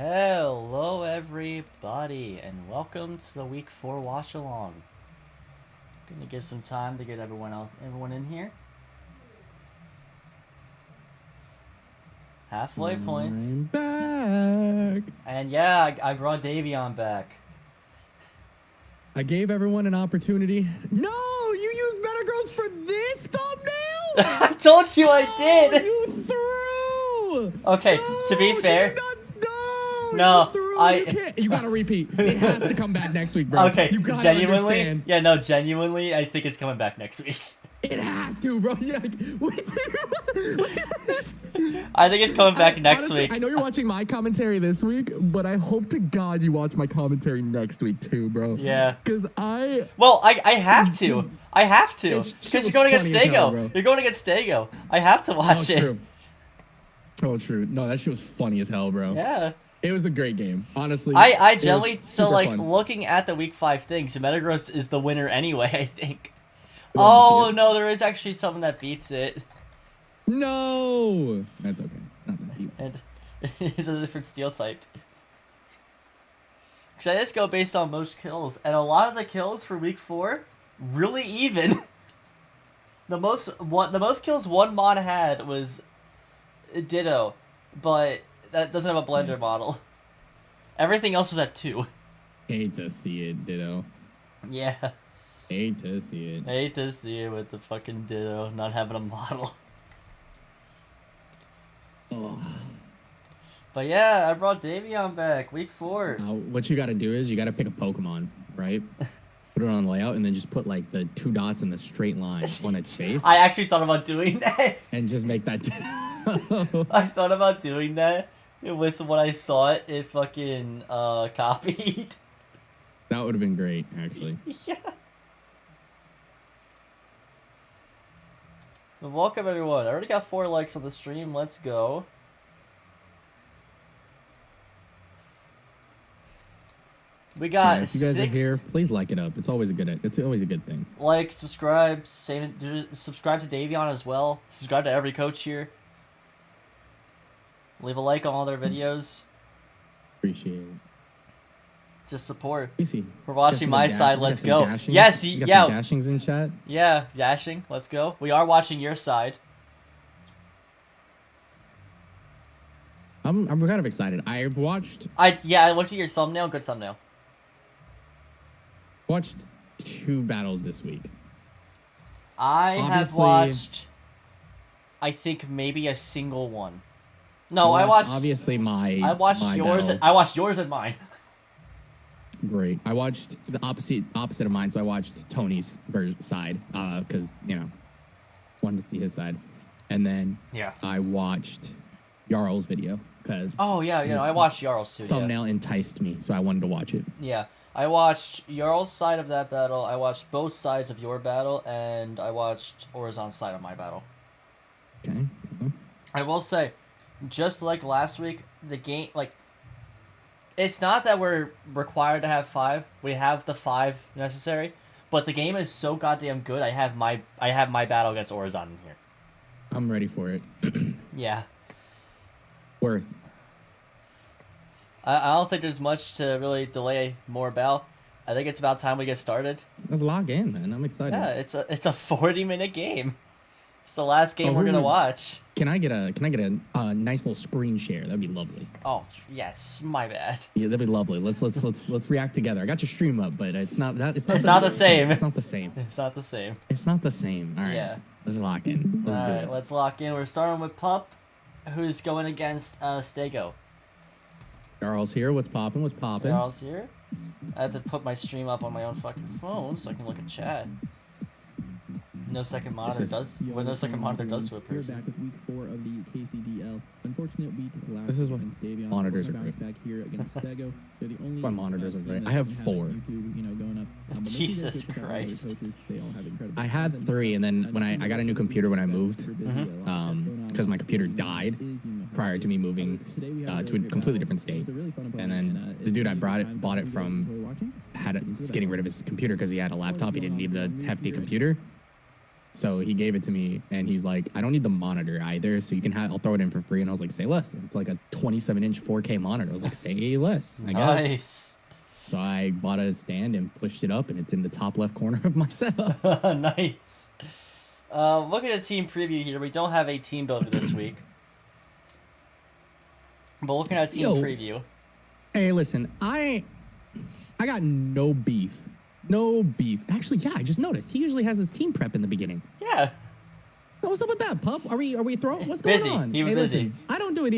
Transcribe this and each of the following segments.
Hello everybody and welcome to the week 4 Watchalong. Gonna give some time to get everyone in here. Halfway point. I'm back. And yeah, I brought Davion back. I gave everyone an opportunity. No, you used Better Girls for this thumbnail? I told you I did. You threw. Okay, no, to be fair. No, I you gotta repeat. It has to come back next week, bro. Okay, you gotta genuinely. understand. Yeah, no, genuinely, I think it's coming back next week. It has to, bro. Yeah, I think it's coming back next honestly, week. I know you're watching my commentary this week, but I hope to God you watch my commentary next week too, bro. Yeah. Because I have to. I have to. Because you're going against Stego. You're going against Stego. I have to watch it. True. Oh, true. No, that shit was funny as hell, bro. Yeah. It was a great game, honestly. I generally, so like fun. looking at the week 5 things, Metagross is the winner anyway, I think. Oh no, there is actually something that beats it. No, that's okay. Not that deep. And it's a different steel type. Because I just go based on most kills, and a lot of the kills for week 4 really even. The most kills one mod had was Ditto, but that doesn't have a blender model. Everything else was at 2. Hate to see it, Ditto. Yeah. Hate to see it. Hate to see it with the fucking Ditto not having a model. Oh. But yeah, I brought Davion back, week 4. What you gotta do is you gotta pick a Pokemon, right? Put it on layout and then just put like the 2 dots in the straight line on its face. I actually thought about doing that. And just make that. I thought about doing that with what I thought it fucking copied. That would have been great, actually. Yeah. Well, welcome everyone. I already got 4 likes on the stream. Let's go. We got if you guys are here, please like it up. It's always a good thing. Like, subscribe, subscribe to Davion as well. Subscribe to every coach here. Leave a like on all their videos. Appreciate it. Just support. Easy. We're watching my side. Let's go. Yes, you got some dashings in chat. Yeah, dashing. Let's go. We are watching your side. I'm kind of excited. I've watched. I looked at your thumbnail. Good thumbnail. Watched 2 battles this week. I have watched, I think maybe a single one. No, I watched. Obviously, I watched yours. Battle. I watched yours and mine. Great. I watched the opposite of mine, so I watched Tony's side because wanted to see his side, and then I watched Jarl's video because I watched Jarl's too. Thumbnail enticed me, so I wanted to watch it. Yeah, I watched Jarl's side of that battle. I watched both sides of your battle, and I watched Orizon's side of my battle. Okay. I will say, just like last week, the game it's not that we're required to have 5. We have the 5 necessary, but the game is so goddamn good. I have my battle against Orizon in here. I'm ready for it. Yeah. Worth. I don't think there's much to really delay more about. I think it's about time we get started. Let's log in, man. I'm excited. Yeah, it's a 40-minute game. It's the last game we're gonna watch. Can I get a nice little screen share? That'd be lovely. Oh yes, my bad. Yeah, that'd be lovely. Let's react together. I got your stream up, but it's not the same. It's not the same. It's not the same. It's not the same. It's not the same. All right. Yeah. Let's lock in. Let's do it. Let's lock in. We're starting with Pup, who's going against Stego. Jarl's here. What's popping? What's popping? Jarl's here. I have to put my stream up on my own fucking phone so I can look at chat. No second monitor does. Well, no second monitor does to a person. We're back with week 4 of the KCDL. Unfortunate week last. This is what Davion monitors are great. back here against Stego. They're the only. My monitors are great. team I have that 4. YouTube, going up. But Jesus most of the Christ. coaches, they all have incredible I had talent. 3, and then when I got a new computer when I moved, Mm-hmm. because my computer died prior to me moving to a completely different state. And then the dude I bought it from was getting rid of his computer because he had a laptop. He didn't need the hefty computer. So he gave it to me, and he's like, I don't need the monitor either, so you can I'll throw it in for free. And I was like, say less. It's like a 27-inch 4K monitor. I was like, say less, I guess. Nice. So I bought a stand and pushed it up, and it's in the top left corner of my setup. Nice. Look at the team preview here. We don't have a team builder this week. But looking at team preview. Hey, listen, I got no beef. No beef. Actually, yeah, I just noticed. He usually has his team prep in the beginning. Yeah. What's up with that, pup? Are we throwing? What's going on? He was busy. Listen, I don't do it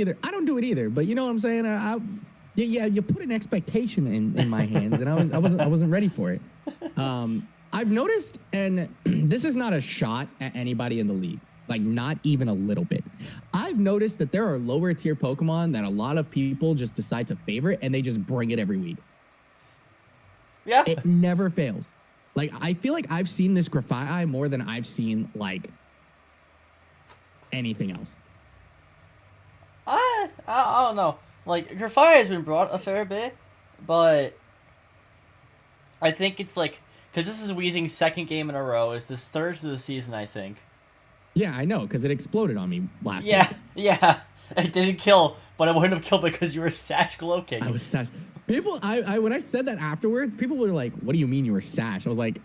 either. But you know what I'm saying? Yeah, you put an expectation in my hands, and I wasn't ready for it. I've noticed, and this is not a shot at anybody in the league, like not even a little bit. I've noticed that there are lower tier Pokemon that a lot of people just decide to favorite, and they just bring it every week. Yeah. It never fails. Like, I feel like I've seen this Grafaiai more than I've seen, like, anything else. I don't know. Like, Grafaiai has been brought a fair bit, but I think it's like, because this is Weezing's second game in a row. It's this third to the season, I think. Yeah, I know, because it exploded on me last week. Yeah. It didn't kill, but it wouldn't have killed because you were Sash Gloking. I was Sash. People, when I said that afterwards, people were like, what do you mean you were Sash? I was like,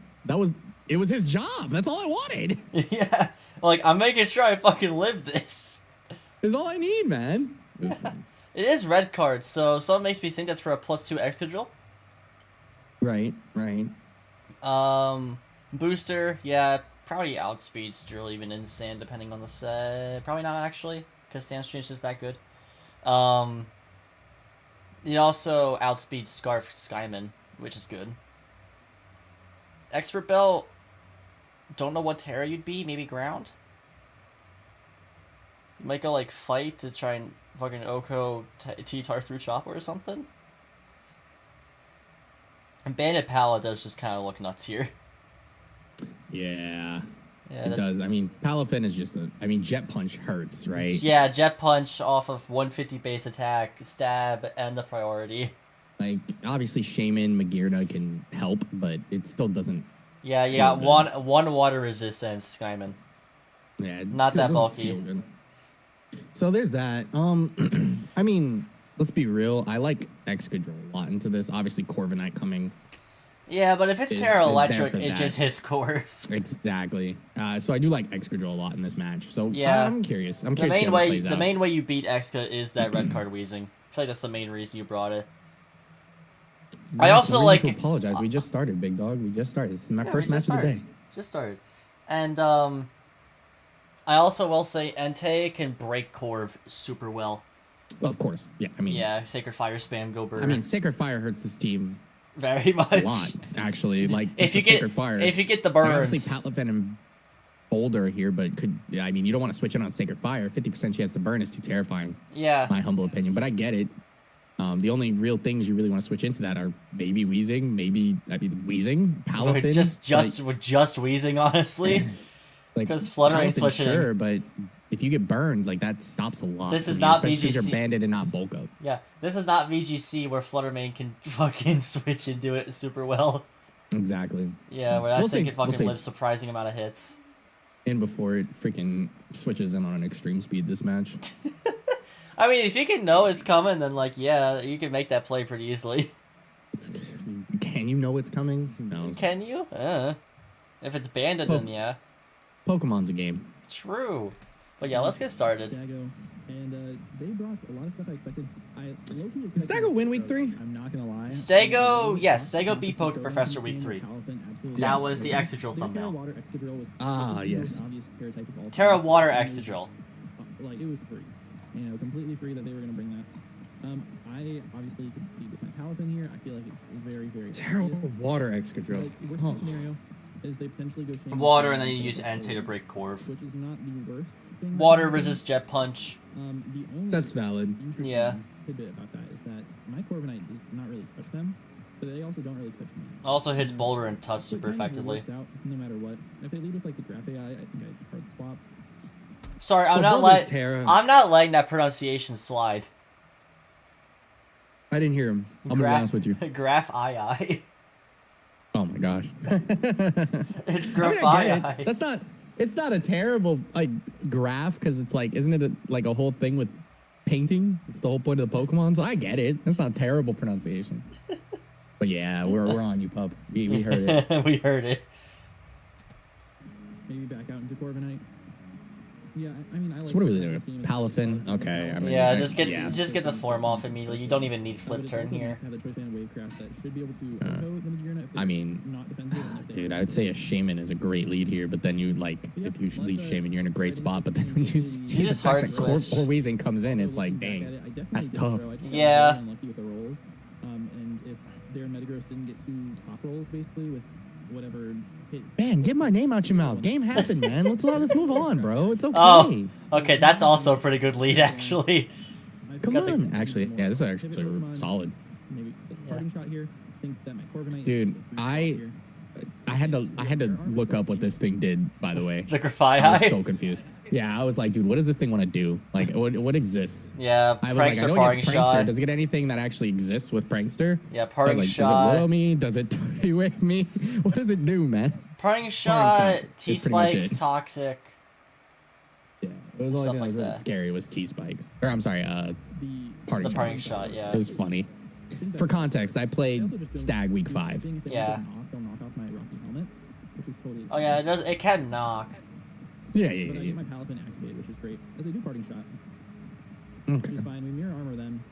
it was his job. That's all I wanted. Yeah. Like, I'm making sure I fucking live this. It's all I need, man. Yeah. It is red card, so something makes me think that's for a +2 Excadrill. Right. Booster, yeah, probably outspeeds Drill even in Sand, depending on the set. Probably not, actually, because Sandstream's just that good. It also outspeeds Scarf Skyman, which is good. Expert Belt, don't know what Terra you'd be, maybe Ground? You might go, like, Fight to try and fucking Oko T-Tar through Chopper or something? And Bandit Pala does just kind of look nuts here. Yeah, it does. I mean, Palafin is just Jet Punch hurts, right? Yeah, Jet Punch off of 150 base attack, stab, and the priority. Like, obviously, Shaman, Magearna can help, but it still doesn't... Yeah, you got one water resistance, Skyman. Yeah, not that bulky. So there's that. I mean, let's be real. I like Excadrill a lot into this. Obviously, Corviknight coming... Yeah, but if it's Terra Electric, it just hits Corv. Exactly. So I do like Excadrill a lot in this match. So yeah, I'm curious. I'm curious to see how that plays out. The main way you beat Exca is that red card Weezing. I feel like that's the main reason you brought it. I also like to apologize. We just started, big dog. We just started. This is my first match of the day. Just started. And I also will say Entei can break Corv super well. Well, of course. Yeah, I mean... Yeah, Sacred Fire spam, go burn. I mean, Sacred Fire hurts this team... very much. A lot, actually. Like, if you get the burns. Obviously, Palafin and Boulder here, but I mean, you don't want to switch in on Sacred Fire. 50% chance to burn is too terrifying. Yeah. My humble opinion, but I get it. The only real things you really want to switch into that are maybe Weezing, Weezing, Palafin. Just Weezing, honestly. Because Flutter ain't switching. Sure, but if you get burned, like, that stops a lot. This is not VGC. Especially if you're banded and not bulk up. Yeah, this is not VGC where Fluttermane can fucking switch and do it super well. Exactly. Yeah, where that thing can fucking live surprising amount of hits. And before it freaking switches in on an extreme speed this match. I mean, if you can know it's coming, then, like, yeah, you can make that play pretty easily. Can you know it's coming? Who knows? Can you? If it's banded, then yeah. Pokemon's a game. True. But yeah, let's get started. Staggo, and they brought a lot of stuff I expected. Did Staggo win week 3? I'm not gonna lie. Staggo beat Poke Professor week 3. That was the Excadrill thumbnail. Yes. Terra Water Excadrill. Like, it was free. Completely free that they were gonna bring that. I obviously could be with my Palafin here. I feel like it's very, very Terra Water Excadrill. Like, worst case scenario is they potentially go water, and then you use Entei to break Corv. Which is not the worst thing. Water resist Jet Punch. The only That's valid. Yeah. Tidbit about that is that my Corviknight does not really touch them, but they also don't really touch me. Also hits Boulder and Tusk super effectively. Out, no matter what. If they lead with like the Grafaiai, I think I just hard swap. Sorry, I'm not letting that pronunciation slide. I didn't hear him. I'm gonna be honest with you. Grafaiai. Oh my gosh. It's Grafaiai. That's not. It's not a terrible like graph because it's like, isn't it like a whole thing with painting? It's the whole point of the Pokemon. So I get it. That's not terrible pronunciation. But yeah, we're on you, pup. We heard it. We heard it. Maybe back out into Corviknight. Yeah, I mean, I like. So what are we doing? Palafin? Okay. I mean, Yeah, just get the form off immediately. You don't even need flip turn here. I mean, dude, I would say a Shaman is a great lead here, but then you like if you lead Shaman, you're in a great spot. But then when you see the fact that Corweezing comes in, it's like, dang, that's tough. Yeah. And if their Metagross didn't get 2 top rolls, basically with whatever hit. Man, get my name out your mouth. Game happened, man. Let's move on, bro. It's okay. Oh, okay, that's also a pretty good lead, actually. Come on, actually, yeah, this is actually solid. Maybe parting shot here. Think that my Corviknight. Dude, I had to look up what this thing did. By the way, The Grafai I was so confused. Yeah, I was like, dude, what does this thing want to do? Like, what exists? Yeah, I was like, I Prankster, know parting it gets Prankster. shot. Does it get anything that actually exists with Prankster? Yeah, I parting was like, shot. does it willow me? Does it with me? What does it do, man? Parting shot, shot. T-Spikes, Toxic. Yeah, it was the only Stuff thing that like was really that. scary was T-Spikes. Or I'm sorry, parting The shot. parting shot, yeah. It was funny. For context, I played Stag Week 5. Yeah. They'll knock off my Rocky helmet, which is totally. Oh yeah, it can knock. Yeah. But I get my Palafin activated, which is great, as they do parting shot, Okay. which is fine. We mirror armor them.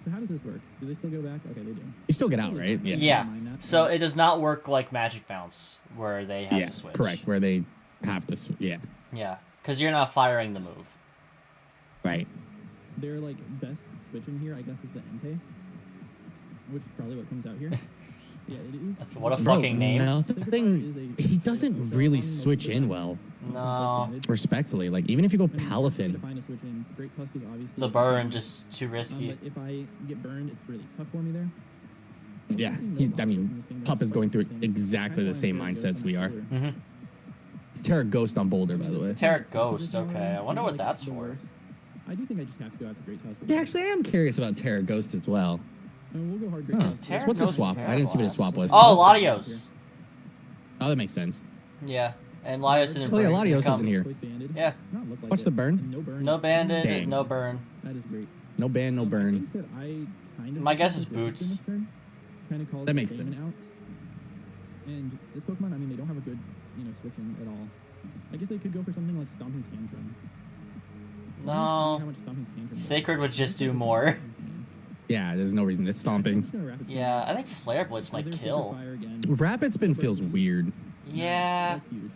So how does this work? Do they still go back? Okay, they do. You still get out, right? Yeah. So it does not work like Magic Bounce, where they have to switch. Correct. Where they have to, yeah. Yeah, because you're not firing the move. Right. Their like best switch in here, I guess, is the Entei, which is probably what comes out here. Yeah, it is. What a fucking name. Nothing. He doesn't really switch in well. No. Respectfully, like even if you go Palafin, The burn just too risky. But if I get burned, it's really tough for me there. yeah. I mean, Pup is going through exactly the same mindsets we are. Mm-hmm. It's Terra Ghost on Boulder, by the way. Terra Ghost, okay. I wonder what that's for. I do think I just have to go out to Great Tusk. Yeah, actually, I am curious about Terra Ghost as well. We'll go hard. Because Terra What's the Ghost swap? I didn't see what his swap was. Oh, Latios. Oh, that makes sense. Yeah, and Latios didn't Oh yeah, burn. Latios isn't here. Yeah. What's the burn? No banded, Dang. no burn. That is great. No ban, no burn. My guess is Boots. That makes sense. Out. And this Pokemon, I mean, they don't have a good, switching at all. I guess they could go for something like Stomping Tantrum. No. Sacred would just do more. Yeah, there's no reason. It's stomping. Yeah, I think Flare Blitz might kill. Rapid Spin feels weird. Yeah. That's huge.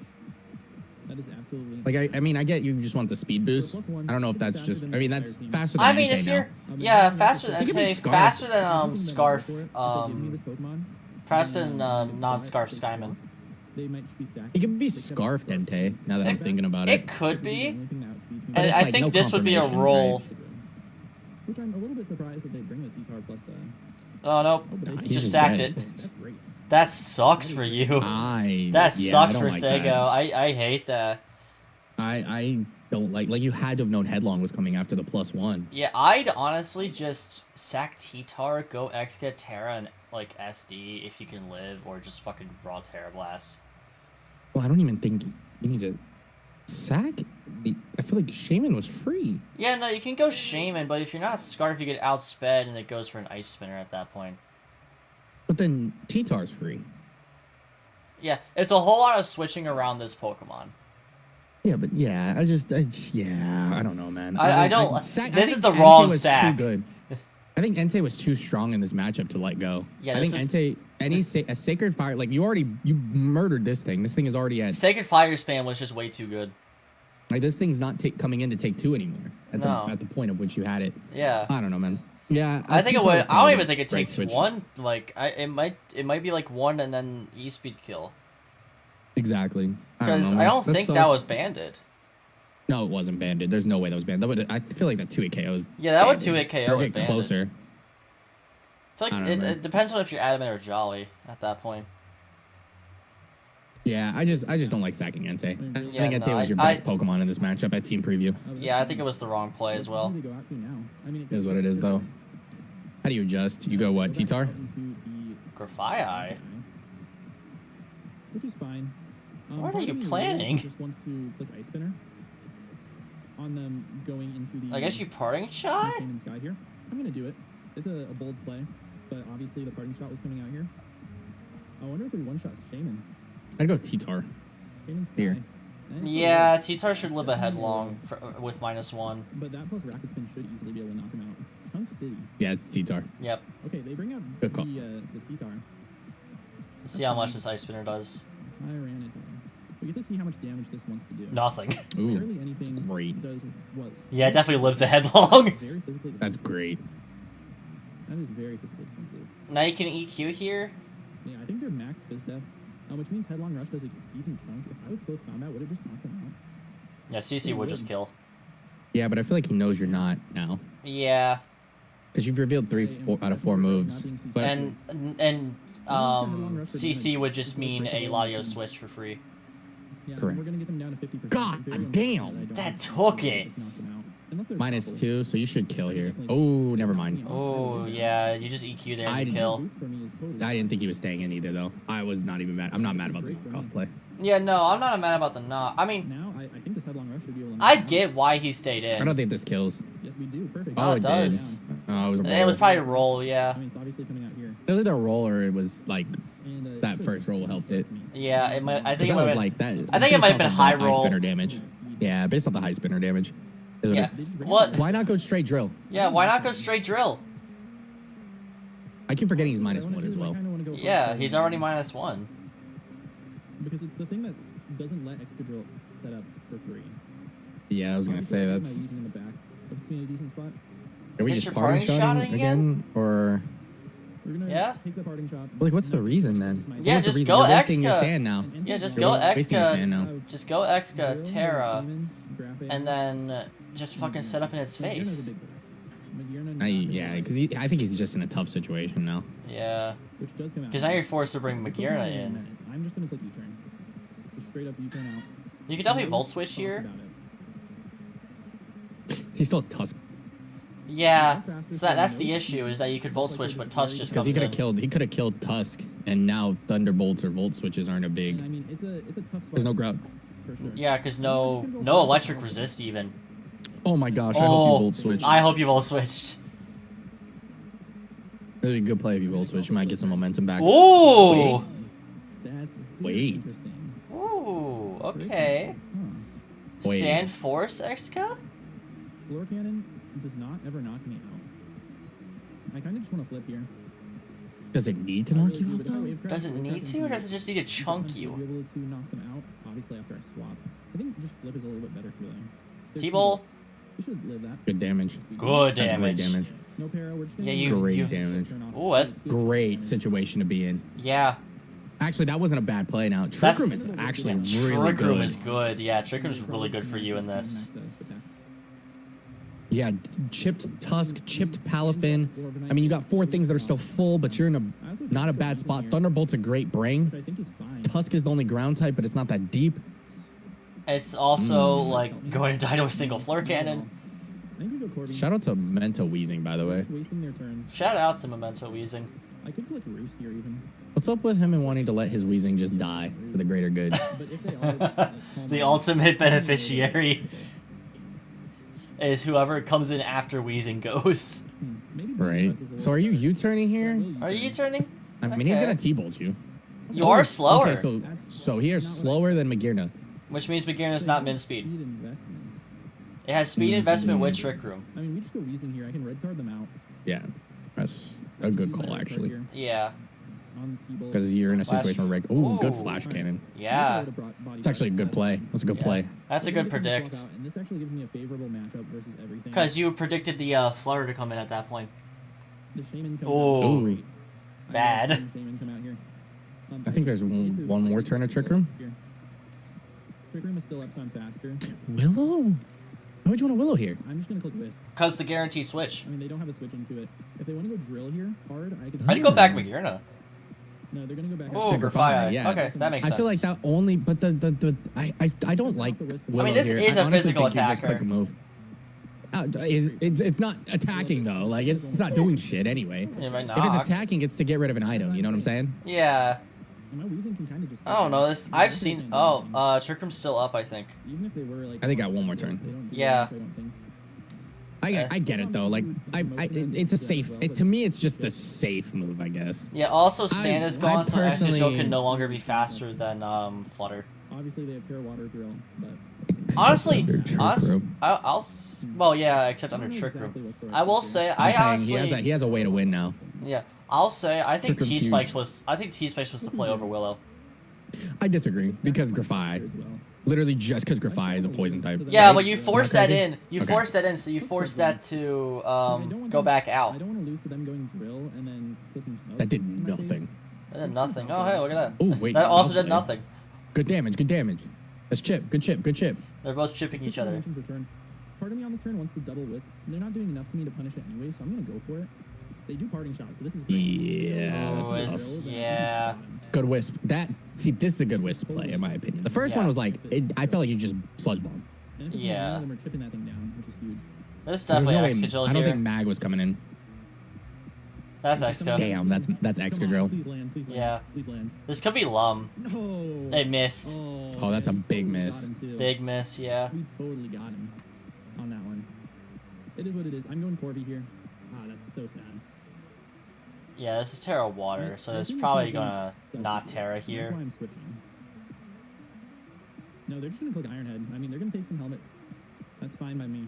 That is absolutely. Like, I mean, I get you just want the speed boost. I don't know if that's just. I mean, that's faster than I mean, Entei if now. you're, yeah, faster than It could be Entei, Scarf. faster than Scarf, faster than non-Scarf Skyman. It could be Scarf Entei. Now that I'm thinking about it. It could be, But and it's I like think no this would be a confirmation, roll. Which I'm a little bit surprised that they bring the T-Tar plus. Oh nope, but he he's just just sacked dead. it. That's great. That sucks for you. That Yeah, sucks I for don't like Sego. that. I hate that. I don't like you had to have known Headlong was coming after the +1. Yeah, I'd honestly just sack T-Tar, go X get Terra and like SD if you can live, or just fucking raw Terra Blast. Well, I don't even think you need to sack. I feel like Shaman was free. Yeah, no, you can go Shaman, but if you're not Scarf, you get outsped and it goes for an Ice Spinner at that point. But then T-Tar's free. Yeah, it's a whole lot of switching around this Pokemon. Yeah, but yeah, I don't know, man. I don't. This This is the wrong sack. Too good. I think Entei was too strong in this matchup to let go. Yeah, I think Entei, a Sacred Fire, like you murdered this thing. This thing is already at. Sacred Fire Spam was just way too good. Like this thing's not coming in to take 2 anymore. At the point of which you had it. Yeah. I don't know, man. Yeah, I think it would. I don't even think it takes switch. 1. Like it might be like 1 and then E-Speed kill. Exactly. Because I don't think that was banded. No, it wasn't banded. There's no way that was banded. I feel like that 2-hit KO. Yeah, that would 2-hit KO Or with get banded. closer. It's like I don't know, it depends on if you're Adamant or Jolly at that point. Yeah, I just don't like sacking Entei. I Yeah, think Entei no, was your best Pokemon in this matchup at Team Preview. Yeah, I think it was the wrong play as well. It is what it is, though. How do you adjust? You go what? T-Tar? Grafai. Which is fine. What are you part of me planning? Just wants to click Ice Spinner on them going into the. I guess you parting shot? Shaman Sky here. I'm gonna do it. It's a bold play, but obviously the parting shot was coming out here. I wonder if we one-shot Shaman. I'd go T-Tar. Shaman Sky. Here. Yeah, T-Tar should live a headlong with -1. But that plus Rocket Spin should easily be able to knock him out. Chunk City. Yeah, it's T-Tar. Yep. Okay, they bring up Good call. the T-Tar. Let's see how much this Ice Spinner does. We get to see how much damage this wants to do. Nothing. Ooh, Barely anything great. does what. Yeah, it definitely lives the headlong. Very physically That's defensive. great. That is very physically defensive. Now you can EQ here. Yeah, I think they're max fizz def, which means Headlong Rush does a decent chunk. If I was close combat, would it just knock them out? Yeah, CC would just kill. Yeah, but I feel like he knows you're not now. Yeah. Because you've revealed 3 out of 4 moves. But And CC would just mean a Ladio switch for free. Yeah, correct. We're gonna get them down to 50%. God Very damn! unfortunate That I don't took think it. just knock them out. Unless they're minus toppled. 2, so you should kill here. Oh, never mind. Oh, yeah, you just EQ there and kill. Boots for me is totally I didn't think he was staying in either, though. I was not even mad. I'm not mad about the knockoff play. Yeah, no, I'm not mad about the knock. I mean, Now, I think this Headlong Rush should be able to. I get why he stayed I don't in. think this kills. Yes, we do. Perfect. Oh, it it does. did. Oh, it was a It was roll. probably a roll, yeah. I mean, it's obviously coming out here. Either a roll or it was like And, that first roll helped it. Yeah, it might. I think it That might was have like that. I think it based might have off been of the high high roll. spinner damage. Yeah, based off the high spinner damage. Is Yeah. it- What? Why not go straight drill? Yeah, why not go straight drill? I keep forgetting he's minus 1 as well. Yeah, he's already -1. Because it's the thing that doesn't let extra drill set up for free. Yeah, I was gonna say Obviously, that's. in the back. If it's in a decent spot, Are we Is just your parting parting shotting shotting again, or we're gonna Yeah. take the parting shot. like what's the reason then? Yeah, What's the just reason? go You're wasting your Exca. sand now. Yeah, just You're go wasting your sand Exca. now. Just go Exca Terra, and then just fucking set up in its face. Yeah, because I think he's just in a tough situation now. Yeah. Which does come out. Because now you're forced to bring It's still gonna Magirna be a in. menace. I'm just gonna click U-turn. Just straight up U-turn out. You could definitely No Volt Switch thoughts here. about it. He still has Tusk Yeah. So that's the issue, is that you could Volt Switch, but Tusk just because comes he in. could have killed Tusk, and now Thunderbolts or Volt Switches aren't a And big. I mean, it's a tough spot. There's no grab. For sure. Yeah, because no electric resist even. Oh my gosh! I hope you Volt Switch. I hope you Volt Switched. It'd be a good play if you Volt Switch. You might get some momentum back. Ooh! That's Wait. interesting. Ooh, okay. Huh. Wait. Sand Force Exca? Floor cannon does not ever knock me out. I kind of just want to flip here. Does it need to I knock really you do, out but if I though? wave crash, Does it wave need crash to, or into does it just need to chunk sometimes you? I'll be able to knock them out, obviously after I swap. I think just flip is a little bit better feeling. There's T-Bolt? You should live that. Good damage. Good That's great damage. damage. No para, we're just Yeah, gonna you- Great you- damage. Ooh, that's Great situation to be in. Yeah. Actually, that wasn't a bad play. Now Trick That's- Room is actually really Trick Room good. is good. Yeah, Trick Room is really good for you in this. Yeah, chipped Tusk, chipped Palafin. I mean, you got 4 things that are still full, but you're in a not a bad spot. Thunderbolt's a great brain. Which I think is fine. Tusk is the only ground type, but it's not that deep. It's also like going to die to a single Flare Cannon. I think we go Corby. Shout out to Mento Wheezing, by the way. Just wasting their turns. Shout out to Memento Wheezing. I could click Roost here even. What's up with him and wanting to let his Wheezing just die for the greater good? But if they are, like, calm The down, ultimate beneficiary is whoever comes in after Wheezing goes. Maybe Right. So are you U-turning here? Are you turning? I mean, he's Okay. gonna T-bolt you. You are slower, Okay, so he is slower than Magirna. which means Magirna's not min speed. Speed investments. It has speed investment with Trick Room. I mean, we just go Weezing here. I can red card them out. Yeah, that's a good call actually. Yeah. Because you're in a Flash- situation where ooh, good Ooh. flash cannon. Yeah. It's actually a good play. That's a good Yeah. play. That's a good predict. And this actually gives me a favorable matchup versus everything. Because you predicted the Flare to come in at that point. The Shaman comes Ooh. out. Ooh. Bad. I love seeing Shaman come out here. I think there's one more turn of Trick Room. Trick Room is still up, so I'm faster. Willow? Why would you want a Willow here? I'm just gonna click Wisp. Because the guaranteed switch. I mean, they don't have a switch into it. If they want to go drill here hard, I could. I'd go back Magirna. No, they're gonna go back. Oh, Grafia, Grafia. yeah. Okay, that makes I sense. feel like that only, but I don't like Willow this here. is I a honestly physical think you just attacker. click a move. It's not attacking though. Like it's not doing shit anyway. It might If knock. it's attacking, it's to get rid of an item. You know what I'm saying? Yeah. And my Weezing can kind of just. I don't know this. I've seen. Oh, Trick Room's still up, I think. Even if they were like. I think I got one more turn. Yeah. I get it though. Like it's a safe. To me, it's just a safe move, I guess. Yeah. Also, Santa's gone, so personally- Joe can no longer be faster than Flutter. Obviously, they have Terra Water Drill, but. Honestly, Under Trick Room. well, yeah, except under Trick Room. I will say, I I'm saying honestly, he has a way to win now. yeah, I'll say, I think Trick Room's T-Spikes huge. was, the play over Willow. I disagree because Grafai, literally just because Grafai is a poison type. Yeah, right? but you force Am I that crazy? in. You Okay. force that in, so you force that to go back out. I don't want to lose to them going drill and then clicking snow. That did in my face. nothing. That did nothing. Oh, hey, look at that. Oh wait. That also well did played. nothing. Good damage. Good damage. That's chip. Good chip. Good chip. They're both chipping each other. For turn. Part of me on this turn wants to double wisp. They're not doing enough for me to punish it anyway, so I'm gonna go for it. They do parting shots, so this is great. Yeah. Oh, That's it's- tough. yeah. Good wisp. This is a good wisp play in my opinion. The first Yeah. one was like I felt like you just sludge bomb. And if it's Yeah. none of them are chipping that thing down, which is huge. There's There's definitely no way- Exegil I don't here. think Mag was coming in. That's Exco. Damn, that's Come on, Excadrill. please land, please land. Yeah. Please land. This could be Lum. No. They missed. Oh, that's a we big totally miss. got him, too. Big miss, yeah. We totally got him on that one. It is what it is. I'm going Corby here. Ah, that's so sad. Yeah, this is Terra Water, so I it's think probably this gonna one's not so Terra That's here. why I'm switching. No, they're just gonna click Ironhead. I mean, they're gonna take some helmet. That's fine by me.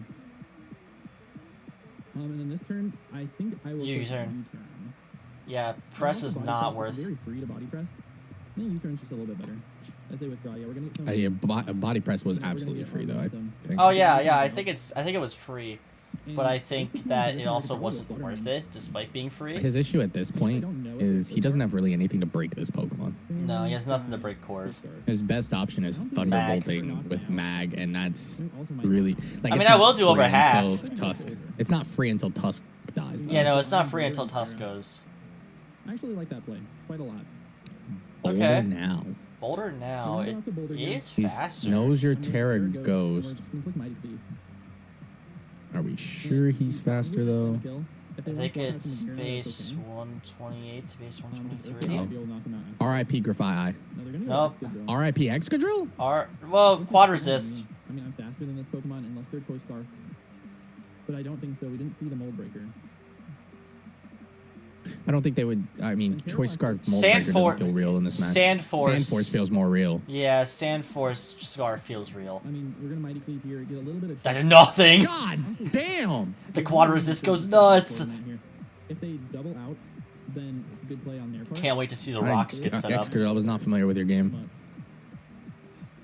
And then this turn, I think I will click U-turn. U-turn. Yeah, press Also is body not press worth. very free to body press. I think U-turn's just a little bit better. As they withdraw, yeah, we're gonna get some. Yeah, body press was Yeah, we're gonna absolutely get free though. I momentum. think. Oh yeah, I think it was free, but I And think this that team it is also gonna wasn't control worth the it, despite being free. His issue at this point don't know it is so he doesn't far. have really anything to break this Pokemon. No, he has nothing to break Corv. His best option is Thunderbolting with Mag, and that's really like. I mean, it's I not will do over free half. until Tusk. It's not free until Tusk dies. Though. Yeah, no, it's not free until Tusk goes. I actually like that play quite a lot. Boulder Okay. now. Boulder now, We're gonna it go out to Boulder here. is He faster. knows your I'm gonna Terra Ghost, and Ghost. we're just gonna click Mighty Cleave. Are we sure he's faster though? I think it's base 128 to base 123. R.I.P. Grafai. Nope. R.I.P. Excadrill? Well, quad resist. I mean, I'm faster than this Pokemon unless they're Choice Scarf. But I don't think so. We didn't see the Mold Breaker. I don't think they would. I mean, And Choice Terra Scarf Mold Breaker doesn't Sandforce- feel real in this match. Sandforce. Sandforce feels more real. Yeah, Sandforce Scarf feels real. I mean, we're gonna Mighty Cleave here, get a little bit of. That did nothing. God damn! The quad resist goes nuts. If they double out, then it's a good play on their part. Can't wait to see the rocks get set up. Excadrill, I was not familiar with your game. Much.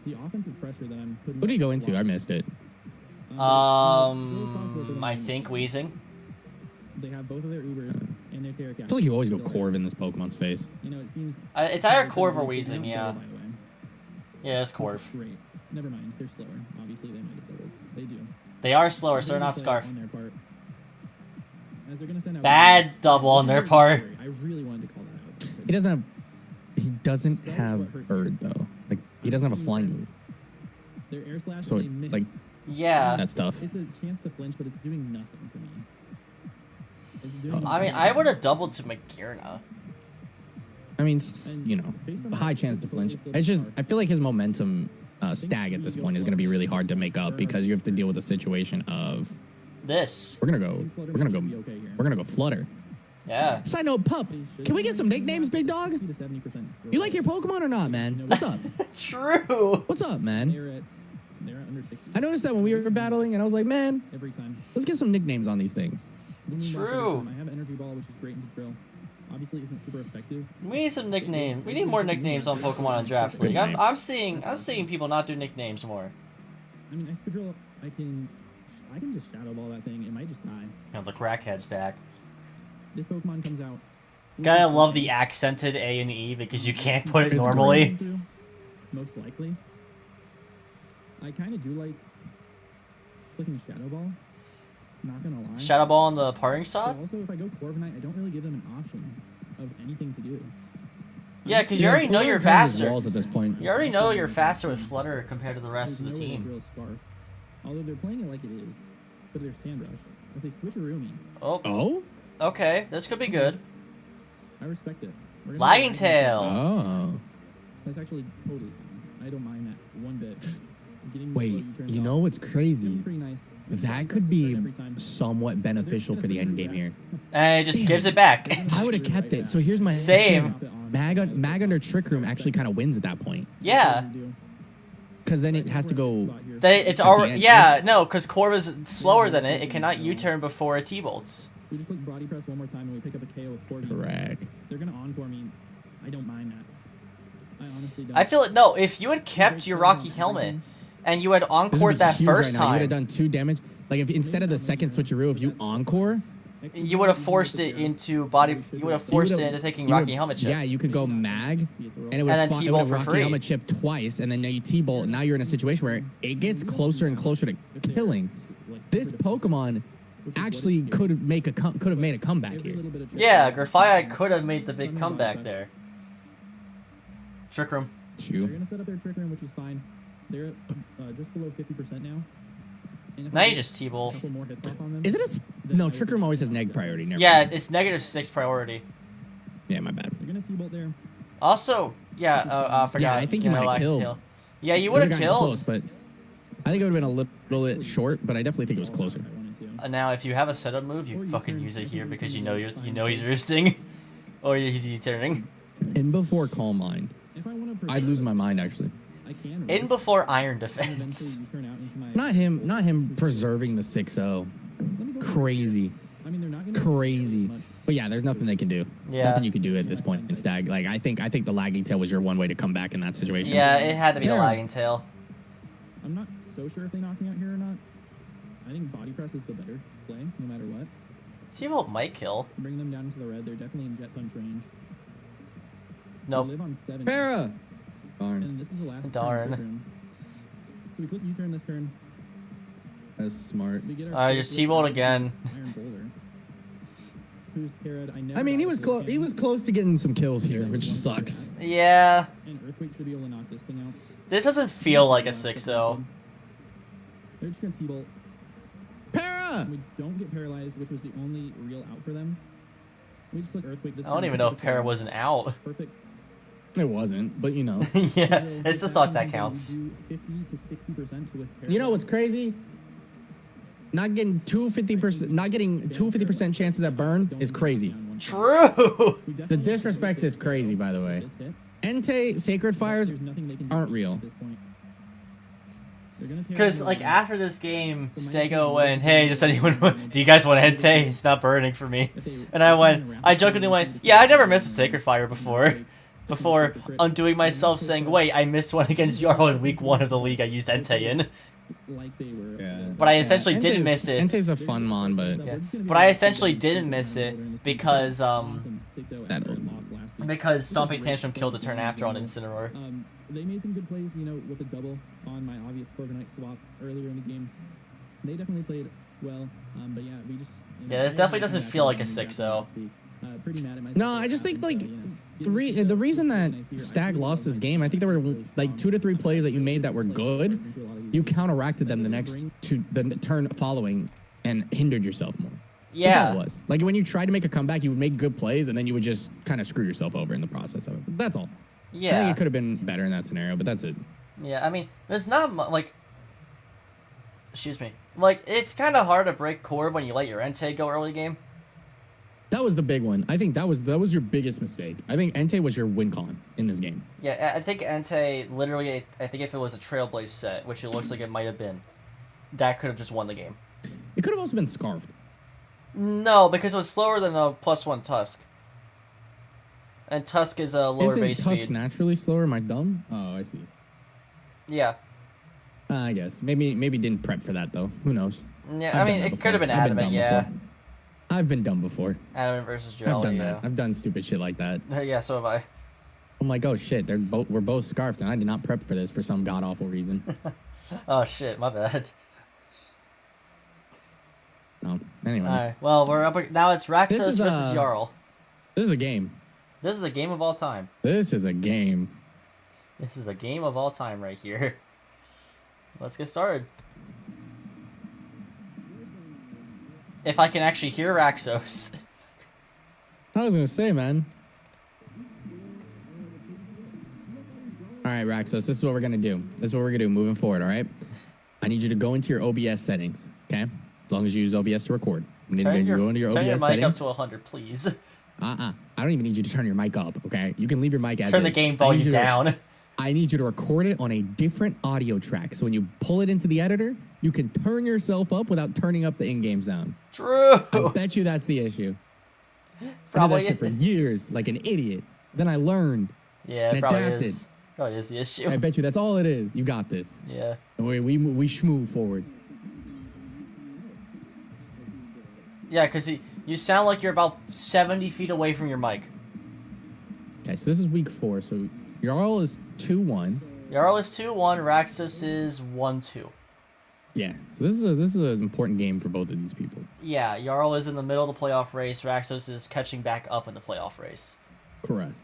The offensive pressure that I'm putting. Who did he go into? I missed it. I think Weezing. They have both of their Ubers and their Terra I feel like you always go Corv in this Pokemon's face. You know, it seems. It's either Corv or They Weezing, have yeah. double, by the way, Yeah, it's which Corv. is Great. Never mind. They're slower. Obviously, they might get doubled. They do. They are slower, so they're They not play Scarf. on their part. As they're gonna send out Bad double on their part. I really wanted to call that out. He doesn't have. He doesn't have Bird though. Like he doesn't have a flying move. Their air slash, So, they miss. like, Yeah. That's tough. It's a chance to flinch, but it's doing nothing to me. It's doing I mean, I would have doubled to Magirna. I mean, And you know, based on a that, high chance to it's flinch. totally It's just, Scarf. I feel like his momentum stag at this point is going to be really hard to make up because you have to deal with the situation of This. we're gonna go Flutter. Yeah. Side note, Pup, can we get some nicknames, big dog? You like your Pokemon or not, man? What's up? True. What's up, man? They're at under 60. I noticed that when we were battling, and I was like, man, Every time. let's get some nicknames on these things. Boom Boom Boss every True. time. I have Energy Ball, which is great in control. Obviously, isn't super effective. We need some nicknames. We need more nicknames on Pokemon on Draft League. I'm seeing people not do nicknames more. I mean, Excadrill, I can just Shadow Ball that thing. It might just die. Oh, the crackhead's back. This Pokemon comes out. Gotta love the accented A and E because you can't put it It's normally. Most likely. I kind of do like clicking Shadow Ball. Not gonna lie. Shadow Ball on the parting But shot? also, if I go Corviknight, I don't really give them an option of anything to do. Yeah, because you already know you're faster. Walls at this point. You already know you're faster with Flutter compared to the rest of the There's no team. Drill Scarf. Although they're playing it like it is, but they're Sand Rush. As they switcheroo me. Oh, Oh? okay. This could be good. I respect it. Lagging tail. Oh. That's actually totally fine. I don't mind that one bit. Wait, you know what's crazy? Nice. That could be somewhat beneficial for the end game here. And it just gives it back. I would have kept it. So here's my Same. Mag under Trick Room actually kind of wins at that point. Yeah. Because then it has to go. It's already no, because Core was slower than it. It cannot U-turn before it T-bolts. We just click body press one more time and we pick up a KO with Corgi. Correct. They're gonna encore me. I don't mind that. I honestly don't. I feel it. No, if you had kept your Rocky helmet and you had encored that first time, you would have done 2 damage. Like if instead of the second switcheroo, if you encore, you would have forced it into body. You would have forced it into taking Rocky helmet chip. Yeah, you could go mag, and it would have Rocky helmet chip twice, and then now you T-bolt. And now you're in a situation where it gets closer and closer to killing. This Pokemon actually could have made a comeback here. Yeah, Grafaiai could have made the big comeback there. Trick Room. They're gonna set up their Trick Room, which is fine. They're just below 50% now. Now you just T-bolt. Is it no? Trick Room always has neg priority. Never mind. It's -6 priority. Yeah, my bad. You're gonna T-bolt there. Also, I forgot. Yeah, I think you might have killed. Yeah, you would have killed. Close, but I think it would have been a little bit short, but I definitely think it was closer. Now, if you have a setup move, you fucking use it here because you know he's roosting, or he's U-turning. In before Calm Mind, I'd lose my mind actually. In before Iron Defense. Not him preserving the 6-0. Crazy. Crazy. But yeah, there's nothing they can do. Yeah. Nothing you can do at this point in Stag. Like I think the lagging tail was your one way to come back in that situation. Yeah, it had to be the lagging tail. I'm not so sure if they knock me out here or not. I think body press is the better play, no matter what. T-bolt might kill. Bring them down into the red. They're definitely in jet punch range. Nope. They live on 7. Para! Darn. And this is the last Darn. turn. So we click U-turn this turn. That's smart. Just T-bolt again. Iron Boulder. Who's Carrot? I mean, he was close. He was close to getting some kills here, which sucks. Yeah. And Earthquake should be able to knock this thing out. This doesn't feel like a 6-0. They're just gonna T-bolt. Para! We don't get paralyzed, which was the only real out for them. We just click Earthquake this I don't even know if Para wasn't out. Perfect. It wasn't, but you know. Yeah, it's the thought that counts. 50 to 60% with You know what's crazy? Not getting two 50% chances at burn is crazy. True. The disrespect is crazy, by the way. Entei Sacred Fires aren't real. Because like after this game, Stego went, "Hey, does anyone? Do you guys want Entei? It's not burning for me." And I jokingly went, "Yeah, I never missed a Sacred Fire before." Before undoing myself, saying, "Wait, I missed one against Yarrow in week 1 of the league. I used Entei in." Yeah. But I essentially didn't miss it. Entei's a fun mon, but but I essentially didn't miss it because because Stomping Tantrum killed the turn after on Incineroar. They made some good plays, with a double on my obvious Corviknight swap earlier in the game. They definitely played well, but yeah, we just. Yeah, this definitely doesn't feel like a 6-0. Pretty mad at myself. No, I just think like the reason that Stag lost this game, I think there were like 2 to 3 plays that you made that were good. You counteracted them the turn following and hindered yourself more. Yeah, that's all it was. Like when you tried to make a comeback, you would make good plays and then you would just kind of screw yourself over in the process of it. That's all. Yeah, I think it could have been better in that scenario, but that's it. Yeah, I mean, there's not like. Excuse me. Like, it's kind of hard to break core when you let your Entei go early game. That was the big one. I think that was your biggest mistake. I think Entei was your win con in this game. Yeah, I think Entei literally. I think if it was a Trailblaze set, which it looks like it might have been, that could have just won the game. It could have also been Scarfed. No, because it was slower than a +1 Tusk. And Tusk is a lower base speed. Isn't Tusk naturally slower? Am I dumb? Oh, I see. Yeah. I guess. Maybe didn't prep for that, though. Who knows? Yeah, I mean, it could have been Adamant, yeah. I've been dumb before. Adamant versus Jelly, I've done that. I've done stupid shit like that. Yeah, so have I. I'm like, oh shit, we're both scarfed, and I did not prep for this for some god-awful reason. Oh shit, my bad. No, anyway. Alright, well, we're up. Now it's Raxos versus Jarl. This is a game. This is a game of all time. This is a game. This is a game of all time right here. Let's get started. If I can actually hear Raxos. I was gonna say, man. All right, Raxos, this is what we're gonna do. This is what we're gonna do moving forward. All right. I need you to go into your OBS settings. Okay. As long as you use OBS to record. Turn your go into your mic OBS up settings. to 100, please. I don't even need you to turn your mic up. Okay. You can leave your mic as Turn the is. game volume down. I need you to record it on a different audio track. So when you pull it into the editor, you can turn yourself up without turning up the in-game sound. True. I bet you that's the issue. Probably I did that shit for years, like an idiot. Then I learned. Yeah, and it probably adapted. is. Probably is the issue. I bet you that's all it is. You got this. Yeah. And we schmoo forward. Yeah, because you sound like you're about 70 feet away from your mic. Okay, so this is week 4. So Jarl is 2-1. Jarl is 2-1. Raxus is 1-2. Yeah. So this is an important game for both of these people. Yeah, Jarl is in the middle of the playoff race. Raxus is catching back up in the playoff race. Correct.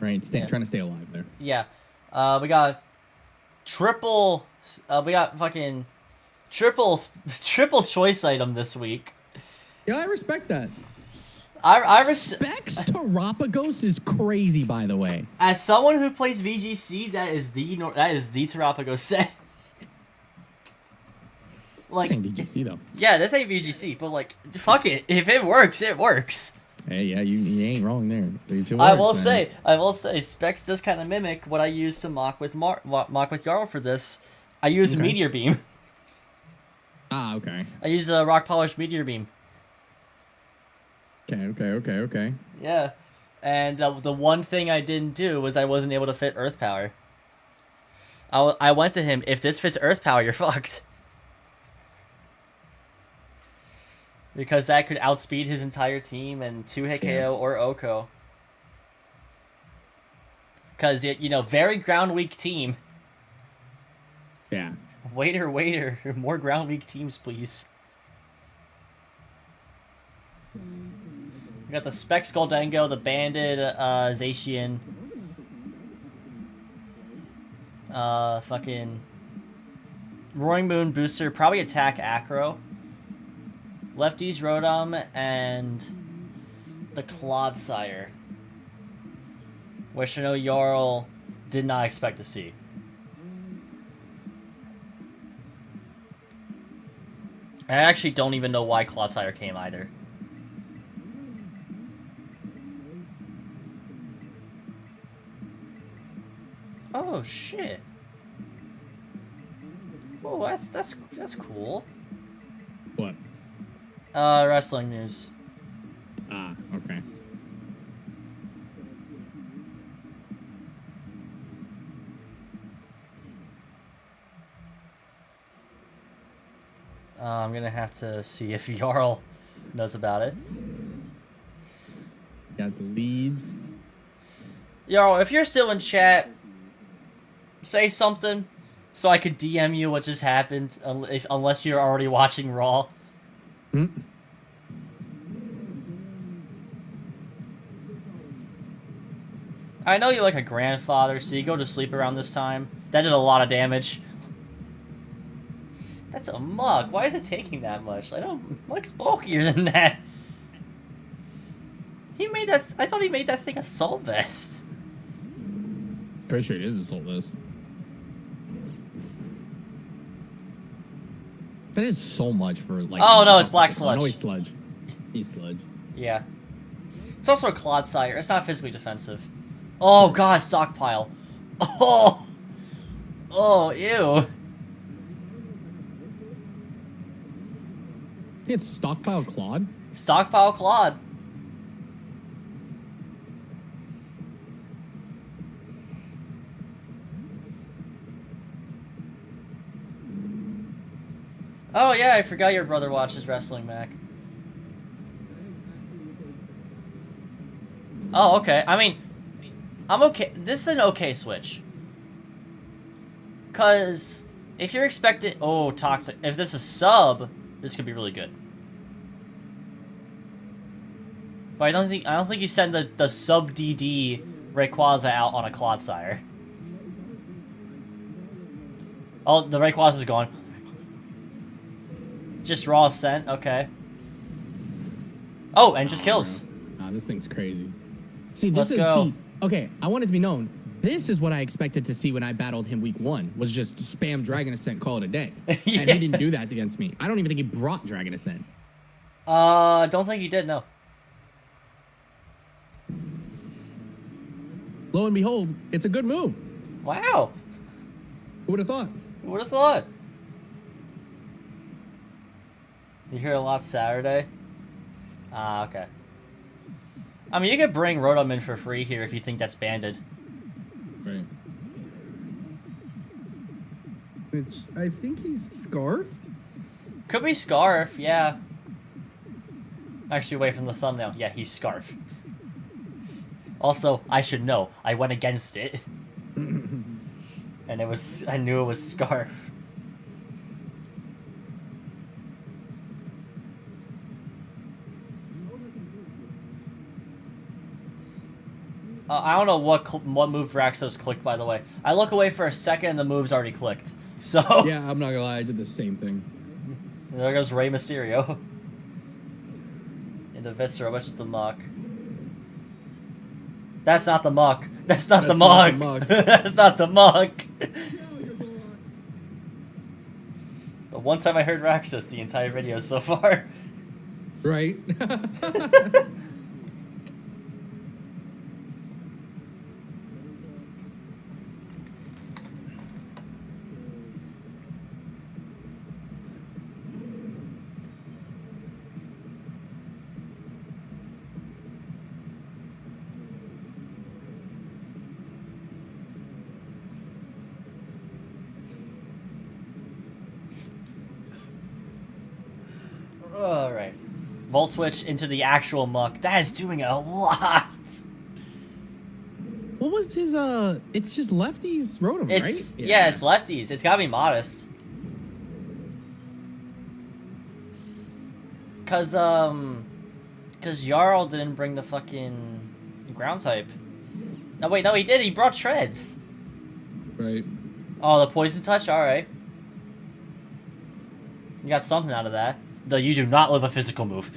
Right? Trying to stay alive there. Yeah. We got triple choice item this week. Yeah, I respect that. Specs Terapagos is crazy, by the way. As someone who plays VGC, that is the Terapagos set. Like, This ain't VGC though. Yeah, this ain't VGC, but like, fuck it. If it works, it works. Hey, yeah, you ain't wrong there. If it I works, will say, Specs does kind of mimic what I use to mock with Jarl for this. I use Meteor Beam. Ah, okay. I use a Rock Polish Meteor Beam. Okay. Yeah, and the one thing I didn't do was I wasn't able to fit Earth Power. I went to him, if this fits Earth Power, you're fucked. Because that could outspeed his entire team and 2-hit KO or Oko. Because, very ground weak team. Yeah. Waiter, more ground weak teams, please. We got the Specs Goldengo, the Banded Zacian. Fucking Roaring Moon Booster, probably attack Acro. Lefties Rotom and the Clodsire, which I know Jarl did not expect to see. I actually don't even know why Clodsire came either. Oh shit! Oh, that's cool. What? Wrestling news. Ah, okay. I'm gonna have to see if Jarl knows about it. Got the leads. Jarl, if you're still in chat, say something so I could DM you what just happened, unless you're already watching Raw. I know you're like a grandfather, so you go to sleep around this time. That did a lot of damage. That's a mug. Why is it taking that much? I don't. Mug's bulkier than that. He made that. I thought he made that thing a Assault Vest. Pretty sure it is Assault Vest. That is so much for like. Oh no, it's Black Sludge. No, he's Sludge. He's Sludge. Yeah. It's also a Clodsire. It's not physically defensive. Oh god, stockpile. Oh. Oh, ew. It's Stockpile Claude? Stockpile Claude. Oh yeah, I forgot your brother watches wrestling, Mac. Oh, okay. I mean, I'm okay. This is an okay switch. Because if you're expecting... Oh, Toxic. If this is sub, this could be really good. But I don't think you send the sub DD Rayquaza out on a Clodsire. Oh, the Rayquaza's gone. Just raw scent, okay. Oh, and just kills. Nah, this thing's crazy. See, Let's go. Okay, I want it to be known. This is what I expected to see when I battled him week 1, was just spam Dragon Ascent, call it a day. Yeah. And he didn't do that against me. I don't even think he brought Dragon Ascent. Don't think he did, no. Lo and behold, it's a good move. Wow. Who would have thought? Who would have thought? You hear a lot Saturday? Ah, okay. I mean, you could bring Rotom in for free here if you think that's banded. Right. Which I think he's Scarf. Could be Scarf, yeah. Actually, away from the thumbnail. Yeah, he's Scarf. Also, I should know. I went against it. And it was... I knew it was Scarf. I don't know what move Raxos clicked, by the way. I look away for a second and the move's already clicked. So... Yeah, I'm not gonna lie, I did the same thing. There goes Rey Mysterio. Into Viscera, which is the Muck. That's not the Muck. That's not the Muck. That's not the Muck. The one time I heard Raxus the entire video so far. Right. Alright. Volt Switch into the actual Muck. That is doing a lot. What was his, it's just lefties Rotom, It's, right? yeah, it's lefties. It's gotta be modest. Cause Jarl didn't bring the fucking ground type. No, wait, no, he did. He brought Shreds. Right. Oh, the Poison Touch? Alright. You got something out of that. Though you do not live a physical move.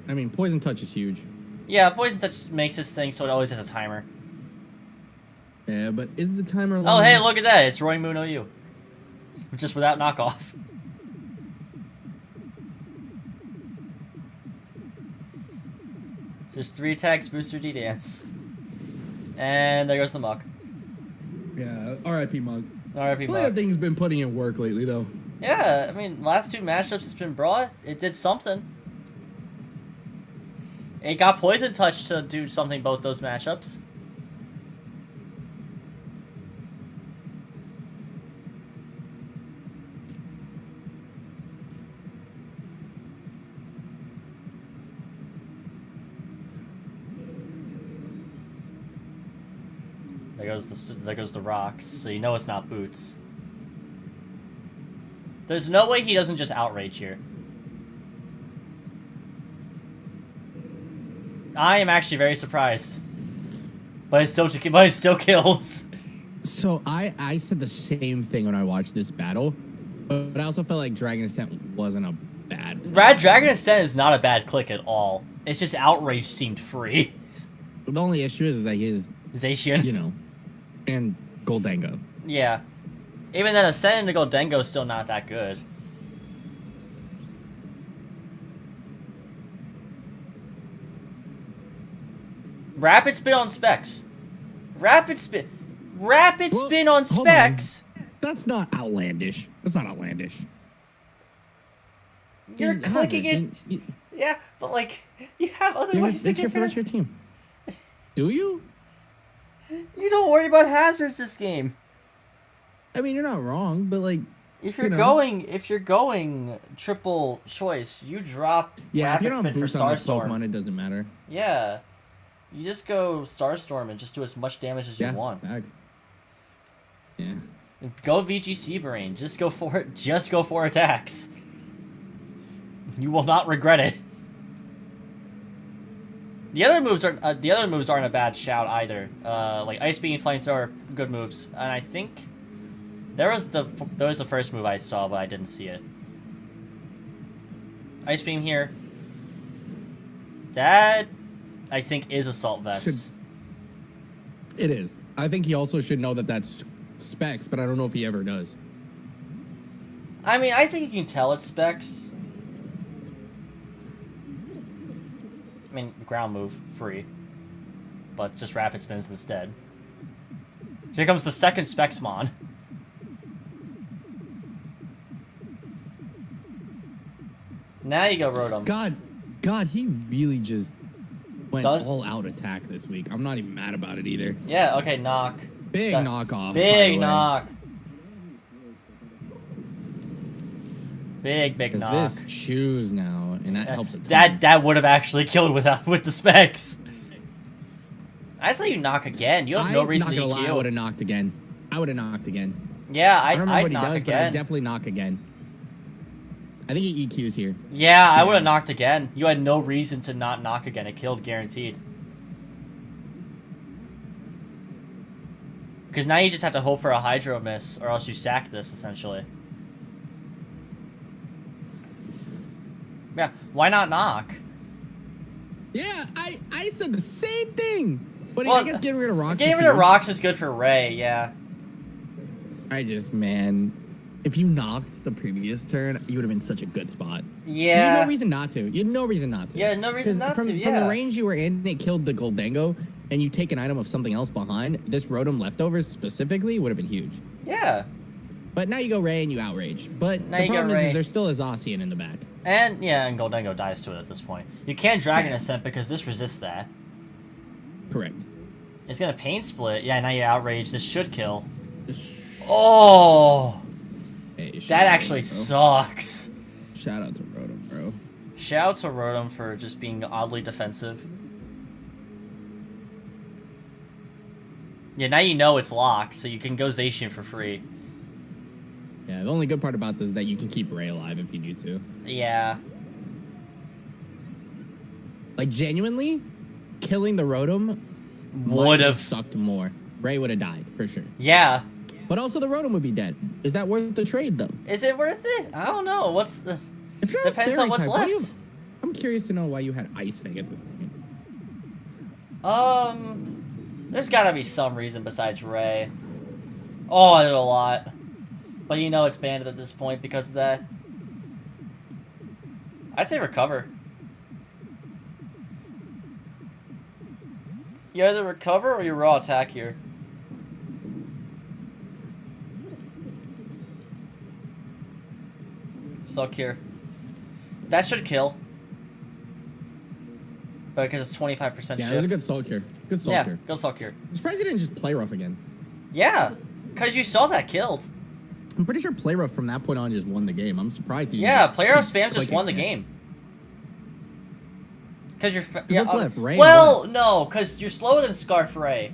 I mean, Poison Touch is huge. Yeah, Poison Touch makes this thing so it always has a timer. Yeah, but is the timer Oh, long? hey, look at that. It's Roy Moon OU. Just without knockoff. Just 3 attacks, booster D-Dance. And there goes the Muck. Yeah, R.I.P. Mug. RIP Well, that Muck. thing's been putting in work lately, though. Yeah, I mean, last 2 matchups it's been brought. It did something. It got Poison Touch to do something both those matchups. There goes the rocks, so you know it's not Boots. There's no way he doesn't just outrage here. I am actually very surprised, but it still kills. So I said the same thing when I watched this battle, but I also felt like Dragon Ascent wasn't a bad. Dragon Ascent is not a bad click at all. It's just outrage seemed free. The only issue is that he is, Zacian. you know, and Goldango. Yeah. Even then, Ascent into Goldengo is still not that good. Rapid Spin on Specs. Rapid Spin on hold Specs. That's not outlandish. That's not outlandish. You're It clicking happens. it. Yeah, but like, you have other You're, ways to it's your get first your team. Do you? You don't worry about hazards this game. I mean, you're not wrong, but like, If you're you know. going triple choice, you drop yeah, if Rapid you don't Spin for boost on this Starstorm. Pokemon, it doesn't matter. Yeah. You just go Starstorm and just do as much damage as Yeah, you want. facts. Yeah. Go VGC Brain. Just go for it. Just go for attacks. You will not regret it. The other moves aren't a bad shout either. Like Ice Beam, Flamethrower, good moves. And I think there was the first move I saw, but I didn't see it. Ice Beam here. That I think is Assault Vest. It is. I think he also should know that that's specs, but I don't know if he ever does. I mean, I think you can tell it's specs. I mean, ground move, free. But just rapid spins instead. Here comes the second Spexmon. Now you go Rotom. God, he really just went Does? all out attack this week. I'm not even mad about it either. Yeah, okay, knock. Big knockoff. Big knock. Big knock. This choose now, and that helps a ton. That would have actually killed with the specs. I'd say you knock again. You have no reason to EQ. I'm not gonna lie, I would have knocked again. Yeah, I don't know I'd what he knock does, again. but I'd definitely knock again. I think he EQs here. Yeah, I would have knocked again. You had no reason to not knock again. It killed guaranteed. Because now you just have to hope for a Hydro miss, or else you sack this, essentially. Yeah, why not knock? Yeah, I said the same thing. But Well, I guess getting rid of rocks. Getting rid of rocks is good for Ray, yeah. Man, if you knocked the previous turn, you would have been such a good spot. Yeah. You had no reason not to. Yeah, no reason not to, from, From the range you were in, it killed the Goldango, and you take an item of something else behind, this Rotom leftovers specifically would have been huge. Yeah. But now you go Ray and you outrage. But Now the you go problem Ray. is there's still a Zacian in the back. And Goldango dies to it at this point. You can't Dragon Ascent because this resists that. Correct. It's gonna Pain Split. Yeah, now you outrage. This should kill. Oh! Hey, That actually sucks. Shout out to Rotom, bro. Shout out to Rotom for just being oddly defensive. Yeah, now you know it's locked, so you can go Zacian for free. Yeah, the only good part about this is that you can keep Ray alive if you need to. Yeah. Like, genuinely, killing the Rotom Would have sucked more. Ray would have died, for sure. Yeah. But also the Rotom would be dead. Is that worth the trade, though? Is it worth it? I don't know. What's this? If you're Depends a on what's type, why do left. I'm curious to know why you had Ice Fang at this point. There's gotta be some reason besides Ray. Oh, I did a lot. But you know it's banded at this point because of that. I'd say recover. You either recover or you raw attack here. Suck here. That should kill. But because it's 25% Yeah, shift. it was a good Soul Cure. Good Soul Cure. Good Soul Cure. I'm surprised he didn't just play rough again. Yeah, because you saw that killed. I'm pretty sure play rough from that point on just won the game. I'm surprised he Yeah, just player of keep spam just clicking won the it. game. Because you're... what's left? Ray? Well, no, because you're slower than Scarf Ray.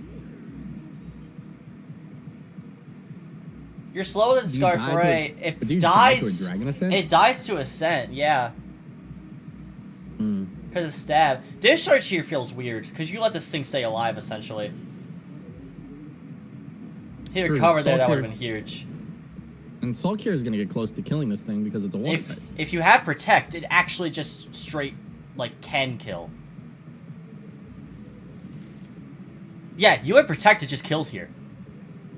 You're slower than Do you Scarf die to Ray. a- It do you die to a dies... Dragon Ascent? It dies to Ascent, yeah. Hmm. Because of stab. Discharge here feels weird, because you let this thing stay alive, essentially. He True. recovered there, Soul that would Cure- have been huge. And Soul Cure is going to get close to killing this thing because it's a water type. If you have Protect, it actually just straight, like, can kill. Yeah, you have Protect, it just kills here.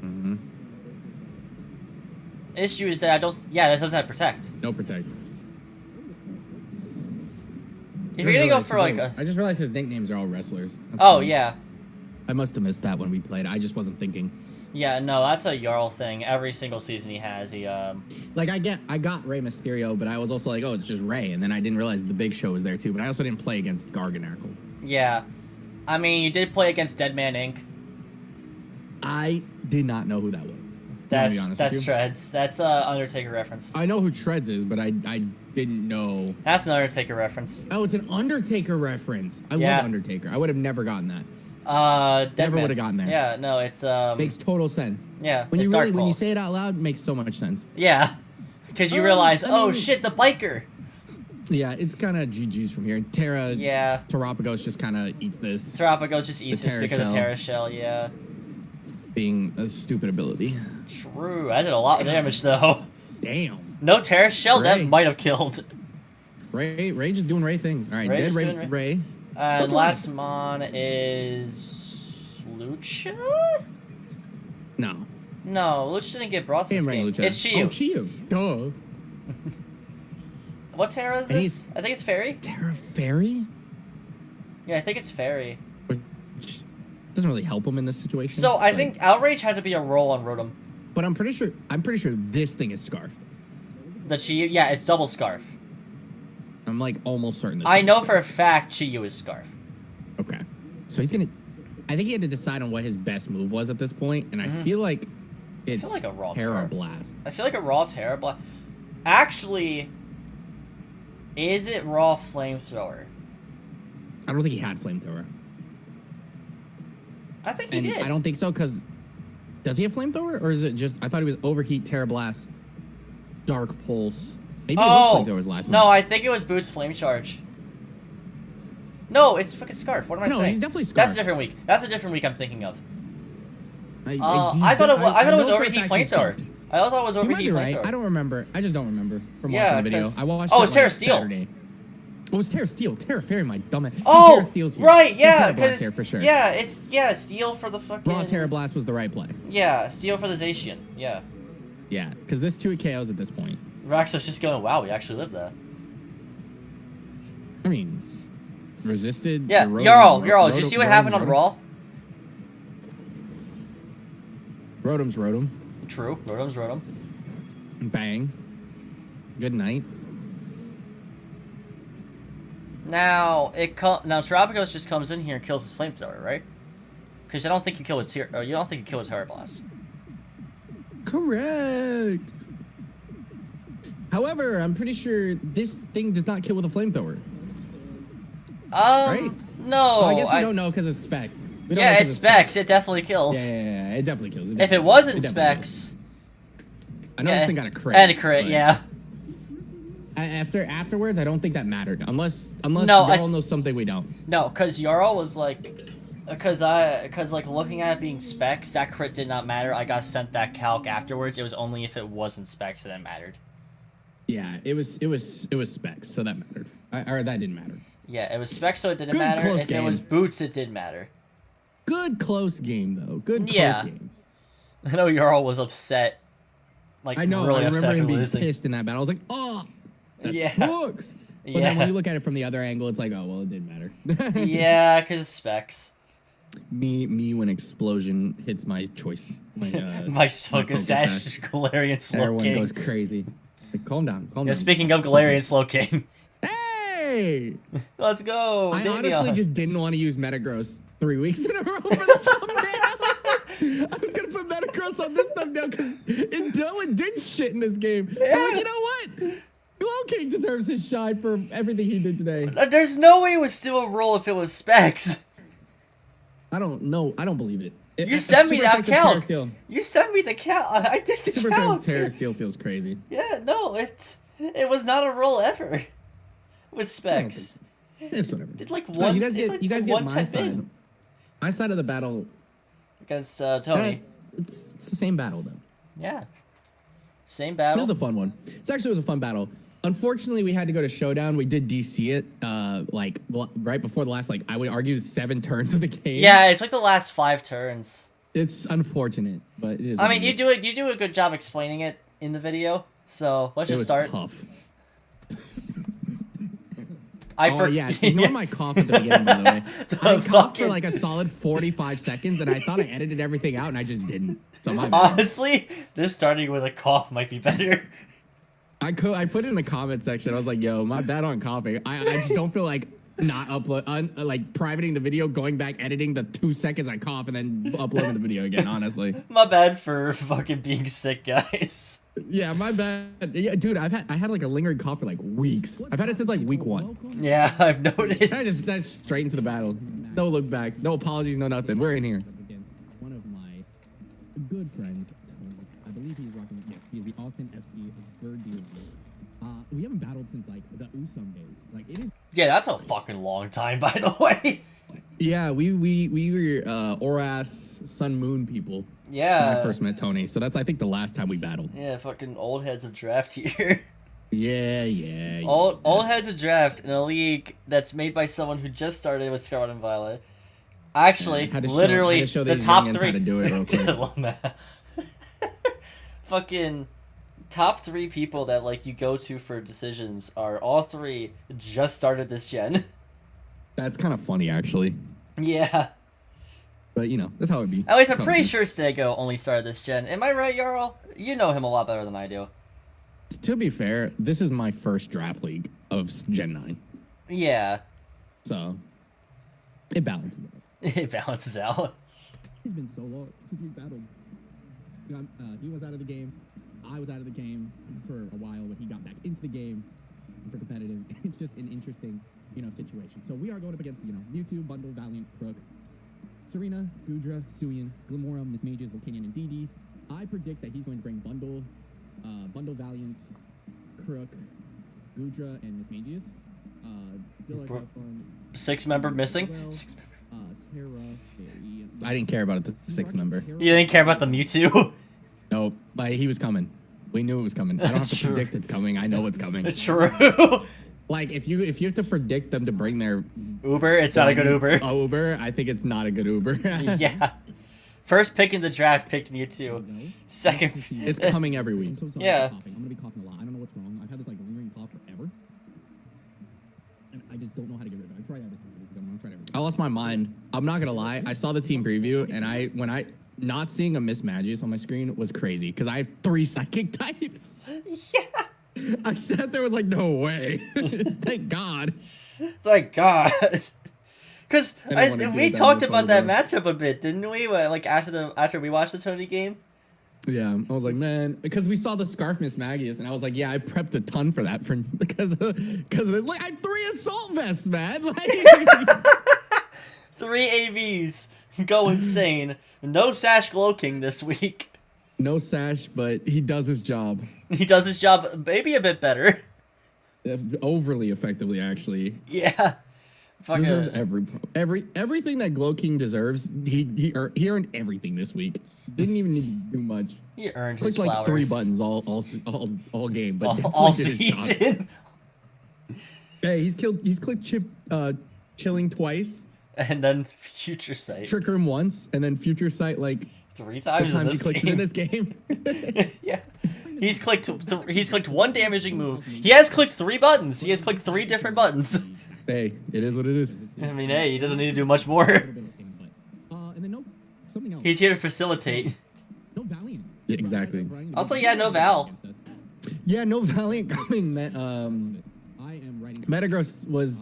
Mm-hmm. Issue is that I don't... Yeah, this doesn't have Protect. No Protect. If you're gonna go for, like, a... I just realized his nicknames are all wrestlers. That's Oh, funny. yeah. I must have missed that when we played. I just wasn't thinking. Yeah, no, that's a Jarl thing. Every single season he has, he, Like, I got Rey Mysterio, but I was also like, oh, it's just Rey. And then I didn't realize the Big Show was there, too. But I also didn't play against Garganacl. Yeah. I mean, you did play against Deadman Inc. I did not know who that was. I'll be honest with That's you. Treads. That's a Undertaker reference. I know who Treads is, but I didn't know. That's an Undertaker reference. Oh, it's an Undertaker reference. I Yeah. love Undertaker. I would have never gotten that. Deadman. Never would have gotten there. Yeah, no, it's, Makes total sense. yeah, When it's you Dark really, when you Pulse. say it out loud, it makes so much sense. Yeah. Because you realize, I oh mean- shit, the biker. Yeah, it's kind of GG's from here. Terra, Yeah. Terrapagos just kind of eats this, Terrapagos just eats this Terra because of Shell. Terra Shell, yeah. being a stupid ability. True. I did a lot of damage, though. Damn. No Terra Shell, that Ray. might have killed. Ray just doing Ray things. All right, Ray dead just Ray. doing Ray. Ray. And What's last mon is... Lucha? No. No, Lucha didn't get brought to this game. Lucha. It's Chiyu. Oh, Chiyu. Duh. What Terra is this? I think it's Fairy. Terra Fairy? Yeah, I think it's Fairy. Which doesn't really help him in this situation. So I think Outrage had to be a roll on Rotom. But I'm pretty sure this thing is Scarf. The Chiyu, yeah, it's double Scarf. I'm like almost certain. I know for a fact Chiyu is Scarf. Okay, so he's gonna. I think he had to decide on what his best move was at this point, and I feel like it's like a raw Terra Blast. I feel like a raw Terra Blast. Actually, is it raw Flamethrower? I don't think he had Flamethrower. I think he did. I don't think so, because does he have Flamethrower, or is it just? I thought he was Overheat, Terra Blast, Dark Pulse. Maybe it was Flamethrowers last no, one. I think it was Boots Flame Charge. No, it's fucking Scarf. What am I saying? No, he's definitely Scarf. That's a different week. That's a different week I'm thinking of. I thought it was Overheat Flamethrower. I thought it was Overheat Flamethrower. Flamethrower. I don't remember. I just don't remember from watching the video. I watched it's Terra Steel. Saturday. Oh, it was Terra Steel. Terra Fairy, my dumbass. Oh, Terra Steel's here. right, yeah, because here for sure. Yeah, it's Steel for the fucking. Raw Terra Blast was the right play. Yeah, Steel for the Zacian. Yeah. Yeah, because this 2 KOs at this point. Raxa's just going, wow, we actually lived that. I mean, resisted. Yeah, Jarl, did you see what happened on Raw? Rotom's Rotom. True, Rotom's Rotom. Bang. Good night. Now Terrapagos just comes in here and kills his Flamethrower, right? Because I don't think you kill his Terra Blast. Correct. However, I'm pretty sure this thing does not kill with a Flamethrower. Right? No. Oh, I guess we don't know because it's Specs. Yeah, it's Specs. It definitely kills. Yeah, it definitely kills. If it wasn't Specs... I know this thing got a crit. And a crit, yeah. Afterwards, I don't think that mattered. Unless no, Jarl knows something we don't. No, because Jarl was like... Because looking at it being Specs, that crit did not matter. I got sent that calc afterwards. It was only if it wasn't Specs that it mattered. Yeah, it was Specs, so that mattered. Or that didn't matter. Yeah, it was Specs, so it didn't matter. If it was Boots, it did matter. Good close game, though. Good close game. I know Jarl was upset. Like, I know, really I remember him being losing. pissed in that battle. I was like, oh, that sucks. But then when you look at it from the other angle, it's like, oh, well, it didn't matter. Yeah, because it's Specs. Me when Explosion hits my choice. My Focus Sash, Galarian Slow Everyone King. goes crazy. Like, calm down, calm down. Speaking of Galarian Slow King. Hey! Let's go! I honestly just didn't want to use Metagross 3 weeks in a row for the thumbnail. I was going to put Metagross on this thumbnail because it did shit in this game. Yeah. So, like, you know what? Glow King deserves his shine for everything he did today. There's no way it would still roll if it was Specs. I don't know. I don't believe it. You sent me that count. You sent me the count. I did the Super count. Terra Steel feels crazy. Yeah, no, it was not a roll ever. With Specs. It's whatever. Did like one. No, you guys get my side. Min. My side of the battle. Against Tony. It's the same battle though. Yeah. Same battle. It was a fun one. It actually was a fun battle. Unfortunately, we had to go to Showdown. We did DC it, like right before the last, I would argue 7 turns of the game. Yeah, it's like the last 5 turns. It's unfortunate, but it is. I mean, you do a good job explaining it in the video. So let's just start. Tough. Yeah, ignore my cough at the beginning, by the way. I coughed for like a solid 45 seconds, and I thought I edited everything out, and I just didn't. So my bad. Honestly, this starting with a cough might be better. I put it in the comment section. I was like, "Yo, my bad on coughing. I just don't feel like not like privating the video, going back, editing the 2 seconds I cough, and then uploading the video again. Honestly, my bad for fucking being sick, guys. Yeah, my bad. Yeah, dude, I had like a lingering cough for like weeks. I've had it since like week 1. Yeah, I've noticed. I just straight into the battle. No look back. No apologies. No nothing. We're in here. Against one of my good friends, Tony. I believe he's rocking. Yes, he's the Austin FC Bird dealer. We haven't battled since like the Usum days. Like it is. Yeah, that's a fucking long time, by the way. Yeah, we were Oras Sun Moon people. Yeah. When I first met Tony, so that's I think the last time we battled. Yeah, fucking old heads of draft here. Yeah. Old heads of draft in a league that's made by someone who just started with Scarlet and Violet. Actually, Had to literally, show the these top youngins 3. how to do it real quick. Fucking top 3 people that like you go to for decisions are all 3 just started this gen. That's kind of funny, actually. Yeah. But, you know, that's how it be. At least I'm That's how it pretty be. sure Stego only started this gen. Am I right, Jarl? You know him a lot better than I do. To be fair, this is my first draft league of Gen 9. Yeah. So, it balances out. It balances out. It's been so long since we battled. He was out of the game. I was out of the game for a while, but he got back into the game for competitive. It's just an interesting, situation. So we are going up against, Mewtwo, Bundle, Valiant, Crook, Serena, Gudra, Suian, Glimora, Miss Mages, Volcanion, and DD. I predict that he's going to bring Bundle, Valiant, Crook, Gudra, and Miss Mages. Feel like have fun. 6-member missing? Well, 6 member. Terra, Fairy. I didn't care about the 6th member. You didn't care about the Mewtwo? Nope, but he was coming. We knew it was coming. I don't have to True. predict it's coming. I know it's coming. True. Like, if you have to predict them to bring their Uber? It's not a good Uber. Uber, I think it's not a good Uber. Yeah. First pick in the draft picked Mewtwo. Second. It's coming every week. I'm so sorry Yeah. for coughing. I'm gonna be coughing a lot. I don't know what's wrong. I've had this like lingering cough forever, and I just don't know how to get rid of it. I tried everything. I'm trying everything. I lost my mind. I'm not gonna lie. I saw the team preview, and when I not seeing a Miss Magius on my screen was crazy because I have 3 psychic types. Yeah. I sat there was like, no way. Thank God. Thank God. Because I don't wanna do we that talked in the about that photo. matchup a bit, didn't we? Like after we watched the Tony game. Yeah, I was like, man, because we saw the Scarf Miss Magius, and I was like, yeah, I prepped a ton for that because of it. Like, I had 3 assault vests, man. Like, 3 AVs. Go insane. No Sash Glow King this week. no sash, but he does his job He does his job maybe a bit better. overly effectively, actually. Yeah. Deserves Fucking. everything that Glow King deserves. He earned everything this week. Didn't even need to do much. He earned his Clicked like flowers. 3 buttons all game, but all definitely did his job. season. Hey, He's clicked chilling twice, And then Future Sight. trick room once, and then future sight like 3 the times in times he this clicks it game. in this game. Yeah. He's clicked 1 damaging move. He has clicked 3 buttons. He has clicked 3 different buttons. Hey, it is what it is. I mean, hey, he doesn't need to do much more. And then no, something else. He's here to facilitate. No Valiant. Yeah, exactly. Also, yeah, no Val. Yeah, no Valiant coming. I am writing. Metagross was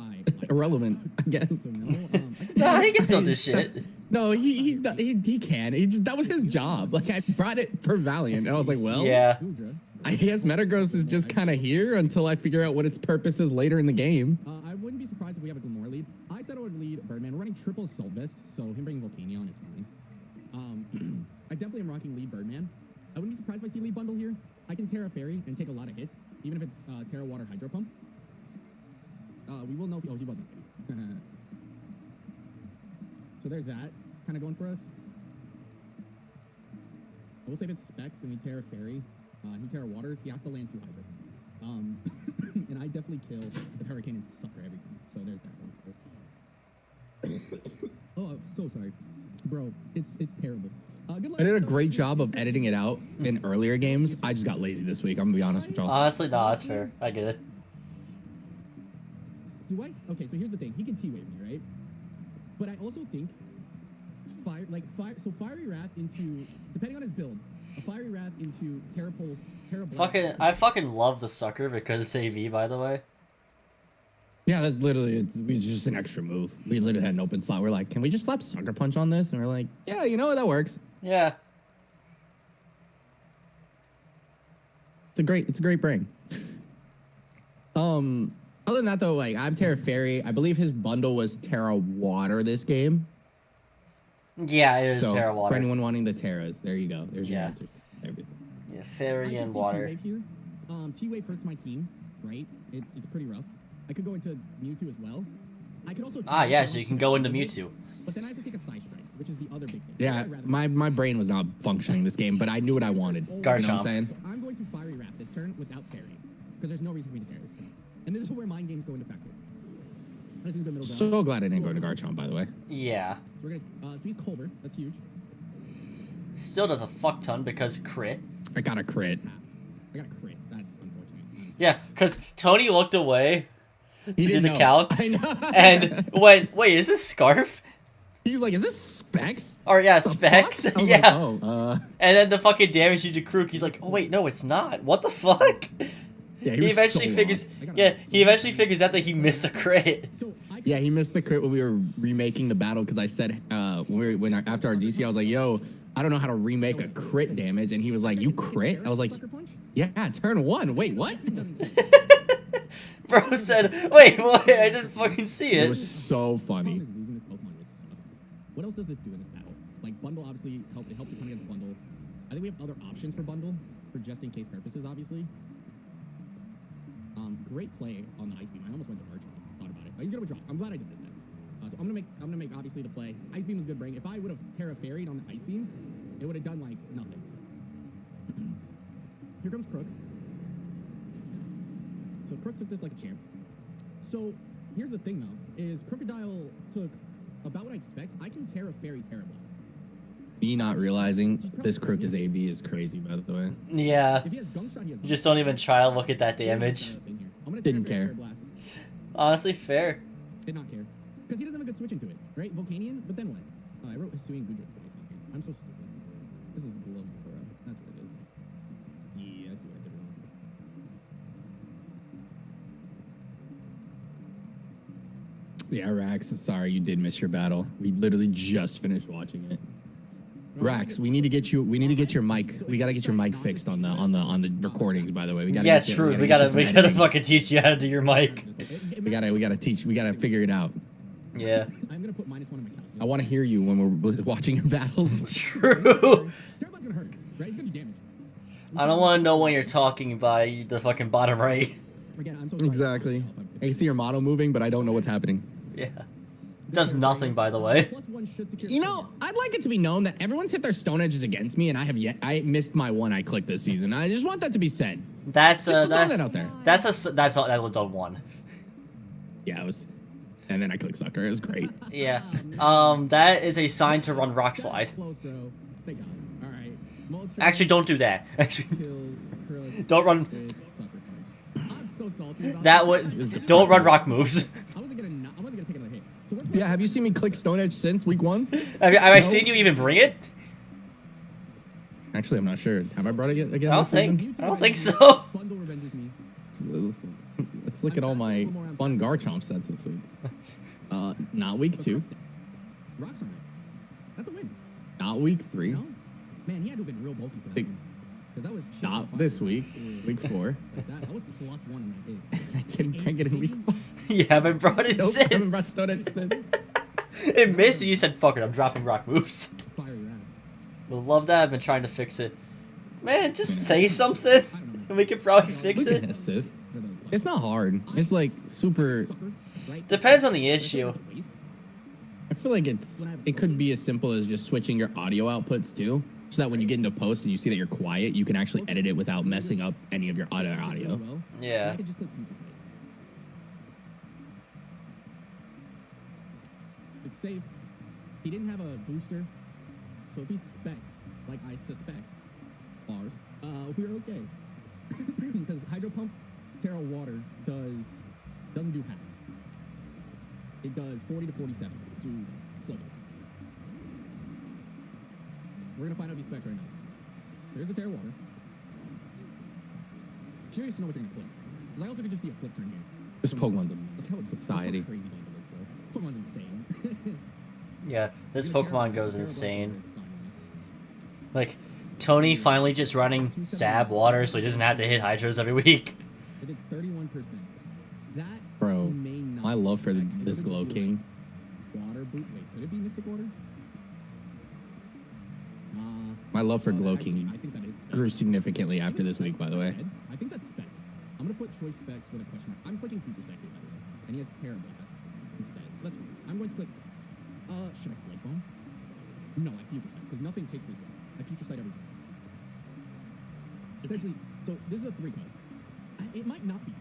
irrelevant, I guess. So no, Nah, he can still do shit. No, he can. That was his job. Like, I brought it for Valiant, and I was like, well, Yeah. Gudra. I guess Metagross is just kind of here until I figure out what its purpose is later in the game. I wouldn't be surprised if we have a Glimora lead. I said I would lead Birdman. We're running triple Assault Vest, so him bringing Volcanion is fine. I definitely am rocking lead Birdman. I wouldn't be surprised if I see lead Bundle here. I can Terra Fairy and take a lot of hits, even if it's Terra Water Hydro Pump. We will know if he wasn't. So there's that kind of going for us. I will say if it's Specs and we Terra Fairy, he Terra Waters, he has to land 2 Hydro. And I definitely kill with Hurricane and Sucker every time. So there's that one. Oh, I'm so sorry. Bro, it's terrible. Good luck. I did a great job of editing it out in earlier games. I just got lazy this week. I'm gonna be honest with y'all. Honestly, no, that's fair. I get it. Do I? Okay, so here's the thing. He can T-Wave me, right? But I also think Fiery Wrath into, depending on his build, a Fiery Wrath into Terra Pulse, Terra Blast. I fucking love the Sucker because it's AV, by the way. Yeah, that's literally just an extra move. We literally had an open slot. We're like, can we just slap Sucker Punch on this? And we're like, yeah, you know what? That works. Yeah. It's a great bring. Other than that though, like I'm Terra Fairy. I believe his bundle was Terra Water this game. Yeah, it is So Terra Water. for anyone wanting the Terras, there you go. There's your Yeah. answer. Everything. Yeah, I Fairy can and see Water. T-Wave here. T-Wave hurts my team, right? It's pretty rough. I could go into Mewtwo as well. I could also. Ah, yeah, so you can go into Mewtwo. But then I have to take a Psy Strike, which is the other big thing. Yeah, I'd rather- my brain was not functioning this game, but I knew what I wanted. You know what Garchomp. I'm saying? So I'm going to Fiery Wrap this turn without parrying, because there's no reason for me to parry this turn. And this is where mind games go into factor. I think the middle ground. So glad I didn't go to Garchomp, by the way. Yeah. So we're gonna. So he's Colbert. That's huge. Still does a fuck ton because crit. I got a crit. I got a crit. That's unfortunate. Yeah, because Tony looked away to do didn't the know. calcs I know. and went, wait, is this Scarf? He was like, "Is this Specs?" Or yeah, The Specs. fuck? I was Yeah. like, "Oh, And then the fucking damage you do Krook, he's like, oh wait, no, it's not. What the fuck? yeah." He was eventually so figures. lost. Yeah, he eventually figures out that he missed a crit. So Yeah, he missed the crit when we were remaking the battle because I said after our GC, I was like, "Yo, I don't know how to remake a crit damage," and he was like, "You crit?" I was like, "Yeah, turn 1. Wait, what?" Bro said, wait, what? I didn't fucking see It it. was so funny. Losing this Pokemon would suck. What else does this do in this battle? Like Bundle obviously helps a ton against Bundle. I think we have other options for Bundle for just in case purposes, obviously. Great play on the Ice Beam. I almost went to Archer. Thought about it. He's gonna withdraw. I'm glad I did this then. So I'm gonna make obviously the play. Ice Beam was good bring. If I would have Terra Fairy'd on the Ice Beam, it would have done like nothing. Here comes Crook. So Crook took this like a champ. So here's the thing though, is Crocodile took about what I expect. I can Terra Fairy Terra Blast. Me not realizing this Crook is AV is crazy, by the way. Yeah. If he has Gunk Shot, he has You just don't even try to look at that damage. I'm gonna Didn't Terra Fairy, care. Terra Blast. Honestly, fair. Did not care. Because he doesn't have a good switch into it, right? Volcanion, but then what? I wrote Hisuian Goodra twice on here. I'm so stupid. This is Glumora. That's what it is. Yeah, I see what I did wrong. Yeah, Rax, sorry you did miss your battle. We literally just finished watching it. Rax, we need to get your mic. We gotta get your mic fixed on the recordings. By the way, we gotta. Yeah, get you- true. We get you gotta some we gotta editing. fucking teach you how to do your mic. We gotta figure it out. Yeah. I'm gonna put -1 on my calculator. I want to hear you when we're watching your battles. True. Terra Blast's gonna hurt, right? It's gonna do damage. I don't want to know when you're talking by the fucking bottom right. Again, I'm so sorry. Exactly. I can see your model moving, but I don't know what's happening. Yeah. Does nothing, by the way. +1 should secure. You know, I'd like it to be known that everyone's hit their Stone Edges against me, and I missed my one I clicked this season. I just want that to be said. That's Just to throw that out there. that's all that was on one. Yeah, it was. And then I clicked Sucker. It was great. Yeah. That is a sign to run Rock Slide. Close, bro. They got it. All right. Moltres, Actually, don't do that. Actually, kills, Acrylic, don't run. with Sucker Punch. I'm so salty about That this. would. Don't run rock moves. I wasn't gonna take another hit. So we're Yeah, have you seen me click Stone Edge since week 1? Have I seen you even bring it? Actually, I'm not sure. Have I brought it yet again? I don't this season? think. I don't think so. Bundle revenges me. Let's look at all my fun Garchomp sets this week. Not week 2. Rocks on it. That's a win. Not week 3. No? Man, he had to have been real bulky for that Think- one. Because that was shit Not on fire. this week. Week 4. Like that was +1 on that hit. I didn't bring it in week 5. You haven't brought it Nope, since. haven't brought Stone Edge since. It missed, and you said, "Fuck it, I'm dropping rock moves." Fire rat. We'll love that. I've been trying to fix it. Man, just say something, and we can probably fix We can it. assist. It's not hard. It's like super. Sucker, right? Depends on the issue. That's a waste. I feel like it could be as simple as just switching your audio outputs too, so that when you get into post and you see that you're quiet, you can actually edit it without messing up any of your other audio. Well, Yeah. I could just click Future Sight. It's safe. He didn't have a booster, so if he specs, like I suspect, ours, we're okay. Because Hydro Pump, Terra Water doesn't do half. It does 40 to 47 to slow. We're gonna find out if he specs right now. There's the Terra Water. Curious to know what you're gonna flip. 'Cause I also could just see a flip turn here. This Pokemon's Look how it's society. Crazy bundle looks, bro. Pokemon's insane. Yeah, this He's gonna Pokemon Terra- goes Terra Blast insane. Water is finally. Like, Tony finally just running Stab Water so he doesn't have to hit Hydros every week. I did 31%. That Bro, may not my love for be specs. It this could Glow just be King. like Water boot. Wait, could it be Mystic Water? My love for Oh, Glow actually, King I think that is specs. grew significantly after this week, by the way. I think that's specs. I'm gonna put choice specs with a question mark. I'm clicking Future Sight here, by the way, and he has Terra Blast instead. So that's fine. I'm going to click Future Sight. Should I Slate Bomb? No, I Future Sight because nothing takes this way. I Future Sight everything. Essentially, so this is a 3 code. It might not be.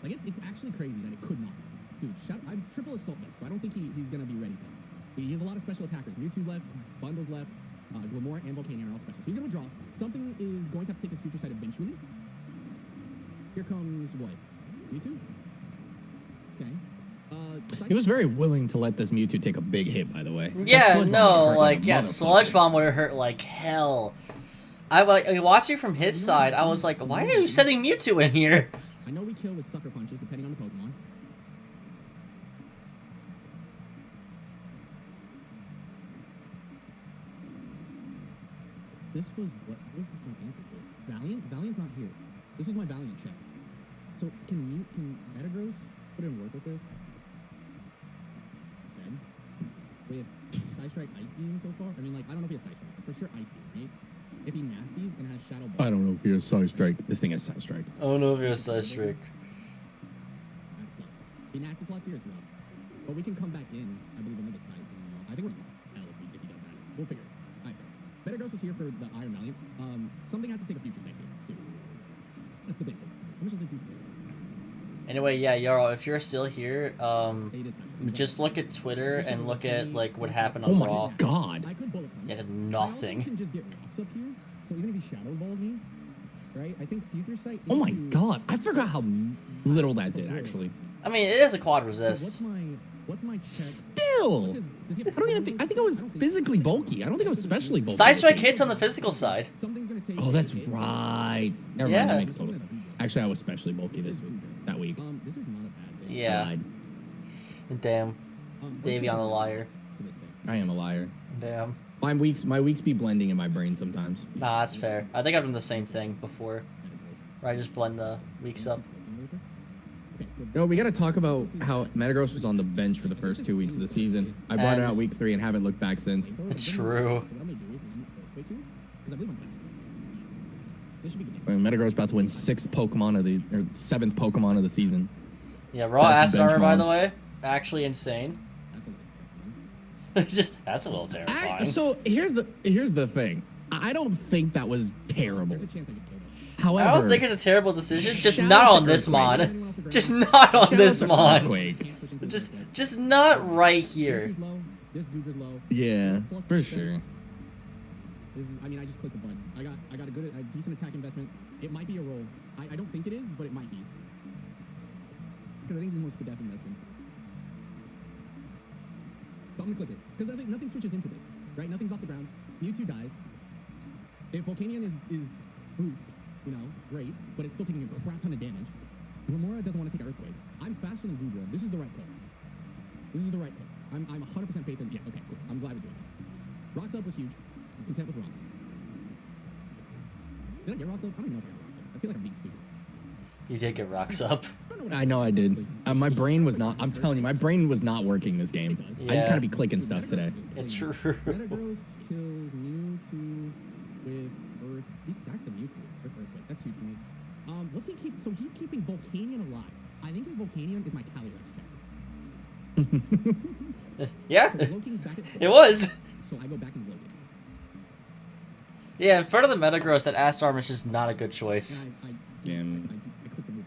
Like it's actually crazy that it could not be. Dude, I'm triple assault this, so I don't think he's going to be ready for it. He has a lot of special attackers. Mewtwo's left, Bundle's left, Glamora and Volcanion are all special. So he's going to draw. Something is going to have to take his future sight eventually. Here comes what? Mewtwo? Okay. He was very willing to let this Mewtwo take a big hit, by the way. Yeah, no, like, yeah, Sludge Bomb would have hurt like hell. Watching from his side, I was like, why are you sending Mewtwo in here? I know we kill with Sucker Punches, depending on the Pokemon. This was what was this an answer to? Valiant? Valiant's not here. This was my Valiant check. So can Metagross put in work with this? Instead? With Psystrike Ice Beam so far? I mean, like, I don't know if he has Psystrike, but for sure Ice Beam, right? If he nasties and has Shadow Ball. I don't know if he has Psystrike. This thing has Psystrike. I don't know if he has Psystrike. That sucks. If he nasty plots here, it's rough. But we can come back in, I believe, and make a side. I think we're hell if he does that. We'll figure it. All right. Metagross was here for the Iron Valiant. Something has to take a future sight here, soon. That's the big thing. How much does it do to this? Anyway, yeah, Yarl, if you're still here, just look at Twitter and look at like what happened on Raw. Oh my god! I could bullet punch. It had nothing. I can just get rocks up here, so even if he shadow balls me, right? I think future sight. Oh my god! I forgot how little that did actually. I mean, it is a quad So resist. what's my check? Still, Does he have I don't even think. I think I was physically bulky. I don't think I was especially bulky. Psystrike hits on the physical side. Something's gonna take. Oh, that's right. Never Yeah. mind. That makes total sense. Actually, I was especially bulky that week. This is not a bad day. Yeah. Damn. Davey on the liar. To this thing. I am a liar. Damn. My weeks be blending in my brain sometimes. Nah, that's fair. I think I've done the same thing before, where I just blend the weeks up. No, we got to talk about how Metagross was on the bench for the first 2 weeks of the season. I brought it out week 3 and haven't looked back since. True. Metagross about to win 7th Pokemon of the season. Yeah, raw That's ass the armor, by benchmark. the way, actually insane. Just that's a little terrifying. So here's the thing. I don't think that was terrible. There's a chance I just killed him. However, I don't think it's a terrible decision. Just Shout not out on to this Earthquake. mod. Just not on shout out this to mod. Earthquake. Just not right here. Mewtwo's low. This Goodra's low. Yeah, Plus for defense. sure. I mean, I just clicked the button. I got a decent attack investment. It might be a roll. I don't think it is, but it might be. Because I think there's more Spadef investment. So I'm gonna click it. Because nothing switches into this, right? Nothing's off the ground. Mewtwo dies. If Volcanion is boots, great, but it's still taking a crap ton of damage. Glamora doesn't want to take Earthquake. I'm faster than Goodra. This is the right call. This is the right call. I'm 100% faith in. Yeah, okay, cool. I'm glad we're doing this. Rocks up was huge. I'm content with rocks. Did I get rocks up? I don't even know if I got rocks up. I feel like I'm being stupid. You did get rocks up. I know I did. My brain was not. I'm telling you, my brain was not working this game. I just Yeah. kind of be clicking stuff today. It's true. Metagross kills Mewtwo with Earth. He sacked the Mewtwo with Earthquake. That's huge for me. What's he keep? So he's keeping Volcanion alive. I think his Volcanion is my Calyrex check. Yeah, So Loki's back at it was. So I go back and Loki. Yeah, in front of the Metagross, that ass armor is just not a good choice. And I click the move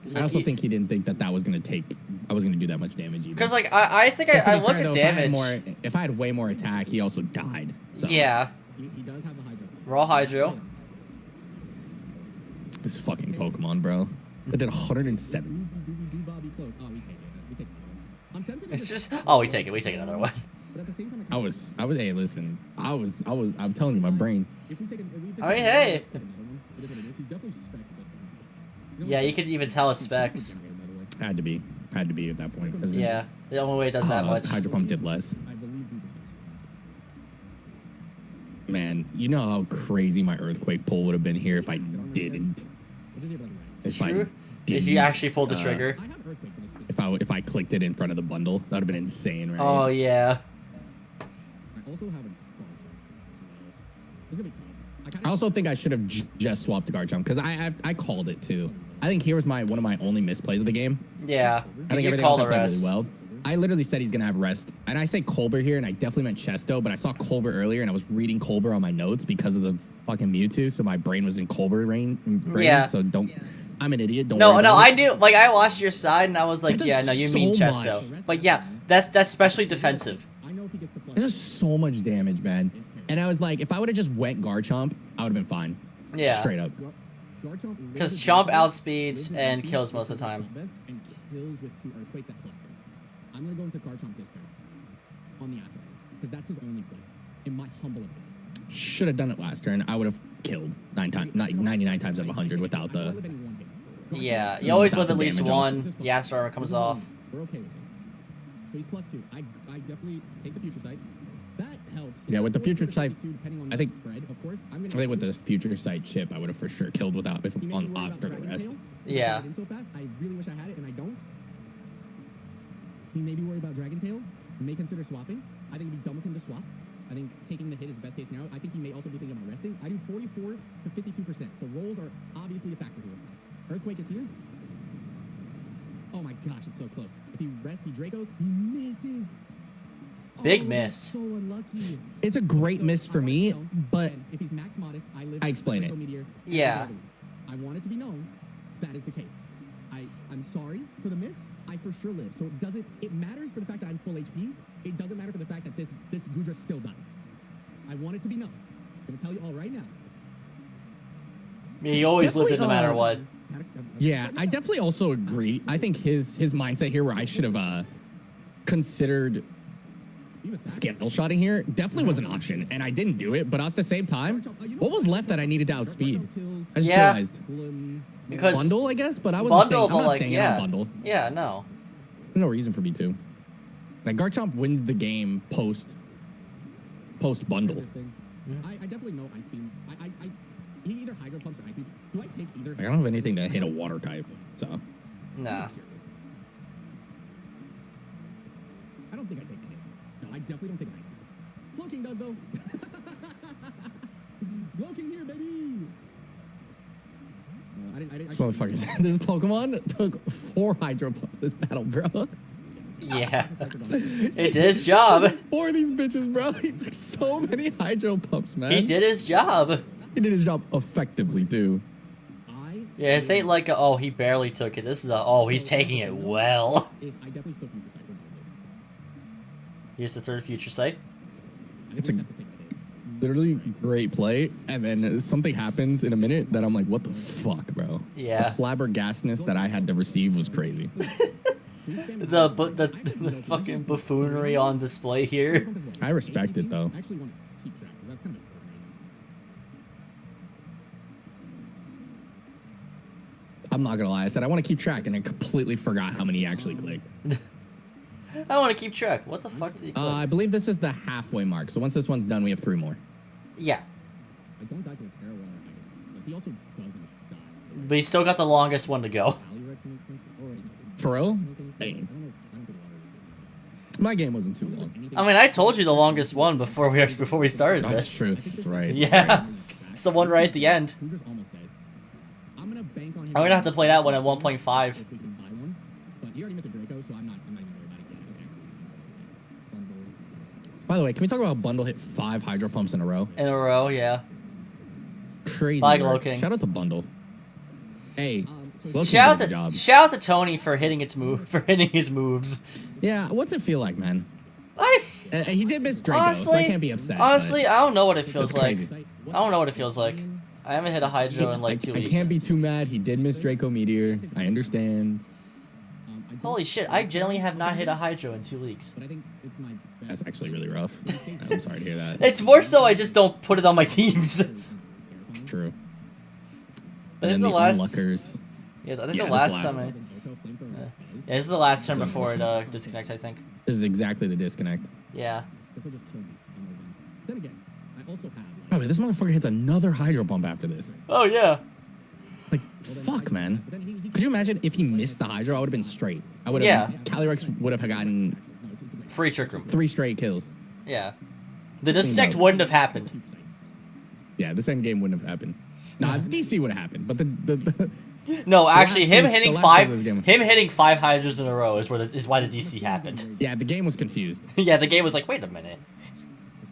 again. I also think he didn't think that was going to I was going to do that much damage either. Because like I think But to I be looked fair, at though, damage. If I had way more attack, he also died. So. Yeah, He does have the Hydro. raw hydro. This fucking Pokemon, bro. That did 107. Bobby close. Oh, we take it. We take it. I'm tempted to It's just we take it. We take another one. But at the same time, Hey, listen. I'm telling you, my brain. If we take I mean, hey. It is what it is. He's definitely specs at this point. Yeah, you could even tell it's specs. Had to be at that point. 'cause Yeah, the only way it does that much. Hydro Pump did less. I believe Goodra's specs. Man, you know how crazy my Earthquake pull would have been here if I didn't. What is he about to rise? If I True. If you didn't, actually pulled the trigger. I have Earthquake for this specific. if I clicked it in front of the bundle, that would have been insane, right? Oh yeah. I also have a guard jump as well. This is gonna be tough. I also think I should have just swapped the guard jump because I called it too. I think here was one of my only misplays of the game. Yeah. I think You everything call else I the played rest. really well. I literally said he's gonna have rest, and I say Colbert here, and I definitely meant Chesto, but I saw Colbert earlier, and I was reading Colbert on my notes because of the fucking Mewtwo, so my brain was in Colbert brain. Yeah. So don't I'm an idiot. Don't No, worry no, about I it. knew. Like, I watched your side, and I was like, That yeah, does no, you so mean much. Chesto. But yeah, that's especially defensive. I know if he gets the It does so much damage, man. And I was like, if I would have just went Garchomp, I would have been fine. Yeah. Straight up. Because Chomp outspeeds and kills most of the time. And kills with 2 earthquakes at plus 3. I'm gonna go into Garchomp this turn on the asset because that's his only play, in my humble opinion. Should have done it last turn. I would have killed 99 times out of 100 without the. Yeah, you always Without live the at least damage off. one. Yasser armor comes off. We're okay with this. So he's plus 2. I definitely take the future sight. That helps. Yeah, with the future sight, depending on I think- the spread, of course. I think with the future sight chip, I would have for sure killed without if on after the rest. Yeah. So fast. I really wish I had it, and I don't. He may be worried about Dragon Tail. May consider swapping. I think it'd be dumb of him to swap. I think taking the hit is the best case scenario. I think he may also be thinking about resting. I do 44 to 52%. So rolls are obviously a factor here. Earthquake is here. Oh my gosh, it's so close. If he rests, he Dracos. He misses. Big Oh, miss. that's so unlucky. It's a great miss for me, but And if he's max modest, I live. I explain Draco it. Meteor every Yeah. other week. I want it to be known that is the case. I'm sorry for the miss. I for sure live. So it doesn't. It matters for the fact that I'm full HP. It doesn't matter for the fact that this Gudra still dies. I want it to be known. I'm gonna tell you all right now. I mean, he always lived it no Definitely, matter what. Yeah, I definitely also agree. I think his mindset here, where I should have considered skill shotting here, definitely was an option, and I didn't do it. But at the same time, what was left that I needed to outspeed? I just Yeah. realized Because bundle, I guess, but I wasn't bundle, staying, I'm but not like, staying yeah. on bundle. Yeah, no. There's no reason for me to. Like Garchomp wins the game post bundle. I definitely know Ice Beam. He either Hydro Pumps or Ice Beam. Do I take either? Like, I don't have anything to hit a water type, so. Nah. I don't think I take the hit. No, I definitely don't take an Ice Beam. Slow King does though. Slow King here, baby. This motherfucker, this Pokemon took 4 Hydro Pumps this battle, bro. Yeah. It did his job. 4 of these bitches, bro. He took so many Hydro Pumps, man. He did his job. He did his job effectively, too. Yeah, this ain't like a, oh, he barely took it. This is a, oh, he's taking it well. I definitely still future sight. Here's the third future sight. It's a literally great play, and then something happens in a minute that I'm like, what the fuck, bro? Yeah. The flabbergastness that I had to receive was crazy. The fucking buffoonery on display here. I respect it, though. I actually want to keep track because that's kind of important right I'm not gonna lie, I said I want to keep track, and I completely forgot how many he actually clicked. I want to keep track. What the fuck did he click? I believe this is the halfway mark, so once this one's done, we have 3 more. Yeah. now. I don't die to a Terra Water either, but he also doesn't die. But he's still got the longest one to go. Calyrex makes sense. Oh, wait. For real? I Hey, don't know. I don't think water. my game wasn't too long. I mean, I told you the longest one before we started That's this. true. That's right. Yeah. It's the one right at the end. Gudra's almost dead. I'm gonna bank on him. I'm gonna have to play that one at 1.5. If we can buy one, but he already missed a Draco, so I'm not even worried about it yet. Okay. Bundle. By the way, can we talk about Bundle hit 5 Hydro Pumps in a row? In a row, yeah. Crazy. Bye, work. Glow King. Shout out to Bundle. Hey, So Glow King Shout did a good out job. to shout out to Tony for hitting his moves. Yeah, what's it feel like, man? I He did miss Draco, honestly, so I can't be upset. honestly, but I don't know what it feels it's like. crazy. I don't know what it feels like. I haven't hit a Hydro in like 2 I weeks. can't be too mad. He did miss Draco Meteor. I understand. Holy shit! I generally have not hit a Hydro in 2 weeks. But I think it's my That's actually really rough. I'm sorry to hear that. It's more so I just don't put it on my teams. True. But And in then the last, unluckers. yes, I think Yeah, the this last last- time. Yeah, this is the last time before it disconnects, I think. This is exactly the disconnect. Yeah. This will just kill me. I'm over. Then again, I also have Oh, like. wait, this motherfucker hits another Hydro Pump after this. Oh yeah. Like, fuck, man. Could you imagine if he missed the Hydro? I would have been straight. I would Yeah. have. Calyrex would have gotten Free Trick Room. 3 straight kills. Yeah. The disconnect wouldn't have happened. Yeah, this end game wouldn't have happened. Nah, DC would have happened, but the No, actually, him last- hitting the last part five, of this game- him hitting 5 Hydras in a row is why the DC happened. yeah, the game was confused. Yeah, the game was like, wait a minute.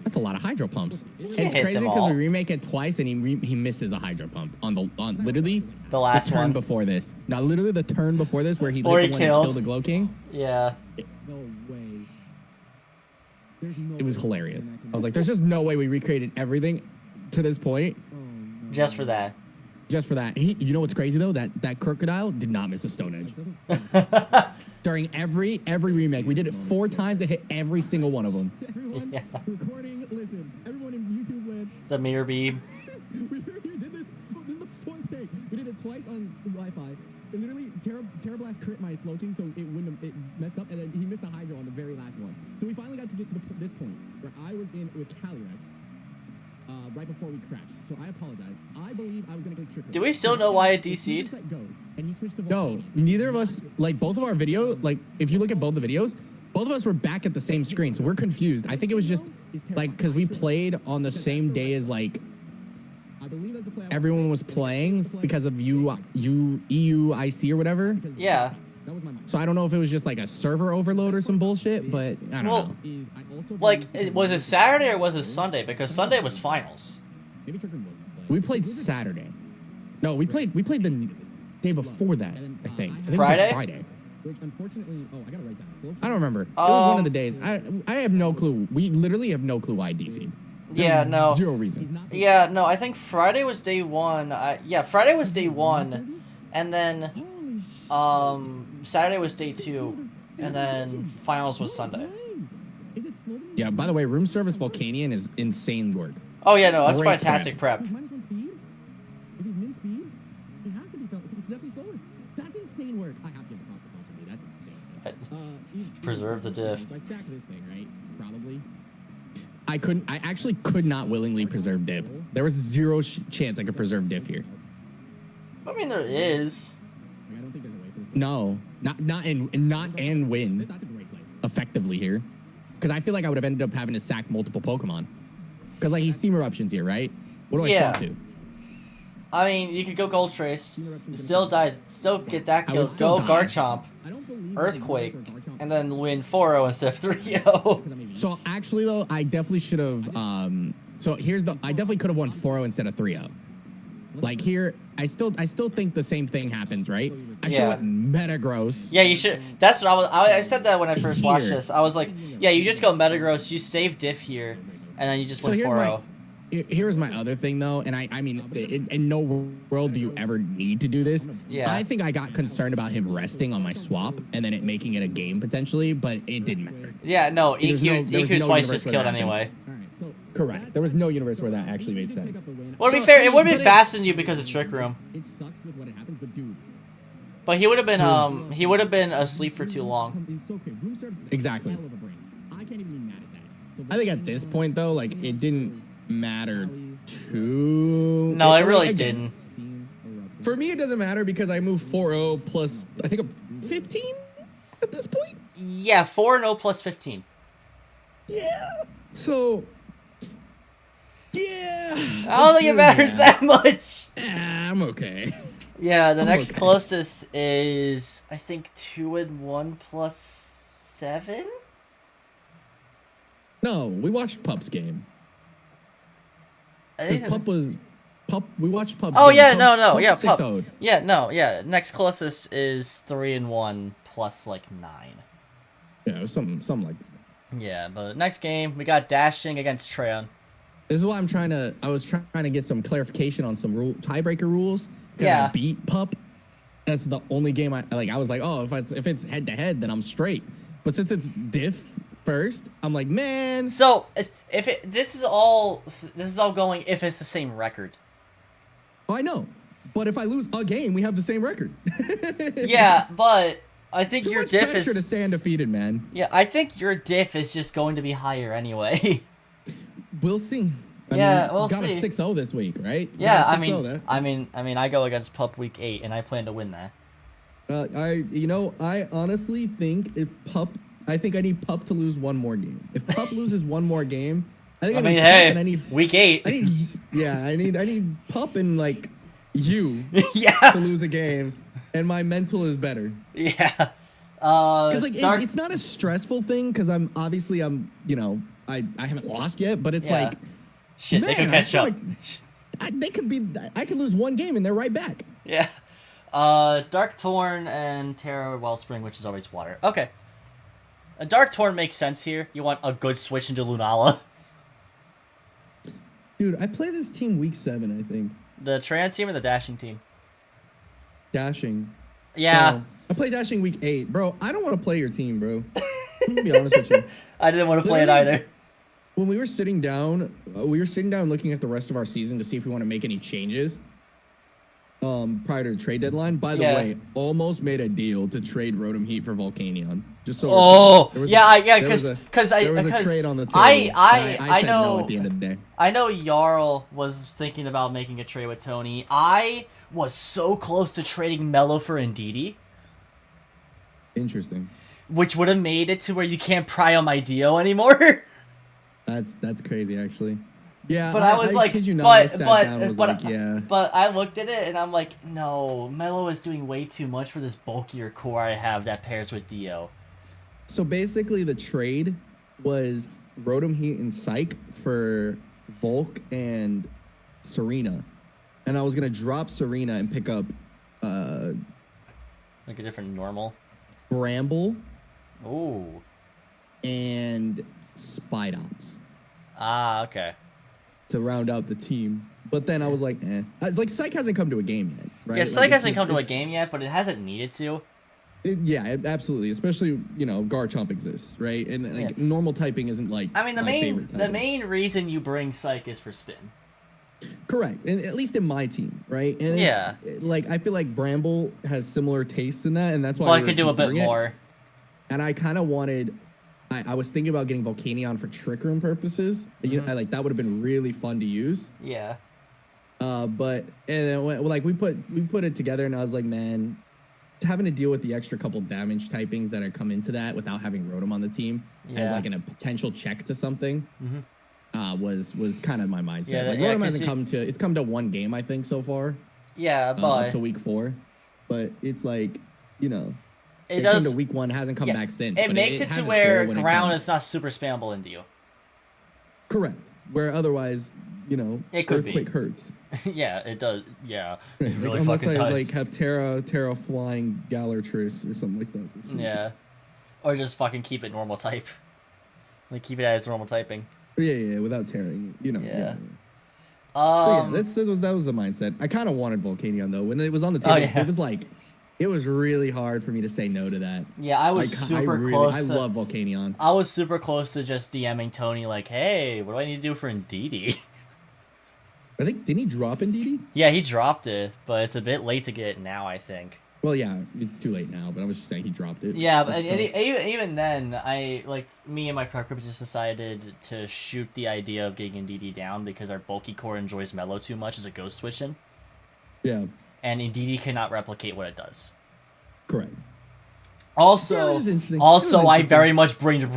That's a lot of hydro pumps. He It's hit crazy them because all. we remake it twice and he misses a hydro pump on literally The last turn one. before this. No, literally the turn before this where he Or lit he the one and killed. killed the Glow King. Yeah. No way. There's no It was way hilarious. that can I was like, there's just no way we recreated everything to this point Oh, no. Just for that. just for that. You know what's crazy though? That crocodile did not miss a Stone Edge. It doesn't sound During every remake, we did it 4 times. It hit every single one of them. Everyone Yeah. recording, listen, everyone in YouTube land, The mirror beam. we did this. This is the 4th day. We did it twice on Wi-Fi. It literally, Terra Blast crit my Slow King, so it wouldn't. It messed up, and then he missed a Hydro on the very last one. So we finally got to get to this point where I was in with Calyrex right before we crashed. So I apologize. I believe I was gonna get tricked. Do we still know why it DC'd? No, neither of us, like both of our video, like if you look at both the videos, both of us were back at the same screen, so we're confused. I think it was just like because we played on the same day as like I believe that the play everyone was playing because of EUIC or whatever. Yeah. That was my mind. So I don't know if it was just like a server overload or some bullshit, but I don't Well, know. Is I also Like, believe- was it Saturday or was it Sunday? Because Sunday was finals. Maybe Tricker wasn't playing. We played Saturday. No, we played the day before that, I think. I think it was Friday? Friday. Which unfortunately, I gotta write down. I don't remember. It was one of the days. I have no clue. We literally have no clue why DC. Yeah, no. Zero He's reason. not. Yeah, no, I think Friday was day one. Yeah, Friday was day one. And then Holy shit. Saturday was day two. And then finals was Sunday. Is it floating? Yeah, by the way, room service Volcanion is insane work. Oh, yeah, no, that's Great fantastic prep. He's -1 speed? If he's min speed, he has to be felt. It's definitely slower. That's insane work. I have to give the props to Coach to me. That's insane. Preserve the diff. So I sack this thing, right? Probably. I actually could not willingly preserve dip. There was zero chance I could preserve dip here. I mean, there is. Like, I don't think there's a way for this. No, not and win That's a great play. effectively here, because I feel like I would have ended up having to sack multiple Pokemon. Because like he's Steam Eruptions here, right? What do I Yeah. swap to? I mean, you could go Gold Trace, still die, still get that I kill, would still go die. Garchomp, I don't believe Earthquake, and then win 4-0 instead of 3-0. So actually though, I definitely should have. So here's the. I definitely could have won 4-0 instead of 3-0. Like here, I still think the same thing happens, right? I should Yeah. have went Metagross. Yeah, you should. That's what I said that when I first watched Here. this. I was like, yeah, you just go Metagross, you save Diff here, and then you just So win 4-0. here's my other thing though, and I mean, in no world do you ever need to do this. Yeah. I think I got concerned about him resting on my swap and then it making it a game potentially, but it didn't matter. Yeah, no, There's no- there was EQ's no twice universe just where killed that happened. anyway. All right, so Correct. There was no universe where that actually made sense. Well, to be So, fair, I it mean, would have but been it- faster than you because of Trick Room. it sucks with what it happens, but dude, But he would have been asleep for too long. It's so crazy. Room service is Exactly. a hell of a brain. I can't even be mad at that. So I think at this point though, like it didn't matter too. No, it like, really again, didn't. Steam eruption. For me, it doesn't matter because I moved 4-0 plus I think a 15 at this point. Yeah, 4-0 plus 15. Yeah. So. Yeah. I don't think it matters that much. I'm okay. Yeah, the I'm next okay. closest is I think 2-1 plus 7. No, we watched Pup's game. I 'Cause think Pup was Pup. We watched Pup's Oh game. yeah, Pup- no, Pup yeah, Pup. 6-0'd. Yeah, no, yeah. Next closest is 3-1 plus like 9. Yeah, it was something like. Yeah, but next game we got Dashing against Treon. This is why I was trying to get some clarification on some tiebreaker rules. Because Yeah. I beat Pup. That's the only game I was like, oh, if it's head to head, then I'm straight. But since it's diff first, I'm like, man. So this is all going if it's the same record. Oh, I know. But if I lose a game, we have the same record. Yeah, but I think Too your much diff pressure to is. stay undefeated, man. Yeah, I think your diff is just going to be higher anyway. We'll see. Yeah, we'll got see. a 6-0 this week, right? Yeah, Got a I 6-0 mean, there. I go against Pup week 8, and I plan to win that. I honestly think I think I need Pup to lose one more game. If Pup loses one more game, I think I mean, need Pup and hey, I need, week 8. I need Pup and like you Yeah, to lose a game, and my mental is better. yeah. Because like Dark- it's not a stressful thing because I'm I haven't lost yet, but it's Yeah. like, Shit, man, they could catch up. I could lose one game and they're right back. Yeah. Dark Torn and Terra Wellspring, which is always water. Okay. A Dark Torn makes sense here. You want a good switch into Lunala. Dude, I play this team week 7, I think. The trans team or the dashing team? Dashing. Yeah. No, I play Dashing week 8. Bro, I don't want to play your team, bro. I'm gonna be honest with you. I didn't want to play it either. When we were sitting down looking at the rest of our season to see if we want to make any changes prior to the trade deadline. By the way, almost made a deal to trade Rotom Heat for Volcanion. Just so because there was a trade on the table. I said know no at the end of the day. I know Jarl was thinking about making a trade with Tony. I was so close to trading Mello for Indeedee. Interesting. Which would have made it to where you can't pry on my Dio anymore. That's crazy, actually. Yeah, but I was like, kid you not, but I sat down and was but like, yeah. But I looked at it and I'm like, no, Mello is doing way too much for this bulkier core I have that pairs with Dio. So basically, the trade was Rotom Heat and Psych for Volk and Serena, and I was gonna drop Serena and pick up Like a different normal. Bramble. Ooh. And Spidops. Ah, okay. To round out the team. But then I was like, eh. Like, Psych hasn't come to a game yet, right? Yeah, like, Psych hasn't come to a game yet, but it hasn't needed to. Absolutely. Especially, Garchomp exists, right? And like normal typing isn't like I mean, the the main reason you bring Psych is for spin. Correct, and at least in my team, right? And like I feel like Bramble has similar tastes in that, and that's why. Well, I could do a bit more. And I kind of wanted. I was thinking about getting Volcanion for Trick Room purposes. Mm-hmm. Like that would have been really fun to use. Yeah. But we put it together, and I was like, man, having to deal with the extra couple damage typings that are come into that without having Rotom on the team as like a potential check to something. Mm-hmm. Was kind of my mindset. Yeah, like Rotom hasn't come to one game, I think, so far. Yeah, but up to week 4, but it's like it came to week 1, hasn't come back since. It makes it to where ground is not super spammable into you. Correct. Where otherwise, it could Earthquake hurts. Yeah, it does. Yeah, it like, really unless fucking I does. have Terra flying Galartris or something like that. Yeah, or just fucking keep it normal type. Like keep it as normal typing. Yeah, without tearing, Yeah. So that was the mindset. I kind of wanted Volcanion though. When it was on the table, it was like, it was really hard for me to say no to that. Yeah, I was super close. I love Volcanion. I was super close to just DMing Tony like, hey, what do I need to do for Indeedee? I think, didn't he drop Indeedee? Yeah, he dropped it, but it's a bit late to get it now, I think. Well, yeah, it's too late now, but I was just saying he dropped it. Yeah, but even then, me and my prep group just decided to shoot the idea of getting Indeedee down because our bulky core enjoys Mellow too much as a ghost switch-in. Yeah. And Indeedee cannot replicate what it does. Correct. Also, I very much bring to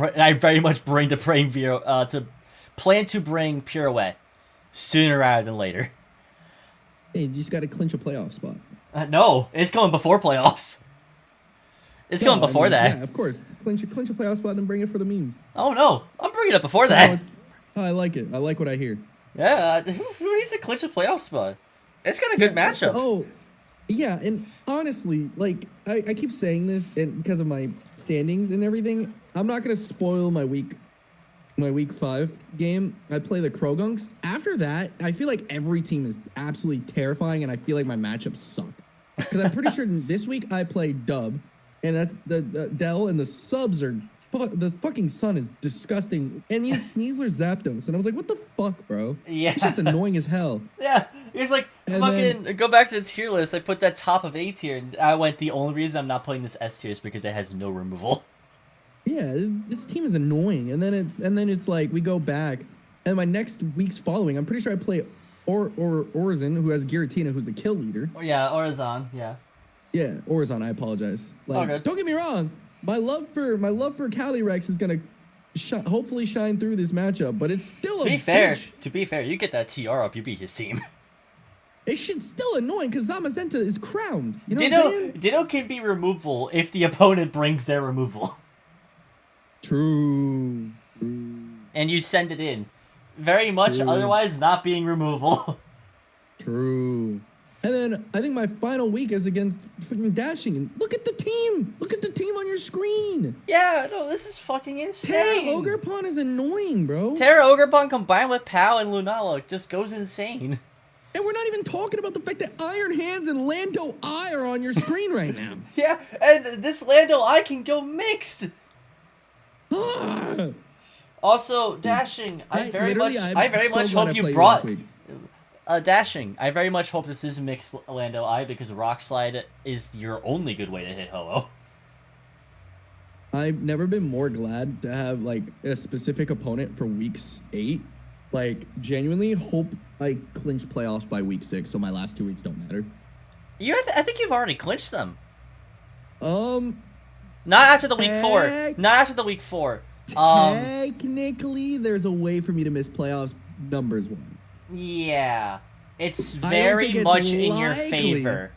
plan to bring Pure away sooner rather than later. Hey, you just got to clinch a playoff spot. No, it's going before playoffs. It's going before that. Yeah, of course. Clinch a playoff spot, then bring it for the memes. Oh no, I'm bringing it before that. I like it. I like what I hear. Yeah, who needs to clinch a playoff spot? It's got a good matchup. Oh, yeah, and honestly, like I keep saying this, and because of my standings and everything, I'm not gonna spoil my week 5 game. I play the Krogunks. After that, I feel like every team is absolutely terrifying, and I feel like my matchups suck. Because I'm pretty sure this week I play Dub, and that's the Dell, and the subs are the fucking sun is disgusting, and he's Sneasler Zapdos, and I was like, what the fuck, bro? Yeah, it's annoying as hell. Yeah, it's like go back to the tier list. I put that top of A tier, and I went, the only reason I'm not putting this S tier is because it has no removal. Yeah, this team is annoying, and then it's like we go back, and my next week's following, I'm pretty sure I play Orzin, who has Giratina, who's the kill leader. Oh, yeah, Orzon, yeah. Yeah, Orzon. I apologize. Like, don't get me wrong. My love for Calyrex is gonna hopefully shine through this matchup, but it's still to be fair, you get that TR up, you beat his team. It should still annoying because Zamazenta is crowned. You know what I'm saying? Ditto can be removable if the opponent brings their removal. True. and you send it in. Very much True. otherwise not being removable. True. And then I think my final week is against freaking Dashing. And look at the team. Look at the team on your screen. Yeah, no, this is fucking insane. Terra Ogrepon is annoying, bro. Terra Ogrepon combined with Pow and Lunala just goes insane. And we're not even talking about the fact that Iron Hands and Lando Eye are on your screen right now. Yeah, and this Lando I can go mixed. Ah. Also, Dashing, I very much so hope you glad I brought played last week. Dashing. I very much hope this is mixed Lando Eye because Rock Slide is your only good way to hit Ho-Oh. I've never been more glad to have like a specific opponent for weeks 8. Like genuinely hope I clinch playoffs by week 6, so my last 2 weeks don't matter. I think you've already clinched them. Not Not after the week 4. Not after the week 4. Technically, there's a way for me to miss playoffs numbers wise. Yeah, it's I don't very think it's much in your likely. favor.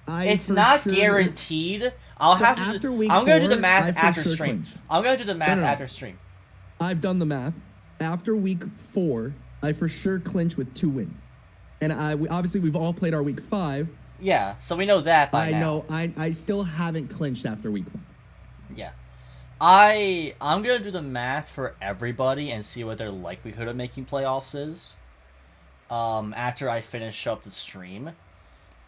It's not guaranteed. I'm gonna do the math after stream. I'm gonna do the math after stream. I've done the math. After week 4, I for sure clinch with 2 wins. And obviously we've all played our week 5. Yeah, so we know that by now. I still haven't clinched after week 1. Yeah. I'm gonna do the math for everybody and see what their likelihood of making playoffs is. After I finish up the stream.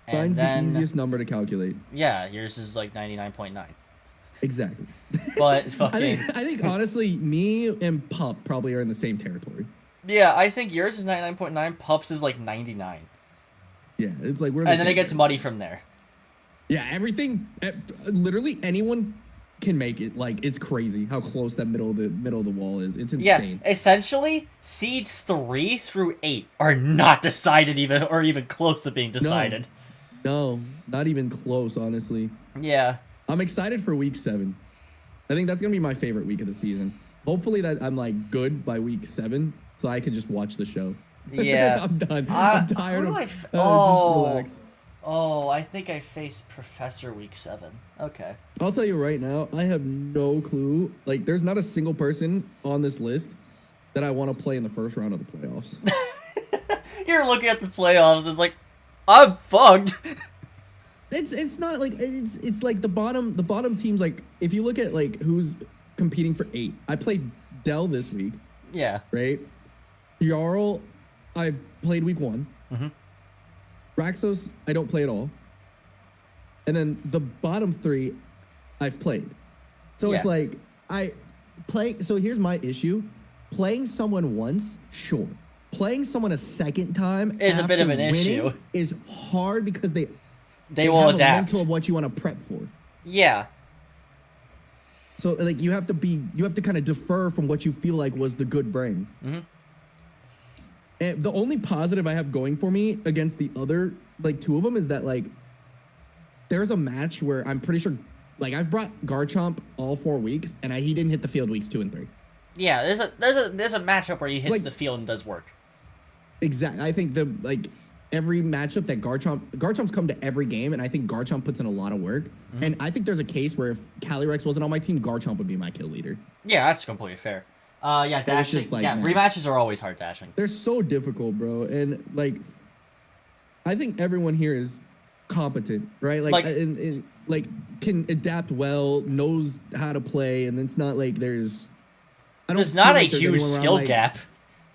And Mine's then, the easiest number to calculate. Yeah, yours is like 99.9. Exactly. But fucking I think honestly, me and Pup probably are in the same territory. yeah, I think yours is 99.9, Pups is like 99. Yeah, it's like we're. And then it gets muddy from there. Yeah, everything. Literally anyone can make it. Like it's crazy how close that middle of the wall is. It's insane. Yeah, essentially, seeds 3 through 8 are not decided even close to being decided. No, not even close. Honestly. Yeah. I'm excited for week 7. I think that's gonna be my favorite week of the season. Hopefully that I'm like good by week 7, so I can just watch the show. Yeah. I'm done. I'm tired of just relax. Oh, I think I faced Professor week 7. Okay. I'll tell you right now, I have no clue. Like, there's not a single person on this list that I want to play in the first round of the playoffs. You're looking at the playoffs. It's like, I'm fucked. It's not like it's like the bottom teams. Like, if you look at like who's competing for 8, I played Dell this week. Yeah. Right. Jarl, I've played week 1. Mm-hmm. Raxos, I don't play at all. And then the bottom 3, I've played. So Yeah. it's like so here's my issue. Playing someone once, sure. Playing someone a second time Is a bit of an after winning issue. is hard because they will have adapt. a mental of what you want to prep for. Yeah. So like you have to kind of defer from what you feel like was the good brains. Mm-hmm. And the only positive I have going for me against the other like 2 of them is that like there's a match where I'm pretty sure like I've brought Garchomp all 4 weeks and he didn't hit the field weeks 2 and 3. Yeah, there's a matchup where he hits Like- the field and does work. Exactly. I think every matchup that Garchomp's come to every game, and I think Garchomp puts in a lot of work. Mm-hmm. And I think there's a case where if Calyrex wasn't on my team, Garchomp would be my kill leader. Yeah, that's completely fair. Yeah, That was Dashing. just like, Yeah, man. rematches are always hard, Dashing. They're so difficult, bro. And like, I think everyone here is competent, right? Like, and like can adapt well, knows how to play, and it's not like there's There's feel not a like there's huge anyone where I'm skill like- gap.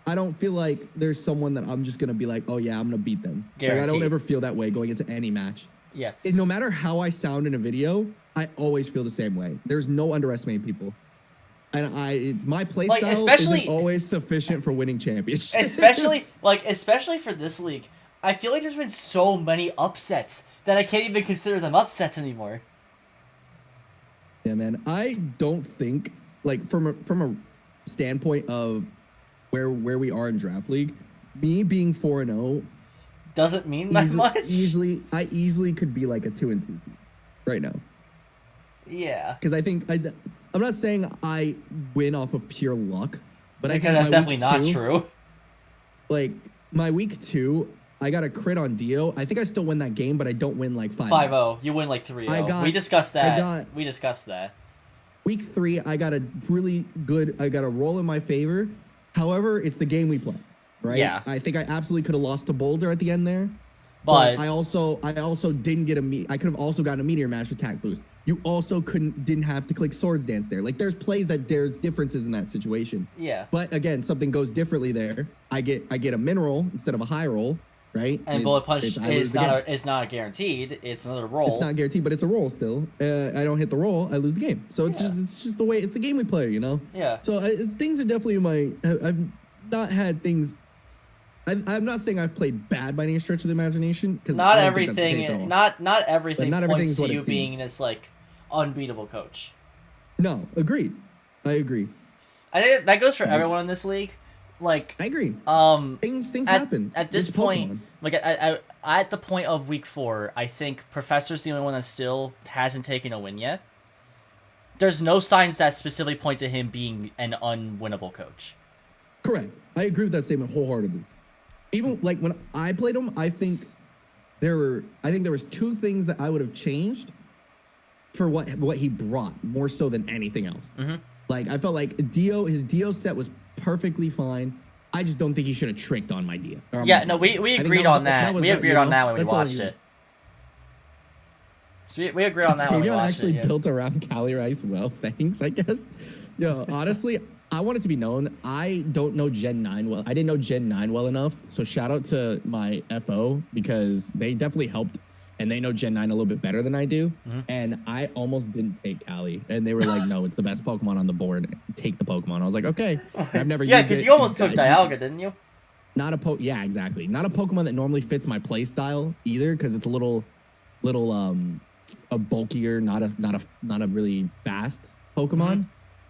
I don't feel like there's someone that I'm just gonna be like, oh yeah, I'm gonna beat them. Like, I don't Guaranteed. ever feel that way going into any match. Yeah. And no matter how I sound in a video, I always feel the same way. There's no underestimating people. And it's my play Like, style especially- isn't always sufficient for winning championships. Especially for this league, I feel like there's been so many upsets that I can't even consider them upsets anymore. Yeah, man. I don't think like from a standpoint of where we are in draft league, me being 4-0 Doesn't mean that much. I easily could be like a 2-2 team right now. Yeah. Because I think I'm not saying I win off of pure luck, but Because I that's think definitely not true. Like my week 2, I got a crit on Dio. I think I still win that game, but I don't win like 5-0. 5-0. You win like 3-0. We discussed that. We discussed that. Week 3, I got a roll in my favor. However, it's the game we play, right? Yeah. I think I absolutely could have lost to Boulder at the end there. But I also didn't get I could have also gotten a meteor mash attack boost. You also didn't have to click swords dance there. Like there's differences in that situation. Yeah. But again, something goes differently there. I get a mineral instead of a high roll, right? And bullet punch is not guaranteed. It's another roll. It's not guaranteed, but it's a roll still. I don't hit the roll, I lose the game. So it's just the way it's the game we play, you know. Yeah. So things are definitely I've not had things. I'm not saying I've played bad by any stretch of the imagination, because not everything. Not everything points to you being seems. this like unbeatable coach. No, agreed. I agree. I think that goes for everyone in this league. Like I agree. Things happen at this point. Like at the point of week 4, I think Professor's the only one that still hasn't taken a win yet. There's no signs that specifically point to him being an unwinnable coach. Correct. I agree with that statement wholeheartedly. Even like when I played him, I think there was 2 things that I would have changed for what he brought more so than anything else. Mm-hmm. Like I felt like his Dio set was perfectly fine. I just don't think he should have tricked on my Dio. Yeah, no, we agreed on that. We agreed on that when we watched it. So we agreed on that when we watched actually it. Built around Cali Rice well, thanks, I guess. Yo, honestly, I want it to be known, I don't know Gen 9 well. I didn't know Gen 9 well enough, so shout out to my FO, because they definitely helped, and they know Gen 9 a little bit better than I do, and I almost didn't take Cali, and they were like, no, it's the best Pokemon on the board, take the Pokemon. I was like, okay, I've never used it. Yeah, because you almost took Dialga, didn't you? Yeah, exactly. Not a Pokemon that normally fits my play style either, because it's a little a bulkier, not a really fast Pokemon.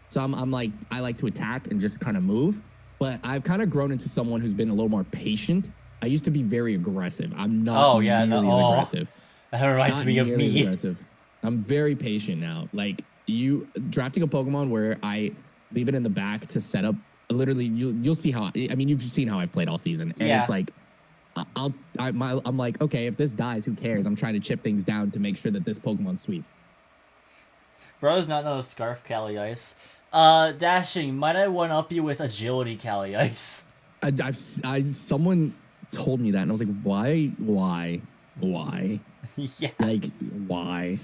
So I'm like, I like to attack and just kind of move, but I've kind of grown into someone who's been a little more patient. I used to be very aggressive. I'm not nearly as aggressive. That reminds me of me. Aggressive. I'm very patient now. Like you drafting a Pokemon where I leave it in the back to set up. Literally, you'll see how. I mean, you've seen how I've played all season, and it's like, I'm like, okay, if this dies, who cares? I'm trying to chip things down to make sure that this Pokemon sweeps. Bro does not know a Scarf Cali Ice. Dashing, might I one-up you with Agility Cali Ice? Someone told me that, and I was like, why? Yeah. Like, why?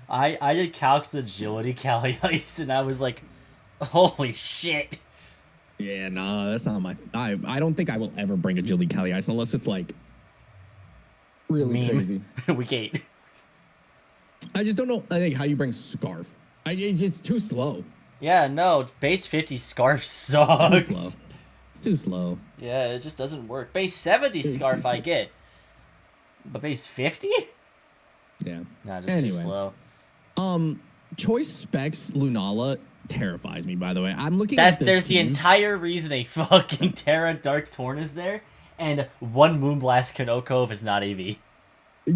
I did Calc's Agility Cali Ice, and I was like, holy shit. Yeah, no, that's not my... I don't think I will ever bring Agility Cali Ice unless it's, like, really crazy. Week 8. I just don't know, I think, how you bring Scarf. It's too slow. Yeah, no, base 50 Scarf sucks. It's too slow. Yeah, it just doesn't work. Base 70 Scarf I get. But base 50? Yeah. Nah, just too slow. Choice Specs Lunala terrifies me, by the way. I'm looking at this There's team. the entire reason a fucking Terra Dark Torn is there, and one Moonblast Kanoko if it's not AV.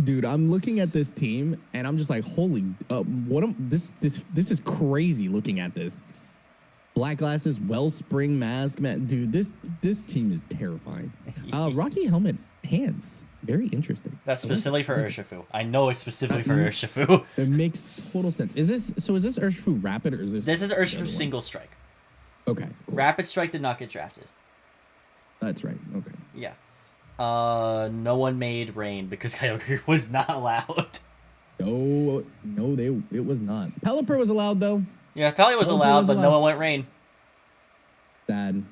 Dude, I'm looking at this team, and I'm just like, holy, this is crazy looking at this. Black Glasses, Wellspring Mask, man, dude, this team is terrifying. Rocky Helmet Hands, very interesting. That's specifically for Urshifu. I know it's specifically for Urshifu. It makes total sense. Is this Urshifu Rapid, or is this... This is Urshifu Single Strike. Okay, cool. Rapid Strike did not get drafted. That's right, okay. Yeah. No one made Rain because Kyogre was not allowed. No, it was not. Pelipper was allowed, though. Yeah, Pelly was allowed, but no one went Rain. Sad.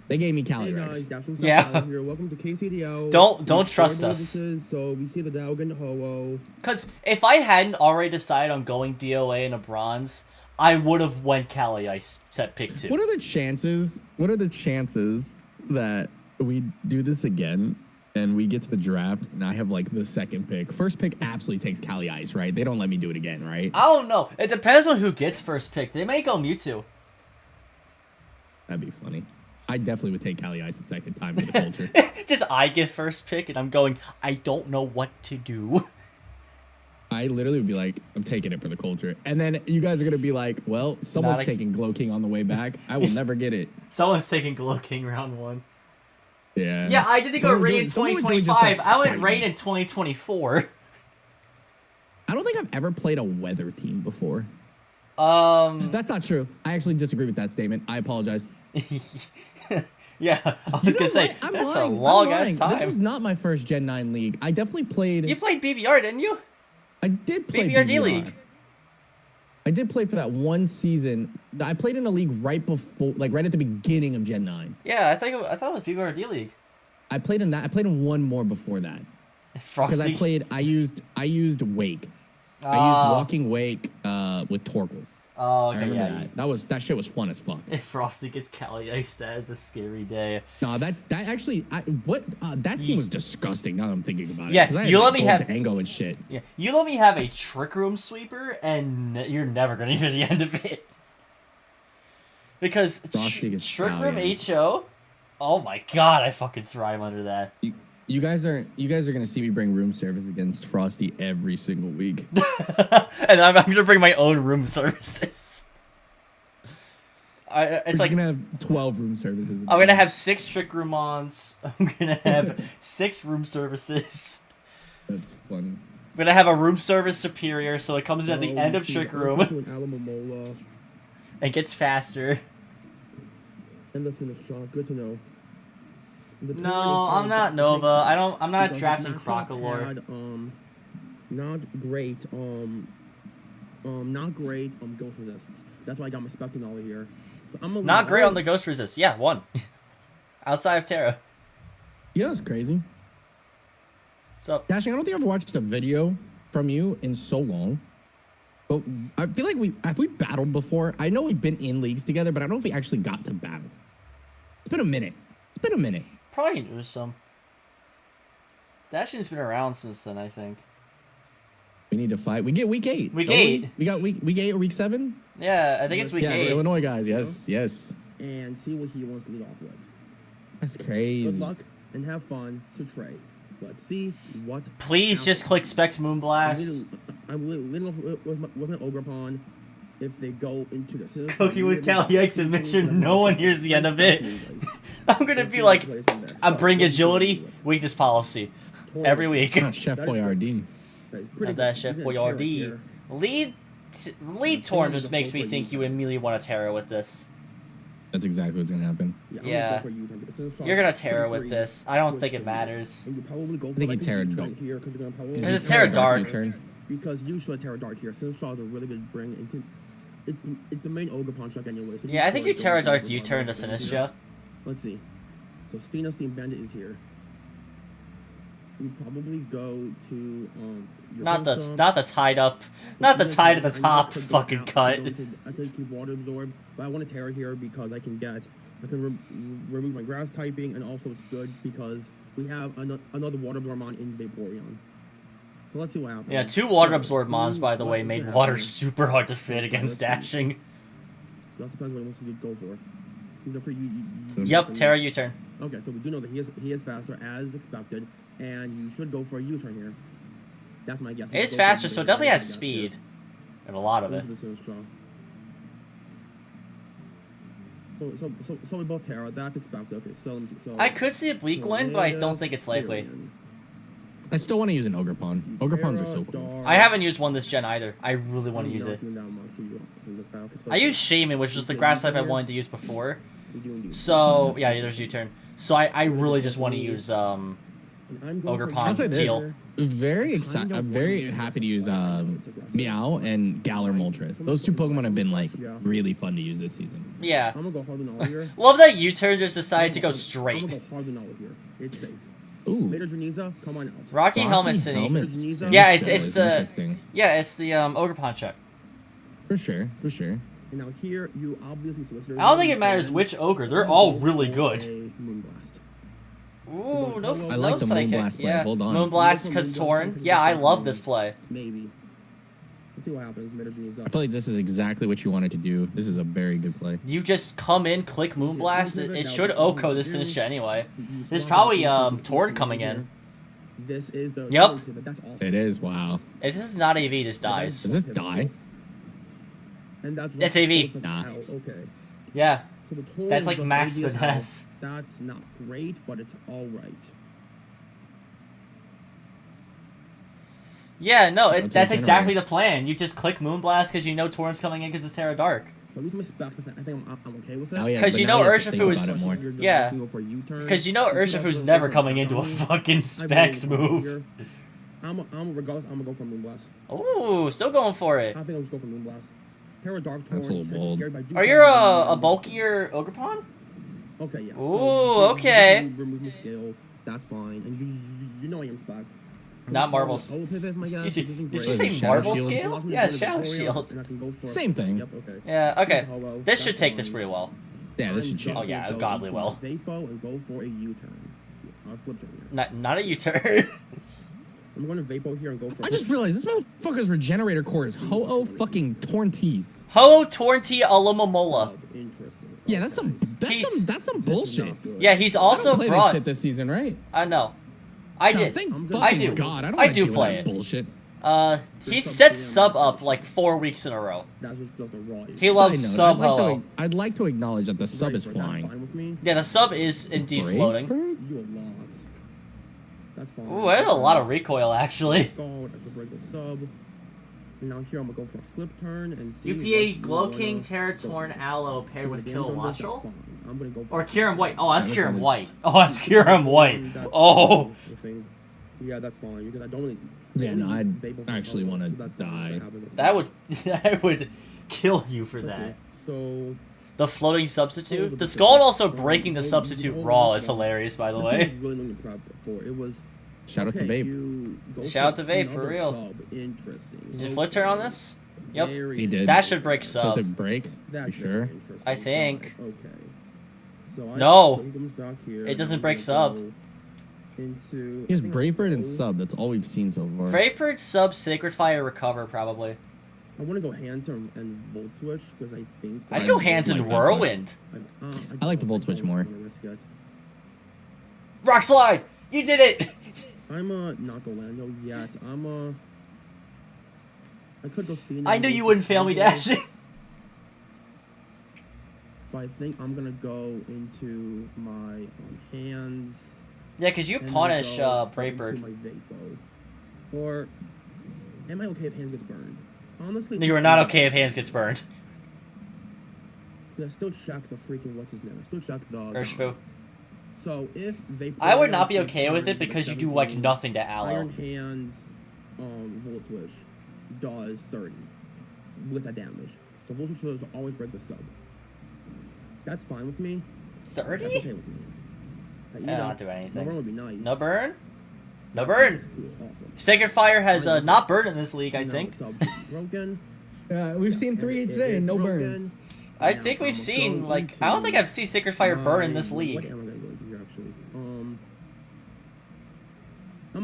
They gave me Cali Rex. Yeah. Here. Welcome to KCDL. Don't trust us. So we see the Dialga and the Ho-Oh. Because if I hadn't already decided on going DOA and a Bronze, I would have went Cali Ice set pick 2. What are the chances that we do this again and we get to the draft and I have like the second pick? First pick absolutely takes Cali Ice, right? They don't let me do it again, right? I don't know. It depends on who gets first pick. They may go Mewtwo. That'd be funny. I definitely would take Cali Ice a second time for the culture. Just I get first pick and I'm going, I don't know what to do. I literally would be like, I'm taking it for the culture. And then you guys are going to be like, well, someone's taking Glow King on the way back. I will never get it. Someone's taking Glow King round 1. Yeah. Yeah, I didn't go Rain in 2025. I went Rain in 2024. I don't think I've ever played a weather team before. That's not true. I actually disagree with that statement. I apologize. Yeah, I was gonna say I'm that's lying. a long I'm ass lying. time. This was not my first Gen 9 league. I definitely played. You played BBR, didn't you? I did play BBR D BBR. League. I did play for that one season. I played in a league right before, like right at the beginning of Gen 9. Yeah, I thought it was BBR D League. I played in that. I played in one more before that. Because Frosty. I used Wake. I used Walking Wake with Torkoal. Oh, I okay, remember yeah. that shit was fun as fuck. If Frosty gets Cali Ice, that is a scary day. No, that actually, that team was disgusting. Now that I'm thinking about it. Yeah, 'Cause I had, you let like, me Gold have- Dango and shit. Yeah, you let me have a Trick Room Sweeper, and you're never gonna hear the end of it. Because Frosty gets Trick Room Cali. HO, oh my god, I fucking thrive under that. You guys are gonna see me bring room service against Frosty every single week. And I'm gonna bring my own room services. It's We're like gonna have 12 room services. I'm gonna have 6 Trick Room ons. I'm gonna have 6 room services. That's funny. I'm gonna have a room service superior, so it comes in at the end of Trick Room Alamomola. and gets faster. And listen, it's Sean. Good to know. The No, tournament is I'm not to Nova. I'm not because drafting this matchup Crocolore. had, not great. Not great. Ghost resists. That's why I got my Spectrinolly here. So I'm gonna Not leave great it on the Ghost Resist. Yeah, 1. Outside of Terra. Yeah, that's crazy. So Dashing, I don't think I've watched a video from you in so long. But I feel like we battled before. I know we've been in leagues together, but I don't know if we actually got to battle. It's been a minute. probably knew some. Dashing's been around since then, I think. We need to fight. We get week 8. Week don't 8. We got week 8 or week 7? Yeah, I think it's week Yeah, 8. the Illinois guys. Yes. and see what he wants to lead off with. That's crazy. Good luck and have fun to trade. Let's see what. Please just click Specs Moonblast. I'm leading off with my Ogre Pawn. If they go into the Cooking with Cali X and make sure no one hears the end of it. I'm gonna be like, I'm bringing agility, weakness policy. Every week. Not Chef Boyardee. Not that Chef Boyardee. Lead Torn just makes me think you immediately want to Terra with this. That's exactly what's gonna happen. Yeah. You're gonna Terra with this. I don't think it matters. And you probably go for I think like it's Terra a Dark. U-turn here because you're gonna probably It's Terra Dark. because you should Terra Dark here. Sinistral is a really good bring into. It's the main Ogre Pawn truck anyway. So Yeah, I think you should Terra go Dark for U-turn to Ogre Pawn Sinistra. Let's see. So Steam Bandit is here. You probably go to your Not the home tied up, not the tie to the top fucking cut. I could keep Water Absorb, but I want to Terra here because I can remove my grass typing, and also it's good because we have another Water Absorb mon in Vaporeon. So let's see what happens. Yeah, 2 Water Absorb mons, by the way, made water super hard to fit against Dashing. It also depends what he wants to go for. These are for you. Yep, Terra U-turn. Okay, so we do know that he is faster as expected, and you should go for a U-turn here. That's my guess. It is faster, so it definitely has speed. And a lot of it. So we both Terra. That's expected. Okay, so I could see a Bleak win, but I don't think it's likely. I still want to use an Ogre Pawn. Ogre Pawns are so cool. I haven't used one this gen either. I really want to use it. I used Shaman, which was the grass type I wanted to use before. So, yeah, there's U-turn. So I really just want to use Ogre Pawn I'll say this. Teal. Very excited. I'm very happy to use Meow and Galar Moltres. Those 2 Pokemon have been like really fun to use this season. Yeah. I'm gonna go hard and all here. Love that U-turn just decided to go I'm straight. gonna go hard and all here. It's safe. Ooh. Mater Janiza, come on out. Rocky Helmet City. Helmets. Yeah, That it's was the interesting. Ogre Pawn check. For sure. And now here, you obviously switch. I don't think it matters which ogre. They're all really good. Moonblast. Ooh, no, I like the psychic. Moonblast play. Yeah. Hold on. Moonblast because Torn. Yeah, I love this play. Maybe. Let's see what happens. Mater Janiza. I feel like this is exactly what you wanted to do. This is a very good play. You just come in, click Moonblast. It should Oko this Sinistra anyway. There's probably Torn coming in. This is the. Yep. That's awesome. It is. Wow. If this is not AV, this dies. Does this die? And that's AV. Nah. Okay. Yeah. So the Torn That's like does max AV as for health. death. That's not great, but it's all right. Yeah, no, Shout out to that's the exactly generator. the plan. You just click Moonblast because you know Torrent's coming in because it's Terra Dark. If I lose my specs, I think I'm okay with it. Oh, yeah, 'Cause but you now know you have to Urshifu think is- about it more. Yeah. Because Because you know Urshifu's never coming into a fucking specs move. I'm regardless, I'm gonna go for Moonblast. Ooh, still going for it. I think I'll just go for Moonblast. Terra Dark That's a Torrent. little bold. Are you a bulkier Ogerpon? Okay, yeah. Ooh, okay. Remove the scale. That's fine. And you know I am specs. Not Marvel. Oh, pivot, my guy. Did you What is say it, Shadow Marvel Shield? scale? Yeah, Shadow Shield. Same thing. Yep, okay. Yeah, okay. Hello, This should that's take this fine. pretty well. Yeah, this should I'm chill. Oh, yeah, gonna go godly into well. Vapo and go for a U-turn. Flip turn here. Not a U-turn. I'm going to Vapo here and go for. I just realized this motherfucker's regenerator core is Ho-Oh fucking Torn-T. Ho Tornti Alomomola. Interesting. Yeah, that's some He's- bullshit. Yeah, he's I also don't play this brought. shit this season, right? I know. I No, did. thank I'm fucking I do. God, I don't I wanna do deal with play that it. bullshit. He set sub up like 4 weeks in a row. That's just a raw. He loves Side note, sub I'd like, Ho. I'd like to acknowledge that the sub is That's flying. fine with me. Yeah, the sub is indeed Brave floating. Bird? You do a lot. That's fine. Ooh, there's a lot of recoil actually. Scald, I should break the sub. And now here I'm gonna go for a flip turn and see. UPA what Glow you King wanna Terra go Torn for. Aloe paired with The Kill damage on this, Watchel? that's fine. I'm gonna go for Or Kieran White. Oh, that's Yeah, Kieran that's White. Oh, that's Kieran White. That's Oh. fine, I think. Yeah, that's fine because I don't really. Yeah, no, I'd Vapo for actually solo, wanna so that's fine. die. That would I would kill you for Let's that. see. So The floating substitute. The Scald also breaking the substitute raw is hilarious, by the this thing way. was really long to prep for. It was. Shout out to okay, Vape. you go Shout out for to Vape, for another real. Sub. Interesting. Did you flip turn on Okay. this? Yep. Very He did. That should break Does sub. it break? That's You very sure? interesting. I think. Okay. So No. So he comes back here. It doesn't and break we sub. go Into. He has I think Brave Bird and I'll go- sub. That's all we've seen so far. Bravebird sub Sacred Fire recover probably. I want to go hands and volt switch because I think. I'd I go like hands and that. Whirlwind. I like the volt switch more. wanna risk it. Rock slide! You did it! I'm not go Lando yet. I could go speed. I knew you wouldn't fail me dashing. But I think I'm gonna go into my hands. Yeah, because you and then punish go Bravebird. into my Vapo. Or am I okay if hands gets burned? Honestly, No, you are not okay if hands gets burned. I still check the freaking what's his name. I still check the. Urshifu. So if they. I would not be okay with it because you do like 17, nothing to Aloe. Iron Hands, Volt Switch does 30 with that damage. So Volt Switch will always break the sub. That's fine with me. 30? That's okay with me. Yeah, not do anything. No burn would be nice. No burn? No That's burn. cool, awesome. Sacred Fire has not burn in this league, I Now think. the sub should be broken. We've seen three It today is and no broken. burns. I Now think we've I'ma seen, go like, I don't think I've seen Sacred Fire burn in this What league. am I gonna go into here actually? I'm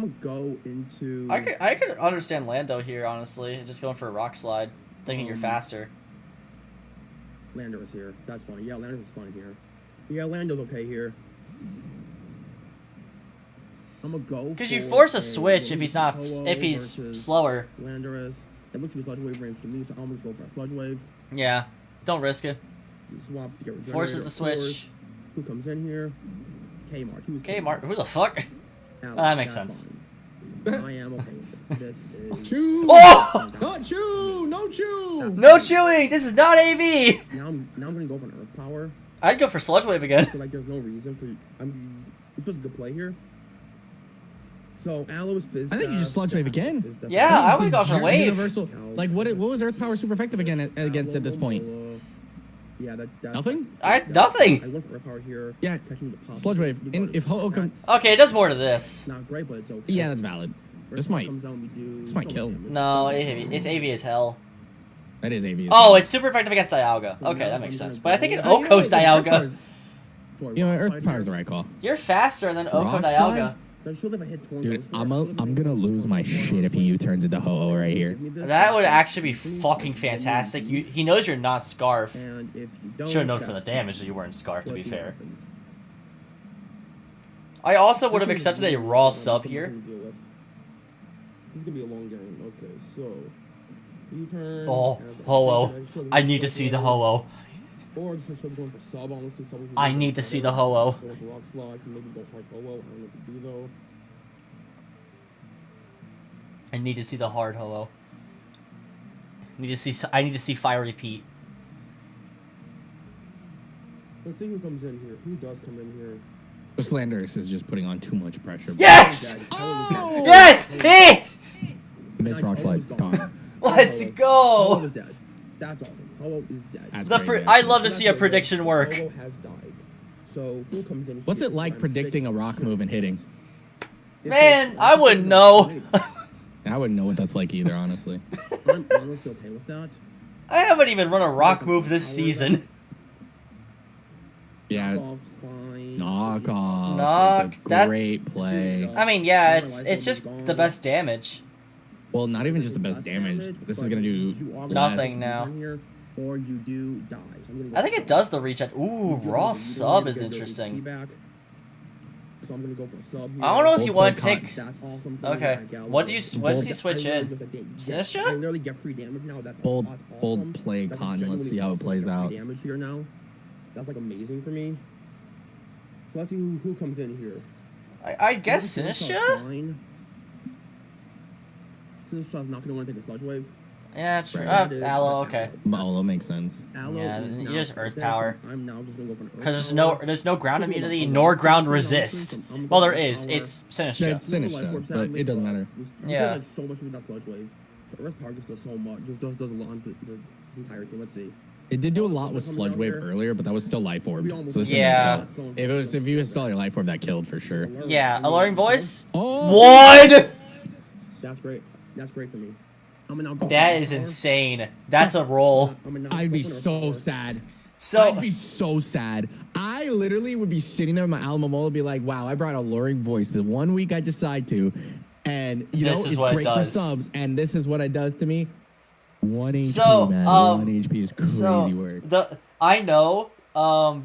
gonna go into. I could understand Lando here, honestly. Just going for a rock slide, thinking you're faster. Lander is here. That's funny. Yeah, Lander's is funny here. Yeah, Lando's okay here. I'm gonna go. Because you for force a switch if he's not, Ho-Oh if he's versus slower. Landorus. That looks to be Sludge Wave range to me, so I'm just go for a Sludge Wave. Yeah, don't risk it. You swap to get Regenerator, Forces the of switch. course. Who comes in here? Kmart. Who's Okay, Mark, who the fuck? Alex, that makes that's sense. fine. I am okay with it. This is. Chew! Oh! Not chew! No chew! No chewing! This is not AV! Now I'm gonna go for an Earth Power. I'd go for Sludge Wave I again. feel like there's no reason for. It's just a good play here. So Aloe's Fizz. I think you just Sludge Wave again. Yeah, I would go for Wave. Universal. Like what was Earth Power super effective against at this point? Yeah, that's Nothing? Nothing. I went for Earth Power here. Yeah, catching the pop. Sludge Wave. And if Ho-Oh comes, That's Okay, it does more to this. not great, but it's okay. yeah, that's valid. Earth This Power might comes down, we do this might some kill. damage. No, it's AV as hell. That is AV. Oh, it's super effective against Dialga. So Okay, now that makes I'm sense. gonna But I think go- an Oh, you know Oko's what? Dialga. For a You know, rock Earth slide Power is the here. right call. You're faster than Oko Rock Dialga. slide? So I should if I hit Torn Dude, Ghost I'm gonna lose my shit if he U-turns into Ho-Oh right here. Give me this. That would actually be fucking fantastic. He knows you're not Scarf. And if you don't, Should have known from the that's damage that you weren't Scarf, to be let's see what fair. happens. I also would have This one's accepted a really raw hard sub to here. deal with. This is gonna be a long game. Okay, so U-turn. Oh, as a- Ho-Oh. should I be need to see the Ho-Oh. Or just should be going for sub, honestly. Sub would be I better. need to see the Ho-Oh. Go for rock slide, and maybe go hard Ho-Oh. I don't know if you do though. I need to see the hard Ho-Oh. I need to see Fiery Pete. Let's see who comes in here. Who does come in here? The Slanderous is just putting on too much pressure. Yes! Oh! Yes! Hey! Miss Rock's like gone. Let's Ho-Oh go! is dead. That's awesome. Ho-Oh is dead. That's crazy, I'd actually. love to see a prediction work. Ho-Oh has died. So who comes in What's here? it like predicting a rock move and hitting? Man, I wouldn't know. I wouldn't know what that's like either, honestly. I'm honestly okay with that. I haven't even run a rock move this season. Yeah, Knockoff's fine. knock off. Knock, It's a that- great play. I mean, yeah, it's just the best damage. Well, not even just the best damage. This is gonna do You are Nothing gonna now. turn here, or you do die. So I'm gonna go I think for it sub. does the reach. Ooh, raw sub is interesting. Back. So I'm gonna go for a sub here. I don't know if you Bold want to play take. That's awesome. Okay, what do you? What does he switch I in? literally just Sinistra? I literally get free damage now. That's Bold- that's bold awesome. play, That's Con. Let's genuinely see how it awesome. I plays get free out. Damage here now. That's like amazing for me. So let's see who comes in here. I'd guess Sinistra's Sinistra. fine. Sinistra's not gonna want to take a sludge wave. Yeah, true. Right. Aloe, okay. Oh, that makes sense. Aloe Yeah, is you now just Earth there, Power. so I'm now just gonna go for an Earth Because Power. there's no ground Could do a immunity lot- nor a lot ground of resist. nonsense, I'm Well, gonna there go is. Power. It's Yeah, Sinistra. it's Sinistra, but it doesn't matter. Yeah. Like so much with that sludge wave. So Earth Power just does so much. Just does a lot to the entire team. Let's see. It did do a lot with Sludge Wave earlier, but that was still Life Orb. So this Yeah. is if you saw a Life Orb, that killed for sure. Yeah, alluring voice. Oh, One. That's great. That's great for me. I'm gonna now That is insane. That's a roll. I'd be so sad. So I'd be so sad. I literally would be sitting there in my alma mater, be like, "Wow, I brought Alluring Voice the 1 week I decide to, and you This know is it's what it great for does. subs, and this is what it does to me." 1 HP, So, man. 1 HP is crazy so work. I know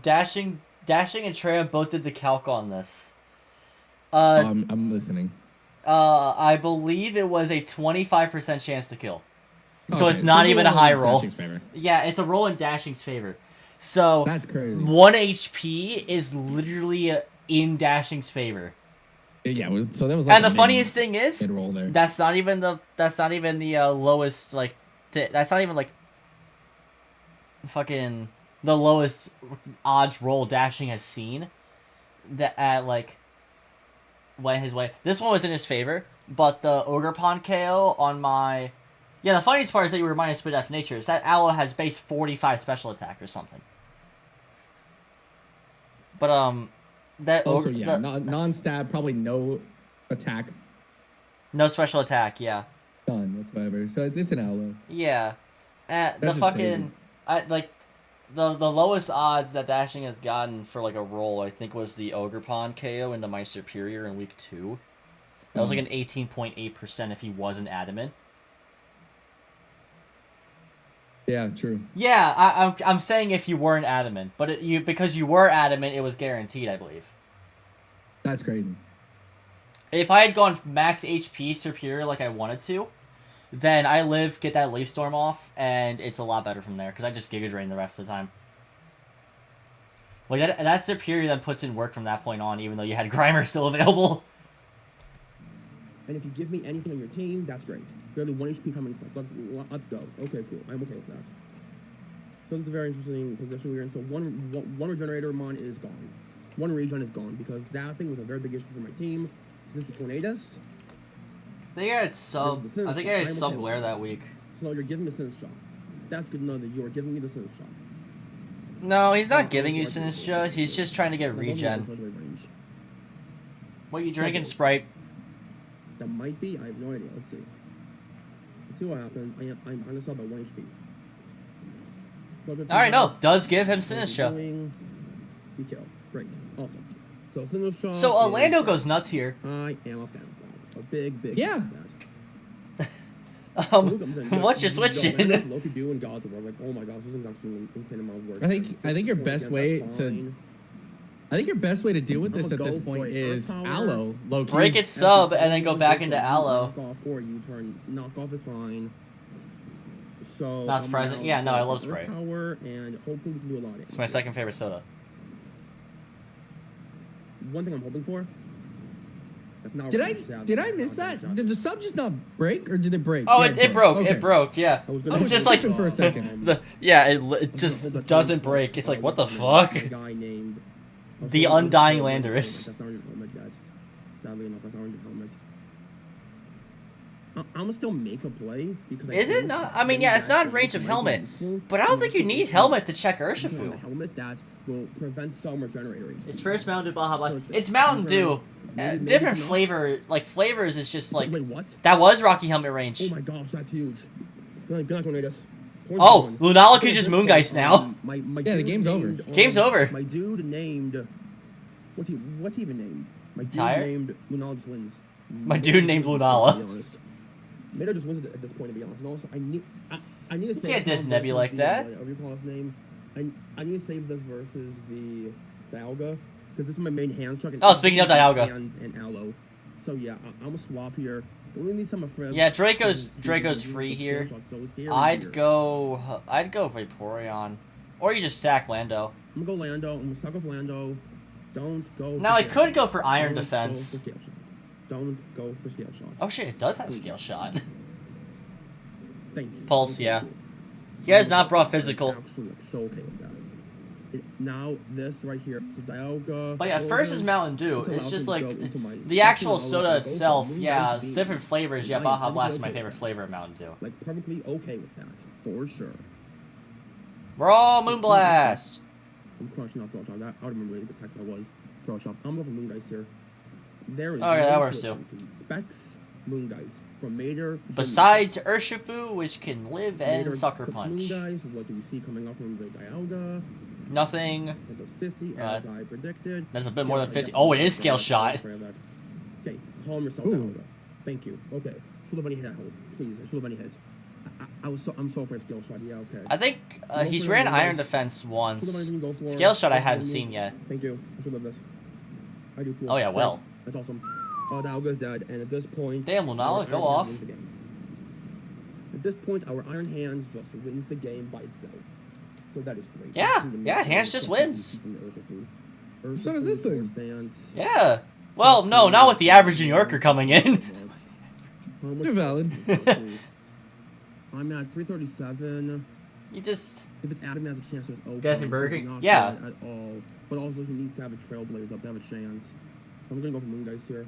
dashing and Tram both did the calc on this. I'm listening. I believe it was a 25% chance to kill. So Okay, it's not it's even a roll high in roll. Dashing's favor. Yeah, it's a roll in Dashing's favor. So That's crazy. 1 HP is literally in Dashing's favor. Yeah, it was so that was. Like And a the funniest thing is, mid-roll there. that's not even the lowest, like that's not even like fucking the lowest odds roll Dashing has seen. That at like went his way. This one was in his favor, but the Ogre Pond KO on my. Yeah, the funniest part is that you were minus Spit F Natures. That Aloe has base 45 special attack or something. But that Also, Ogre, yeah, non-stab, probably no attack no special attack. Yeah. done whatsoever. So it's an aloe. Yeah, the just fucking, the lowest odds that Dashing has gotten for like a roll, I think, was the Ogre Pond KO into my Superior in week 2. That was like an 18.8% if he wasn't adamant. Yeah, true. Yeah, I'm saying if you weren't adamant, but because you were adamant, it was guaranteed, I believe. That's crazy. If I had gone max HP Superior like I wanted to, then I get that Leaf Storm off, and it's a lot better from there, because I just Giga Drain the rest of the time. Like, that Superior then puts in work from that point on, even though you had Grimer still available. And if you give me anything on your team, that's great. Barely 1 HP coming close. Let's go. Okay, cool. I'm okay with that. So this is a very interesting position we're in. So one Regenerator Mon is gone. 1 regen is gone because that thing was a very big issue for my team. This is the Tornadoes. I think I had sub. This is the I think I had Sinistcha. sub I'm okay Glare with that week. So you're giving me the Sinistcha. That's good to know that you are giving me the Sinistcha. No, he's not giving you Sinistcha. He's just trying to get regen. Range. What you drinking, Sprite? That might be. I have no idea. Let's see. Let's see what happens. I'm on a sub at 1 HP. So All right, no, does give him Sinistcha. We kill. Great. Awesome. So Sinistcha. So Orlando goes nuts here. I am a fan of that. A big Yeah. fan of that. What's your switch in? Loki do and Gods of War. Like, oh my gosh, this is actually an insane amount of work. I think your best way That's to fine. I think your best way to deal with I'ma this at go this for point it. is Earth Power. aloe, low key. Break its sub and then go back into Aloe. Knock off or U-turn. Knock off is fine. So Not surprising. I'm Yeah, no, I gonna love Earth Sprite. Power, and hopefully we can do a lot of it. It's my second favorite soda. One thing I'm hoping for That's not Did what I we said. did I miss that? Did the sub just not break or did it break? Oh, Yeah, it broke. Okay. It broke. Yeah. I was It's gonna just hold like that for a second. it just doesn't break. It's like, what the fuck? A guy named The Undying Landorus. That's not on your helmet yet. Sadly enough, that's not on your helmet. I'm gonna still make a play because Is it not? I mean, yeah, it's not in range of helmet, but I don't think you need helmet to check Urshifu. A helmet that will prevent some regeneration. It's first Mountain Dew Baja Blast. It's Mountain Dew. Different flavor, like flavors is just like. Wait, what? That was Rocky Helmet range. Oh my gosh, that's huge. Good night, Tornadoes. Oh, Lunala can just Moongeist now. My Yeah, the dude game's over. named, Game's over. My dude named. What's he even named? My dude Tire? named Lunala just wins. My dude named Lunala. To be honest. Meta just wins at this point, to be honest. And also, I need to save. can't diss this Nebby like versus that. Whatever you call his name. I need to save this versus the Dialga because this is my main hands truck. Oh, speaking of Dialga. Hands and Aloe. So yeah, I'm gonna swap here. We only need some of Yeah, Draco's free here. I'd go Vaporeon, or you just sack Lando. I'm gonna go Lando. I'm gonna suck off Lando. Don't go. Now I for could go for Don't Iron go Defense. for Scale Shot. Don't go for Scale Shot. Oh shit, it does have Scale Shot. Thank you. Pulse, Okay, yeah. cool. He has not brought physical. I'm actually like, so okay with that. Now this right here, so Dialga. But yeah, first is Mountain Dew. This It's allows just me to like go into my the section. actual I'll soda go itself. for Yeah, Moongeist different being flavors. Yeah, light. Baja I'm Blast is okay my with favorite that. flavor of Mountain Dew. Like perfectly okay with that, for sure. We're all Moonblast. I'm crushing off Throw Shot. That I don't remember what the tech that was. Throw Shot. I'm going for Moongeist here. There is. Oh, yeah, that no works switching too. to Specs Moongeist from Mater. Besides Urshifu, which can live and Mater Sucker cooks Punch. Moongeist. What do we see coming up from the Dialga? Nothing. It does 50 as I predicted. That's a bit more than Yeah, 50. yeah, Oh, it is yeah, Scale yeah, Shot. sorry about that. Okay, calm yourself Ooh. down. Thank you. Okay, should have any hit. Please, I should have any hit. I'm so afraid of Scale Shot. Yeah, okay. I think he's ran Iron Defense once. Should've anything to go for. Scale Shot I That's hadn't all seen move. yet. Thank you. I should love this. I do cool. Oh, yeah, well. Great. That's awesome. Dialga's dead, and at this point. Damn, Lunala, our go Iron off. Hand wins the game. At this point, our Iron Hands just wins the game by itself. So that is great. Yeah, yeah, Hands just wins. So does this thing. Stance. Yeah. Well, no, not with the average New Yorker coming in. You're valid. I'm at 337. You just... If it's Adam has a chance, there's okay. Guessing Burger He's King? not Yeah. bad at all. But also, he needs to have a Trailblazer up to have a chance. I'm gonna go for Moongeist here.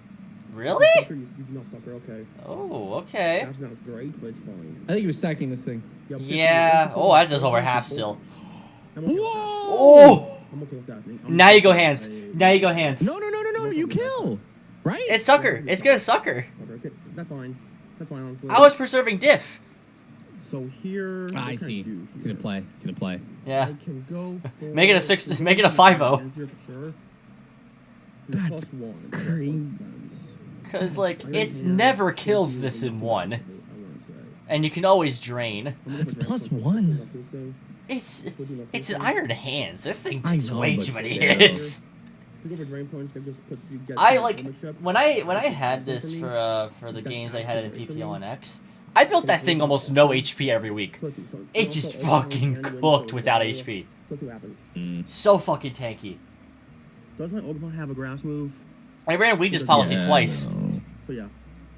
Really? Sucker, you do not sucker, okay. Oh, okay. That's not great, but it's fine. I think he was sacking this thing. Yep, Yeah. Oh, that's just over half still. I'm okay with that. Oh! I'm okay with that. Now you go Hands. Now you go Hands. No, you kill. Right? It's Sucker. It's gonna Sucker. Okay, that's fine. That's fine, honestly. I was preserving Diff. So here... what I can see. do See the here? play. See the play. Yeah. I can go for... Make it a 6 make it a 5-0. Here for sure. That's Plus one. crazy. Because, like, it's never kills this in one. I want to say. And you can always drain. That's plus one. It's an Iron Hands. This thing I takes know, way but too many still. hits. If you go for Drain Punch, that just puts you get I like ownership. when I had this for the games I had in PPL and X. I built that thing almost no HP every week. So let's see, so It also just overhand fucking and win cooked for without Dialga. HP. So let's see what happens. So fucking tanky. Does my Ogre have a grass move? I ran Weakness Policy Yeah, twice. no. So yeah,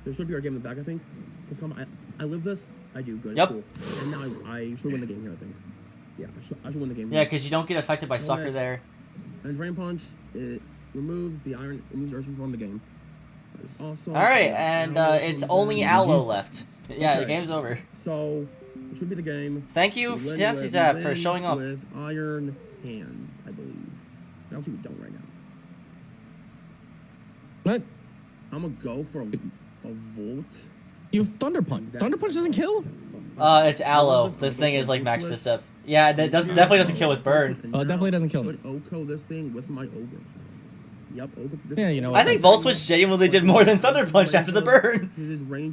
there should be our game in the back, I think. Let's come. I live this. I do good. Yep. Cool. And now I should win the game here, I think. Yeah, I should win the game. Yeah, here. because you don't get affected by Sucker there. And Drain Punch, it removes the Iron, removes Urshifu from the game. That is awesome. Alright, and it's only Aloe left. Yeah, the Okay. game's over. So, it should be the game. Thank you, We win Siensi with- Zap, we for win showing up. With Iron Hands, I believe. Actually, we don't right now. What? I'm gonna go for a Volt. You have Thunder Punch. Thunder Punch doesn't kill? It's Aloe. This thing is like max Pistef. Yeah, that definitely doesn't kill with Burn. And Oh, it now definitely doesn't kill I should Oko this thing with my Ogre. Yep, Ogre. Yeah, you know I think Volt Switch genuinely did more than Thunder Punch after the burn.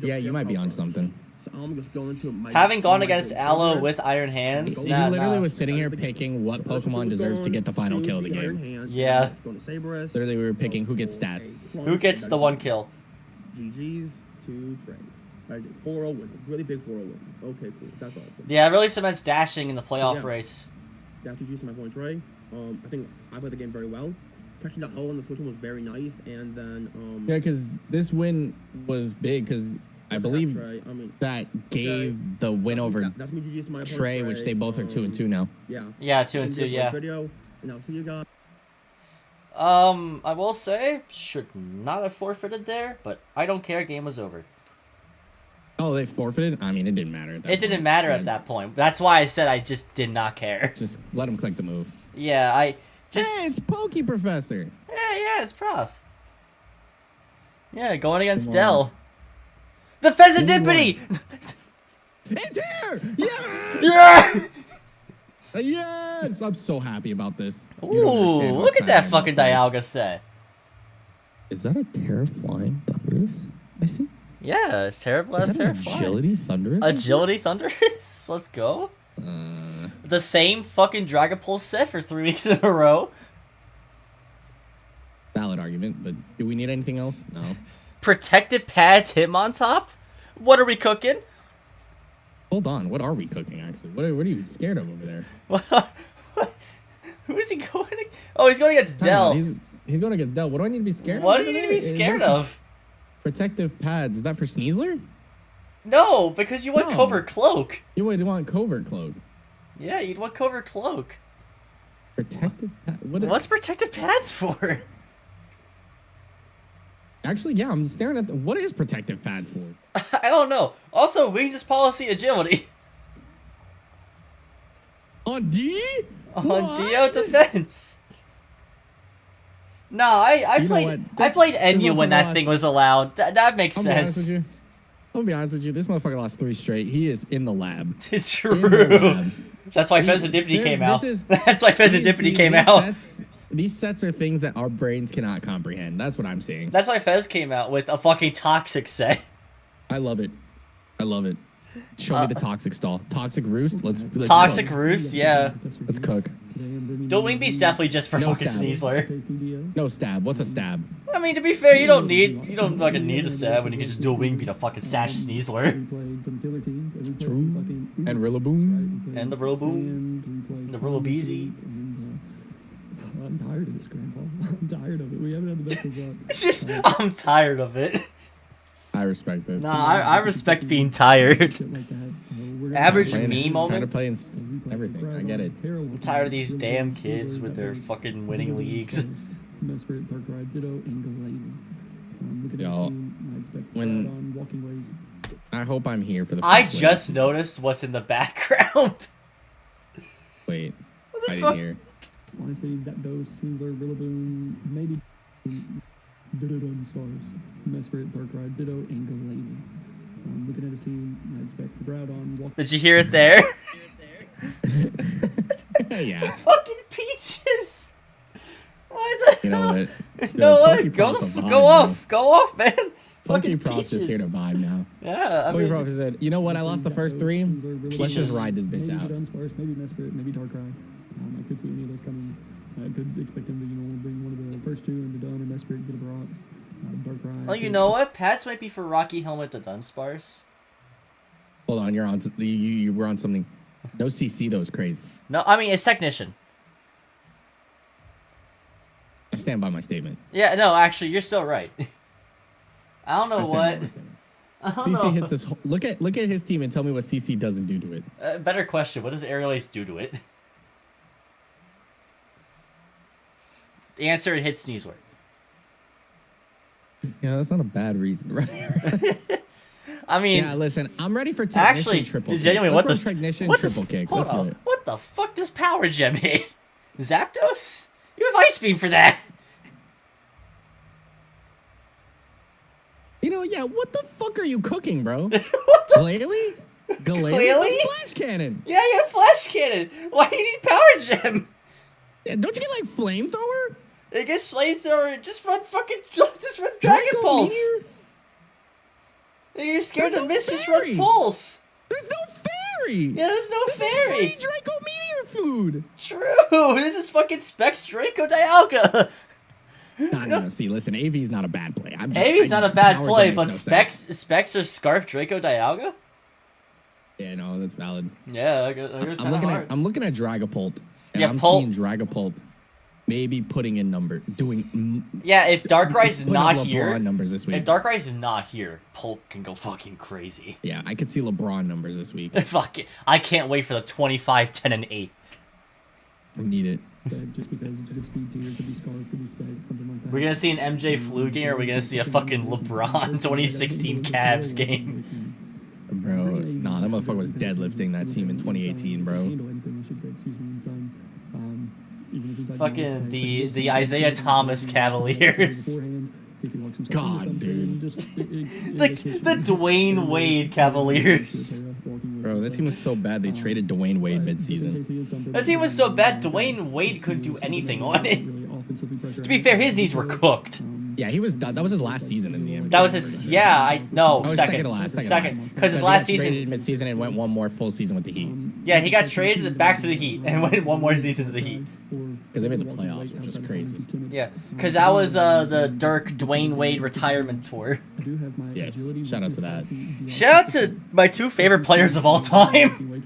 Yeah, you might be onto something. So I'm just going to my Having gone my against Volt Aloe Ogres. with Iron Hands, He nah, literally nah. was sitting here picking what Pokemon deserves to get the final kill of the game. Yeah. Literally, we were picking who gets stats. Who gets the one kill? GG's to Trey. That is a 4-0 win. A really big 4-0 win. Okay, cool. That's awesome. Yeah, it really cements dashing in the playoff Yeah. race. That's GG's to my point, Trey. I think I played the game very well. catching that L on the Switch one was very nice, and then Yeah, because this win was big because I believe that gave the win over that's me GG's to my opponent, Trey, which they both are 2-2 now. Yeah. Yeah, 2-2. Yeah. Video, and I'll see you guys. I will say, should not have forfeited there, but I don't care. Game was over. Oh, they forfeited? I mean, it didn't matter. It didn't matter at that point. That's why I said I just did not care. Just let him click the move. Yeah, I just... Hey, it's Pokey Professor. Yeah, it's Prof. Yeah, going against Dell. The Pheasantipity! It's here! Yeah! Yeah! Yes! I'm so happy about this. Ooh, look at that fucking Dialga set. Is that a Terraflying Thunderous? I see. Yeah, it's terrible. Is that an Agility Thunderous? Agility Thunderous? Let's go. The same fucking Dragapult set for 3 weeks in a row. Valid argument, but do we need anything else? No. Protected Pads Hitmontop? What are we cooking? Hold on, what are we cooking actually? What are you scared of over there? Who is he going against? Oh, he's going against Dell. He's going against Dell. What do I need to be scared of? What do you need to be scared of? Protective Pads. Is that for Sneasler? No, because you want Covert Cloak. You would want Covert Cloak. Yeah, you'd want Covert Cloak. Protective Pads? What's Protective Pads for? Actually, yeah, I'm staring at what is Protective Pads for? I don't know. Also, Weakness Policy Agility. On D? On Dio Defense. No, I played Enya when that thing was allowed. That makes sense. I'm gonna be honest with you. This motherfucker lost 3 straight. He is in the lab. True. That's why Pheasantipity came out. That's why Pheasantipity came out. These sets are things that our brains cannot comprehend. That's what I'm saying. That's why Fez came out with a fucking Toxic set. I love it. I love it. Show me the Toxic stall. Toxic Roost? Let's Toxic Roost, yeah. Let's cook. Dual Wing Beast's definitely just for fucking Sneasler. No stab. What's a stab? I mean, to be fair, you don't fucking need a stab when you can just Dual Wing Beat a fucking Sash Sneasler. True. And Rillaboom. And the Rillaboom. And the Rillabeezy. I'm tired of this, Grandpa. I'm tired of it. We haven't had the best result. Just, I'm tired of it. I respect it. Nah, I respect being tired. Average me moment. Trying to play in everything. I get it. I'm tired of these damn kids with their fucking winning leagues. Yo, I hope I'm here for the. I just noticed what's in the background. Wait, what the I fuck? didn't hear. I want to say Zapdos, Sneasler, Rillaboom, maybe Ditto and Stars, Mesprit, Darkrai, Ditto, and Galarian. Looking at his team, I expect the Groudon. Did you hear it there? Yeah. Fucking Peaches! Why the hell? You know what? Go off, man! Funky Props is here to vibe now. Yeah, I Funky mean... Props said, you know what? I lost the first 3. Let's just ride this bitch out. Maybe Dunsparce, maybe Mesprit, maybe Darkrai. I could see any of those coming. I could expect him to, bring one of the first 2 into Dun or Mesprit, get a Brox, Darkrai. Oh, you know what? Pats might be for Rocky Helmet to Dunsparce. Hold on, you're on. You were on something. No CC, though, is crazy. No, I mean, it's Technician. I stand by my statement. Yeah, no, actually, you're still right. I don't know what. CC hits this. Look at his team and tell me what CC doesn't do to it. Better question. What does Aerial Ace do to it? The answer, it hits Sneasler. Yeah, that's not a bad reason, right? I mean... Yeah, listen, I'm ready for Technician actually, triple genuinely, kick. what the... Technician what triple kick. Hold on. What the fuck does Power Gem hit? Zapdos? You have Ice Beam for that! You know, yeah, what the fuck are you cooking, bro? What the... Glalie? Glalie? Flash Cannon! Yeah, you have Flash Cannon! Why do you need Power Gem? Yeah, don't you get, like, Flamethrower? It gets Flamethrower, just run Dragon Pulse! You're scared to miss, just run Pulse! There's no fairy! Yeah, there's no fairy! Free Draco Meteor food! True! This is fucking Specs Draco Dialga! No, see, listen, AV's not a bad play. AV's not a bad play, but Specs or Scarf Draco Dialga? Yeah, no, that's valid. Yeah, I'm looking at Dragapult. And yeah, I'm seeing Dragapult. maybe putting in doing. Yeah, if Darkrai is putting not up here, LeBron numbers this week. if Darkrai is not here, Pulp can go fucking crazy. Yeah, I could see LeBron numbers this week. Fuck it. I can't wait for the 25, 10, and 8. I need it. Just because it's a good speed tier, could be Scar, could be Spike, something like that. We're gonna see an MJ flu game, or we're gonna see a fucking LeBron 2016 Cavs game. Bro, nah, that motherfucker was deadlifting that team in 2018, bro. Fucking the Isaiah Thomas Cavaliers. God, dude. The Dwayne Wade Cavaliers. Bro, that team was so bad they traded Dwayne Wade midseason. That team was so bad, Dwayne Wade couldn't do anything on it. To be fair, his knees were cooked. Yeah, he was done. That was his last season in the NBA. That was his. Yeah, I no Oh, second to last. second because his last he got season. traded midseason and went one more full season with the Heat. Yeah, he got traded back to the Heat and went one more season to the Heat. Because they made the playoffs, which is crazy. Yeah, because that was the Dirk Dwayne Wade retirement tour. Yes, shout out to that. Shout out to my two favorite players of all time.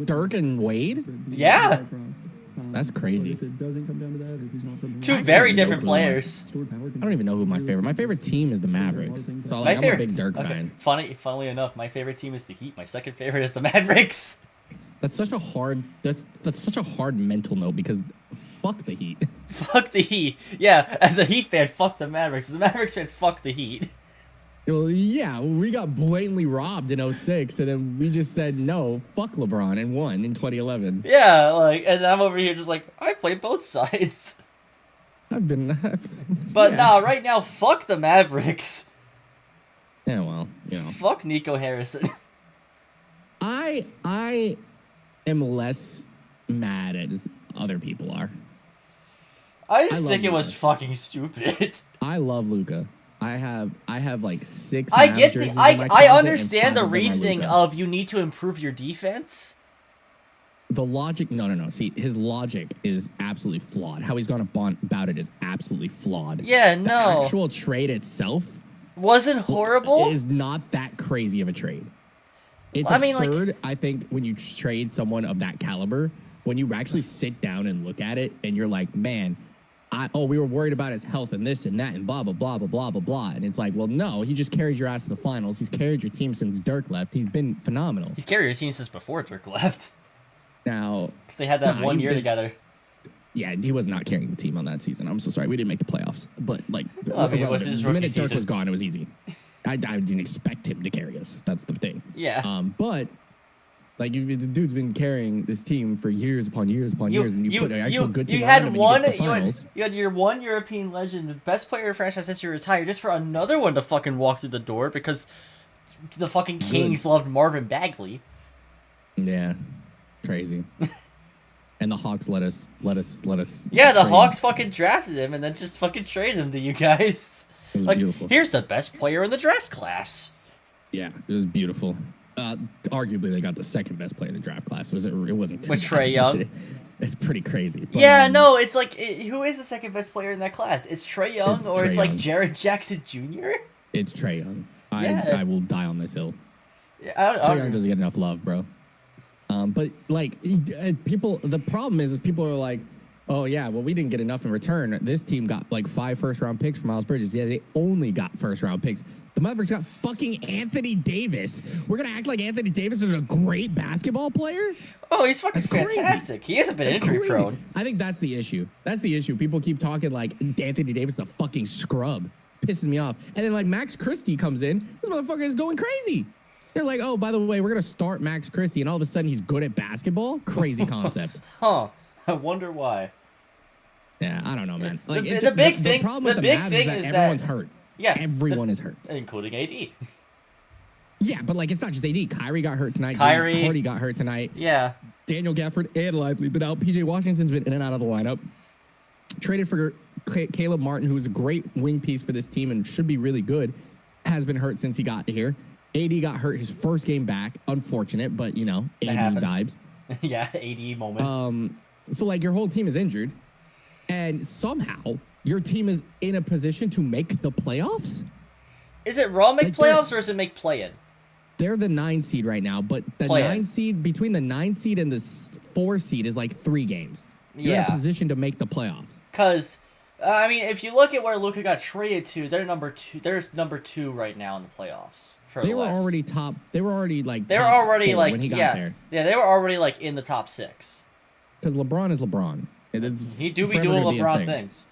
Dirk and Wade? Yeah. That's crazy. Two very different players. I don't even know who my favorite. My favorite team is the Mavericks. So like, I'm a big Dirk fan. Funnily enough, my favorite team is the Heat. My second favorite is the Mavericks. That's such a hard. That's such a hard mental note because fuck the Heat. Fuck the Heat. Yeah, as a Heat fan, fuck the Mavericks. As a Mavericks fan, fuck the Heat. Well, yeah, we got blatantly robbed in 06, and then we just said no, fuck LeBron, and won in 2011. Yeah, like, and I'm over here just like, I play both sides. But yeah. nah, right now, fuck the Mavericks. Yeah, well, you know. Fuck Nico Harrison. I am less mad as other people are. I just think it Luka. was fucking stupid. I love Luka. I have like 6. I Mavs get jerseys the in my I closet, understand and the 5 of them are reasoning Luka. of you need to improve your defense. The logic, no. See, his logic is absolutely flawed. How he's gone about it is absolutely flawed. Yeah, The no. actual trade itself Wasn't horrible. is not that crazy of a trade. It's I mean, like- absurd, I think, when you trade someone of that caliber, when you actually sit down and look at it, and you're like, man, we were worried about his health and this and that and blah, blah, blah, blah, blah, blah, blah. And it's like, well, no, he just carried your ass to the finals. He's carried your team since Dirk left. He's been phenomenal. He's carried his team since before Dirk left. Now, Because they had that 1 year together. yeah, he was not carrying the team on that season. I'm so sorry. We didn't make the playoffs. But, like, I mean, it was his the rookie minute Dirk season. was gone, it was easy. I didn't expect him to carry us. That's the thing. Yeah. But, like, the dude's been carrying this team for years upon years upon years, and you put an actual good team you around had him and one. you get to the finals. You had your one European legend, the best player in franchise history, retire just for another one to fucking walk through the door because the fucking Kings loved Marvin Bagley. Yeah, crazy. And the Hawks let us. Yeah, the trade. Hawks fucking drafted him and then just fucking traded him to you guys. It was Like, beautiful. here's the best player in the draft class. Yeah, it was beautiful. Arguably, they got the second best player in the draft class. It wasn't too With bad. Trae Young? It's pretty crazy. But, Yeah, no, it's like, who is the second best player in that class? It's Trae Young It's or Trae it's like Young. Jared Jackson Jr.? It's Trae Young. Yeah. I will die on this hill. Yeah, Trae Young doesn't get enough love, bro. But like people, the problem is people are like, oh yeah, well we didn't get enough in return. This team got like 5 first-round picks from Miles Bridges. Yeah, they only got first-round picks. The Mavericks got fucking Anthony Davis. We're gonna act like Anthony Davis is a great basketball player? Oh, he's fucking That's crazy. fantastic. He hasn't been That's injury crazy. prone. I think that's the issue. That's the issue. People keep talking like Anthony Davis is a fucking scrub. Pisses me off. And then like Max Christie comes in. This motherfucker is going crazy. They're like, oh, by the way, we're going to start Max Christie. And all of a sudden he's good at basketball. Crazy concept. Huh. I wonder why. Yeah, I don't know, man. Like The big thing- The problem the with the big Mavs thing is is that that- everyone's hurt. Yeah. Everyone is hurt. Including AD. Yeah, but like it's not just AD. Kyrie got hurt tonight. Kyrie. James Harden got hurt tonight. Yeah. Daniel Gafford and Lively been out. PJ Washington's been in and out of the lineup. Traded for Caleb Martin, who's a great wing piece for this team and should be really good. Has been hurt since he got here. AD got hurt his first game back. Unfortunate, but you know, That AD happens. vibes. Yeah, AD moment. So like your whole team is injured, and somehow your team is in a position to make the playoffs. Is it raw make like they're- playoffs or is it make play-in? They're the 9 seed right now, but the Play 9 it. seed, between the 9 seed and the 4 seed is like 3 games. You're in a position to make the playoffs. Because, I mean, if you look at where Luka got traded to, they're number 2. They're number 2 right now in the playoffs. They were already top. They were already like. They were top already 4 like when he got yeah, there. yeah. They were already like in the top 6. Because LeBron is LeBron. It's He do be forever doing gonna be a LeBron thing. things.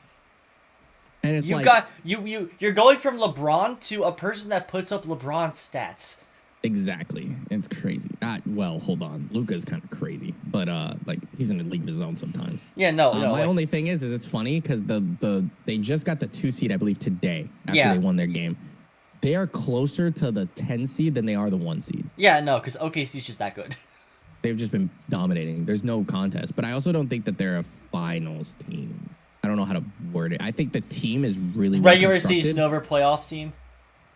And it's You're going from LeBron to a person that puts up LeBron stats. Exactly. It's crazy. Well, hold on. Luka's kind of crazy, but like he's in a league of his own sometimes. Yeah, no. My only thing is it's funny because they just got the 2 seed, I believe, today after they won their game. They are closer to the 10 seed than they are the 1 seed. Yeah, no, because OKC's just that good. They've just been dominating. There's no contest, but I also don't think that they're a finals team. I don't know how to word it. I think the team is really Regular season over playoff team.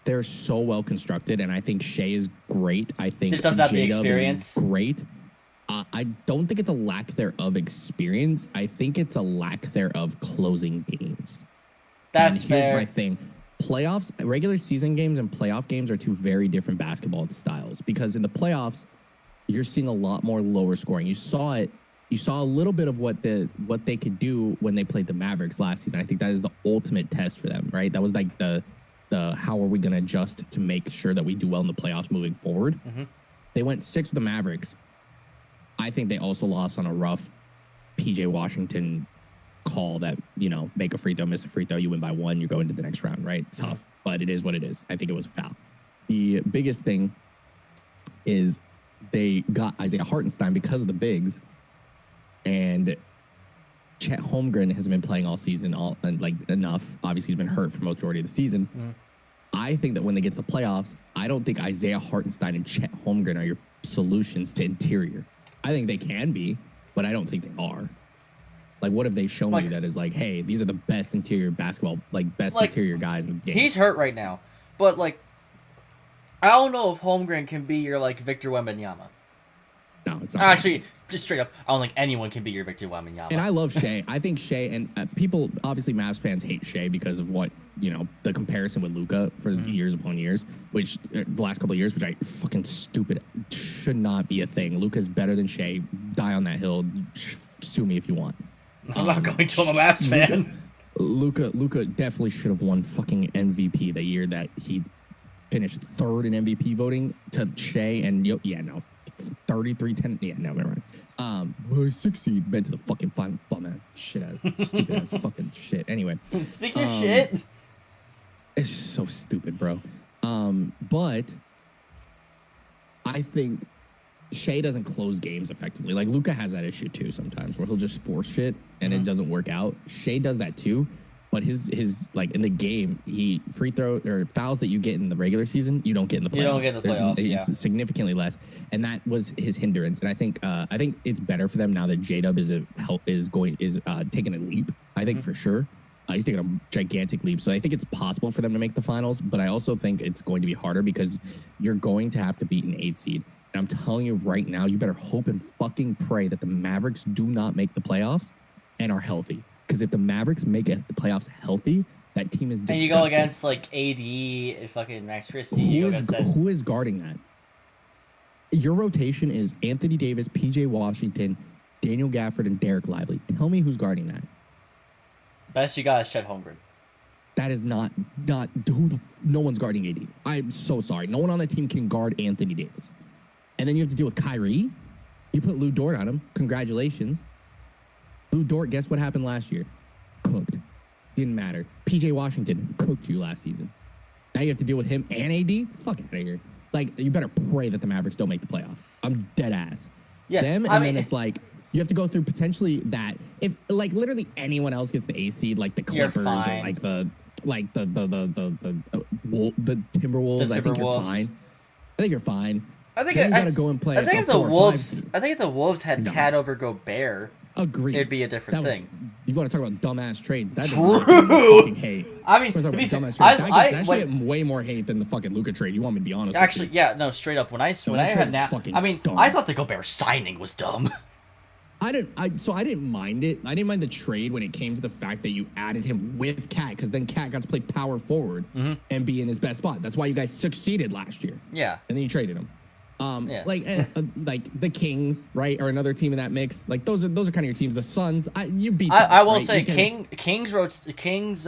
They're so well constructed, and I think Shea is great. I think Just doesn't have the J-Dub experience. is great. I don't think it's a lack thereof experience. I think it's a lack thereof closing games. That's and fair. Here's my thing. Playoffs, regular season games and playoff games are 2 very different basketball styles because in the playoffs, you're seeing a lot more lower scoring. You saw it. You saw a little bit of what they could do when they played the Mavericks last season. I think that is the ultimate test for them, right? That was like the how are we going to adjust to make sure that we do well in the playoffs moving forward. Mm-hmm. They went 6 with the Mavericks. I think they also lost on a rough PJ Washington call that, make a free throw, miss a free throw, you win by 1, you go into the next round, right? It's tough, but it is what it is. I think it was a foul. The biggest thing is they got Isaiah Hartenstein because of the bigs, and Chet Holmgren hasn't been playing all season, enough. Obviously, he's been hurt for majority of the season. I think that when they get to the playoffs, I don't think Isaiah Hartenstein and Chet Holmgren are your solutions to interior. I think they can be, but I don't think they are. Like, what have they shown you that is like, hey, these are the best interior basketball, interior guys in the game? He's hurt right now, but I don't know if Holmgren can be your Victor Wembanyama. No, it's not. Actually, just straight up, I don't think anyone can be your Victor Wembanyama. And I love Shea. I think Shea and people, obviously Mavs fans hate Shea because of what, the comparison with Luka for years upon years, which the last couple of years, which I fucking stupid, should not be a thing. Luka's better than Shea. Die on that hill. Sue me if you want. I'm not going to. I'm a Mavs fan. Luka definitely should have won fucking MVP the year that he finished 3rd in MVP voting to Shea and 33-10. Yeah, no, never mind. 6 seed went to the fucking final, bum ass, shit ass, stupid ass fucking shit. Anyway, Speaking of shit, it's just so stupid, bro. But I think Shea doesn't close games effectively. Like Luka has that issue too sometimes, where he'll just force shit and it doesn't work out. Shea does that too. But his in the game, he free throw or fouls that you get in the regular season, you don't get in the playoffs. You don't get in the playoffs, It's significantly less, and that was his hindrance. And I think it's better for them now that J-Dub is taking a leap. I think for sure, he's taking a gigantic leap. So I think it's possible for them to make the finals. But I also think it's going to be harder because you're going to have to beat an 8 seed. And I'm telling you right now, you better hope and fucking pray that the Mavericks do not make the playoffs and are healthy. Because if the Mavericks make it the playoffs healthy, that team is disgusting. and you go against AD, fucking Max Christie. Who is guarding that? Your rotation is Anthony Davis, PJ Washington, Daniel Gafford, and Derek Lively. Tell me who's guarding that. Best you got is Chet Holmgren. That is not no one's guarding AD. I'm so sorry. No one on that team can guard Anthony Davis. And then you have to deal with Kyrie. You put Lou Dort on him. Congratulations. Lou Dort, guess what happened last year? Cooked. Didn't matter. PJ Washington cooked you last season. Now you have to deal with him and AD? Fuck out of here. You better pray that the Mavericks don't make the playoffs. I'm dead ass. Yeah, Then it's you have to go through potentially that. If literally anyone else gets the 8th seed, like the Clippers or the Timberwolves, I think you're fine. I think you gotta go and play. I think if the Wolves had Cat over Gobert, Agreed. it'd be a different thing. You want to talk about dumbass trades? That's True. Fucking hate. I mean, Dumbass trades. That should get way more hate than the fucking Luka trade. You want me to be honest? Actually, yeah, no, straight up. When I that had trade's fucking dumb. I thought the Gobert signing was dumb. I didn't mind it. I didn't mind the trade when it came to the fact that you added him with Cat, because then Cat got to play power forward and be in his best spot. That's why you guys succeeded last year. Yeah. And then you traded him. Like the Kings, right, are another team in that mix. Like those are kind of your teams. The Suns, you beat them, I will right? say Kings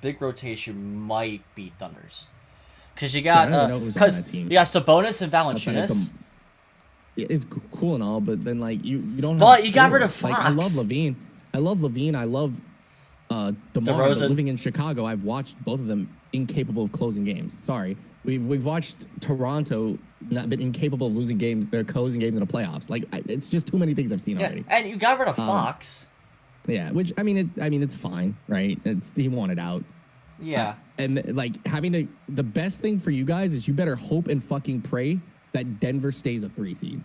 big rotation might beat Thunders. Because you got you got Sabonis and Valanciunas. It's cool and all, but then like you don't. But you got rid of Fox. Like, I love Levine. I love DeMar. But living in Chicago, I've watched both of them incapable of closing games. Sorry, we've watched Toronto not been incapable of losing games or closing games in the playoffs. Like it's just too many things I've seen already. And you got rid of Fox. Yeah, which I mean it's fine, right? He wanted out. Yeah. And like having the best thing for you guys is you better hope and fucking pray that Denver stays a 3 seed.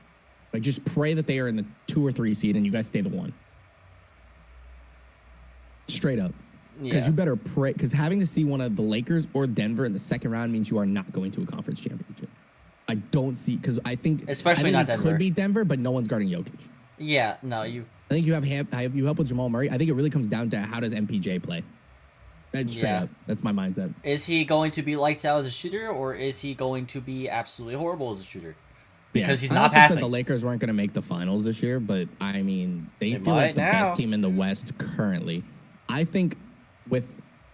Like just pray that they are in the 2 or 3 seed and you guys stay the 1. Straight up. Because you better pray, because having to see one of the Lakers or Denver in the second round means you are not going to a conference championship. I don't see, because I think not Denver. Could be Denver, but no one's guarding Jokic. Yeah, no, you. I think you have help with Jamal Murray. I think it really comes down to how does MPJ play. That's straight up. That's my mindset. Is he going to be lights out as a shooter, or is he going to be absolutely horrible as a shooter? Because he's not passing. Said the Lakers weren't going to make the finals this year, but I mean, they feel like the best team in the West currently. I think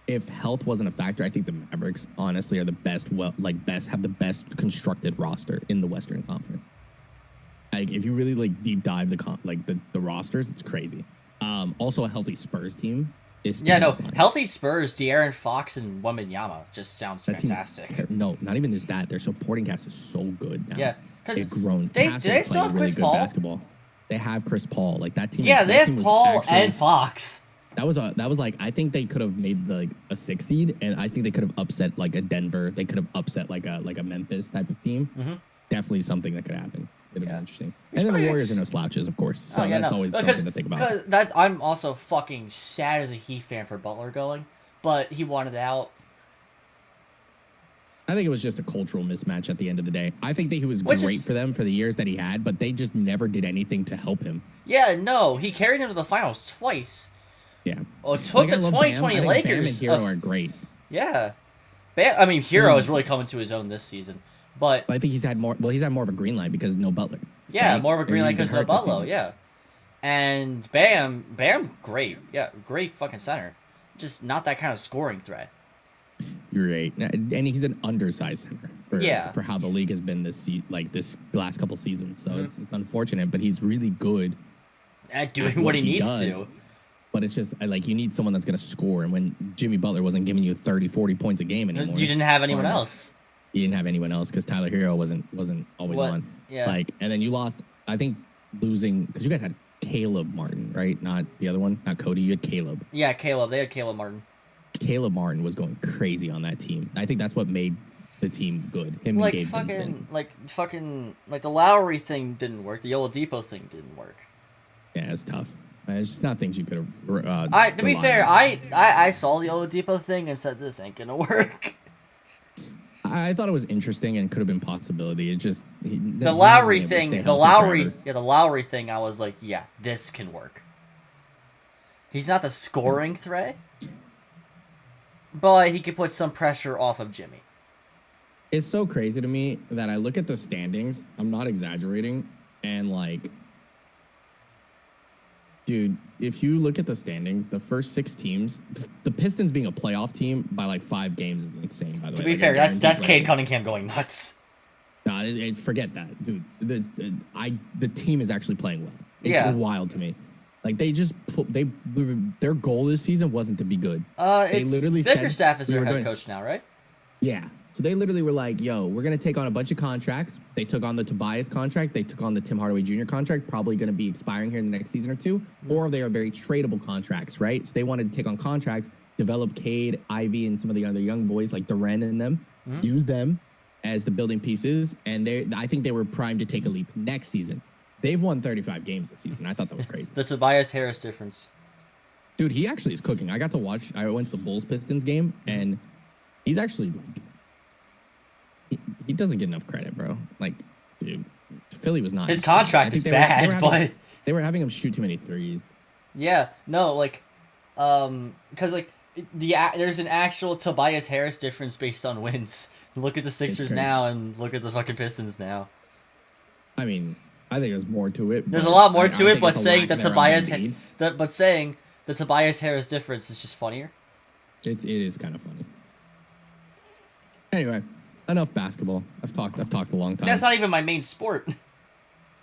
if health wasn't a factor, I think the Mavericks honestly are the best have the best constructed roster in the Western Conference. Like if you really like deep dive the rosters, it's crazy. Also a healthy Spurs team. Healthy Spurs, De'Aaron Fox and Wembanyama just sounds fantastic. No, not even just that. Their supporting cast is so good now. Yeah, because they've grown. They still have Chris Paul. Basketball. They have Chris Paul. Like that team. Yeah, they have Paul and Fox. That was like I think they could have made like a 6 seed, and I think they could have upset like a Denver. They could have upset like a Memphis type of team. Mm-hmm. Definitely something that could happen. It'd be interesting. And then the Warriors are no slouches, of course. So that's always something to think about. Because I'm also fucking sad as a Heat fan for Butler going, but he wanted out. I think it was just a cultural mismatch at the end of the day. I think that he was great for them for the years that he had, but they just never did anything to help him. Yeah, no, he carried him to the finals twice. Yeah. Oh, it took the 2020 Lakers. Bam and Hero are great. Yeah. I mean, Hero is really coming to his own this season. But I think he's had more. Well, he's had more of a green light because no Butler. Yeah, right? more of a green light because no Butler. Yeah, and Bam, great. Yeah, great fucking center. Just not that kind of scoring threat. You're right, and he's an undersized center. For how the league has been this last couple seasons. So it's unfortunate, but he's really good at doing what he needs to. But it's just like you need someone that's going to score, and when Jimmy Butler wasn't giving you 30, 40 points a game anymore, you didn't have anyone else. You didn't have anyone else because Tyler Hero wasn't always on. Yeah. And then you lost. I think losing because you guys had Caleb Martin, right? Not the other one, not Cody. You had Caleb. Yeah, Caleb. They had Caleb Martin. Caleb Martin was going crazy on that team. I think that's what made the team good. Him and Gabe Vincent. Like the Lowry thing didn't work. The Oladipo thing didn't work. Yeah, it's tough. It's just not things you could have. To be fair, I saw the Oladipo thing and said this ain't gonna work. I thought it was interesting and could have been possibility. It just the Lowry thing. The Lowry thing. I was like, yeah, this can work. He's not the scoring threat, but he could put some pressure off of Jimmy. It's so crazy to me that I look at the standings. I'm not exaggerating, and like, dude, if you look at the standings, the first 6 teams, the Pistons being a playoff team by like 5 games is insane, by the way. To be fair, that's Cade Cunningham going nuts. No, forget that, dude. The team is actually playing well. It's wild to me. Like their goal this season wasn't to be good. They literally Bickerstaff is their head coach now, right? Yeah. So they literally were like, yo, we're going to take on a bunch of contracts. They took on the Tobias contract. They took on the Tim Hardaway Jr. contract, probably going to be expiring here in the next season or 2. Or they are very tradable contracts, right? So they wanted to take on contracts, develop Cade, Ivy, and some of the other young boys like Duren and them, use them as the building pieces. And I think they were primed to take a leap next season. They've won 35 games this season. I thought that was crazy. The Tobias Harris difference. Dude, he actually is cooking. I went to the Bulls-Pistons game, and he's actually like... He doesn't get enough credit, bro. Like, dude, Philly was not. His contract is bad, but They were having him shoot too many threes. Yeah, no, like, because like there's an actual Tobias Harris difference based on wins. Look at the Sixers crazy. now, and look at the fucking Pistons now. I mean, I think there's more to it. There's a lot more I to it, think but it's a saying lack that there on Tobias, Embiid. but saying the Tobias Harris difference is just funnier. It is kind of funny. Anyway, enough basketball. I've talked a long time. That's not even my main sport.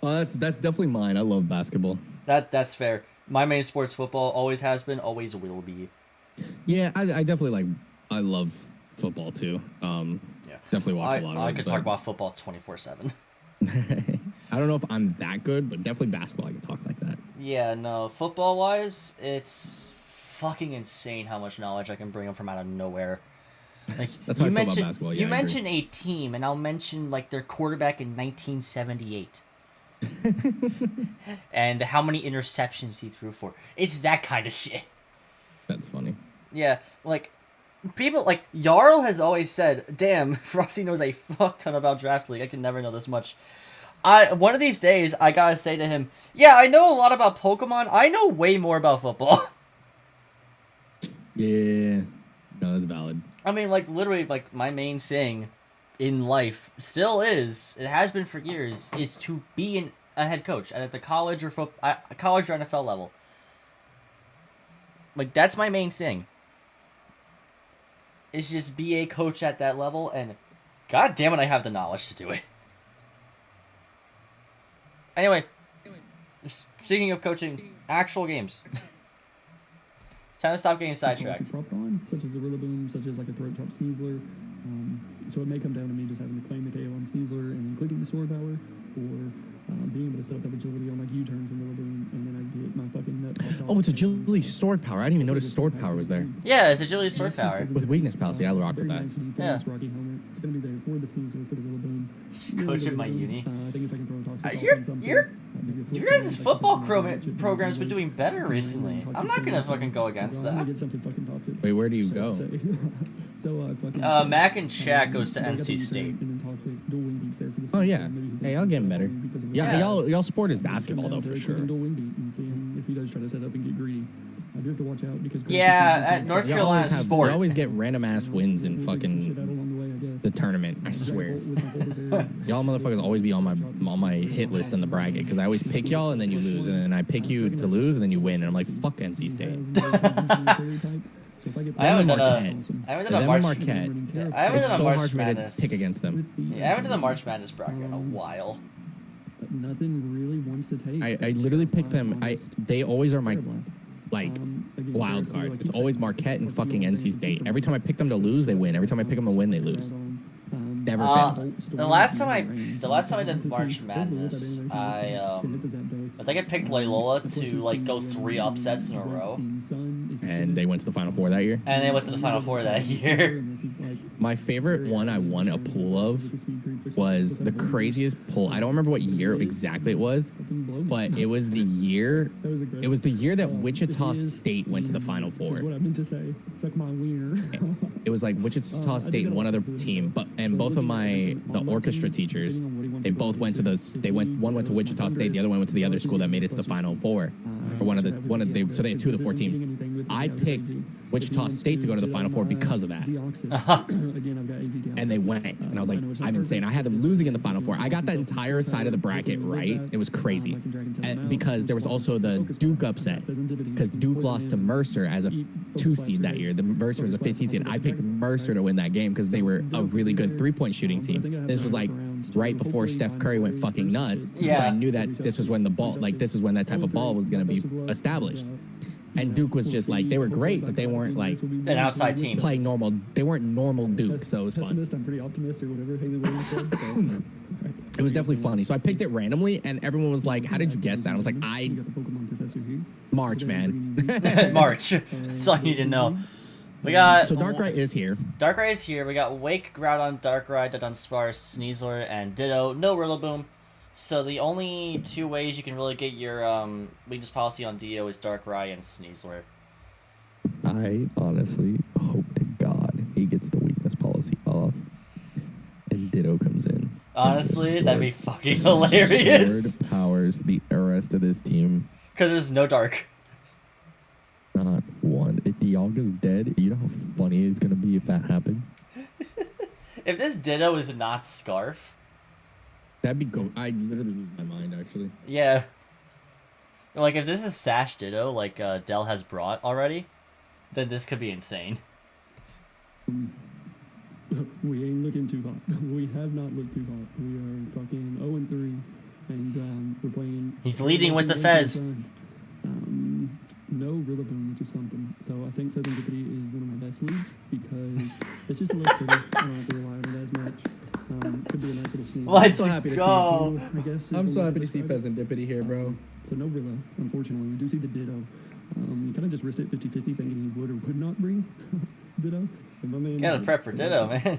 That's definitely mine. I love basketball. That's fair. My main sport's football. Always has been. Always will be. Yeah, I definitely I love football too. Yeah. Definitely watch a lot of it. I could talk about football 24/7. I don't know if I'm that good, but definitely basketball. I can talk like that. Yeah, no. Football wise, it's fucking insane how much knowledge I can bring up from out of nowhere. Like That's how you I feel about mentioned, basketball. Yeah, you I agree. mentioned a team, and I'll mention like their quarterback in 1978. And how many interceptions he threw for. It's that kind of shit. That's funny. Yeah, like people like Jarl has always said, "Damn, Frosty knows a fuck ton about Draft League. I can never know this much." One of these days I gotta say to him, "Yeah, I know a lot about Pokemon. I know way more about football." Yeah, no, that's valid. I mean, like literally, like my main thing in life still is, it has been for years, is to be a head coach at the college or college or NFL level. Like that's my main thing. Is just be a coach at that level, and god damn it, I have the knowledge to do it. Anyway, speaking of coaching, actual games. It's time to stop getting sidetracked. Dropped on, such as a Rillaboom, such as like a throat chop Sneasler. So it may come down to me just having to claim the KO on Sneasler and then clicking the sword power, or being able to set up that agility on like U-turn from Rillaboom, and then I get my fucking nut popped off. Oh, it's agility sword power. I didn't even notice sword power was there. Yeah, it's agility sword power. With weakness policy, I rock with that. Yeah. Rocky helmet. It's gonna be there for the Sneasler, for the Rillaboom. Coach at my uni. I think if I can throw a toxic Your guys' football program's been doing better recently. I'm not gonna fucking go against that. Wait, where do you go? Mac and Shaq goes to NC State. Oh yeah. Hey, I'll get him better. Yeah, y'all sport is basketball though for sure. If he does try to set up and get greedy, I do have to watch out because yeah, at North Carolina sport, you always get random ass wins in fucking the tournament. I swear, y'all motherfuckers always be on my hit list in the bracket because I always pick y'all and then you lose, and then I pick you to lose and then you win, and I'm like, fuck NC State. I haven't done a March Marquette. I haven't It's done a so March hard for me Madness. to pick against them. Yeah, I haven't done a March Madness bracket in a while. Nothing really wants to take. I literally pick them. They always are my wild cards. It's always Marquette and fucking NC State. Every time I pick them to lose, they win. Every time I pick them to win, they lose. Never fails. The last time I did March Madness, I think I picked Loyola to like go 3 upsets in a row. And they went to the Final Four that year. And they went to the Final Four that year. My favorite one I won a pool of was the craziest pool. I don't remember what year exactly it was, but it was the year. It was the year that Wichita State went to the Final Four. What I meant to say, suck my wiener. It was like Wichita State and one other team, and both of the orchestra teachers, they both went to one went to Wichita State, the other one went to the other school that made it to the Final Four, or so they had 2 of the 4 teams. I picked Wichita State to go to the Final Four because of that. And they went, and I was like, I'm insane. I had them losing in the Final Four. I got that entire side of the bracket right. It was crazy. And because there was also the Duke upset, because Duke lost to Mercer as a 2 seed that year. The Mercer was a 15 seed. I picked Mercer to win that game because they were a really good 3-point shooting team. This was like right before Steph Curry went fucking nuts. Yeah. So I knew that this was when this is when that type of ball was going to be established. And Duke was just like, they were great, but they weren't like an outside team playing normal. They weren't normal Duke, so it was fun. I'm pretty optimistic or whatever Haley Williams said. So. It was definitely funny. So I picked it randomly, and everyone was like, "How did you guess that?" I was like, March, man. March. That's all you need to know. We got So Darkrai is here. Darkrai is here. We got Wake, Groudon, Darkrai, Dunsparce, Sneasler, and Ditto. No Rillaboom. So the only 2 ways you can really get your weakness policy on Dio is Darkrai and Sneasler. I honestly hope to God he gets the weakness policy off and Ditto comes in. Honestly, that'd be Sword. fucking hilarious. Sword powers the rest of this team. Because there's no dark. Not one. If Dialga's dead, you know how funny it's gonna be if that happened? If this Ditto is not Scarf, That'd be I literally lose my mind, actually. yeah. Like, if this is Sash Ditto, like Dell has brought already, then this could be insane. We ain't looking too hot. We have not looked too hot. We are fucking 0-3, and we're playing. He's leading with the Fez. No Rillaboom, which is something. So I think Fezandipity is one of my best leads because it's just a little city. I don't have to rely on it as much. Could be a nice little sneeze. Let's so happy to go. I guess. I'm so happy to see Fezandipity here, bro. So no Rilla, unfortunately. We do see the Ditto. Kind of just risked it 50-50, thinking he would or would not bring Ditto. And my man Gotta prep for Ditto, man.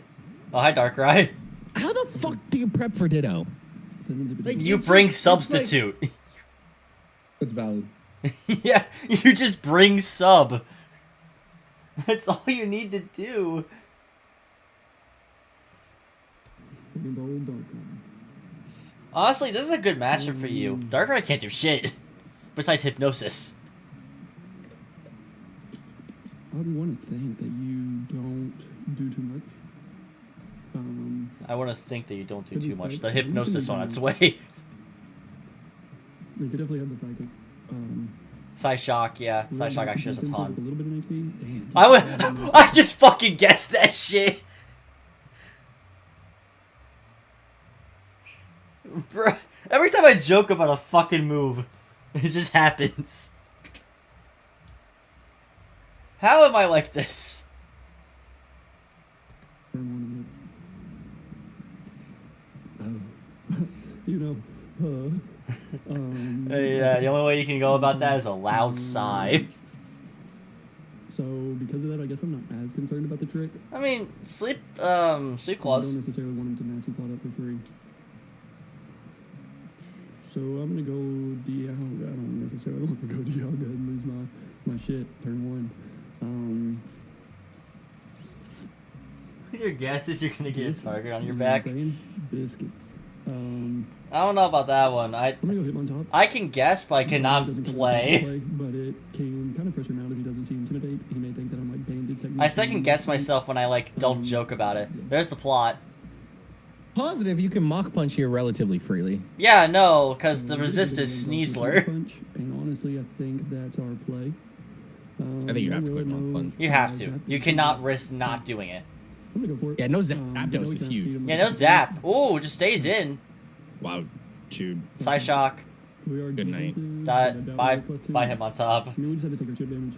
Oh, hi, Darkrai. How the fuck do you prep for Ditto? Like, You it's bring just- it's substitute. It's valid. Yeah, you just bring sub. That's all you need to do. Against old Darkrai. Honestly, this is a good matchup for you. Darkrai can't do shit. Besides Hypnosis. I would want to think that you don't do too much. I want to think that you don't do Could be too much. Psychic. The I'm just Hypnosis gonna on do- its way. You could definitely have the Psychic. Psyshock, yeah. Rilla Psyshock actually has a with a ton. little bit of HP. Damn. I would. I just fucking guessed that shit. Bro, every time I joke about a fucking move, it just happens. How am I like this? Turn one of it. You know, Yeah, the only way you can go about that is a loud sigh. So because of that, I guess I'm not as concerned about the trick. I mean, sleep I clause. don't necessarily want him to nasty claw up for free. So I'm gonna go Dialga. I don't necessarily want to go Dialga and lose my shit turn one. Your guess is you're gonna get a Biscuits, target on your you know what I'm back. saying? Biscuits. I don't know about that one. I'm gonna go hit on top. I can guess, but I cannot Doesn't come play. with play, but it can kind of pressure him out if he doesn't see intimidate. He may think that I'm like banded technique. I second guess myself when I like don't joke about it. There's the plot. Positive, you can Mach Punch here relatively freely. Yeah, no, because the I'm gonna resist go is with Mach Sneasler. Punch, and honestly, I think that's our play. I think you have to no click Rilla, Mach no, Punch. You have to. Zap. You cannot risk not doing it. I'm gonna go for it. Yeah, no Zapdos Ditto is Zap huge. speed him Yeah, with no the zap. Ooh, just stays in. Wow, chewed. Psyshock. We are Good night. Buy him on top. I mean, we just have to take our chip damage.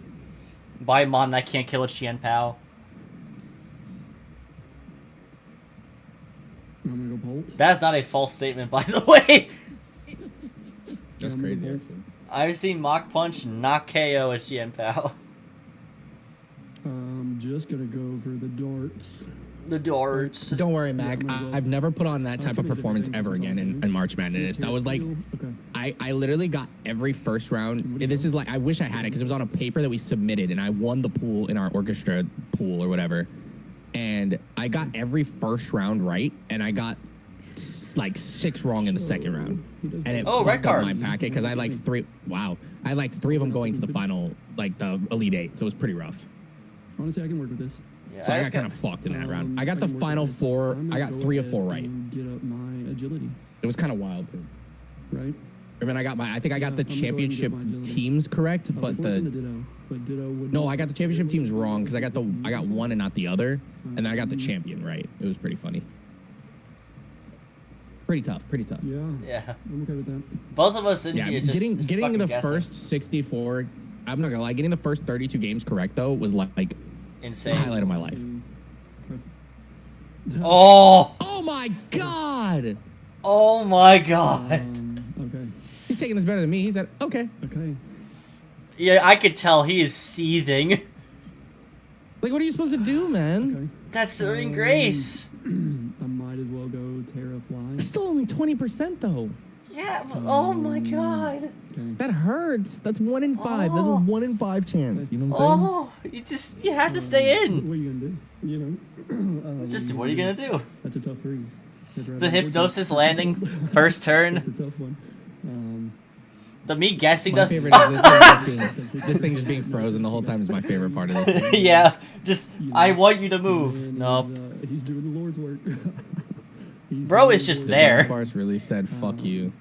Buy Mon that can't kill a Chien Pao. I'm gonna go Bolt. That's not a false statement, by the way. That's I'm crazy, gonna actually. I've seen Mach Punch not KO a Chien Pao. I'm just gonna go for the darts. The darts. Don't worry, Mac. I'm gonna go- I've never put on that type too of many different performance things ever to talk again about. in March Madness. That was like, Okay. I literally got every first round. This is like, I wish I had it because it was on a paper that we submitted and I won the pool in our orchestra pool or whatever. And I got every first round right and I got like 6 wrong in the second round. And it Oh, red fucked up card. my packet because I had like 3. Wow. I had like 3 of them going to the final, like the Elite 8. So it was pretty rough. Honestly, I can work with this. Yeah, So I got just kind of fucked in that round. I got the can work with final this. 4. I'm I gonna got go 3 of ahead 4 right. and Get up my agility, It was kind of wild too. right? And then I think I got the I'm gonna go ahead and get championship my agility. teams correct, but Unfortunately, the Ditto, but Ditto would no, not- I got the championship teams wrong because I got one and not the other, and then I got the champion right. It was pretty funny. Pretty tough. Yeah, Yeah. I'm okay with that. Both of us in Yeah, here just getting fucking the guessing. first 64. I'm not gonna lie, getting the first 32 games correct though was like the Insane. highlight of my life. Oh! Oh my god! Oh my god. Okay. He's taking this better than me. He said, okay. Okay. Yeah, I could tell he is seething. Like, what are you supposed to do, man? Okay. That's serving grace. I might as well go Terra Fly. It's still only 20% though. Yeah, but oh my god. Okay. That hurts. That's 1 in 5. That's a Oh. 1 in 5 chance. You know what I'm saying? You have to stay in. What are you gonna do? You know. Just what are you gonna do? That's a tough freeze. The hypnosis landing, first It's turn. a tough one. Me guessing My the. favorite is this thing just being frozen the whole time is my favorite part of this. Yeah, just You know, I want you to move. man No, is, he's doing the Lord's work. He's Bro doing is the just Lord's there. work. Sparse really said "fuck you."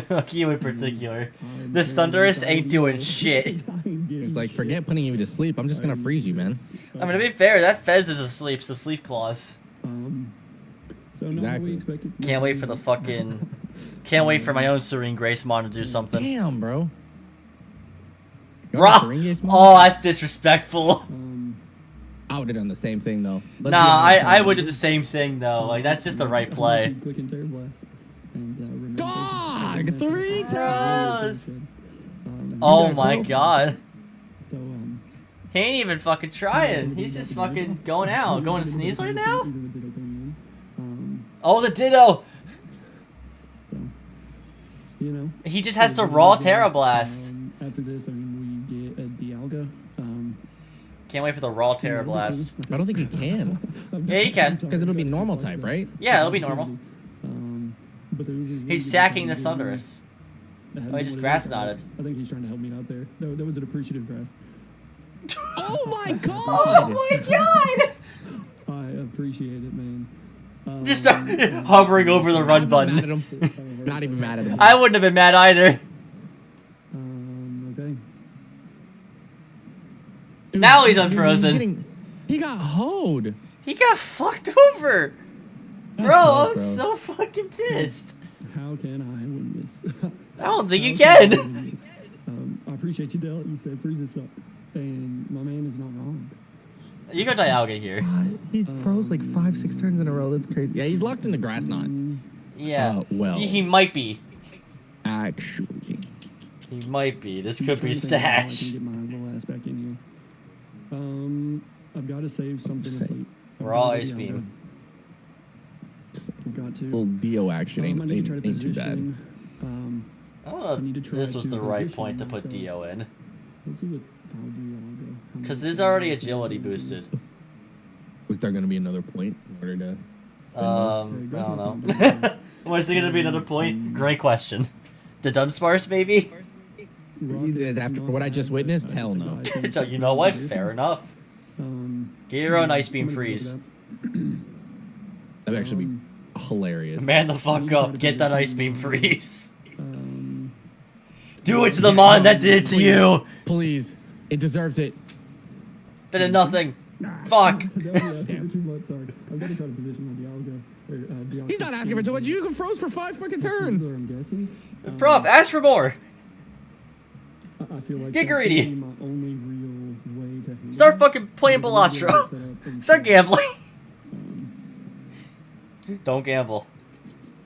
fuck you in particular. I'm This very Thunderous excited ain't to doing go. shit. I ain't getting It's like shit. forget putting you to sleep. I'm just gonna freeze you, man. I mean, to be fair, that Fez is asleep, so sleep claws. So now Exactly. we expected. Can't wait for the fucking. Can't wait for my own Serene Grace mon to do something. Damn, bro. You Raw. want the Serengeti smoke? Oh, that's disrespectful. I would have done the same thing though. Let's be Nah, honest. I would do the same thing though. Like that's just the right play. Keep clicking Terror Blast. And, remember, Dog! 3 times! Um, Oh that my crow? god. So, He ain't even fucking trying. He's just fucking going out. Going to Sneasler now? Oh, the Ditto! So, you know. He just has to raw Terra Blast. After this, I mean, we get a Dialga. Can't wait for the raw Terra Blast. I don't think he can. Yeah, he can. Because it'll be normal type, right? Yeah, it'll be normal. But there was a really He's good sacking the opportunity Thunderous. that had Oh, he no just one grass else. knotted. I think he's trying to help me out there. That was an appreciative grass. Oh my god! Oh my god! I appreciate it, man. Just start hovering over the run Not mad at button. him. Not even mad at him. I wouldn't have been mad either. Okay. Dude, Now he's unfrozen. He got hoed. He got fucked over. That's Bro, tough, I'm bro. so fucking pissed. How can I win this? I don't think you How I can. win this? I appreciate you, Dell. You said freezes suck. And my man is not wrong. You go Dialga here. He froze like 5-6 turns in a row. That's crazy. Yeah, he's locked in the grass knot. Yeah. Well. He might be. Actually. He might be. This I'm could trying be to think of how I can Sash. get my little ass back in here. I've got to save something to sleep. I've Raw got to Ice Dialga. Beam. I've got to. Little Dio action I ain't, need to try ain't, to ain't too bad. position. I don't know I need to if try this was to the right position point to put myself. Dio in. Let's see what how Dialga. how Because much there's Dialga already can agility do. boosted. Was there going to be another point in order to... I don't Grass know. Knot's not bad. Was there going to be another point? Great question. The Dunsparce, maybe? Rocket After not what I just bad. witnessed, I just hell think no. I can So you know what? Fair enough. Get your own Ice Beam I'm gonna go freeze. for that. That'd actually be hilarious. Man the I need fuck to up. try to Get that Ice position Beam my- freeze. Um, Do it to the mon that did it to Please. you. Please. It deserves it. Better than nothing. Fuck. that was asking for too much. Sorry, I've got to try to position my Dialga. Dialga. He's not asking for too much. You can froze for 5 fucking turns. I'm guessing. Prof, ask for more. I feel like Get that's greedy. gonna be my only real way to handle Start it. fucking playing Because I'm gonna Balatro. set up and Start stuff. gambling. Um, Don't gamble.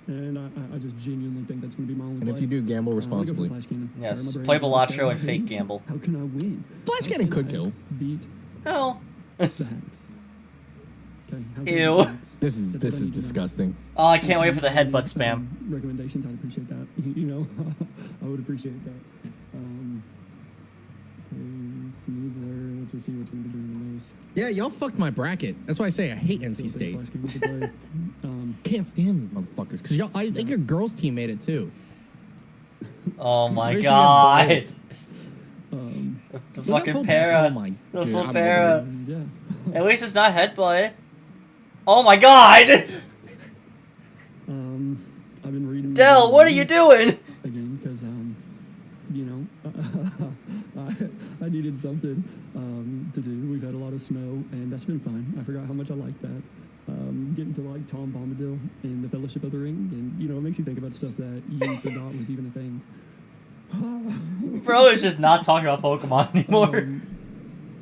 And I just genuinely think that's going to be my only And play. if you do, gamble I'm gonna go for responsibly. Flash Cannon. Yes, Sorry, my play brain Balatro is and going. fake gamble. How can I win? Flash How Cannon can could I kill. Beat Hell. the hacks. Okay, how can I Ew. beat the hacks? This is That's what I need to know. disgusting. Oh, I can't wait for the headbutt spam. Recommendations, I'd appreciate that. You know, I would appreciate that. Sneasler, let's just see what's going to be doing the most. Yeah, y'all fucked my bracket. That's why I say I hate NC State. Flash Cannon to play. Can't stand these motherfuckers. Because y'all, I think your girls' team made it too. Oh my Wish we had god. both. The Was that fucking full para. Oh my The dude, full I'm para. over Yeah. At least it's not headbutt. Oh my god! I've been reading. Dell, what are you doing? Again, because you know, I needed something to do. We've had a lot of snow, and that's been fun. I forgot how much I like that. Getting to like Tom Bombadil in the Fellowship of the Ring, and you know, it makes you think about stuff that you forgot was even a thing. Bro is just not talking about Pokemon anymore.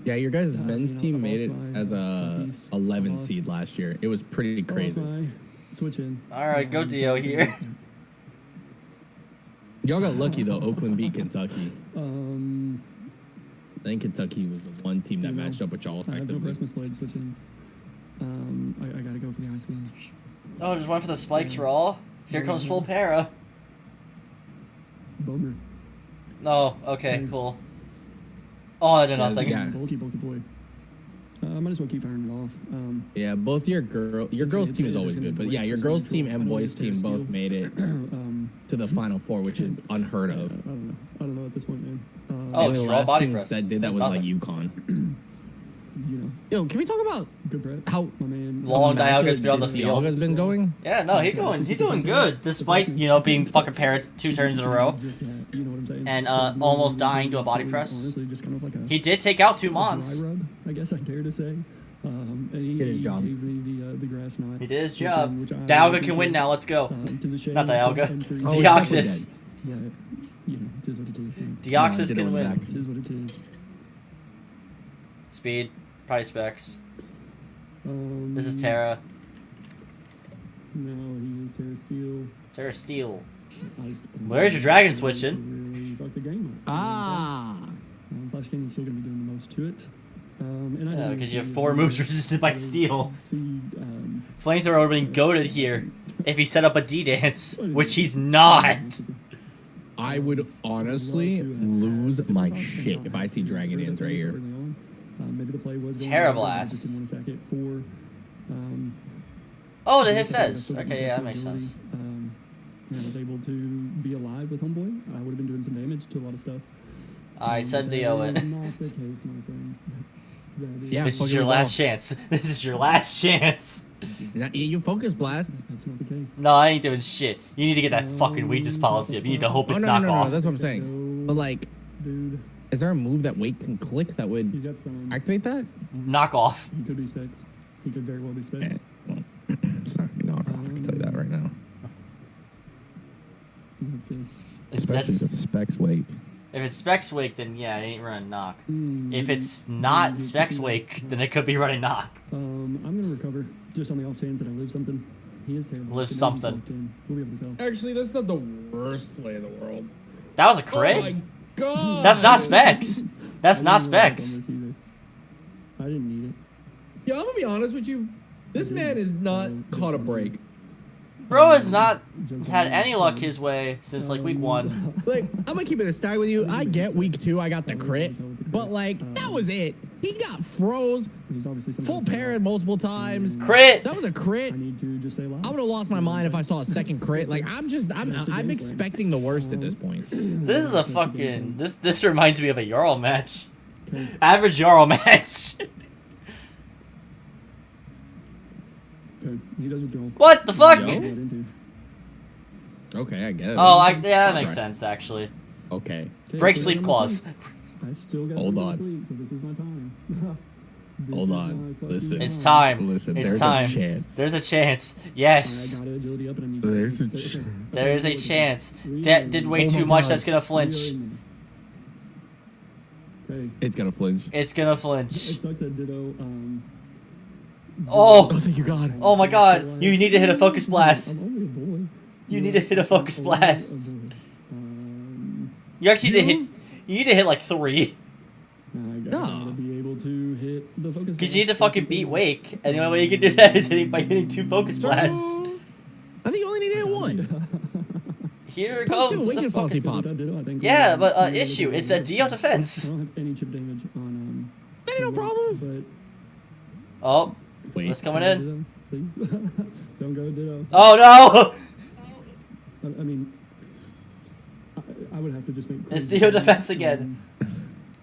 Yeah, your guys' men's you know, team I made it lost my as a piece. 11 Lost. seed last year. It was pretty I lost crazy. my switch in. Alright, go Dio here. Y'all got lucky though. Oakland beat Kentucky. Um, I think Kentucky was the one team that You know, matched up with y'all I have no effectively. Christmas blade switch-ins. I gotta go for the Ice Beam. Oh, just went for the spikes raw. Here comes full para. Bummer. Oh, okay, cool. Oh, I did nothing. Yeah. Bulky boy. might as well keep firing it off. Yeah, both your girls team is always good, but yeah, your girls team and boys team both made it to the Final Four, which is unheard of. I don't know at this point, man. Oh, the straw last body team press. that did that was like UConn. You know, Yo, can we talk about good prep. how My man. Long Dialga's Dialga's been on the field. Dialga's been going? Yeah, no, he's doing good, despite, you know, being fucking parried 2 turns in a row. You know what I'm saying? And almost dying to a body press. Honestly, just kind of like a He did take out 2 dry Mons. rub, I guess I dare to say. And he Did his job. gave me the grass knot. He did his which, job. which I Dialga can win appreciate. now, let's go. Tis a shame Not Dialga. country- Oh, he's Deoxys. But, you know, tis what it is. Deoxys Ditto can is win. back. Tis what it is. Speed, probably specs. This is Terra. Terra. No, he is Terra Steel. Terra Steel. Where's Where's your dragon switching? Really fucked the game up. Ah. Flash Cannon's still going to be doing the most to it. And I Yeah, think because you have he- 4 moves resisted by steel. Speed, Flamethrower would have been goated here if he set up a D-dance, which he's not. I would honestly lose my shit if I see Dragon Dance right here. Maybe the play was Terra going well, but Blast. just didn't want to sack it for, Oh, to hit Fez. Okay, yeah, that makes sense. And I was able to be alive with Homeboy. I would have been doing some damage to a lot of stuff. Alright, send Dio That is in. not the case, my friends. That is- Yeah, This is fucking your ball. last chance. This is your last chance. You focus blast. That's not the case. No, I ain't doing shit. You need to get that fucking weakness policy up. You need to hope Oh it's no, no, no, knockoff. no, that's what I'm saying. But like, Dude, is there a move that Wake can click that he's would got some. activate that? Knock off. He could be specs. He could very well be specs. Eh, well, it's not gonna be knockoff. I can tell you that right now. Let's see. Especially That's, with Specs Wake. if it's Specs Wake, then yeah, it ain't running knock. Hmm. If it's not Specs Wake, then it could be running knock. I'm gonna recover just on the off chance that I live something. He is terrible. Live The game's something. locked in. We'll be able to tell. Actually, that's not the worst play in the world. That was a Oh my crit? god. That's not Specs. That's I not didn't really work on Specs. this either. I didn't need it. Yeah, I'm gonna be honest with you. This man is not caught a break. Bro has not had any luck his way since like week 1. Like, I'm gonna keep it a stack with you. I get week 2, I got the crit, but like that was it. He got froze, He's obviously full parried multiple times. Crit! That was a crit. I need to just stay alive. I would have lost my mind if I saw a second crit. Like I'm expecting the worst at this point. This is a fucking... This reminds me of a Jarl match. Okay. Average Jarl match. Okay. He does withdraw. What the fuck? Yo. What into. Okay, I guess. Oh, yeah, that makes Right. sense, actually. Okay. Okay, Break so sleep I'm clause. asleep. I still got Hold to on. sleep, so this is my time. This Hold is on. my fucking Listen. It's time. Listen, It's there's time. a chance. There's a chance. I Yes. got agility up and I need There's to a okay. chance. There is a chance. Real That did way Oh too my much. God. That's gonna flinch. Okay. It's gonna flinch. It's gonna It flinch. sucks at Ditto. Oh, Oh! thank you, God. Oh my god. You need to hit a focus blast. I'm only a boy. You need to hit a focus I'm only a blast. boy. You actually need to You? hit... You need to hit like 3. I gotta be able to hit the focus. Because you need to blast. fucking beat Wake. And the only way you can do that is by hitting 2 focus blasts. I think you only need to hit one. Here it Plus two, comes. Awakened policy Because popped. without Ditto, I think Yeah, we're but gonna be issue. able to It's a do Dio it. defense. I don't have any chip damage on Ain't no problem. But Oh. Wait. What's coming in? Ditto, please. Don't go Ditto. Oh no! I mean, I would have to just make. It's crazy Dio moves, defense again.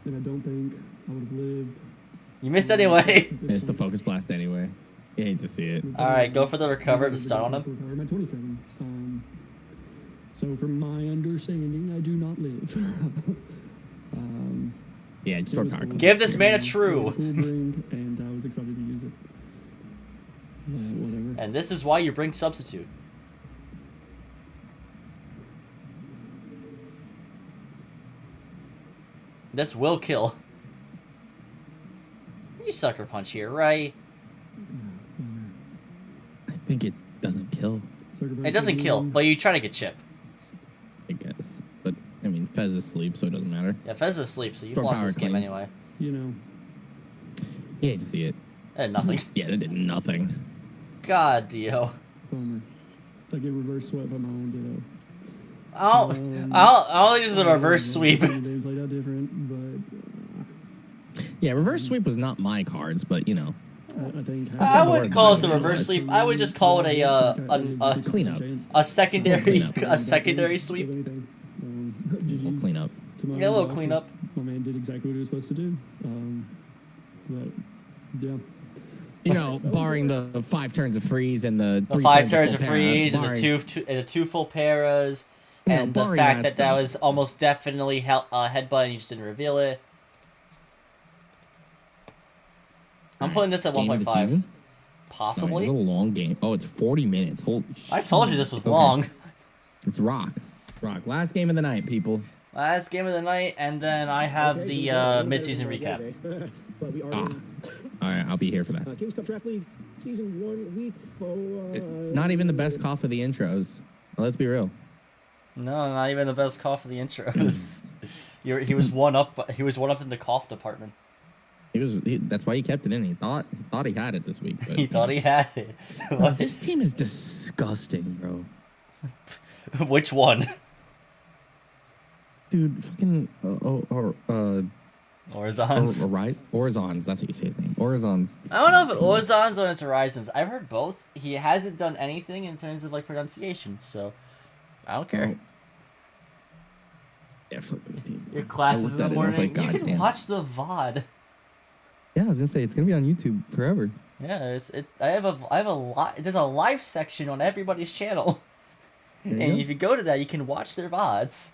And I don't think I would have lived. You missed anyway. at this Missed the point. focus blast anyway. You hate to see it. Alright, go for the recover to stun on him. Recover my 27. So from my understanding, I do not live. Yeah, just it throw was card. cool. Give this man a It was true. cool bring, and I was excited to use it. Whatever. And this is why you bring substitute. This will kill. You sucker punch here, right? I think it doesn't kill. It doesn't kill, but you try to get chip. I guess. But I mean, Fez is asleep, so it doesn't matter. Yeah, Fez is asleep, so you've Strong lost power this game claim. anyway. You know, You hate to see it. Nothing. Yeah, that did nothing. God, Dio. bummer. I get reverse swept by my own Ditto. I don't think this is a reverse sweep. They played out different, but Yeah, reverse sweep was not my cards, but you know. I think I wouldn't call it a reverse sweep. I would just call it a cleanup. a secondary sweep. We'll clean up. Yeah, a little cleanup. My man did exactly what he was supposed to do. But yeah. You know, barring the 5 turns of freeze and the 5 turns of freeze and the two full paras, and the fact that was almost definitely headbutt and you just didn't reveal it. I'm putting this at 1.5. Possibly. It's a long game. Oh, it's 40 minutes. Holy I told you this was long. It's Rock. Last game of the night, people. Last game of the night, and then I have the midseason recap. All right, I'll be here for that. Kings Cup Draft League, Season 1, Week 4. Not even the best call for the intros. Well, let's be real. No, not even the best call for the intros. he was one up. He was one up in the cough department. That's why he kept it in. He thought he had it this week. But, he thought he had it. This team is disgusting, bro. Which one? Dude, fucking Orizons. Orizons, that's how you say his name. Orizons. I don't know if Orizons or it's Horizons. I've heard both. He hasn't done anything in terms of like pronunciation, so I don't care. Yeah, fuck this team. Your classes in the morning. Like, you can damn. watch the VOD. Yeah, I was gonna say it's gonna be on YouTube forever. Yeah, it's. I have a lot. There's a live section on everybody's channel, and if you go to that, you can watch their VODs.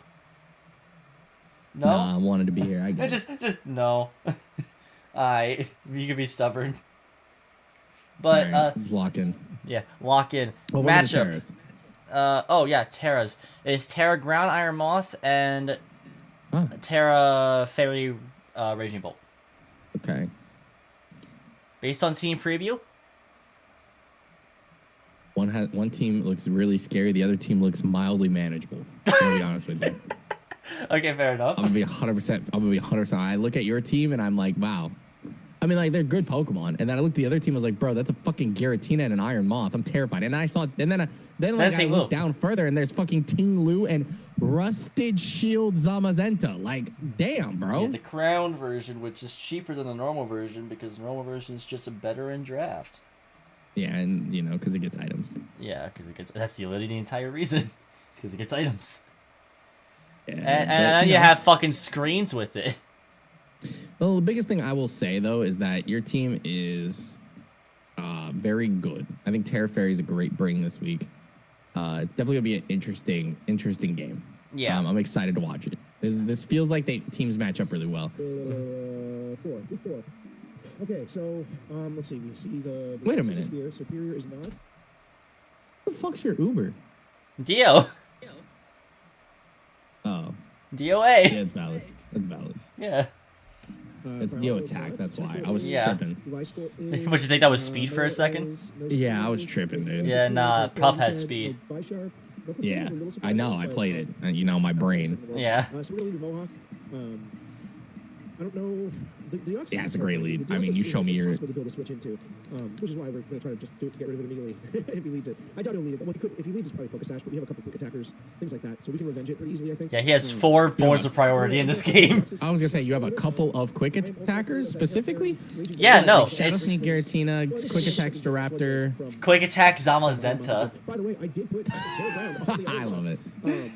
No, nah, I wanted to be here. I guess. just no. You can be stubborn. But right, lock in. Yeah, lock in. Well, matchup. Oh yeah, Terra's. It's Terra Ground Iron Moth and Terra Fairy Raging Bolt. Okay. Based on team preview. One team looks really scary. The other team looks mildly manageable. I'm gonna be honest with you. Okay, fair enough. I'm gonna be 100%. I look at your team and I'm like, wow. I mean, like, they're good Pokemon. And then I looked at the other team. I was like, bro, that's a fucking Giratina and an Iron Moth. I'm terrified. And I saw, and then I looked down further and there's fucking Ting Lu and Rusted Shield Zamazenta. Like, damn, bro. Yeah, the Crown version, which is cheaper than the normal version because the normal version is just a better in draft. Yeah, and you know, because it gets items. Yeah, because that's the entire reason. It's because it gets items. Yeah, and then you have fucking screens with it. Well, the biggest thing I will say, though, is that your team is very good. I think Terra Fairy is a great bring this week. It's definitely going to be an interesting game. Yeah. I'm excited to watch it. This feels like teams match up really well. 4. Okay, so let's see. We see the Wait a minute. Here. Superior is not. What the fuck's your Uber? Dio. Oh. DOA. Yeah, it's valid. That's valid. Yeah. It's Dio attack. That's why I was tripping. But you think that was speed for a second? Yeah, I was tripping, dude. Yeah, nah. Prop has speed. Yeah, I know. I played it. And you know, my brain. Yeah. So we're gonna leave Mohawk. I don't know. Yeah, it's a great lead. I mean, you show me your. To build a switch into, which is why we're going to try to just get rid of it immediately if he leads it. I doubt he'll lead it. Well, if he leads, it's probably Focus Sash, but we have a couple quick attackers, things like that, so we can revenge it pretty easily, I think. Yeah, he has 4 points of priority in this game. I was gonna say you have a couple of quick attackers specifically. Yeah, no, like Shadow Sneak Giratina, Quick Attack Staraptor, Quick Attack Zamazenta. By the way, I did put I love it.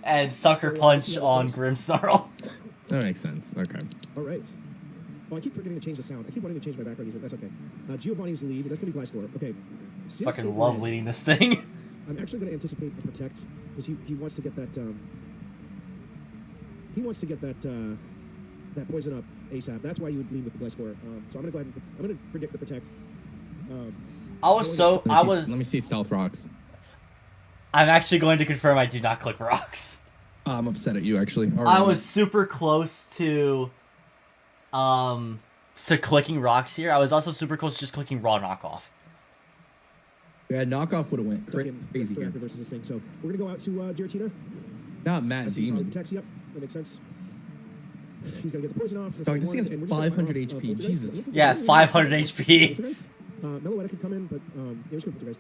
And Sucker Punch on Grimmsnarl. That makes sense. Okay. All right. Well, I keep forgetting to change the sound. I keep wanting to change my background music. That's okay. Giovanni's lead. That's going to be Gliscor. Okay. Fucking love leading this thing. I'm actually going to anticipate and protect because he wants to get that. He wants to get that poison up ASAP. That's why you would lead with the Gliscor. So I'm going to go ahead and I'm going to predict the protect. Let me see Stealth Rocks. I'm actually going to confirm I do not click rocks. I'm upset at you, actually. I was super close to clicking rocks here. I was also super close to just clicking raw knockoff. Yeah, knockoff would have went crazy again. Versus this thing. So we're gonna go out to Giratina. Not Matt Demon. Protects, yep, that makes sense. He's gonna get the poison off. Oh, this thing has 500 HP. Jesus. Yeah, 500 HP. Meloetta could come in, but yeah, we're just gonna put you guys.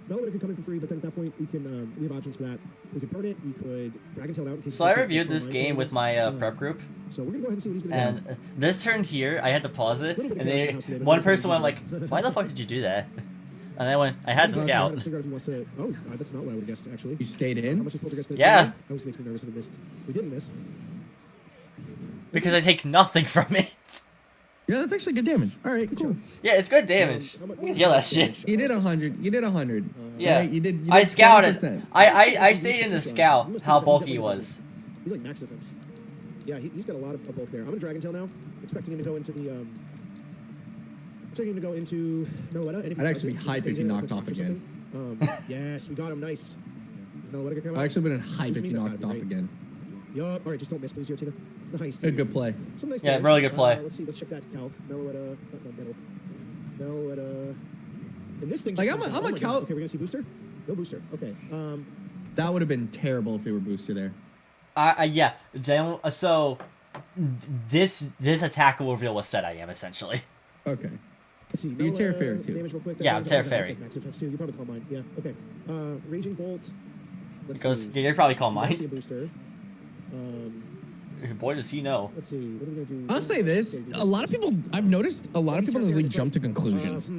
Melwood could come in for free, but then at that point we can we have options for that. We could burn it. We could Dragon Tail out. In case So I reviewed this game with my prep group. So we're gonna go ahead and see what he's gonna do. And this turn here, I had to pause it, and one person went like, "Why the fuck did you do that?" And I went, "I had to scout." Oh, that's not what I would have guessed actually. You stayed How in? much is Poltergeist gonna Yeah. do? That always makes me nervous that I missed. We didn't miss. Because I take nothing from it. Yeah, that's actually good damage. All right, cool. Yeah, it's good damage. How much- You can heal that shit. You did 100. You did 100. Yeah. Right? You did. You I did scouted. 20%. I stayed in the scout how bulky he was. He's like max defense. Yeah, he's got a lot of bulk there. I'm gonna Dragon Tail now, expecting him to go into the expecting him to go into Meloetta. And if he I'd does actually it, be he hype stays if you in, knocked I'll off or again. something. Yes, we got him. Nice. Is Meloetta gonna come out? I'd actually been hype Just if mean you that's knocked gotta off be right. again. Yup. All right, just don't miss, please, Yotina. Nice. A good play. Some nice Yeah, damage. really good play. Let's see. Let's check that calc. Meloetta. Meloetta. And this thing. Like, just I'm a- comes out. I'm a Oh my God. calc- Okay, we're gonna see booster. No booster. Okay. That would have been terrible if we were booster there. Yeah. So this attack will reveal what set I am essentially. Okay. Let's see. You Terra Fairy too. Damage real quick. Yeah, I'm That's Terra like Fairy. Max defense too. You probably call mine. Yeah. Okay. Raging Bolt. Let's Goes. see. They probably call I see a mine. booster. Boy, does he know. Let's see. What are we gonna do? I'll say this: a lot of people, I've noticed, a lot of people in the league jump to conclusions.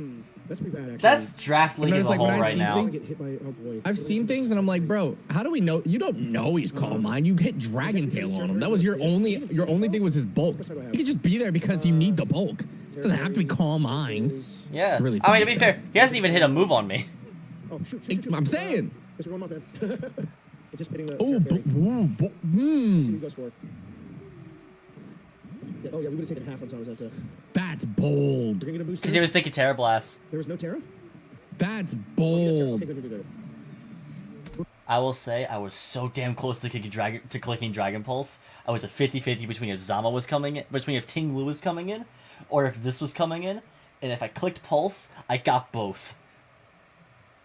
That's pretty bad, actually. That's draft league But as it's a like whole when I right see now. things- Get hit by, oh boy. I've seen things and I'm like, bro, how do we know? You don't know he's Call Mine. You hit Dragon Tail on him. That was your only thing was his bulk. He could just be there because you need the bulk. It doesn't have to be Call Mine. Yeah. Really I mean, to funny be fair, he hasn't even hit a move on me. Oh, shoot. I'm saying. Let's run off, man. Anticipating the Oh, Terra Fairy. Let's see what he boom. goes for. Yeah, oh, yeah, we would have taken half on Samazenta. That's bold. You're gonna get a booster? Because he was thinking Terra Blast. There was no Terra? That's Yes, sir. bold. Okay, good. I will say I was so damn close to clicking Dragon Pulse. I was a 50-50 between if Zama was coming in, between if Ting Lu was coming in, or if this was coming in. And if I clicked Pulse, I got both.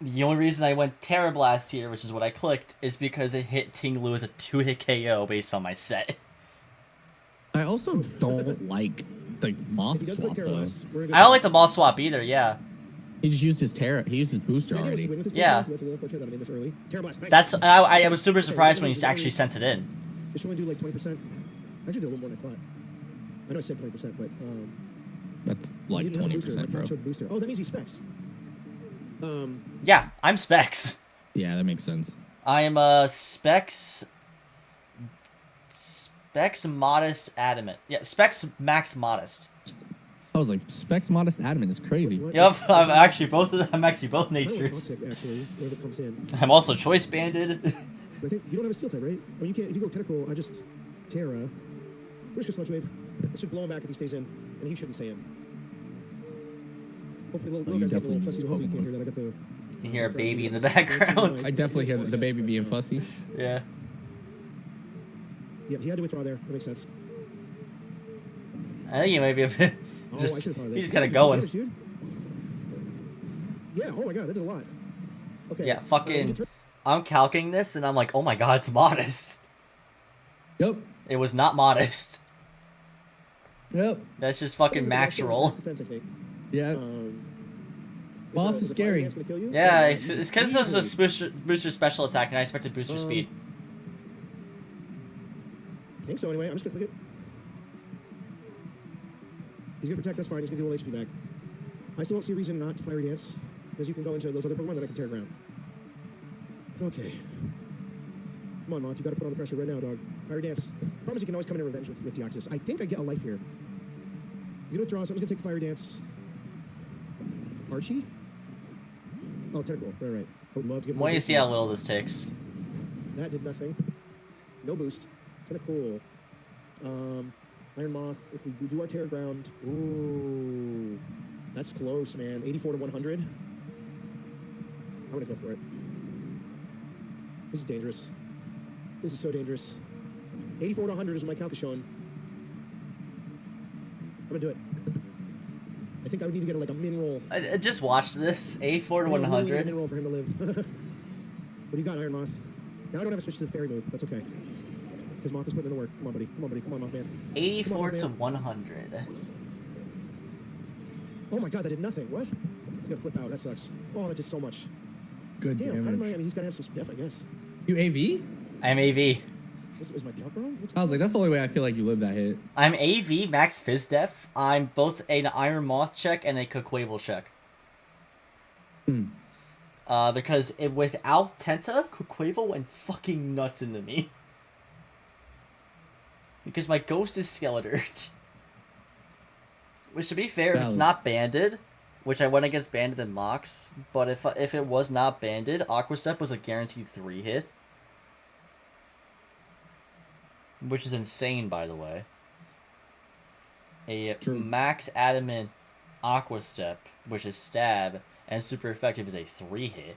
The only reason I went Terra Blast here, which is what I clicked, is because it hit Ting Lu as a 2-hit KO based on my set. I also don't like the moth If he does swap click Terra though. last, we're gonna I don't like the moss swap either, yeah. He just used his Terra. He used his booster already. Yeah. That's a little unfortunate that I made this early. Terra Blast, nice. That's I was super surprised when he actually sent it in. It should only do like 20%. Actually, did a little more than I thought. I know I said 20%, but That's he like didn't have a booster. 20%, My bro. count showed the booster. Oh, that means he specs. Yeah, I'm Specs. Yeah, that makes sense. I am Specs Modest Adamant. Yeah, Specs Max Modest. I was like, Specs Modest Adamant is crazy. What? Yep, I'm actually both Kind of natures. toxic, actually, wherever it comes in. I'm also choice banded. But I think you don't have a steel type, right? Well, you can't. If you go technical, I just Terra. Where's your sludge wave? It should blow him back if he stays in, and he shouldn't stay in. Hopefully, little guys get a little fussy. Hopefully, you can't hear that. I got the. You hear a baby in the background. I definitely hear the baby being fussy. Yeah. Yeah, he had to withdraw there. That makes sense. I think he might be a bit. Oh, I Just, should have thought of he's this. just kind of Yeah, going. damage, dude. Yeah. Oh my god, that did a lot. Okay. Yeah, fucking. I'm calcing this and I'm like, oh my god, it's modest. Yep. It was not modest. Yep. That's just fucking max roll. Defense, I think. Yeah. is Moth is the scary. fire dance gonna kill you? Yeah, it's because this was a booster special attack and I expected booster speed. I think so. Anyway, I'm just gonna click it. He's gonna protect. That's fine. He's gonna do a little HP back. I still don't see a reason not to fiery dance, because you can go into those other Pokemon that I can tear ground. Okay. Come on, Moth. You gotta put on the pressure right now, dog. Fiery dance. Problem is you can always come in revenge with Deoxys. I think I get a life here. You gonna withdraw, so I'm just gonna take the fiery dance. Archie? Oh, technical. Right. I would love to give him Wait a to boost. see how little this takes. That did nothing. No boost. Kind of cool. Iron Moth. If we do our Terra Ground, ooh, that's close, man. 84 to 100. I'm gonna go for it. This is dangerous. This is so dangerous. 84 to 100 is what my calc is showing. I'm gonna do it. I think I would need to get like a min roll. I just watched this. 84 to I need a min 100. roll for him to live. What do you got, Iron Moth? Now I don't have a switch to the fairy move, but that's okay. Because Moth is putting in the work. Come on, buddy. Come on, buddy. Come on, Mothman. 84 Come to on, 100. Oh my god, that did nothing. What? He's gonna flip out. That sucks. Oh, that did so much. good Damn, damage. I mean, he's got to have some def, I guess. You AV? I'm AV. Is my calc wrong? I was like, that's the only way I feel like you live that hit. I'm AV, max Fizz Def. I'm both an Iron Moth check and a Coquable check. Because without Tenta, Coquable went fucking nuts into me. Because my Ghost is Skeletor. Which, to be fair, it's not banded. Which I went against banded and Mox. But if it was not banded, Aqua Step was a guaranteed 3-hit. Which is insane, by the way. A max adamant Aqua Step, which is stab, and super effective is a 3-hit.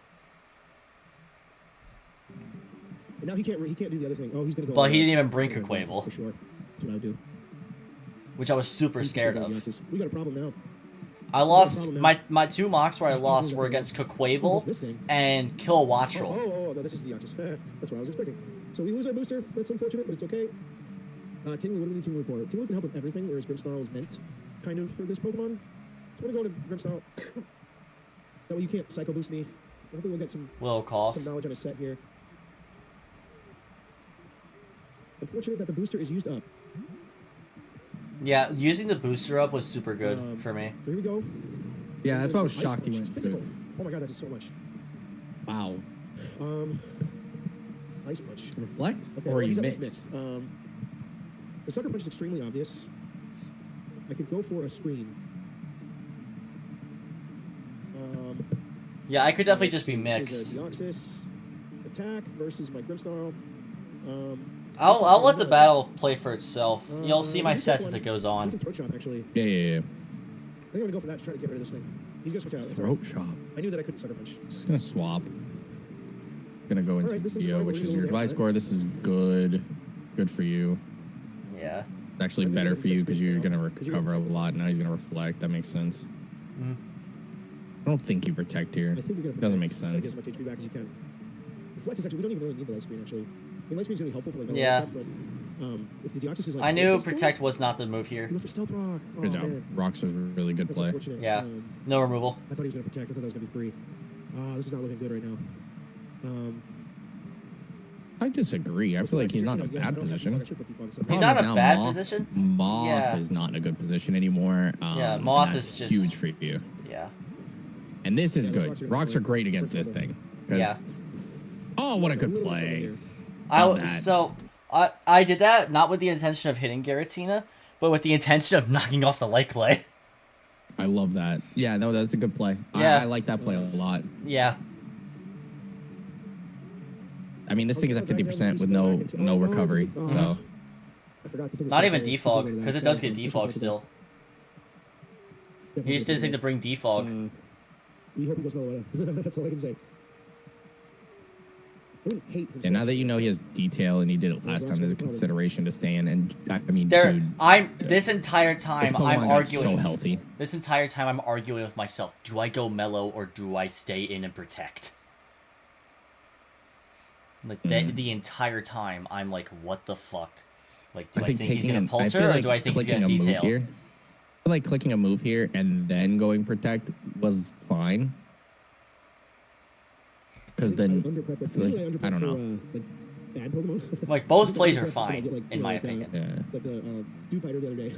And now he can't do the other thing. Oh, he's gonna go. But he didn't even bring Coquable. For sure. That's what I would do. Which I was super scared of. We got a problem now. I lost my 2 mocks where I lost were against Coquable and Kill Watchalong. Oh, no, this is the Deoxys. That's what I was expecting. So we lose our booster. That's unfortunate, but it's okay. Tinglu, what do we need Tinglu for? Tinglu can help with everything, whereas Grimmsnarl is meant kind of for this Pokemon. So I'm gonna go to Grimmsnarl. That way you can't Psycho Boost me. Hopefully we'll get some knowledge on a set here. Unfortunate that the booster is used up. Yeah, using the booster up was super good for me. So here we go. Yeah, that's why I was shocked he went physical. Oh my god, that does so much. Wow. Ice Punch. Reflect? Okay, or he's you at mix? The Sucker Punch is extremely obvious. I could go for a screen. Yeah, I could definitely just be mixed. Deoxys attack versus my Grimmsnarl. I'll let the battle play for itself. You'll see my sets as it goes We on. can throat chop actually. Yeah. I think I'm gonna go for that to try to get rid of this thing. He's gonna switch out. That's all right. Throat chop. I knew that I couldn't Sucker Punch. Just gonna swap. Gonna go into this is Dio, fine. which We're is gonna your go device damage, score. This is good. Good for you. Yeah. It's actually I'm better gonna for you set because space you're now, gonna 'cause you're gonna recover a protect. lot. Now he's gonna reflect. That makes sense. I don't think you protect here. I think you're gonna Doesn't make try to get sense. as much HP back as you can. Reflect is actually, we don't even really need the light screen actually. I mean, light screen's really helpful for like melee Yeah. stuff, but if the Deoxys is like I knew full Protect was not the move here. he went for Stealth Rock. Oh, Good job. man. Rocks was a really good That's play. unfortunate. Yeah. No removal. I thought he was gonna protect. I thought that was gonna be free. This is not looking good right now. I disagree. I feel like he's not in a bad position. He's not in a bad Moth. position? Moth Yeah. is not in a good position anymore. Yeah, Moth that's is just- huge for you. Yeah. And this is Yeah, good. those Rocks are great against this thing. 'Cause- Yeah. Oh, what a good play. Love that. So I did that not with the intention of hitting Giratina, but with the intention of knocking off the light clay. I love that. Yeah, no, that's a good play. Yeah. I like that play a lot. Yeah. I mean, this thing is at 50% with no recovery. So I forgot the thing was Not even defog, defog, because it does get defog still. You just didn't think to bring defog. We hope he goes Meloetta. That's all I can say. I wouldn't hate him. and now that you know he has detail and he did it last time, there's a consideration to stay in. And I mean, dude, This entire this time Pokemon I'm got arguing. so healthy. This entire time I'm arguing with myself. Do I go mellow or do I stay in and protect? Like the entire time I'm like, what the fuck? Like, do I think he's gonna pulse her, or do I think he's gonna detail? Here, I feel like clicking a move here and then going protect was fine. Because then I don't know. Bad Pokemon. Like both plays are fine in my opinion. Like the Dew Biter the other day.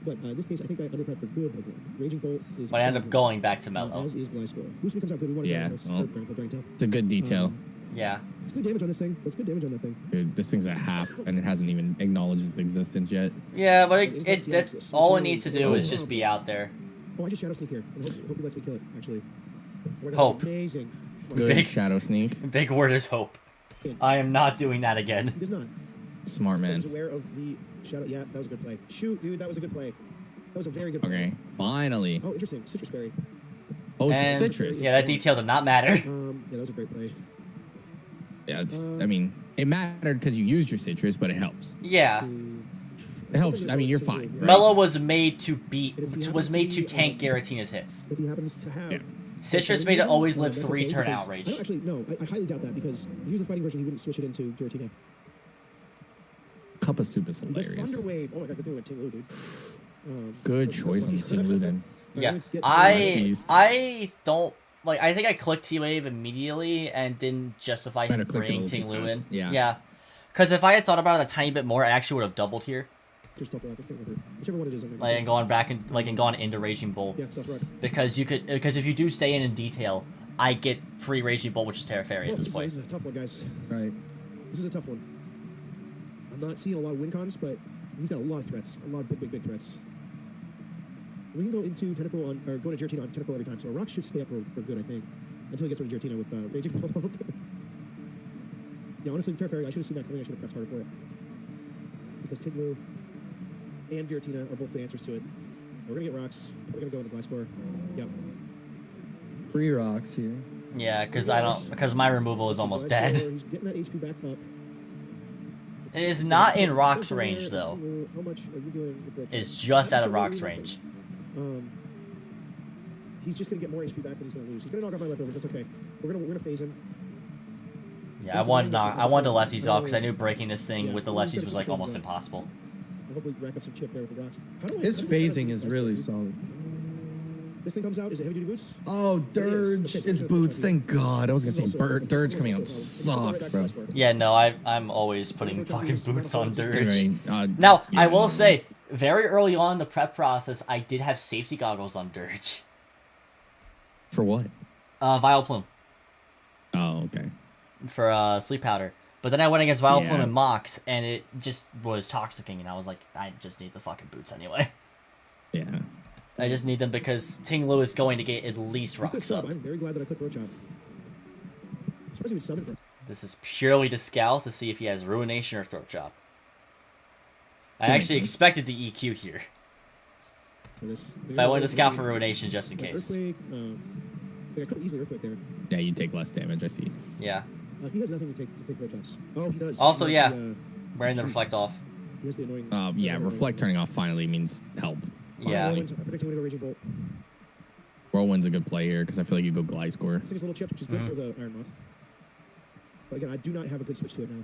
But in this case, I think I underprepped for good Pokemon. Raging Bolt is. But I end up going back to mellow. As is Gliscor. Boost comes out good. We want to get it's a good detail. Yeah. It's good damage on this thing. That's good damage on that thing. Dude, this thing's at half and it hasn't even acknowledged its existence yet. Yeah, but that's all it needs to do is just be out there. Oh, I just Shadow Sneak here. I hope he lets me kill it, actually. Hope. Amazing. Good Shadow Sneak. Big word is hope. I am not doing that again. He does not. Smart man. I was aware of the Shadow. Yeah, that was a good play. Shoot, dude, that was a good play. That was a very good play. Okay, finally. Oh, interesting. Citrus Berry. Oh, it's And, a citrus. Yeah, that detail did not matter. Yeah, that was a great play. Yeah, it's. I mean, it mattered because you used your citrus, but it helps. Yeah. It helps. I mean, you're fine. Right? Mellow was made to tank Giratina's hits. If he happens to have Citrus made it always live that's 3 okay, turn because- outrage. Actually, no, I highly doubt that because if he used the fighting version, he wouldn't switch it into Giratina. Cup of Soup is He does hilarious. Thunder Wave. Oh my god, good thing with Tinglu, dude. Good choice on the Tinglu then. Yeah, Get- I don't like I think I clicked T-Wave immediately and didn't justify Might him have clicked it a bringing little Ting too Lu fast. in. Yeah. Yeah. Because if I had thought about it a tiny bit more, I actually would have doubled here. Just Stealth Rock, I can't remember. Whichever one it is on there. Like and gone back and gone into Raging Bull. Yeah, Stealth Rock. Because if you do stay in detail, I get free Raging Bull, which is Terra Fairy at this point. This is a tough one, guys. Right. This is a tough one. I'm not seeing a lot of win cons, but he's got a lot of threats. A lot of big threats. We can go into Tentacle on, or go to Giratina on Tentacle every time, so Rock should stay up for good, I think. Until he gets rid of Giratina with Raging Bolt. Yeah, honestly, Terra Fairy, I should have seen that coming. I should have prepped harder for it. Because Ting Lu and Giratina are both good answers to it. We're going to get Rocks. We're going to go into Glass Core. Yep. 3 rocks here. Yeah, because my removal is almost dead. He's getting that HP back up. It is not in Rock's range, though. How much are you doing with It's just out of Rock's range. He's just gonna get more HP back than he's gonna lose. He's gonna knock off my leftovers. That's okay. We're gonna phase him. Yeah, I wanted the lefties off because I knew breaking this thing with the lefties was like almost impossible. And hopefully rack up some chip there with the rocks. His phasing is really solid. This thing comes out. Is it heavy duty boots? Oh, Dirge. It's boots. Thank God. I was going to say, Dirge coming out sucks, bro. Yeah, no, I'm always putting fucking boots on Dirge. Anyway, Now, yeah. I will say, very early on in the prep process, I did have safety goggles on Dirge. For what? Vile Plume. Oh, okay. For Sleep Powder. But then I went against Vile Plume Yeah. and Mox, and it just was toxicking, and I was like, I just need the fucking boots anyway. Yeah. I just need them because Ting Lu is going to get at least He's good rocks sub. up. I'm very glad that I clicked throat chop. Surprised he was subbing for. This is purely to scout to see if he has Ruination or Throat Chop. I actually expected the EQ here. This. If I wanted to scout for Ruination just in case. Earthquake. I could easily Earthquake there. Yeah, you take less damage, I see. Yeah. He has nothing to take throat chops. Oh, he does. Also, He has yeah. the, Wearing the Reflect off. he has the annoying. Yeah, Reflect turning off finally means help. Yeah. Finally. I'm predicting I'm going to go Raging Bolt. Whirlwind's a good play here because I feel like you go Glide Score. This thing has little chips, which is good for the Iron Moth. But again, I do not have a good switch to it now.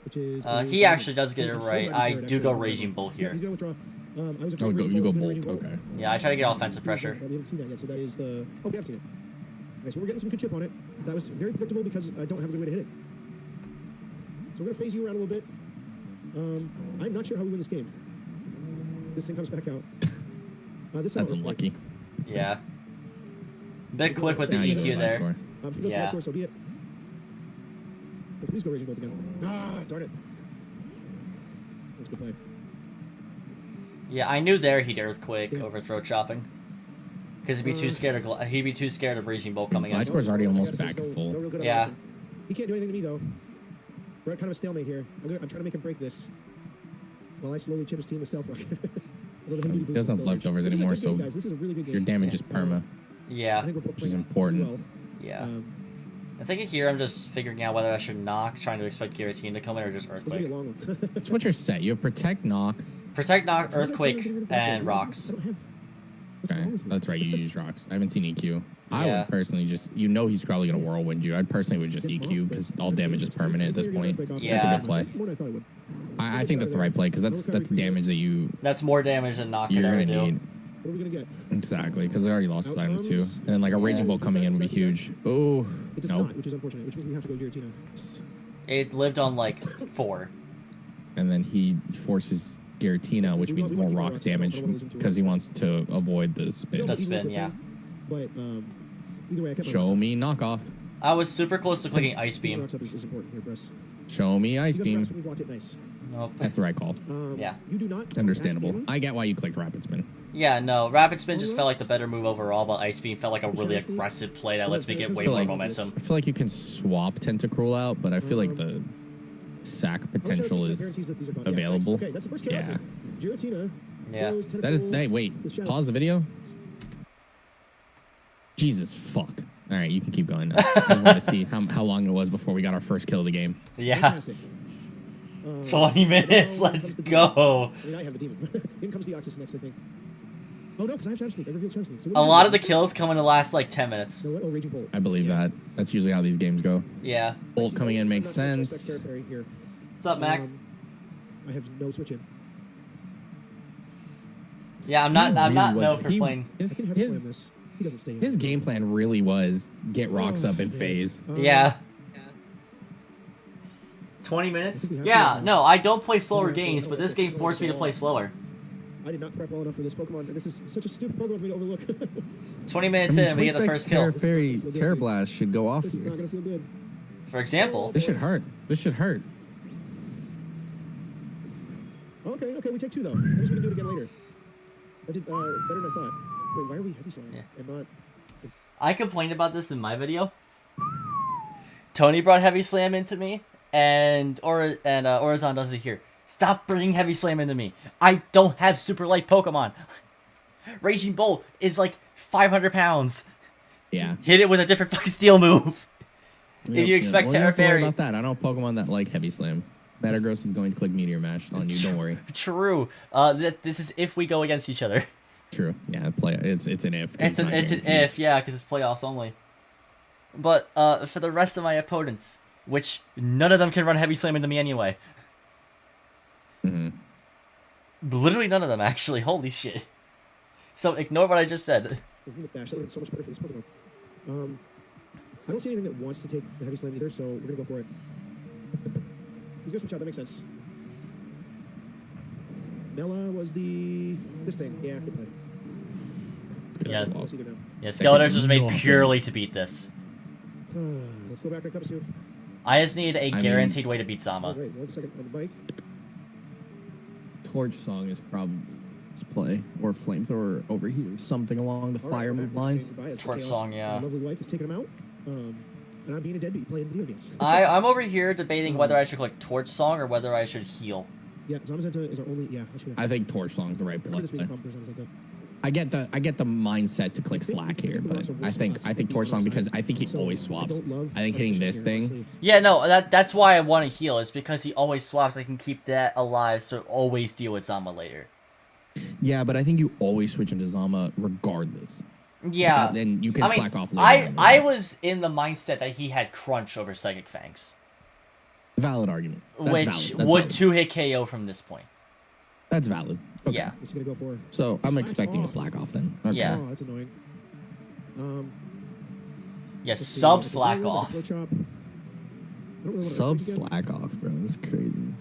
Which is. He actually does get it I'm so right. glad I he turned do actually go on the Raging Iron Bolt Moth. Yeah, here. he's going to withdraw. I was Oh, afraid Raging you go Bolt was Bolt. gonna Raging Okay. Yeah, I try to get offensive pressure. We haven't seen that yet, so that is the. Oh, we have seen it. Okay, so we're getting some good chip on it. That was very predictable because I don't have a good way to hit it. So we're going to phase you around a little bit. I'm not sure how we win this game. This thing comes back out. This That's unlucky. Yeah. Bit quick with the Now you go EQ Glide there. Score. If he goes Yeah. Glass Score, so be it. But please go Raging Bolt again. Ah, darn it. That's a good play. Yeah, I knew there he'd Earthquake Yeah. over Throat Chopping. Because he'd be too scared of Raging Bolt coming Glide in. Score's already almost I guess back there's at full. no real good Yeah. option. He can't do anything to me, though. We're at kind of a stalemate here. I'm trying to make him break this. While I slowly chip his team with Stealth Rock. He doesn't have leftovers This is a anymore, good game, so guys. This is a really good game. your damage is perma. I Yeah. think we're both Which is playing important. well. Yeah. Um, I think here I'm just figuring out whether I should knock, trying to expect Giratina to come in, or just This is gonna be Earthquake. a long one. So what's your set? You have Protect, Knock. Protect, knock, Earthquake, and Rocks. I don't have. What's Okay, wrong with me? that's right. You use Rocks. I haven't seen EQ. I Yeah. would personally just, he's probably gonna Whirlwind you. I personally would just This EQ month, because but all that's damage good. is permanent at this It's point. gonna be That's a good play. More than I thought it would. I think that's the right play because that's damage that That's more damage than knock could you're ever gonna do. need. What are we gonna get? Exactly, because they already lost his item too. Outcomes. And then like a Raging Yeah. Bolt coming in would be huge. Oh, It does no. not, which is unfortunate. Which means we have to go Giratina. It lived on like 4. And then he forces Giratina, which means more rocks damage because he wants to avoid the spin. That's spin, yeah. But either way, I kept my Show rocks me knockoff. I was super close to clicking Ice up. Keeping Beam. rocks up is important here for us. Show me Ice You guys Beam. rocks when we blocked it nice. Nope. That's the right call. Yeah. You do not. Understandable. Back I get why you clicked Rapid Spin. Yeah, no, Rapid Spin just felt like the better move overall, but Ice Beam felt like a really aggressive play that lets me get way feel more like- momentum. I feel like you can swap Tentacruel out, but I feel like the sack in. potential is available. Okay, that's the first chaos. Yeah. Giratina. Yeah. blows That is. Tentacle Hey, wait. with Shadow Pause the video. Jesus fuck. All right, you can keep going. I just want to see how long it was before we got our first kill of the game. Yeah. Fantastic. 20 minutes, now let's comes the go. demon. I mean, I have the demon. In comes the Oxus next, I think. Oh no, because I have Shadow Sneak. I revealed Shadow Sneak. So A lot of the kills come in the last like 10 minutes. You know what? Oh, Raging Bolt. I believe that. That's usually how these games go. Yeah. Bolt coming in makes sense. Here. What's up, Mac? I have no switch in. Yeah, I'm not He really no wasn't- for he- playing. I can heavy his- slam this. He doesn't stay. His game plan really was get rocks up in phase. Yeah. 20 minutes? Yeah, no, I don't play slower games, but this game forced me to play slower. I did not prep well enough for this Pokemon, and this is such a stupid Pokemon for me to overlook. 20 minutes in, we get the first kill. Terra Blast should go off This is here. not gonna feel good. For example. This should hurt. This should hurt. Okay, we take 2 though. I guess we can do it again later. I did better than I thought. Wait, why are we heavy slamming? Yeah. And not... I complained about this in my video. Tony brought Heavy Slam into me, and Orizon does it here. Stop bringing Heavy Slam into me. I don't have super light Pokemon. Raging Bolt is like 500 pounds. Yeah. Hit it with a different fucking steel move. Yep, If you expect Well, you don't Terra have to worry Fairy. about that. I know Pokemon that like Heavy Slam. Metagross is going to click Meteor Mash on you. Don't worry. True. This is if we go against each other. True. Yeah. It's an if. It's an if, yeah, because it's playoffs only. But for the rest of my opponents, which none of them can run Heavy Slam into me anyway. Mm-hmm. Literally none of them, actually. Holy shit. So ignore what I just said. Dash, that would have been so much better for this Pokemon. I don't see anything that wants to take the Heavy Slam either, so we're gonna go for it. He's gonna switch out, that makes sense. Mela was this thing. Yeah, good play. Yeah. Let's either now. Yeah, Skeletor's was made purely to beat this. Let's go back to Cup soon. I just need a guaranteed way to beat Zama. All right, 1 second on the bike. Torch Song is probably his play, or Flamethrower over here, something along the All right, fire we're move back. lines. Saying goodbye as Torch Chaos. Song, yeah. My lovely wife is taking him out. And I'm being a deadbeat playing video games. I'm over here debating whether I should click Torch Song or whether I should heal. Yeah, Zamazenta is our only. Yeah, I should have. I think Torch Song's the right I remember play. this being a problem for Zamazenta. I get the mindset to click Slack here, but I think Torch Song because I think he always swaps. I think hitting this thing. Yeah, no, that's why I want to heal. Is because he always swaps. I can keep that alive, so always deal with Zama later. Yeah, but I think you always switch into Zama regardless. Yeah. Then you can slack off later. I was in the mindset that he had Crunch over Psychic Fangs. Valid argument. That's which valid. That's would valid. 2-hit KO from this point. That's valid. Okay. Yeah. What's he gonna go for? So I'm Slacks expecting off. a slack off then. Okay. Yeah. Oh, that's annoying. Yeah, Let's see, sub I could slack roll, I off. could throw chop. I don't really wanna Sub earthquake again. slack off, bro. That's crazy.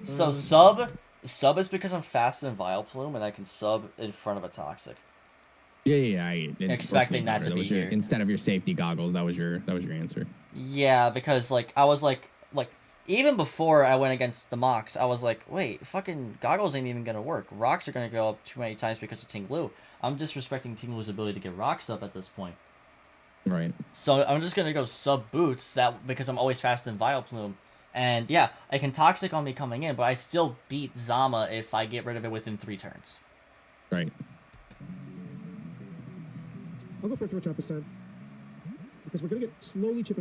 So sub is because I'm faster than Vileplume and I can sub in front of a Toxic. Yeah. Expecting that to be your, here. instead of your safety goggles. That was your answer. Yeah, because like I was like even before I went against the Mox, I was like, wait, fucking goggles ain't even gonna work. Rocks are gonna go up too many times because of Tinglu. I'm disrespecting Tinglu's ability to get rocks up at this point. Right. So I'm just gonna go sub boots because I'm always faster than Vileplume. And yeah, I can Toxic on me coming in, but I still beat Zama if I get rid of it within 3 turns. Right. I'll go for a throw chop this time. Because we're gonna get slowly chip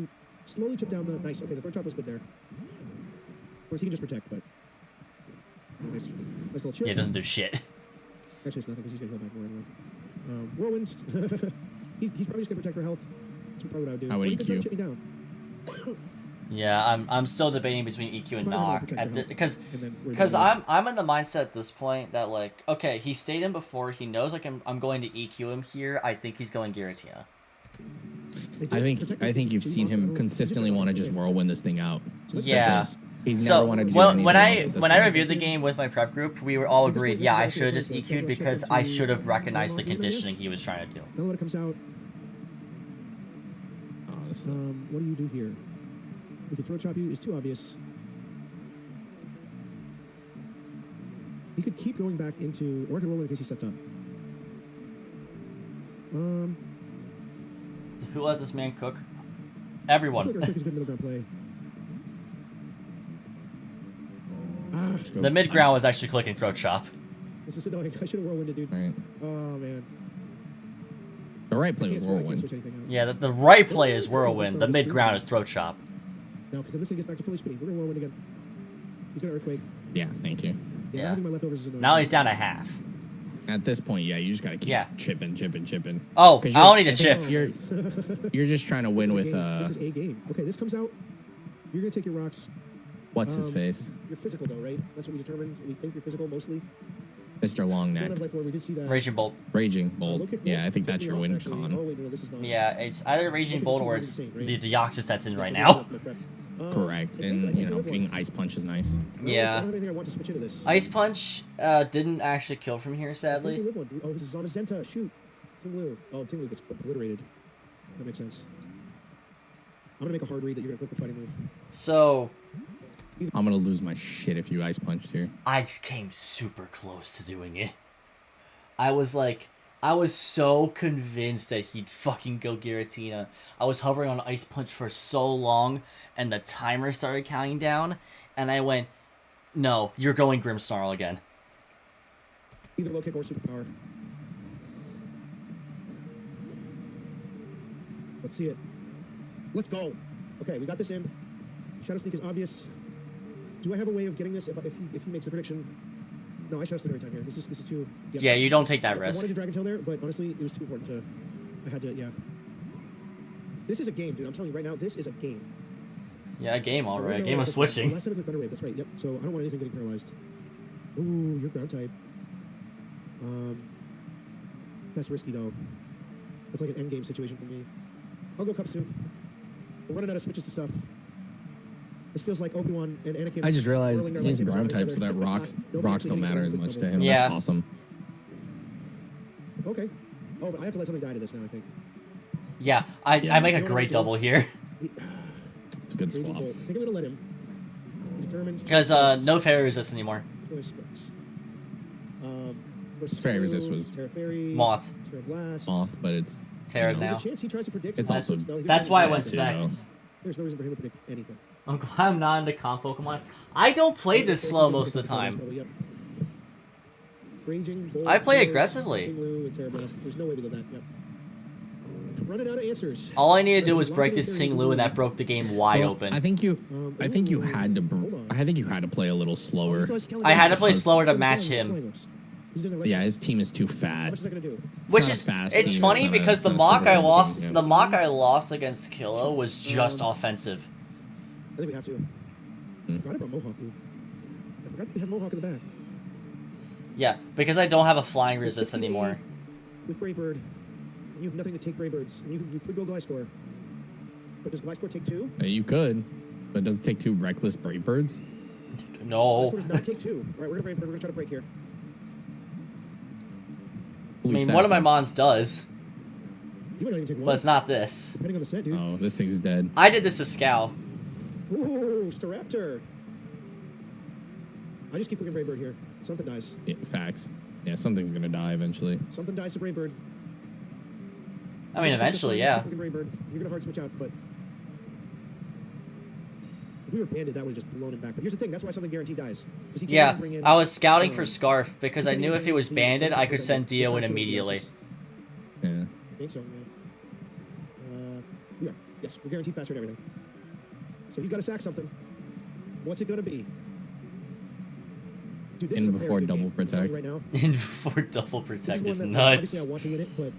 down the nice. Okay, the throw chop was good there. Of course he can just protect, but nice little chip. Yeah, it doesn't do shit. Actually, it's nothing because he's gonna heal back more anyway. Whirlwind. he's probably just gonna protect for health. That's probably what I would do. I would Or he could try to EQ. chip me down. Yeah, I'm still debating between EQ and Probably gonna knock protect your health, because and then worry because about it. I'm in the mindset at this point that like, okay, he stayed in before, he knows like I'm going to EQ him here. I think he's going Giratina. They do protect I us think you've from seen off him road. consistently want to just whirlwind this thing out. So that's Yeah. nice. He's So never wanted to do when anything I else at this when I point. reviewed the game with my prep group, we were all agreed. Yeah, I should have just EQ'd because I should have recognized the conditioning he was trying to do. Now when it comes out, Oh, this- what do you do here? We can throw chop you. It's too obvious. He could keep going back into, or I could roll in case he sets up. Who let this man cook? I feel like Everyone. Earthquake is a good middle ground play. Just go- The mid ground was actually clicking throat chop. It's just annoying. I should have whirlwinded, dude. Right. Oh man. The right play I was can't whirlwind. switch anything out. Yeah, the right play is whirlwind. The mid ground is throat chop. No, because then this thing gets back to fully speed. We're gonna whirlwind again. He's gonna earthquake. Yeah, thank you. Yeah. Yeah. I think my leftovers is annoying. Now he's down to half. At this point, yeah, you just gotta keep Yeah. chipping. Oh, 'Cause I don't need a think chip. You're just trying to win This is a with game. This is a game. Okay, this comes out. You're gonna take your rocks. what's his face? You're physical though, right? That's what we determined. We think you're physical mostly. Mr. Long Dawn Neck. of Life 4, we did see that. Raging Bolt. Raging Bolt. Low kick Yeah, I won't think piss that's me your off, win actually. con. Oh, wait, no, this is not. Yeah, it's either Raging Okay, Bolt so or we're it's insane, right? the Deoxys that's in right That's now. what we did. Correct. I And, think you know, we live being one. Ice Punch is nice. No, Yeah. I don't have anything I want to switch into this. Ice Punch didn't actually kill from here, I think we sadly. live one, dude. Oh, this is on a Zenta. Shoot. Ting Lu. Oh, Ting Lu gets obliterated. That makes sense. I'm gonna make a hard read that you're gonna click the fighting move. So, I'm going to lose my shit if you Ice Punched here. I came super close to doing it. I was so convinced that he'd fucking go Giratina. I was hovering on Ice Punch for so long, and the timer started counting down, and I went, no, you're going Grimmsnarl again. Either low kick or superpower. Let's see it. Let's go. Okay, we got this in. Shadow Sneak is obvious. Do I have a way of getting this if he makes a prediction? No, I Shadow Sneak every time here. This is too. Yeah, you don't take that I risk. wanted to Dragon Tail there, but honestly, it was too important to. I had to. Yeah. This is a game, dude. I'm telling you right now, this is a game. Yeah, a game, all right. A Original game of Last switching. Last time I clicked Thunder Wave. That's right. Yep. So I don't want anything getting paralyzed. Ooh, you're ground type. That's risky though. That's like an end game situation for me. I'll go Cup Soup. We're running out of switches to stuff. This feels like Obi-Wan and Anakin. I just realized hurling their he's lightsabers ground at type, each so that other. rocks Nobody don't actually matter hitting as each much other. to him. Yeah. That's awesome. Okay. Oh, but I have to let something die to this now, I think. Yeah, Yeah. I make a You know what great I'm double here. It's a good Raging swap. Bolt. I think I'm gonna let him. Determined. Because no fairy resist anymore. Choice specs. His fairy resist was Terra Fairy. Moth. Terra Blast. Off, but it's Terra There's now. a chance he tries to predict. It's also- No, he's That's not why I gonna went predict Yeah. Specs. There's no reason for him to predict anything. I'm glad I'm not into comp Pokemon. I don't play this slow most of the time. Yep. Raging Bolt, I play Terrace, aggressively. Ting Lu, and Terra Blast. There's no way to live that. Yep. Running out of answers. All I need to do was break this Ting Lu, and that broke the game wide Well, open. I think you had to. Hold on. I think you had to play a little slower. I had to play slower to match him. Yeah, his team is too How fat. much is that gonna do? Which not a is, fast it's team, funny it's not a- because it's the not a mock super I team, lost, yeah. the mock I lost against Kilo was just offensive. I think we have to. I forgot about Mohawk, dude. I forgot that we have Mohawk in the back. Yeah, because I don't have a flying There's resist 60 anymore. With Brave Bird, you have nothing to take Brave Birds. And you could go Gliscor. But does Gliscor take two? You could, but does it take two reckless Brave Birds? No. Gliscor does not take two. All right, we're gonna Brave Bird. We're gonna try to break here. I mean, one of my mons does, You might not even take one. but it's not this. Depending on the set, dude. Oh, this thing's dead. I did this to Scow. Ooh, Staraptor. I just keep clicking Brave Bird here. Something dies. Yeah, facts. Yeah, something's gonna die eventually. Something dies to Brave Bird. I mean, eventually, Just yeah. keep clicking Brave Bird. You're gonna hard switch out, but if we were banded, that would have just blown him back. But here's the thing: that's why something guaranteed dies. 'Cause he can't Yeah, even bring in, I was scouting for Scarf because I knew if he was the- banded, I could the- send the Dio in first one immediately. matches. Yeah. I think so. Yeah. We are. Yes, we're guaranteed faster and everything. So he's got to sack something. What's it gonna be? Dude, this In is a before very good double game. I'm telling you protect. right now. And for double This protect is is one that, obviously, I nuts. want to win it, but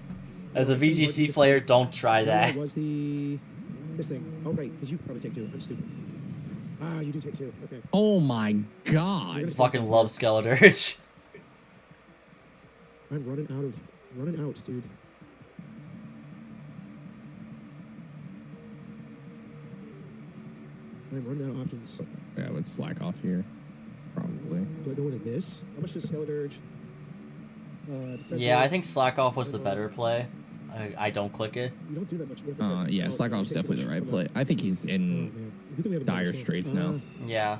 As a it's really hard to VGC just- player, don't try No, that. it was this thing. Oh, right, because you could probably take two. I'm stupid. Ah, you do take two. Okay. Oh my god. Fucking love Skeledirge. I'm running out, dude. I'm running out of options. Yeah, I would slack off here. Probably. Do I go into this? How much does Skeledirge? Defensive? Yeah, I think Slack Off was the better play. I don't click it. You don't do that much. Yeah, slack off's definitely the right play. I think he's in dire straits now. Yeah.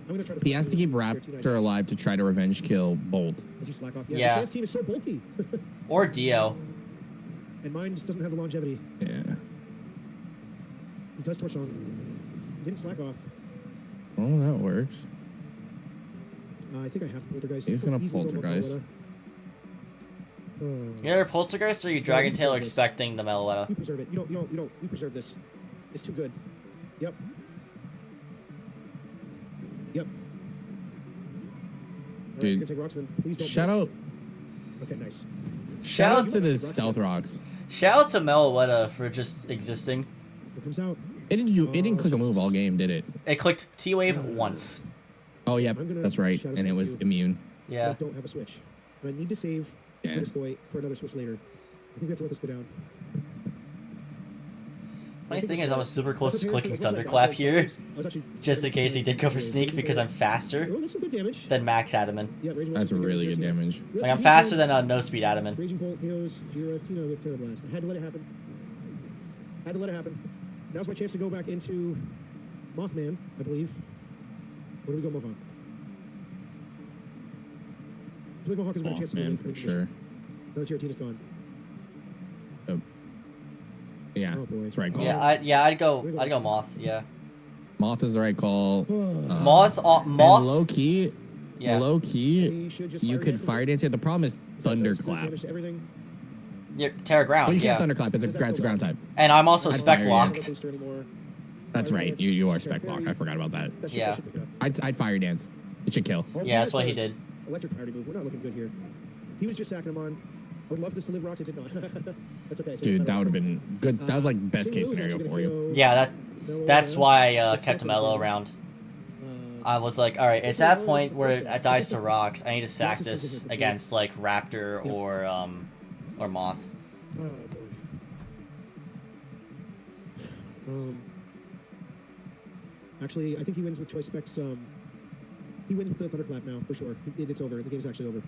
I'm gonna try to He has to keep Raptor alive to try to revenge kill Bolt. As you slack off. Yeah. Yeah. This man's team is so bulky. Or Dio. And mine just doesn't have the longevity. Yeah. He does torch on. He didn't slack off. Oh, that works. I think I have Poltergeist. He's gonna Easily go Poltergeist. Meloetta. You either Poltergeist or you Dragon you Tail preserve this. expecting the Meloetta. You preserve it. You don't. You preserve this. It's too good. Yep. Yep. Alright, Dude, you're gonna take rocks then. Please don't Shout miss. out, Okay, nice. shout out to the Rocks Stealth again. Rocks. Shout out to Meloetta for just existing. It comes out. It didn't click a move Jesus. all game, did it? It clicked T-Wave once. Oh, yeah, I'm gonna that's right. Shadow And it Sneak was you. immune. Yeah. I don't have a switch. I need to save this boy for another switch later. I think we have to let this go down. Funny thing is, I was super close to clicking Thunderclap here, just in case he did go for Sneak, because I'm faster than Max Adamant. That's really good damage. Like, I'm faster than No Speed Adamant. Raging Bolt, KOs, Jira, with Terror Blast. I had to let it happen. Now's my chance to go back into Mothman, I believe. Where do we go, Mohawk? I feel like Mohawk has a better chance to Man, for sure. Now that your team is gone. Oh. Yeah, Oh, boy. that's the right call. Yeah, I'd go Moth. Yeah. Moth is the right call. Moth. And low key. Yeah. Low key. You could fire dance here. The problem is Thunderclap. Yeah, Terra Ground. Well, you can't Thunderclap. It's a ground type. And I'm also I'd spec fire locked. That's right. You are spec lock. I forgot about that. Yeah. I'd fire dance. It should kill. Yeah, that's what he did. Electric priority move. We're not looking good here. He was just sacking him on. I would love this to live rocks. It did not. That's okay. So Dude, that would have been good. That was like best case scenario for you. Yeah, that's why I kept Mello around. I was like, all right, it's at that point where it dies to rocks. I need to sack this against like Raptor or Moth. Oh boy. Actually, I think he wins with choice specs. He wins with the Thunderclap now for sure. It's over. The game's actually over.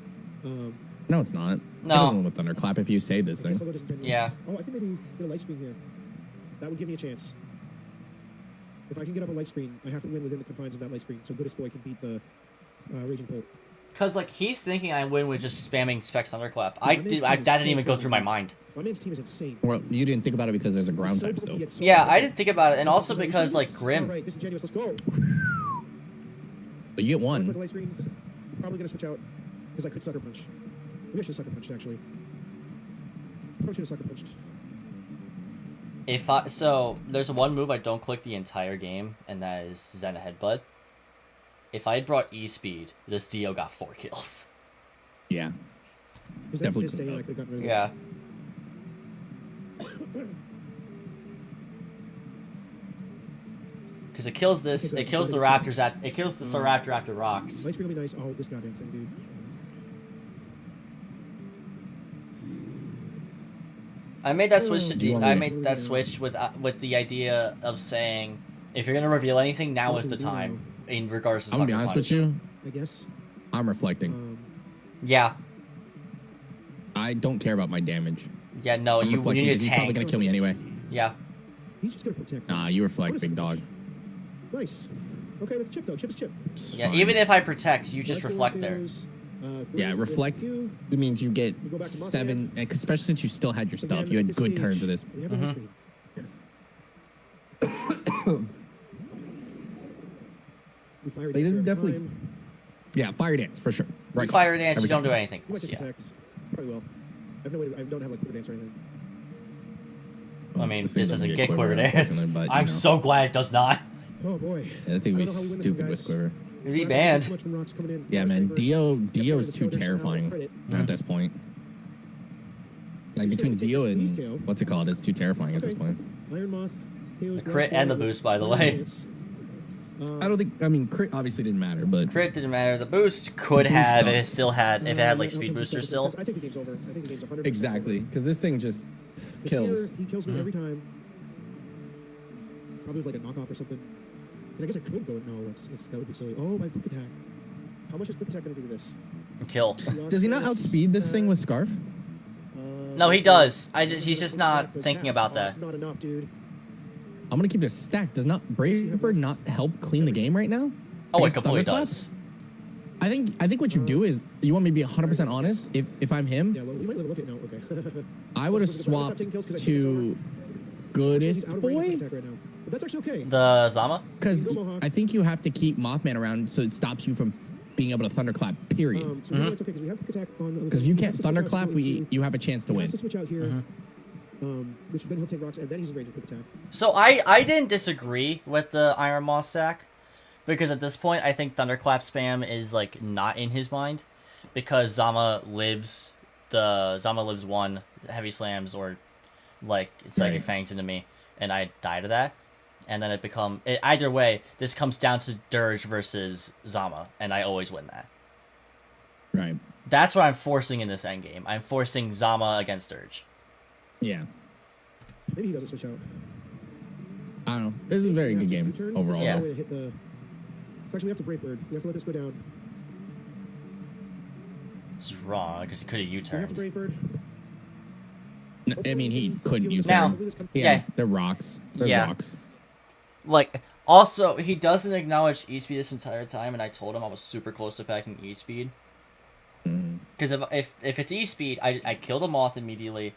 No, it's not. No. I don't win with Thunderclap if you say this thing. Yeah. Oh, I can maybe get a light screen here. That would give me a chance. If I can get up a light screen, I have to win within the confines of that light screen. So Goodest Boy can beat the Raging Bolt. Cause like he's thinking I win with just spamming Specs Thunderclap. That didn't even go through my mind. My man's team is insane. Well, you didn't think about it because there's a ground type still. Yeah, I didn't think about it, and also because like Grim. Right, disingenuous. Let's go. But you get one. Click a light screen. I'm probably gonna switch out because I could sucker punch. Maybe I should sucker punched actually. Probably should have sucker punched. So there's one move I don't click the entire game, and that is Zen Headbutt. If I had brought E-Speed, this Dio got 4 kills. Yeah. Definitely. Yeah. Because it kills this, it kills the raptors it kills the raptor after rocks. Light's really nice. Oh, this goddamn thing, dude. I made that switch with the idea of saying, if you're gonna reveal anything, now is the time. In regards to I'm gonna be honest with you. I guess. I'm reflecting. Yeah. I don't care about my damage. Yeah, no, I'm you reflecting need a because he's probably tank. gonna kill me anyway. Yeah. He's just gonna protect. Nah, you reflect, big dog. Nice. Okay, that's chip though. Chip is chip. Yeah, even if I protect, you just reflect there. Yeah, reflect. It means you get 7, especially since you still had your stuff. You had good turns of this. Fire this is definitely. Yeah, fire dance for sure. Right. Fire dance, you don't do anything. Yeah. Probably will. I have no way. I don't have like quiver dance or anything. I mean, this doesn't get quiver dance. But, I'm so glad it does not. Oh boy. Yeah, I think we stupid with quiver. Is he banned? Yeah, man. Dio is too terrifying at this point. Like between Dio and what's it called? It's too terrifying at this point. Iron Moth. The crit and the boost, by the way. I don't think. I mean, crit obviously didn't matter, but crit didn't matter. The boost could have if it had like speed booster still. I think the game's over. I think the game's 100%. Exactly, because this thing just kills. He kills me every time. Probably with like a knockoff or something. And I guess I could go. No, that would be silly. Oh, my quick attack. How much is quick attack gonna do to this? Kill. Does he not outspeed this thing with Scarf? No, he does. He's just not thinking about that. That's not enough, dude. I'm gonna keep this stacked. Does not Braver not help clean the game right now? Oh, it completely does. I think what you do is you want me to be 100% honest. If I'm him, yeah, we might look at now. Okay. I would have swapped to Goodest Boy. But that's actually okay. The Zama? Because I think you have to keep Mothman around so it stops you from being able to thunderclap. Period. So it's okay because we have quick attack on. Because if you can't thunderclap, you have a chance to win. He has to switch out here. Which then he'll take rocks, and then he's in range of quick attack. So I didn't disagree with the Iron Moss sack, because at this point I think Thunderclap spam is like not in his mind, because Zama lives 1 heavy slams or like Psychic Fangs into me, and I die to that, and then either way this comes down to Dirge versus Zama, and I always win that. Right. That's what I'm forcing in this endgame. I'm forcing Zama against Urge. Yeah. Maybe he doesn't switch out. I don't know. This is a very good game overall. Yeah. Way to hit the... Actually, we have to Brave Bird. We have to let this go down. This is wrong because he could have We have to U-turned. Brave Bird. No, I mean, he couldn't use Now- them. yeah. They're rocks. They're Yeah. rocks. Like, also, he doesn't acknowledge E-Speed this entire time, and I told him I was super close to packing E-Speed. Because if it's E-Speed, I kill the Moth immediately.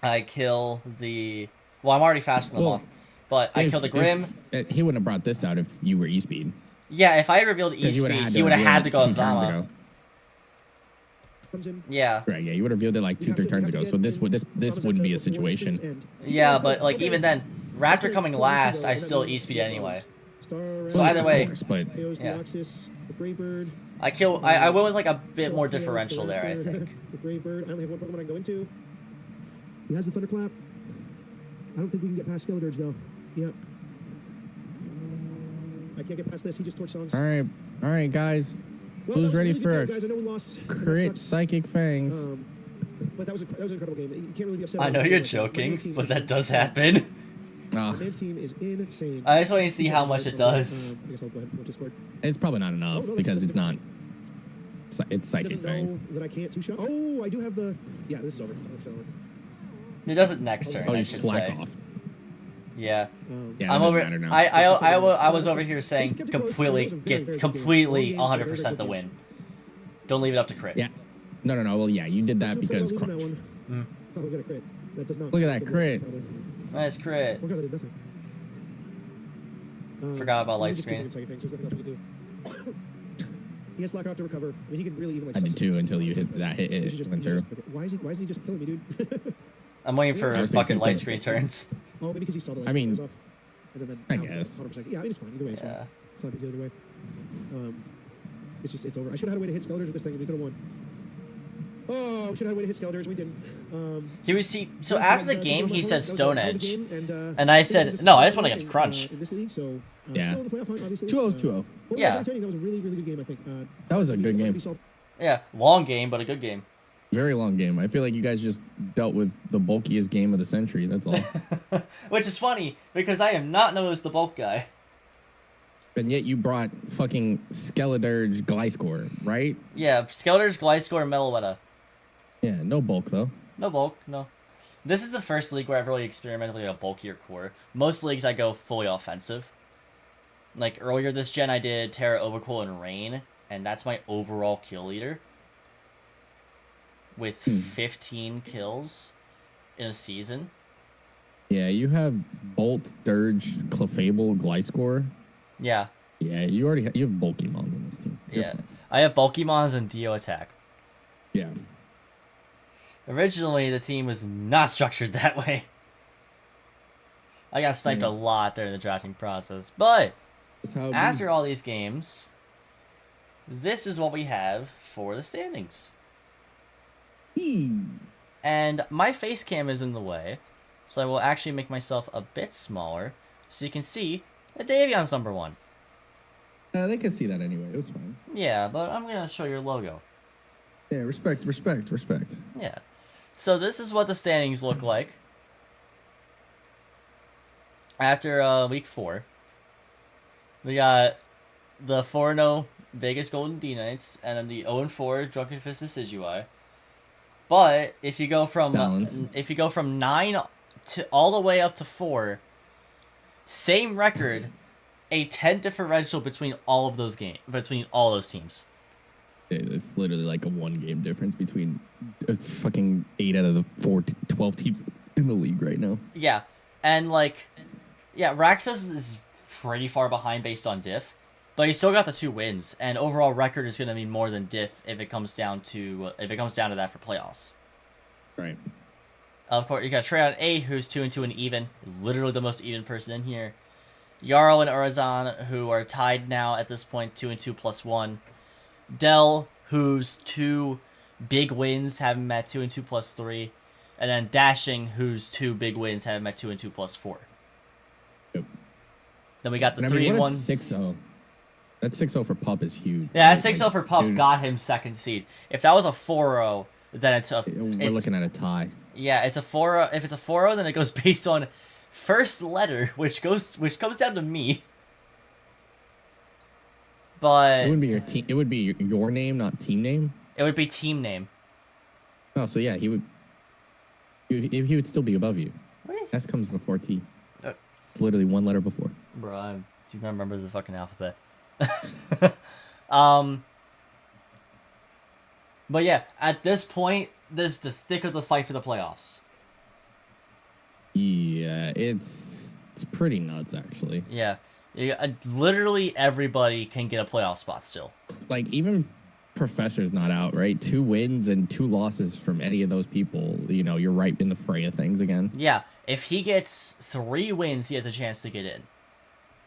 I kill the... Well, I'm already faster than the Well, Moth. But I kill the Grim. He wouldn't have brought this out if you were E-Speed. Yeah, if I had revealed 'Cause you E-Speed, would've he would have reveal had it to go 2 turns Zama. ago. Comes in. Yeah. Right, yeah, you would have revealed it like 2-3 turns ago. So this wouldn't be a situation. Yeah, but like even then, Raptor coming last, I still E-Speed anyway. So either way, Of course, but yeah. Yeah. I went with like a bit more differential there, I think. With Brave Bird, I only have one Pokemon I go into. He has the Thunderclap. I don't think we can get past Skeledirge though. Yep. I can't get past this. He just torch songs. all right, guys. Well, Who's that was a ready really good for game, guys? I know we lost. and that Crit sucks. Psychic Fangs? But that was an incredible game. You can't really be upset. I know about you're it. joking, Man's team but is that does insane. happen. Ah, My man's team is insane. I just want to see how much it does. I guess I'll go ahead and put Discord. it's probably not enough no, because that's it's not. different. It's He Psychic doesn't Fangs. know that I can't two-shot. Oh, I do have the... Yeah, this is over. It's 100% over. It does it next turn, Oh, I you should slack say. off. Yeah. Yeah, I'm it doesn't over. matter now. I was over here saying kept it close. completely It was a very, get very good completely game. Long game, 100% very the good win. Don't leave it up to crit. Yeah. No. Well, yeah, you did that So upset because about losing crunch. that one. Oh, we got a crit. That does not... Look at that that's crit. probably. Nice crit. Oh god, that did nothing. Forgot about let me light just keep screen. doing second things. There's nothing else we can do. He has Slack off to recover. I mean, he can really even like... I did too substitute until you something. hit that hit. He should It just- went he should through. just- okay, why isn't he just killing me, dude? I'm waiting for I was fucking thinking light same screen thing. turns. Oh, maybe because he saw the light I mean, screen goes off. And then I now, guess. 100%. Yeah, I mean, it's fine. Either way, it's Yeah. fine. It's not a big deal either way. It's just, it's over. I should have had a way to hit Skeledirge with this thing, and we could have won. Oh, we should have had a way to hit Skeledirge. We didn't. So yeah, after the that was game, one of my he said opponents. That Stone was a hell of a Edge. game, And I it said, was no, I just want a against Crunch. in this league, so Yeah. still in the playoff hunt, obviously. 2-0 is 2-0. Well, Yeah. I'm telling you, that was a really, really good game, I think. That was a good game. Yeah, long game, but a good game. Very long game. I feel like you guys just dealt with the bulkiest game of the century. That's all. Which is funny, because I am not known as the bulk guy. And yet you brought fucking Skeledirge Gliscor, right? Yeah, Skeletor's, Gliscor, and Meloetta. Yeah, no bulk though. No bulk, no. This is the first league where I've really experimented with a bulkier core. Most leagues I go fully offensive. Like earlier this gen I did Terra, Overcool, and Rain, and that's my overall kill leader. With 15 kills in a season. Yeah, you have Bolt, Dirge, Clefable, Gliscor. Yeah, Yeah, you already you have bulky mons in this team. You're yeah. fine. I have bulky mons and Dio attack. Yeah. Originally, the team was not structured that way. I got sniped a lot during the drafting process, but That's how it after all these games, this is what we have for the standings. And my face cam is in the way, so I will actually make myself a bit smaller so you can see that Davion's number 1. They can see that anyway. It was fine. Yeah, but I'm going to show your logo. Yeah, respect. Yeah. So this is what the standings look like after week 4. We got the 4-0 Vegas Golden D Knights, and then the 0-4 Drunken Fist Decidueye. But if you go from Balance. 9 to all the way up to 4, same record, a 10 differential between all of those between all those teams. It's literally like a 1 game difference between fucking 8 out of the 12 teams in the league right now. Yeah, and like, yeah, Raxus is pretty far behind based on diff, but he still got the 2 wins, and overall record is going to be more than diff if it comes down to that for playoffs. Right. Of course, you got Treyon A, who's 2-2 and even, literally the most even person in here. Jarl and Urazan, who are tied now at this point, 2-2 plus 1. Dell, whose 2 big wins have him at 2-2 plus 3. And then Dashing, whose 2 big wins have him at 2-2 plus 4. Yep. Then we got the And I mean, 3-1. what a 6-0. That 6-0 for Pup is huge. Yeah, that 6-0 for Pup dude, got him second seed. If that was a 4-0, then we're looking at a tie. Yeah, it's a 4-0. If it's a 4-0, then it goes based on first letter, which comes down to me. But It wouldn't be your team. It would be your name, not team name. it would be team name. Oh, so yeah, he would still be above you. Really? S comes before T. Uh, It's literally one letter before. Bro, I do not remember the fucking alphabet. But yeah, at this point, this is the thick of the fight for the playoffs. Yeah, it's pretty nuts actually. Yeah, literally everybody can get a playoff spot still. Like even Professor's not out, right? 2 wins and 2 losses from any of those people. You know, you're right in the fray of things again. Yeah, if he gets 3 wins, he has a chance to get in.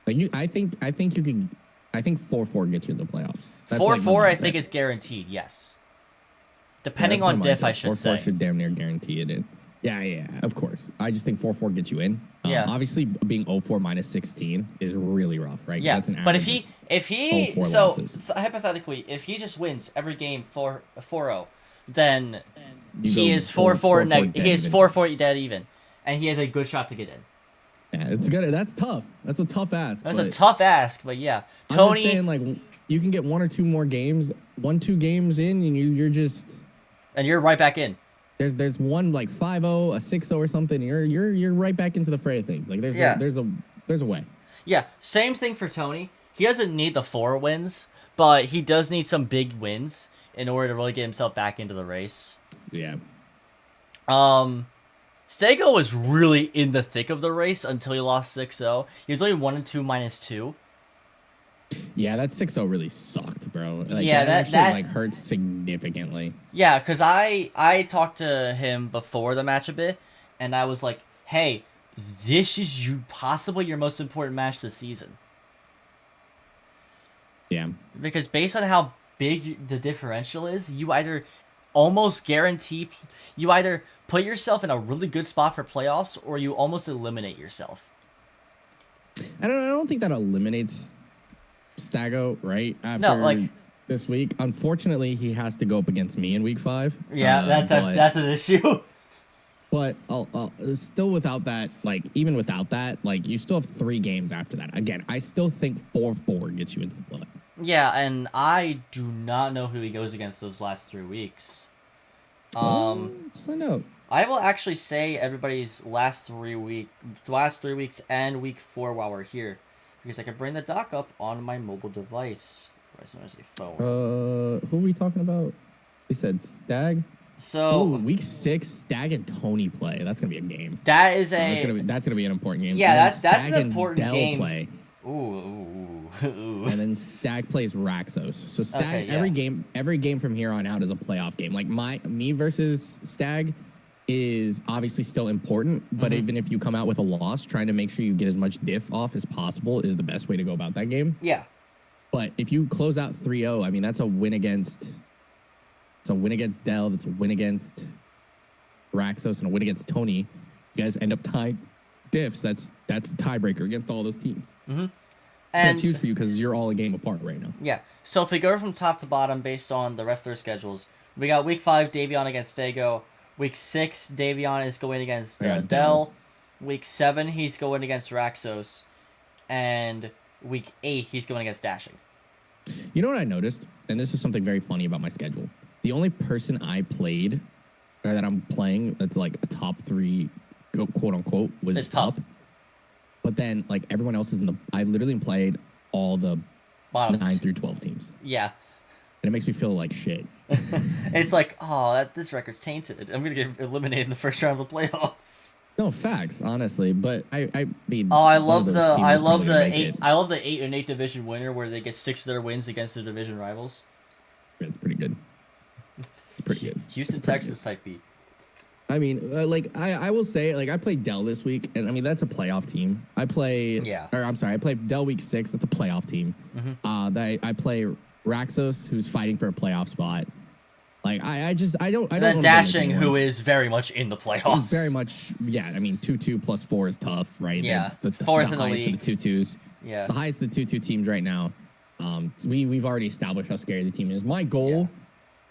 Like I think you could. I think 4-4 gets you in the playoffs. 4-4, I think is guaranteed. Yes, depending on diff, I should say. 4-4 should damn near guarantee it in. Yeah, of course. I just think 4-4 gets you in. Yeah. Obviously, being 0-4 minus 16 is really rough, right? Yeah, That's an but average if he of 0-4 so losses. hypothetically, if he just wins every game 4-0, then You he go is 4-4 4-4 neg- dead he is even. 4-4 dead even, and he has a good shot to get in. Yeah, it's good. That's tough. That's a tough ask. That's but a tough ask, but yeah, I'm just Tony. saying, like, you can get 1 or 2 more games, 1-2 games in, and you're just And you're right back in. there's one like 5-0, a 6-0 or something. You're right back into the fray of things. Like there's a way. Yeah, same thing for Tony. He doesn't need the 4 wins, but he does need some big wins in order to really get himself back into the race. Yeah. Stego was really in the thick of the race until he lost 6-0. He was only 1-2 minus 2. Yeah, that 6-0 really sucked, bro. Like, Yeah, that that- like hurts significantly. Yeah, because I talked to him before the match a bit, and I was like, hey, this is possibly your most important match this season. Yeah. Because based on how big the differential is, you either almost guarantee, you either put yourself in a really good spot for playoffs, or you almost eliminate yourself. I don't think that eliminates Stago, right? After No, like this week. Unfortunately, he has to go up against me in week 5. yeah, that's an issue. But still without that, like even without that, like you still have 3 games after that. Again, I still think 4-4 gets you into the play. Yeah, and I do not know who he goes against those last 3 weeks. Let's find out. I will actually say everybody's last 3 weeks and week 4 while we're here, because I can bring the doc up on my mobile device, or as known as a phone. Who are we talking about? We said Stag. So week 6, Stag and Tony play. That's gonna be a game. that is That's gonna be an important game. Yeah, And then that's Stag an and important Dell game. Play. ooh. And then Stag plays Raxos. So Stag Okay, yeah. every game from here on out is a playoff game. Like me versus Stag is obviously still important, but Mhm. even if you come out with a loss, trying to make sure you get as much diff off as possible is the best way to go about that game. Yeah, But if you close out 3-0, I mean that's a win against Dell, that's a win against Raxos, and a win against Tony. You guys end up tied diffs. That's a tiebreaker against all those teams. and That's huge for you because you're all a game apart right now. yeah. So if we go from top to bottom based on the rest of their schedules, we got week 5 Davion against Stego. Week 6 Davion is going against Yeah, Dell. Dell. Week 7 he's going against Raxos, and week 8 he's going against Dashing. You know what I noticed? And this is something very funny about my schedule. The only person I played, or that I'm playing, that's like a top 3, quote unquote, was Is Pup. But then, like, everyone else is I literally played all the Bottoms. 9 through 12 teams. Yeah. And it makes me feel like shit. It's like, oh, this record's tainted. I'm gonna get eliminated in the first round of the playoffs. No, facts, honestly. But I mean, Oh, I one love of the those teams I is love probably the gonna make 8 it. I love the 8-8 division winner where they get 6 of their wins against their division rivals. It's pretty good. It's pretty good. Houston, It's pretty Texas type beat. I mean, I will say, like, I played Dell this week, and I mean, that's a playoff team. I played Dell week 6. That's a playoff team. Mm-hmm. I play Raxos, who's fighting for a playoff spot. Like, I don't. And then wanna Dashing, blame who anyone. is very much in the playoffs. He's very much, yeah. I mean, 2-2 plus 4 is tough, right? Yeah, That's the fourth in the highest league. of the 2-2s. Yeah. The highest of the 2-2 teams right now. We've already established how scary the team is. My goal,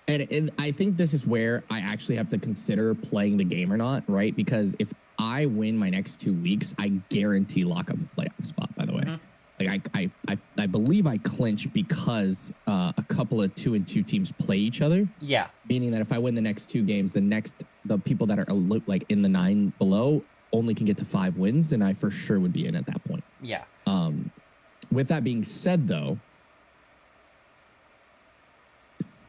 and I think this is where I actually have to consider playing the game or not, right? Because if I win my next 2 weeks, I guarantee lock up a playoff spot. By the way, like I believe I clinch because a couple of 2-2 teams play each other. Yeah, meaning that if I win the next 2 games, the people that are like in the 9 below only can get to 5 wins, and I for sure would be in at that point. Yeah. With that being said, though,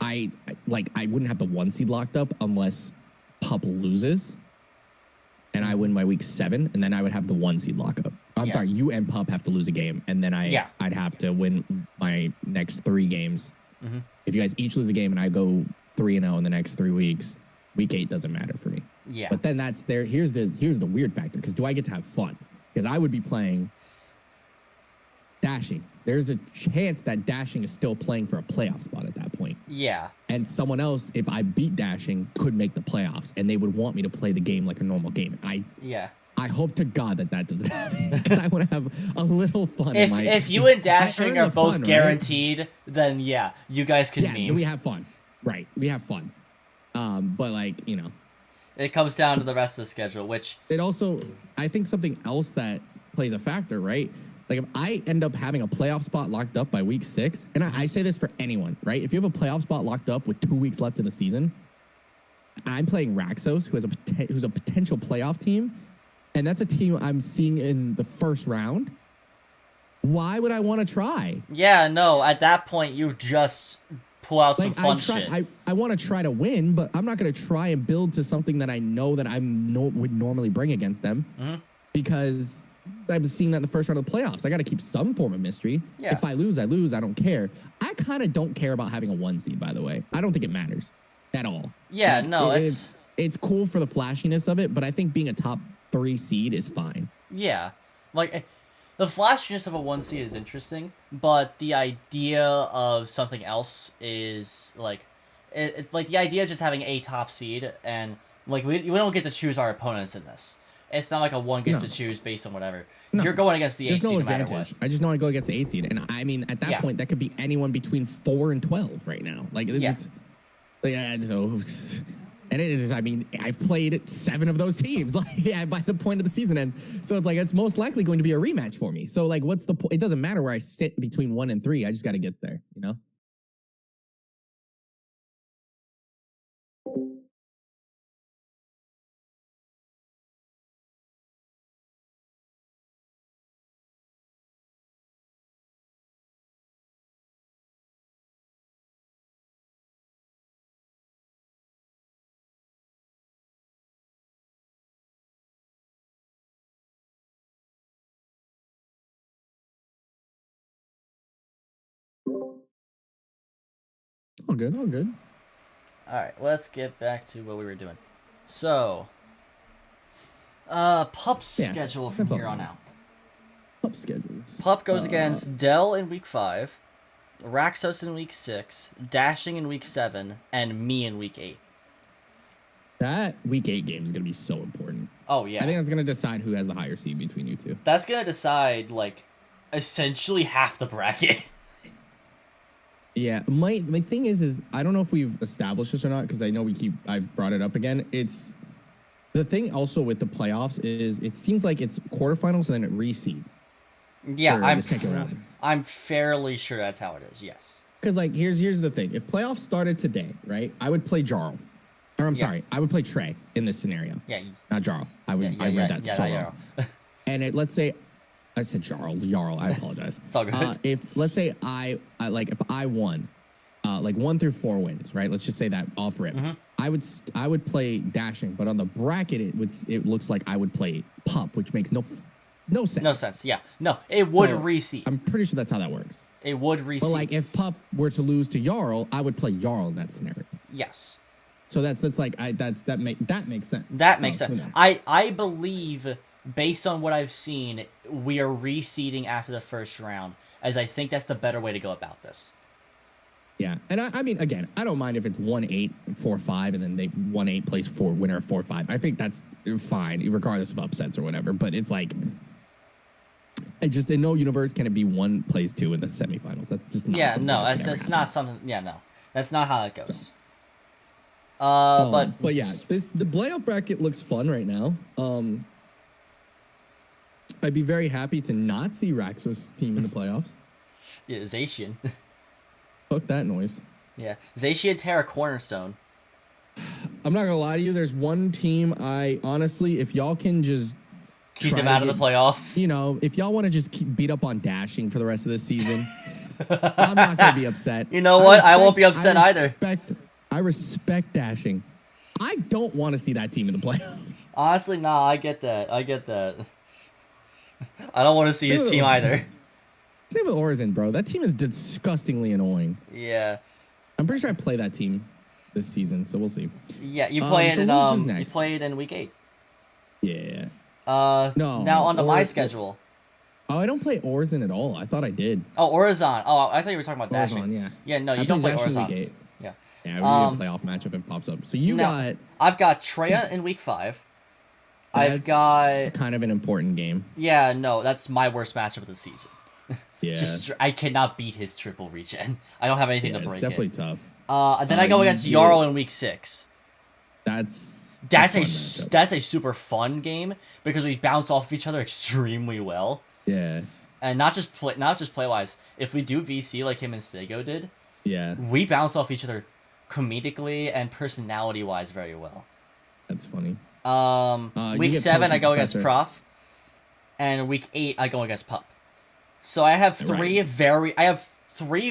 I wouldn't have the 1 seed locked up unless Pup loses and I win my week 7, and then I would have the 1 seed lock up. I'm sorry, you and Pup have to lose a game, and then I'd have to win my next 3 games. If you guys each lose a game and I go 3-0 in the next 3 weeks, week 8 doesn't matter for me. Yeah. But then here's the weird factor, because do I get to have fun? Because I would be playing Dashing. There's a chance that Dashing is still playing for a playoff spot at that point. Yeah. And someone else, if I beat Dashing, could make the playoffs, and they would want me to play the game like a normal game. I hope to God that doesn't happen, because I want to have a little fun. If you and Dashing are both fun, guaranteed, right? Then you guys can meme. We have fun. Right, we have fun. But it comes down to the rest of the schedule, which it also, I think something else that plays a factor, right? Like if I end up having a playoff spot locked up by week 6, and I say this for anyone, right? If you have a playoff spot locked up with 2 weeks left in the season, I'm playing Raxos, who's a potential playoff team, and that's a team I'm seeing in the first round. Why would I want to try? Yeah, no. At that point, you just pull out some fun shit. I want to try to win, but I'm not going to try and build to something that I know that would normally bring against them, because I've seen that in the first round of the playoffs. I got to keep some form of mystery. Yeah. If I lose, I lose. I don't care. I kind of don't care about having a 1 seed, by the way. I don't think it matters at all. Yeah, it's cool for the flashiness of it, but I think being a top 3 seed is fine. Yeah. Like, the flashiness of a 1 seed is interesting, but the idea of something else is, like, it's like the idea of just having a top seed, and, like, we don't get to choose our opponents in this. It's not like a 1 gets to choose based on whatever. No. You're going against the 8 seed no matter what. I just know I go against the 8 seed. And I mean, at that point, that could be anyone between 4 and 12 right now. Like, and it is, I mean, I've played 7 of those teams like by the point of the season ends. So it's like, it's most likely going to be a rematch for me. So, like, what's the point? It doesn't matter where I sit between 1 and 3. I just got to get there, you know? All good, all good. Alright, let's get back to what we were doing. So, Pup's schedule from here on out. Pup schedules. Pup goes against Dell in week 5, Raxos in week 6, Dashing in week 7, and me in week 8. That week 8 game is going to be so important. Oh, yeah. I think that's going to decide who has the higher seed between you two. That's going to decide, like, essentially half the bracket. Yeah, my thing is I don't know if we've established this or not, because I know I've brought it up again. It's the thing also with the playoffs is it seems like it's quarterfinals and then it reseeds. Yeah, the second round. I'm fairly sure that's how it is. Yes. Because like here's the thing: if playoffs started today, right, I would play Jarl, or I'm sorry, I would play Trey in this scenario. Yeah. Not Jarl. I read that so wrong. And let's say. I said Jarl. I apologize. It's all good. If let's say I won, like 1 through 4 wins, right? Let's just say that off rip. I would play Dashing, but on the bracket it looks like I would play Pup, which makes no sense. No sense. Yeah. No, it would reseed. I'm pretty sure that's how that works. It would reseed. But like if Pup were to lose to Jarl, I would play Jarl in that scenario. Yes. So that makes sense. That makes sense. I believe, based on what I've seen, we are reseeding after the first round, as I think that's the better way to go about this. Yeah, and I mean, again, I don't mind if it's 1-8, 4-5, and then 1-8 plays winner of 4-5. I think that's fine, regardless of upsets or whatever. But it's like, in no universe can it be 1 plays 2 in the semifinals. That's just not. Yeah, something no, that should that's ever not happen. something. Yeah, no, that's not how it goes. But yeah, the playoff bracket looks fun right now. I'd be very happy to not see Raxos' team in the playoffs. Yeah, Zacian. Fuck that noise. Yeah, Zacian Terra Cornerstone. I'm not gonna lie to you. There's one team I honestly, if y'all can just Keep try them to out of the get- playoffs. You know, if y'all want to just keep beat up on Dashing for the rest of the season, I'm not gonna be upset. You know what? I won't be upset either. I respect Dashing. I don't want to see that team in the playoffs. Honestly, nah, I get that. I don't want to see his team either. Same with Orison, bro. That team is disgustingly annoying. Yeah. I'm pretty sure I play that team this season, so we'll see. Yeah, you play it so in who's you next? play it in week 8. Yeah. No. Now onto my schedule. Oh, I don't play Orison at all. I thought I did. Oh, Orizon. Oh, I thought you were talking about Dashing. Orison, yeah. Yeah, no, I you don't play Dashing Orizon. Week 8. Yeah. Yeah, we get a playoff matchup and pops up. So you got. I've got Treya in week 5. I've That's got. kind of an important game. Yeah, no, that's my worst matchup of the season. Yeah. I cannot beat his triple regen. I don't have anything Yeah, to break it's definitely it. tough. Then I go against Jarl in week 6. That's a fun matchup. that's a super fun game because we bounce off of each other extremely well, Yeah. and not just play wise. If we do VC like him and Stego did, Yeah. we bounce off each other comedically and personality wise very well. That's funny. You Week get 7 I Poke go against Professor. Prof, and week 8 I go against Pup. So I have three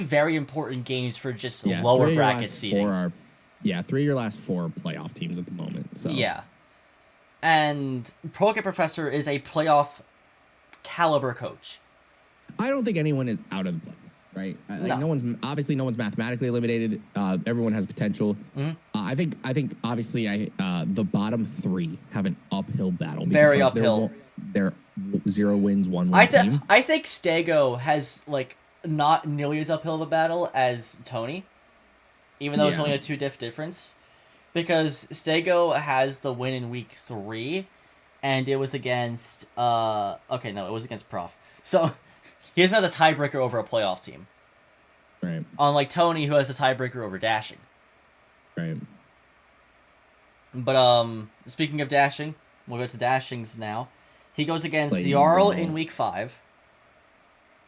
very important games for just Yeah, lower 3 of your bracket last seeding. 4 are, 3 of your last 4 playoff teams at the moment. So Yeah. And Poke Professor is a playoff caliber coach. I don't think anyone is out of the playoff, right? Like, no one's mathematically eliminated. Everyone has potential. Mhm. I think obviously the bottom 3 have an uphill battle. Very because uphill. They're 0 wins, 1 win I team. think Stego has like not nearly as uphill of a battle as Tony, even though it's Yeah. only a 2 diff difference, because Stego has the win in week 3, and it was against it was against Prof. So he doesn't have the tiebreaker over a playoff team, Right. unlike Tony, who has the tiebreaker over Dashing. Right. But speaking of Dashing, we'll go to Dashing's now. He goes against Playing Jarl well. in week 5.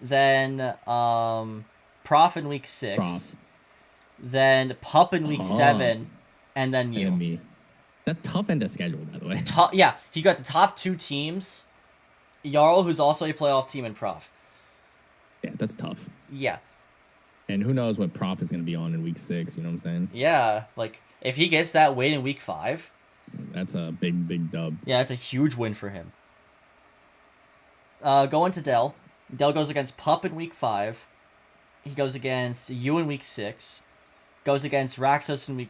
Then Prof in week 6. Prof. Then Pup in week Pup. 7. And then you. And me. That tough end of schedule, by the way. He got the top 2 teams. Jarl, who's also a playoff team, and Prof. Yeah, that's tough. Yeah. And who knows what Prof is going to be on in week 6, you know what I'm saying? Yeah. Like, if he gets that win in week 5, That's a big dub. yeah, that's a huge win for him. Going to Dell. Dell goes against Pup in week 5. He goes against you in week 6. Goes against Raxos in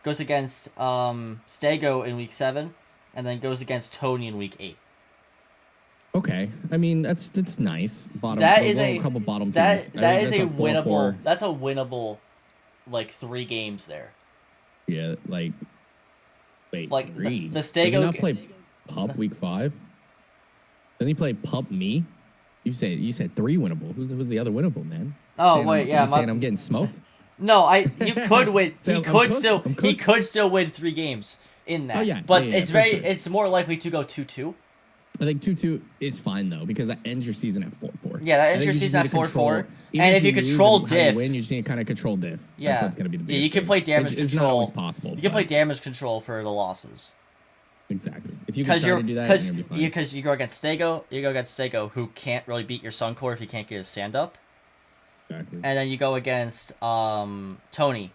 goes against Stego in week 7, and then goes against Tony in week 8. Okay. I mean, that's nice. That is a a couple bottom teams. that I think is that's a 4-4. winnable. That's a winnable, like 3 games there. Yeah, like wait, Like, the 3. Stego- Does he not play Pup week 5? Doesn't he play Pup me? You said 3 winnable. Who's the other winnable, man? Oh Saying wait, I'm, yeah, you saying I'm getting smoked? No, you could win. So He I'm could cooked? still. I'm He cooked? could still win 3 games in that. Oh, yeah. But Yeah, it's for very. sure. It's more likely to go 2-2. I think 2-2 is fine though because that ends your season at 4-4. Yeah, that I ends think your you just season need at to control- 4-4. even And if you lose control and how you diff, win, you just need to kind of control diff. yeah, That's what's gonna be the yeah, biggest you can thing, play damage which control. is not always possible. You can play but- damage control for the losses. Exactly. If you can Because try to do that, you're gonna be fine. you go against Stego, who can't really beat your Suncor if he can't get his stand up, Exactly. and then you go against Tony,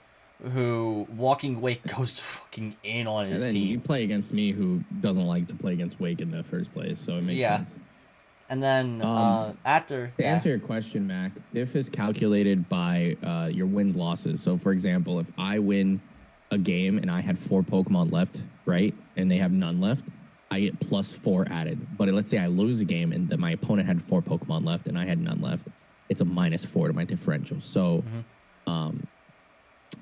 who Walking Wake goes fucking in on And his then you team, play against me, who doesn't like to play against Wake in the first place, so it makes Yeah. sense. and then after To answer your question, Mac, diff is calculated by your wins losses. So, for example, if I win a game and I had 4 Pokemon left, right, and they have none left, I get +4 added. But let's say I lose a game and my opponent had 4 Pokemon left and I had none left, it's a -4 to my differential. So,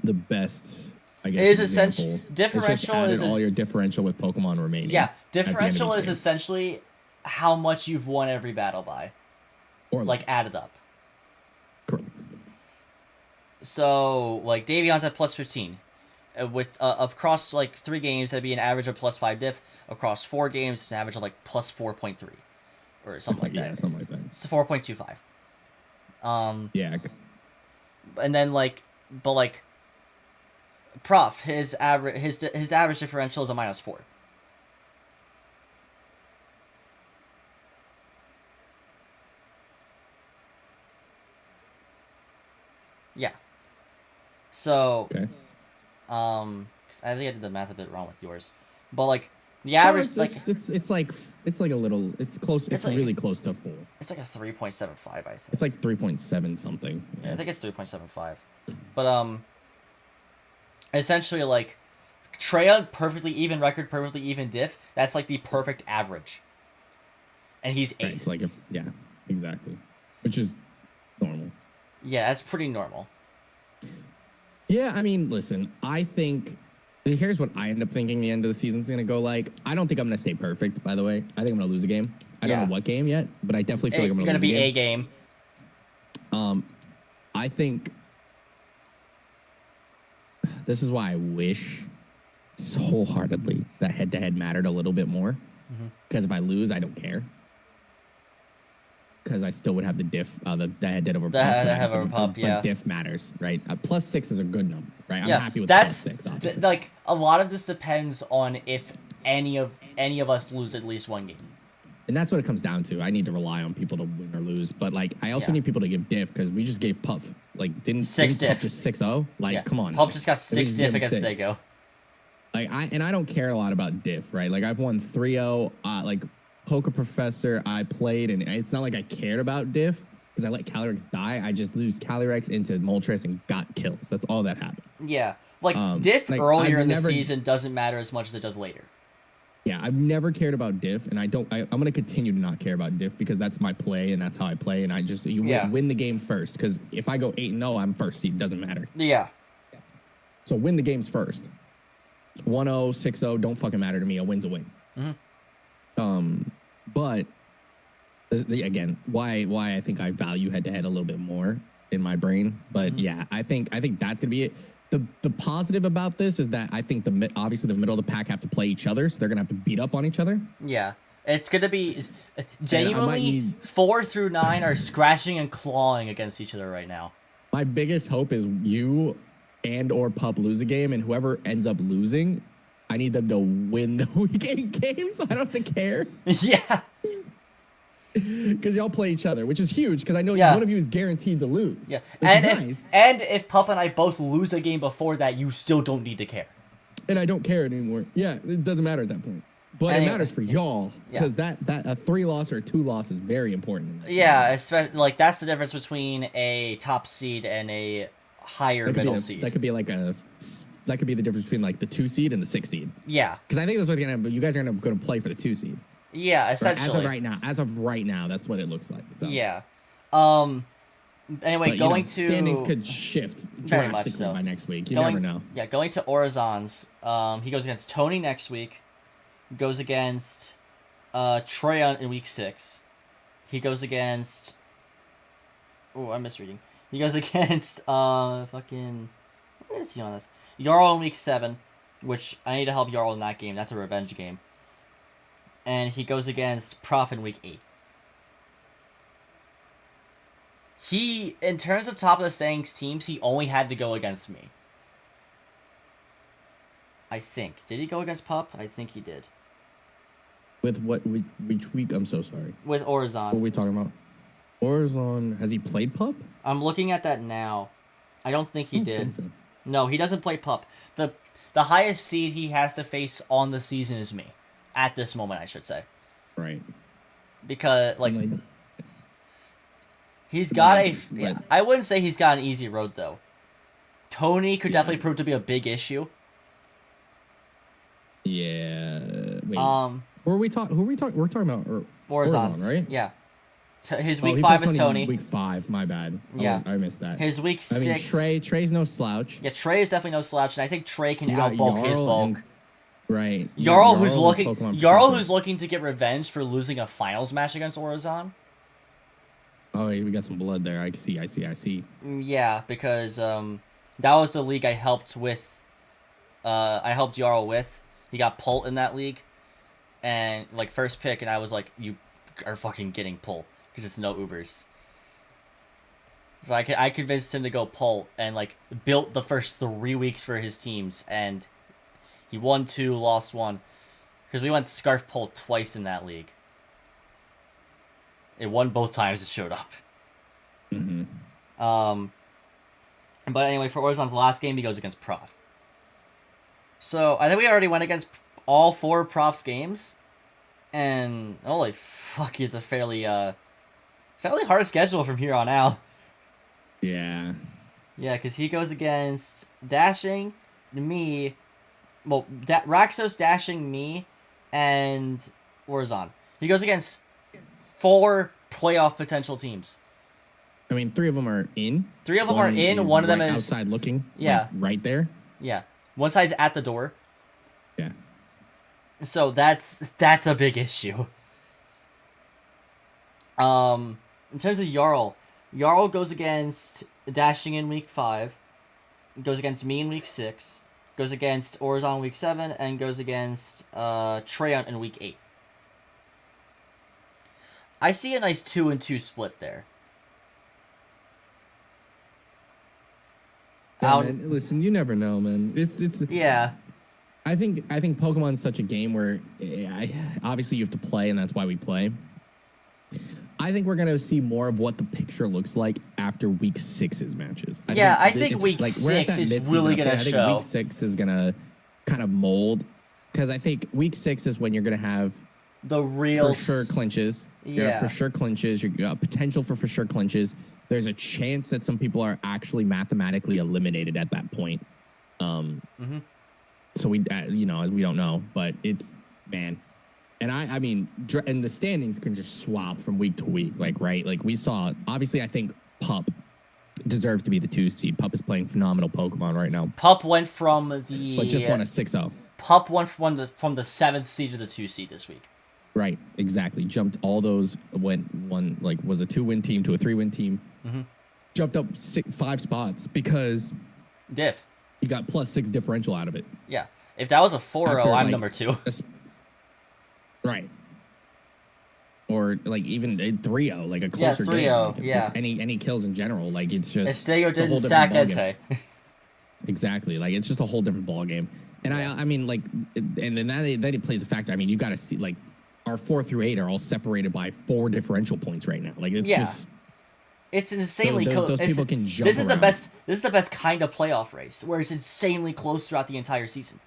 the best, I guess, It is example essentially- is just differential added is a- all your differential with Pokemon remaining. yeah, at the end of differential each is game. essentially how much you've won every battle by. Or like added up. Correct. So like Davion's at plus 15. With across like 3 games, that'd be an average of plus 5 diff. Across 4 games, it's an average of like plus 4.3, or something like that. Yeah, something like that. It's 4.25. Yeah. And then but Prof, his average differential is a -4. Yeah. So. Okay. 'Cause I think I did the math a bit wrong with yours, but like the average, it's like a little, it's close. It's like, really close to 4. It's like a 3.75, I think. It's like 3.7 something. Yeah, I think it's 3.75. But essentially like Treya perfectly even record, perfectly even diff. That's like the perfect average. And he's 8th. Right, it's like yeah, exactly, which is normal. Yeah, that's pretty normal. Yeah, I mean, listen, I think here's what I end up thinking the end of the season's going to go like. I don't think I'm going to stay perfect, by the way. I think I'm going to lose a game. I don't know what game yet, but I definitely feel like I'm going to lose a game. Going to be a game. I think this is why I wish so wholeheartedly that head-to-head mattered a little bit more. Because if I lose, I don't care. Because I still would have the diff, the head-to-head over Pup. Yeah. But diff matters, right? +6 is a good number, right? I'm happy with +6, obviously. Like, a lot of this depends on if any of us lose at least 1 game. And that's what it comes down to. I need to rely on people to win or lose. But, like, I also need people to give diff because we just gave Pup, like, didn't Pup just 6-0? Like, come on. Pup just got 6 diff against Stego. Like, I don't care a lot about diff, right? Like, I've won 3-0, like, Poker Professor, I played, and it's not like I cared about diff because I let Calyrex die. I just lose Calyrex into Moltres and got kills. That's all that happened. Yeah. Like, diff like, earlier in the season doesn't matter as much as it does later. Yeah, I've never cared about diff, and I'm going to continue to not care about diff because that's my play, and that's how I play, and win the game first because if I go 8-0, I'm first seed. Doesn't matter. Yeah. So win the games first. 1-0, 6-0, don't fucking matter to me. A win's a win. But again, why I think I value head-to-head a little bit more in my brain. But yeah, I think that's gonna be it. The positive about this is that I think obviously the middle of the pack have to play each other, so they're gonna have to beat up on each other. Yeah, it's gonna be genuinely 4 through 9 are scratching and clawing against each other right now. My biggest hope is you and/or Pup lose a game, and whoever ends up losing, I need them to win the weekend game so I don't have to care. Yeah. Because y'all play each other, which is huge because I know one of you is guaranteed to lose. Yeah. And if Pup and I both lose a game before that, you still don't need to care. And I don't care anymore. Yeah, it doesn't matter at that point. But it matters for y'all because that a 3-loss or a 2-loss is very important. Yeah, especially like that's the difference between a top seed and a higher middle seed. That could be that could be the difference between like the 2 seed and the 6 seed. Yeah. Because I think that's what you guys are going to play for the 2 seed. Yeah, essentially. As of right now, that's what it looks like. So. Yeah. Anyway, but, standings could shift drastically by next week. You never know. Yeah, going to Orizon's. He goes against Tony next week. Goes against Treya in week 6. He goes against. Oh, I'm misreading. He goes against fucking. Where is he on this? Jarl in week 7, which I need to help Jarl in that game. That's a revenge game. And he goes against Prof in week 8. He, in terms of top of the standings teams, he only had to go against me. I think. Did he go against Pup? I think he did. With what? Which week? I'm so sorry. With Orizon. What are we talking about? Orizon. Has he played Pup? I'm looking at that now. I don't think he did. Think so. No, he doesn't play Pup. The highest seed he has to face on the season is me. At this moment, I should say. Right. Because, he's got I wouldn't say he's got an easy road, though. Tony could definitely prove to be a big issue. Yeah. Wait. Who are we talking? We're talking about Orizon, right? Yeah. His week 5 is Tony. Week 5, my bad. Yeah. I missed that. His week 6. I mean, Trey's no slouch. Yeah, Trey is definitely no slouch, and I think Trey can outbulk his bulk. Right. Jarl, Pokemon who's looking to get revenge for losing a finals match against Orizon. Oh, yeah, we got some blood there. I see. Yeah, because that was the league I helped with. I helped Jarl with. He got Pult in that league, and like first pick, and I was like, "You are fucking getting Pult because it's no Ubers." So I convinced him to go Pult and like built the first 3 weeks for his teams, and he won 2, lost 1, because we went Scarf Pult twice in that league. It won both times it showed up. Mm-hmm. But anyway, for Orizon's last game, he goes against Prof. So I think we already went against all 4 Prof's games, and holy fuck, he's a fairly hard schedule from here on out. Yeah. Yeah, because he goes against Dashing, me, well, Raxos, Dashing, me, and Orizon. He goes against 4 playoff potential teams. I mean, 3 of them are in. 3 of them are in. One of them is outside looking. Yeah. Like, right there. Yeah. One side's at the door. Yeah. So that's a big issue. In terms of Jarl goes against Dashing in week 5, goes against me in week 6, goes against Orizon week 7, and goes against Treant in week 8. I see a nice 2-2 split there. Yeah, man, listen, you never know, man. It's yeah. I think Pokemon's such a game where obviously you have to play, and that's why we play. I think we're gonna see more of what the picture looks like after week 6's matches. I think week 6 is really gonna show. I think week 6 is gonna kind of mold, because I think week 6 is when you're gonna have the real for sure clinches. Yeah, for sure clinches. You got potential for sure clinches. There's a chance that some people are actually mathematically eliminated at that point. So we don't know, but it's, man. And I mean, and the standings can just swap from week to week, right? Like we saw, obviously I think Pup deserves to be the 2 seed. Pup is playing phenomenal Pokemon right now. Pup went from the... But just won a 6-0. Pup went from the 7th seed to the 2 seed this week. Right, exactly. Jumped all those, was a 2-win team to a 3-win team. Mm-hmm. Jumped up 5 spots because Diff. He got +6 differential out of it. Yeah. If that was a 4-0, I'm number 2. Right. Or even a 3-0, like a closer game. 3-0, yeah. Any kills in general, it's just Estego didn't sack Ente. Exactly. It's just a whole different ball game. And I mean, and then that it plays a factor. I mean, you got to see, our 4 through 8 are all separated by 4 differential points right now. It's just... It's insanely close. Those people can jump This is around. This is the best kind of playoff race, where it's insanely close throughout the entire season.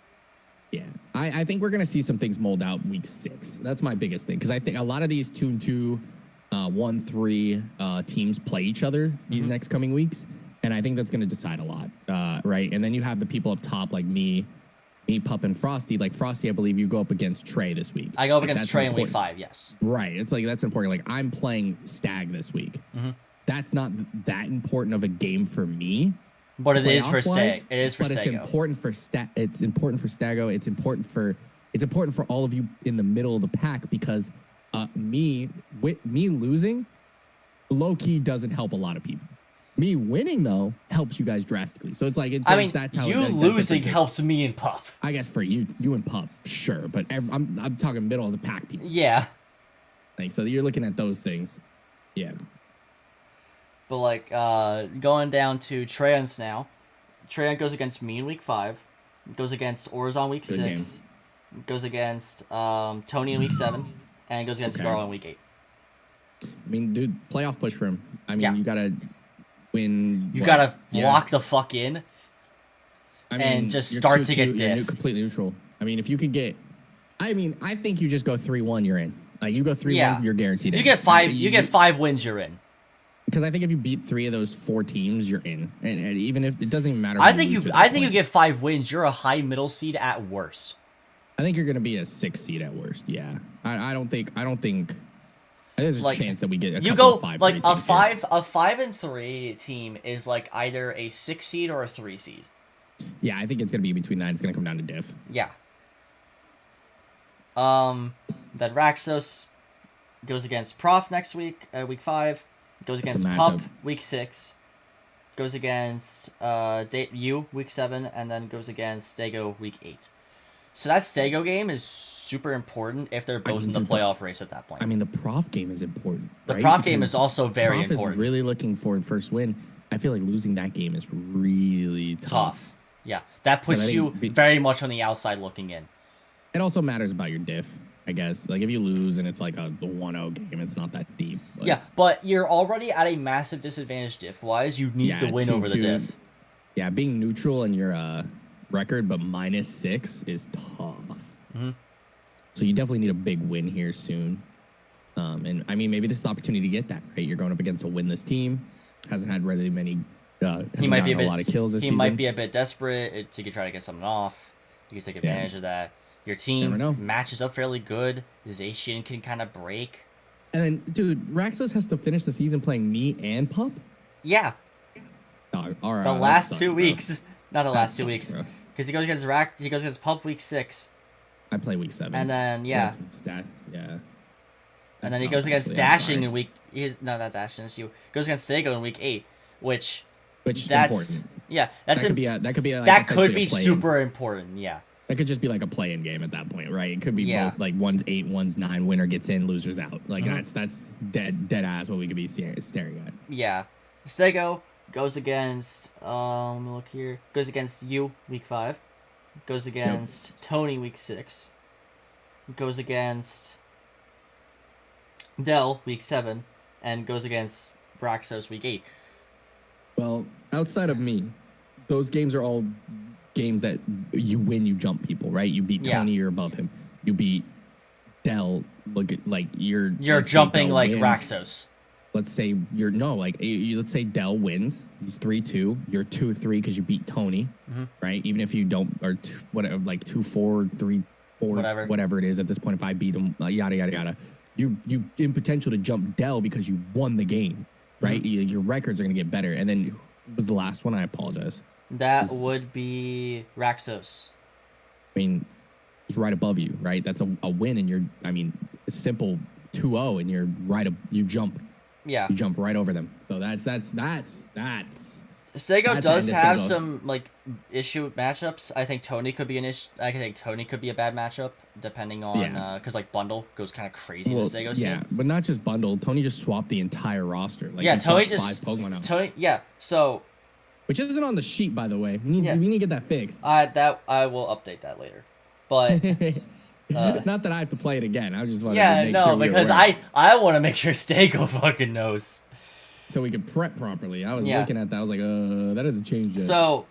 Yeah, I think we're gonna see some things mold out week 6. That's my biggest thing, because I think a lot of these 2-2, 1-3 teams play each other these next coming weeks, and I think that's gonna decide a lot, right? And then you have the people up top like me, Pup, and Frosty. Frosty, I believe you go up against Trey this week. I go up against Trey in week 5. Yes. Right. It's that's important. I'm playing Stag this week. Mm-hmm. That's not that important of a game for me. But it is for Stag. It is for Stago. But it's important for It's important for Stago. It's important for all of you in the middle of the pack, because me losing low key doesn't help a lot of people. Me winning though helps you guys drastically. So that's how you losing helps me and Pup. I guess for you and Pup, sure, but I'm talking middle of the pack people. Yeah. So you're looking at those things. Yeah. But going down to Treant now. Treant goes against me in week 5. Goes against Orizon week 6. Goes against Tony in week 7. And goes against Garl in week 8. I mean, dude, playoff push for him. I mean, you gotta win. You gotta lock the fuck in. And just start to get diff. You're completely neutral. I mean, if you could get, I think you just go 3-1, you're in. You go 3-1, you're guaranteed. You get 5. You get 5 wins, you're in. Because I think if you beat 3 of those 4 teams, you're in, and even if it doesn't even matter. I think you get 5 wins. You're a high middle seed at worst. I think you're going to be a 6 seed at worst. Yeah, I don't think. I think there's a chance that we get. You go a 5-3 team is either a 6 seed or a 3 seed. Yeah, I think it's going to be between that. It's going to come down to diff. Yeah. Then Raxos goes against Prof next week, week 5. Goes against Pup week 6. Goes against you week 7, and then goes against Stego week 8. So that Stego game is super important if they're both in the playoff race at that point. I mean, the Prof game is important. The Prof game is also very Prof important. Is really looking for first win. I feel like losing that game is really tough. Yeah, that puts you very much on the outside looking in. It also matters about your diff, I guess. Like, if you lose and it's like a 1-0 game, it's not that deep. But yeah, but you're already at a massive disadvantage diff-wise. You need to win over the diff. Yeah, being neutral in your record, but -6 is tough. Mm-hmm. So you definitely need a big win here soon. And, I mean, maybe this is the opportunity to get that, right? You're going up against a winless team. Hasn't had really many... he might be a lot of kills this He season. might be a bit desperate to try to get something off. You can take advantage of that. Your team matches up fairly good. Zacian can kind of break. And then, dude, Raxos has to finish the season playing me and Pup? Yeah. Oh, all right. The last 2 weeks. Not the last 2 weeks. Because he goes against Pup week 6. I play week 7. And then, yeah. And then he goes against Dashing in week... not Dashing, it's you. Goes against Stego in week 8, which that's important. Yeah, that could be super important. Yeah, that could just be like a play-in game at that point, right? It could be both, like, one's 8, one's 9. Winner gets in, losers out. Like that's dead ass what we could be staring at. Yeah, Stego goes against let me look here. Goes against you week 5. Goes against Tony week 6. Goes against Dell week 7, and goes against Braxos week 8. Well, outside of me, those games are all games that you win, you jump people, right? You beat Tony, you're above him. You beat Dell, you're jumping like Raxos. Let's say let's say Dell wins. He's 3-2. You're 2-3 because you beat Tony, right? Even if you don't, or 2-4, 3-4, whatever it is at this point. If I beat him, yada yada yada, you in potential to jump Dell because you won the game. Right, your records are gonna get better. And then, what was the last one? I apologize. That would be Raxos. I mean, it's right above you, right? That's a win, and you're. I mean, it's simple 2-0, and you're you jump. Yeah. You jump right over them. So that's. Sego does have some issue matchups. I think Tony could be an issue. I think Tony could be a bad matchup depending on because Bundle goes kind of crazy with Stego's team. But not just Bundle. Tony just swapped the entire roster. Tony just 5 Pokemon out. Tony, so which isn't on the sheet, by the way. We need to get that fixed. I will update that later. But not that I have to play it again. I just want to make sure because I want to make sure Stego fucking knows. So we could prep properly. I was looking at that. I was like, that doesn't change yet. So,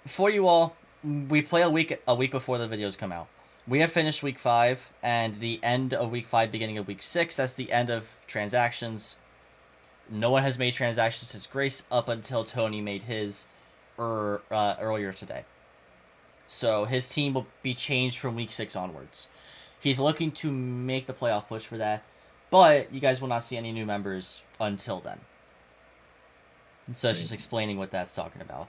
for you all, we play a week before the videos come out. We have finished week 5, and the end of week 5, beginning of week 6. That's the end of transactions. No one has made transactions since Grace up until Tony made his earlier today. So his team will be changed from week 6 onwards. He's looking to make the playoff push for that. But you guys will not see any new members until then. So it's just explaining what that's talking about.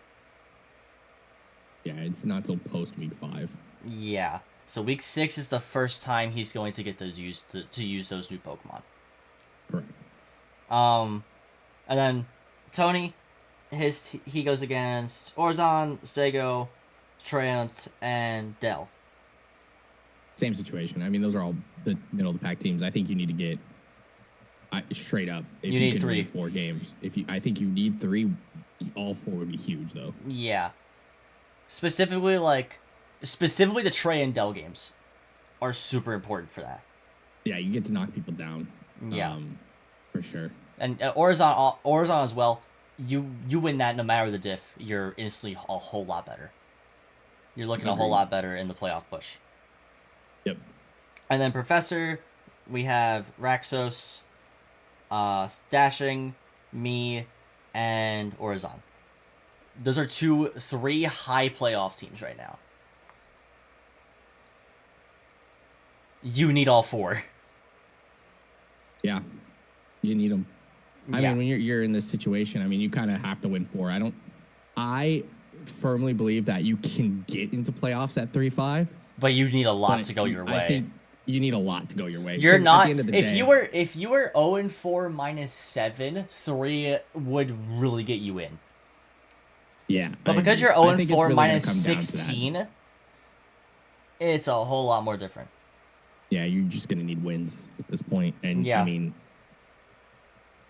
Yeah, it's not till post week 5. Yeah. So week 6 is the first time he's going to get those used to use those new Pokemon. Correct. And then Tony, he goes against Orzon, Stego, Trant, and Dell. Same situation. I mean, those are all the middle of the pack teams. I think you need to get straight up. If you need 3. Win 4 games. I think you need 3. All 4 would be huge, though. Yeah. Specifically the Trey and Dell games are super important for that. Yeah, you get to knock people down. Yeah. For sure. And Orzon as well. You win that no matter the diff. You're instantly a whole lot better. You're looking a whole lot better in the playoff push. Yep. And then Professor, we have Raxos, Dashing, me, and Orzon. Those are 3 high playoff teams right now. You need all 4. Yeah, you need them. I mean, when you're in this situation, I mean, you kind of have to win 4. I firmly believe that you can get into playoffs at 3-5. But you need a lot But to go your way. I think you need a lot to go your way. You're 'cause not. At the end of the If day, you were 0-4 minus 7, 3 would really get you in. yeah. But I because agree. you're I think it's 0-4 really gonna minus come down to that. 16, it's a whole lot more different. Yeah, you're just gonna need wins at this point, and Yeah. I mean,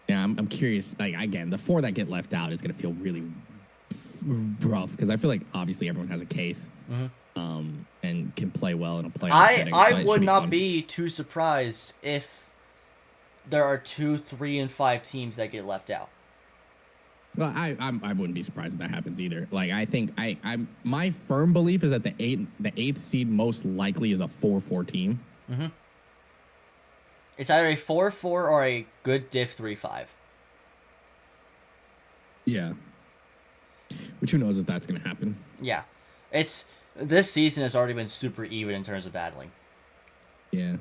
yeah, I'm curious. Like again, the 4 that get left out is gonna feel really rough because I feel like obviously everyone has a case, and can play well in a playoff setting. So I it should would not fun. be too surprised if there are 2, 3, and 5 teams that get left out. Well, I wouldn't be surprised if that happens either. Like I think I'm my firm belief is that the eighth seed most likely is a 4-4 team. It's either a 4-4 or a good diff 3-5. Yeah. Which who knows if that's gonna happen. Yeah. This season has already been super even in terms of battling. Yeah.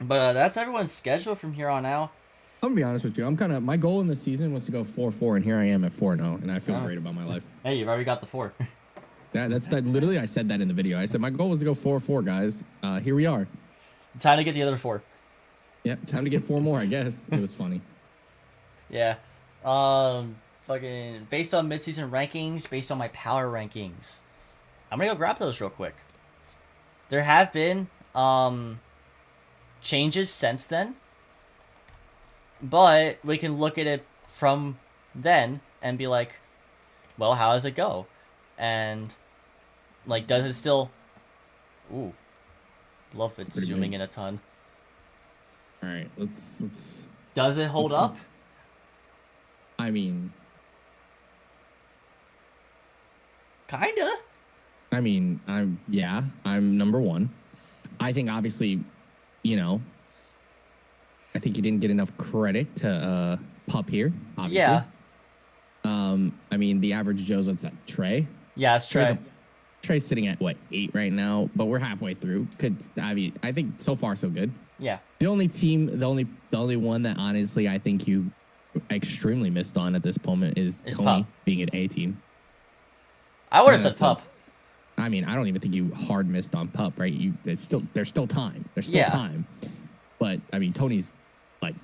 But that's everyone's schedule from here on out. I'm gonna be honest with you. My goal in the season was to go 4-4, and here I am at 4-0, and I feel great about my life. Hey, you've already got the 4. That's literally I said that in the video. I said my goal was to go 4-4, guys. Here we are. Time to get the other 4. Yep, time to get 4 more, I guess. It was funny. Yeah. Fucking based on midseason rankings, based on my power rankings. I'm gonna go grab those real quick. There have been changes since then. But we can look at it from then and be like, well, how does it go? And like, does it still ooh. Love it Pretty zooming big. in a ton. Alright, let's Does it hold let's- up? I mean Kinda. I'm number 1. I think obviously, I think you didn't get enough credit to Pup here, obviously. Yeah. The average Joe's what's that? Trey? Yeah, it's Trey. Trey's sitting at what, 8 right now, but we're halfway through. I think so far so good. Yeah. The only one that honestly I think you extremely missed on at this moment is Tony Pup. being an A team. I would have Yeah, said Pup. I don't even think you hard missed on Pup, right? There's still time. There's still Yeah. time. But Tony's like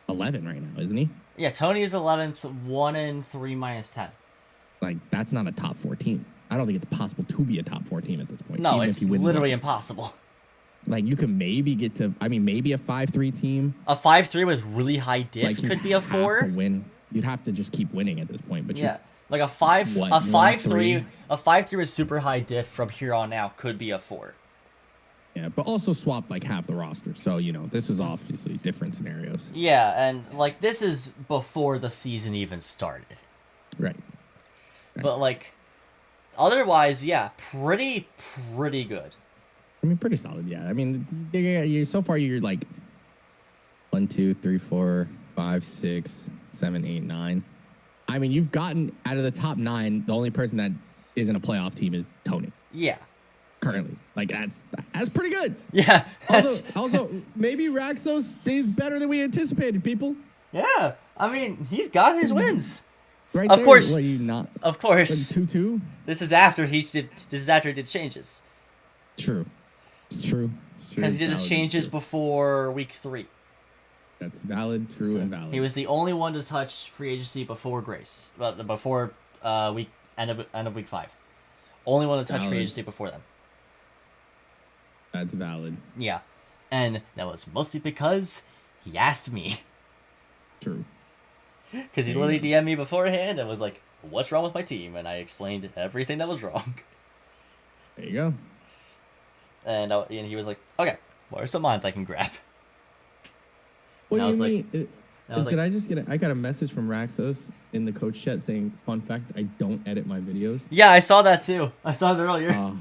11 right now, isn't he? Yeah, Tony is 11th, 1-3 minus 10. Like that's not a top 4 team. I don't think it's possible to be a top 4 team at this point. No, even it's if you win literally one. impossible. Like you can maybe get to maybe a 5-3 team. A 5-3 with really high diff Like could be a 4. To win. You'd have to just keep winning at this point. But Yeah. Like a 5 What, a 5-3 1-3? a 5-3 with super high diff from here on out could be a 4. yeah, but also swapped like half the roster. So this is obviously different scenarios. Yeah, and like this is before the season even started. Right. But like otherwise, yeah, pretty good. Pretty solid. Yeah. So far you're like 1, 2, 3, 4, 5, 6, 7, 8, 9. You've gotten out of the top 9. The only person that isn't a playoff team is Tony Yeah. currently. Like that's pretty good. Yeah. That's, Also, maybe Raxos is better than we anticipated. People. yeah. He's got his wins. Right Of there. course. What, you not Of course. 2-2? This is after he did changes. True. It's true. Because he did his Valid, changes true. before week 3. That's valid, true, and valid. He was the only one to touch free agency before Grace, before end of week 5. Only one to touch free Valid. agency before them. That's valid. Yeah, and that was mostly because he asked me. True. Because he literally DM'd me beforehand and was like, "What's wrong with my team?" And I explained everything that was wrong. There you go. And he was like, "Okay, what are some mods I can grab?" What And I was do you like- mean? I was Did like, I just I got a message from Raxos in the coach chat saying, "Fun fact: I don't edit my videos." "Yeah, I saw that too. I saw it earlier." Oh,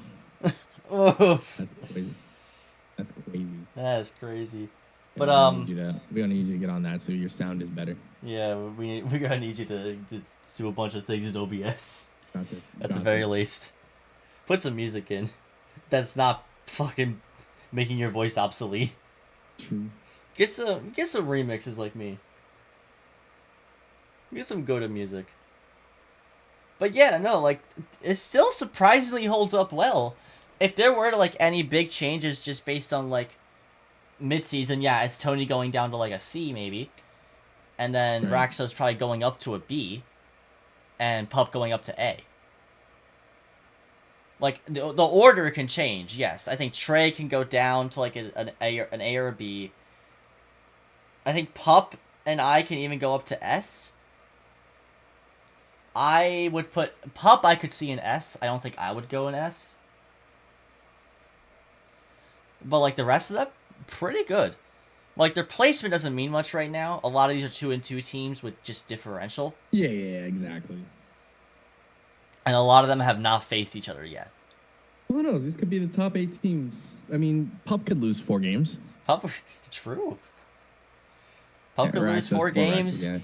Oh, that's crazy. That's crazy. that is crazy. But we gonna need you to get on that so your sound is better. yeah, we're gonna need you to do a bunch of things in OBS Got this. at the Got very this. least. Put some music in. That's not fucking making your voice obsolete. True. Get some remixes like me. Get some go-to music. But yeah, no, like it still surprisingly holds up well. if there were like any big changes just based on like mid-season, yeah, it's Tony going down to like a C maybe, and then Right. Raxa's probably going up to a B, and Pup going up to A. Like the order can change. Yes, I think Trey can go down to like an A or a B. I think Pup and I can even go up to S. I would put Pup. I could see an S. I don't think I would go an S. But like the rest of them, pretty good. Like their placement doesn't mean much right now. A lot of these are 2-2 teams with just differential, Yeah, exactly. and a lot of them have not faced each other yet. Who knows? These could be the top 8 teams. I mean, Pup could lose 4 games. Pup, true. Pup could Raxa's lose 4 poor Raxa games. guy.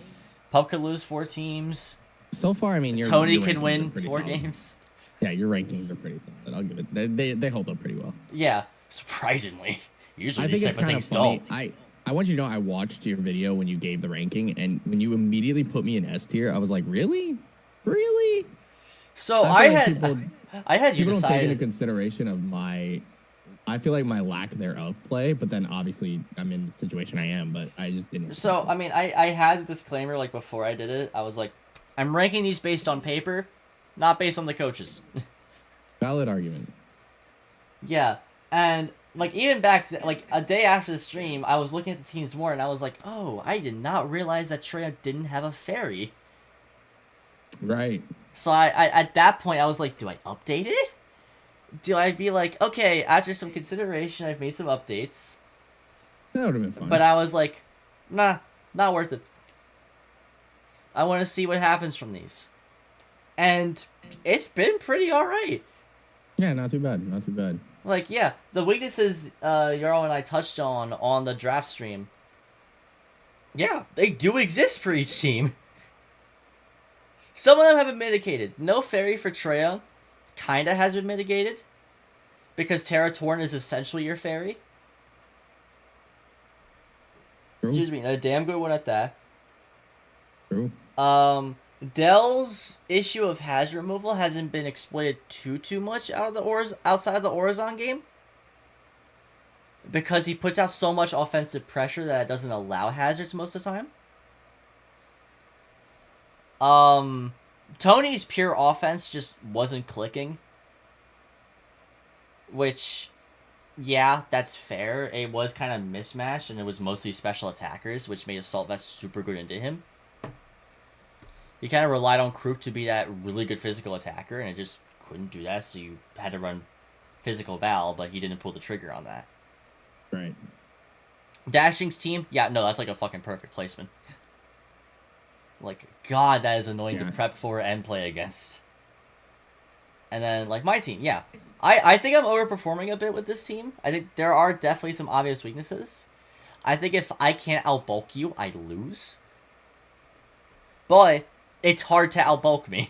Pup could lose 4 teams. So far, I mean, Tony your can rankings are win pretty 4 solid. games. Yeah, your rankings are pretty solid. I'll give it. They hold up pretty well. Yeah, surprisingly. Usually I these think type it's of kind of things funny. don't. I want you to know I watched your video when you gave the ranking, and when you immediately put me in S tier, I was like, really? So I I feel like had you people don't take into decide. consideration of my. I feel like my lack thereof play, but then obviously I'm in the situation I am, but I just didn't. So I mean, I had the disclaimer like before I did it. I was like, I'm ranking these based on paper, not based on the coaches. Valid argument. Yeah, and like even back like a day after the stream, I was looking at the teams more, and I was like, oh, I did not realize that Treya didn't have a fairy. Right. So I at that point I was like, do I update it? Do I be like, okay, after some consideration, I've made some updates, That would have been fun. but I was like, nah, not worth it. I want to see what happens from these, and it's been pretty alright. Yeah, not too bad. Not too bad. Like, yeah, the weaknesses Yarl and I touched on the draft stream, yeah, they do exist for each team. Some of them have been mitigated. No fairy for Treya kinda has been mitigated, because Terra Torn is essentially your fairy. True. Excuse me, a damn good one at that. True. Dell's issue of hazard removal hasn't been exploited too much outside of the Orizon game, because he puts out so much offensive pressure that it doesn't allow hazards most of the time. Tony's pure offense just wasn't clicking, which, yeah, that's fair. It was kind of mismatched, and it was mostly special attackers, which made Assault Vest super good into him. You kind of relied on Krook to be that really good physical attacker, and it just couldn't do that, so you had to run physical Val, but he didn't pull the trigger on that. Right. Dashing's team, yeah, no, that's like a fucking perfect placement. Like, God, that is annoying to prep for and play against. And then, like, my team, yeah. I think I'm overperforming a bit with this team. I think there are definitely some obvious weaknesses. I think if I can't outbulk you, I lose. But it's hard to outbulk me.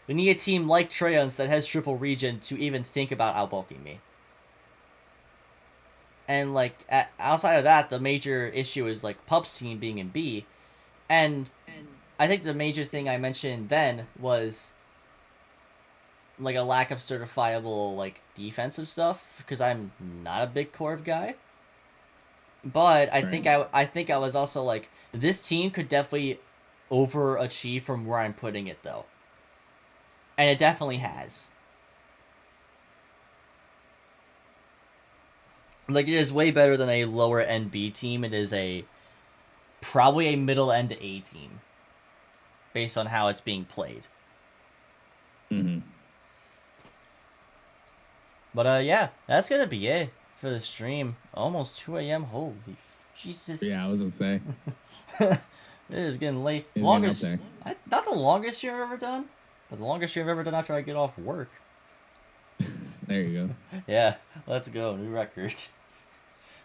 We need a team like Treyons that has triple regen to even think about outbulking me. And, like, outside of that, the major issue is, like, Pup's team being in B. And I think the major thing I mentioned then was, like, a lack of certifiable, like, defensive stuff. Because I'm not a big Corv guy. But I think I was also, like, this team could definitely overachieve from where I'm putting it, though. And it definitely has. Like, it is way better than a lower end B team. It is probably a middle end A team, based on how it's being played. Mm-hmm. But yeah, that's gonna be it for the stream. Almost 2 a.m. Holy Jesus! Yeah, I was gonna say. It is getting late. It's Longest, getting not the longest stream I've ever done, but the longest stream I've ever done after I get off work. There you go. Yeah, let's go, new record.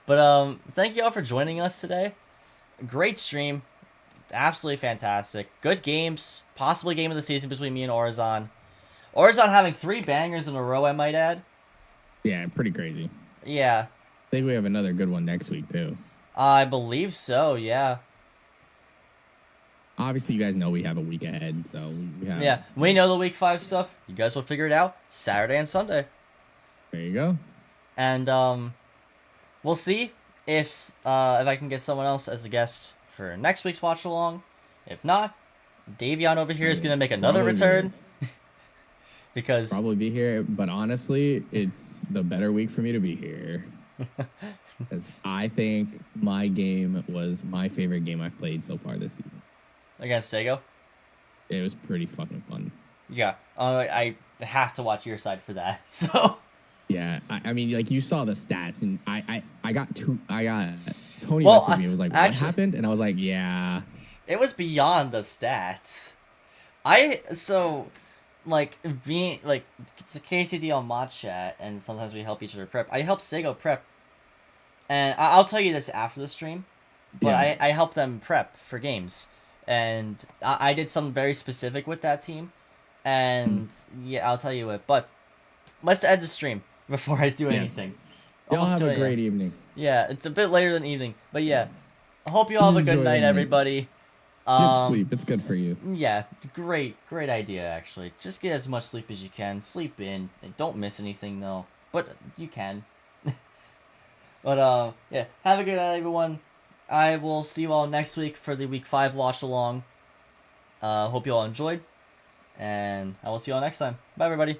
But thank you all for joining us today. Great stream, absolutely fantastic. Good games, possibly game of the season between me and Orizon. Orizon having 3 bangers in a row, I might add. Yeah, pretty crazy. Yeah, I think we have another good one next week too. I believe so. Yeah. Obviously, you guys know we have a week ahead, so we have. Yeah, we know the week 5 stuff. You guys will figure it out Saturday and Sunday. There you go. And we'll see if I can get someone else as a guest for next week's watch along. If not, Davion over here is gonna make another return. Because probably be here, but honestly, it's the better week for me to be here. Because I think my game was my favorite game I've played so far this season. Against Sego? It was pretty fucking fun. Yeah, I have to watch your side for that. So. Yeah, I mean, like you saw the stats, and I got Tony Well, messaged me and was like, "What happened?" And I was like, "Yeah." It was beyond the stats. Being like it's a KCD on mod chat, and sometimes we help each other prep. I help Sego prep, and I'll tell you this after the stream, but Yeah. I help them prep for games, and I did something very specific with that team, and yeah, I'll tell you it. But let's end the stream before I do anything. Y'all Almost have 2 a a.m. great evening. Yeah, it's a bit later than evening, but yeah, I hope you all have a good Enjoy night, the night. everybody. Get sleep. It's good for you. Yeah, great idea, actually. Just get as much sleep as you can. Sleep in. And don't miss anything, though. But you can. But, yeah. Have a good night, everyone. I will see you all next week for the Week 5 watch-along. Hope you all enjoyed. And I will see you all next time. Bye, everybody.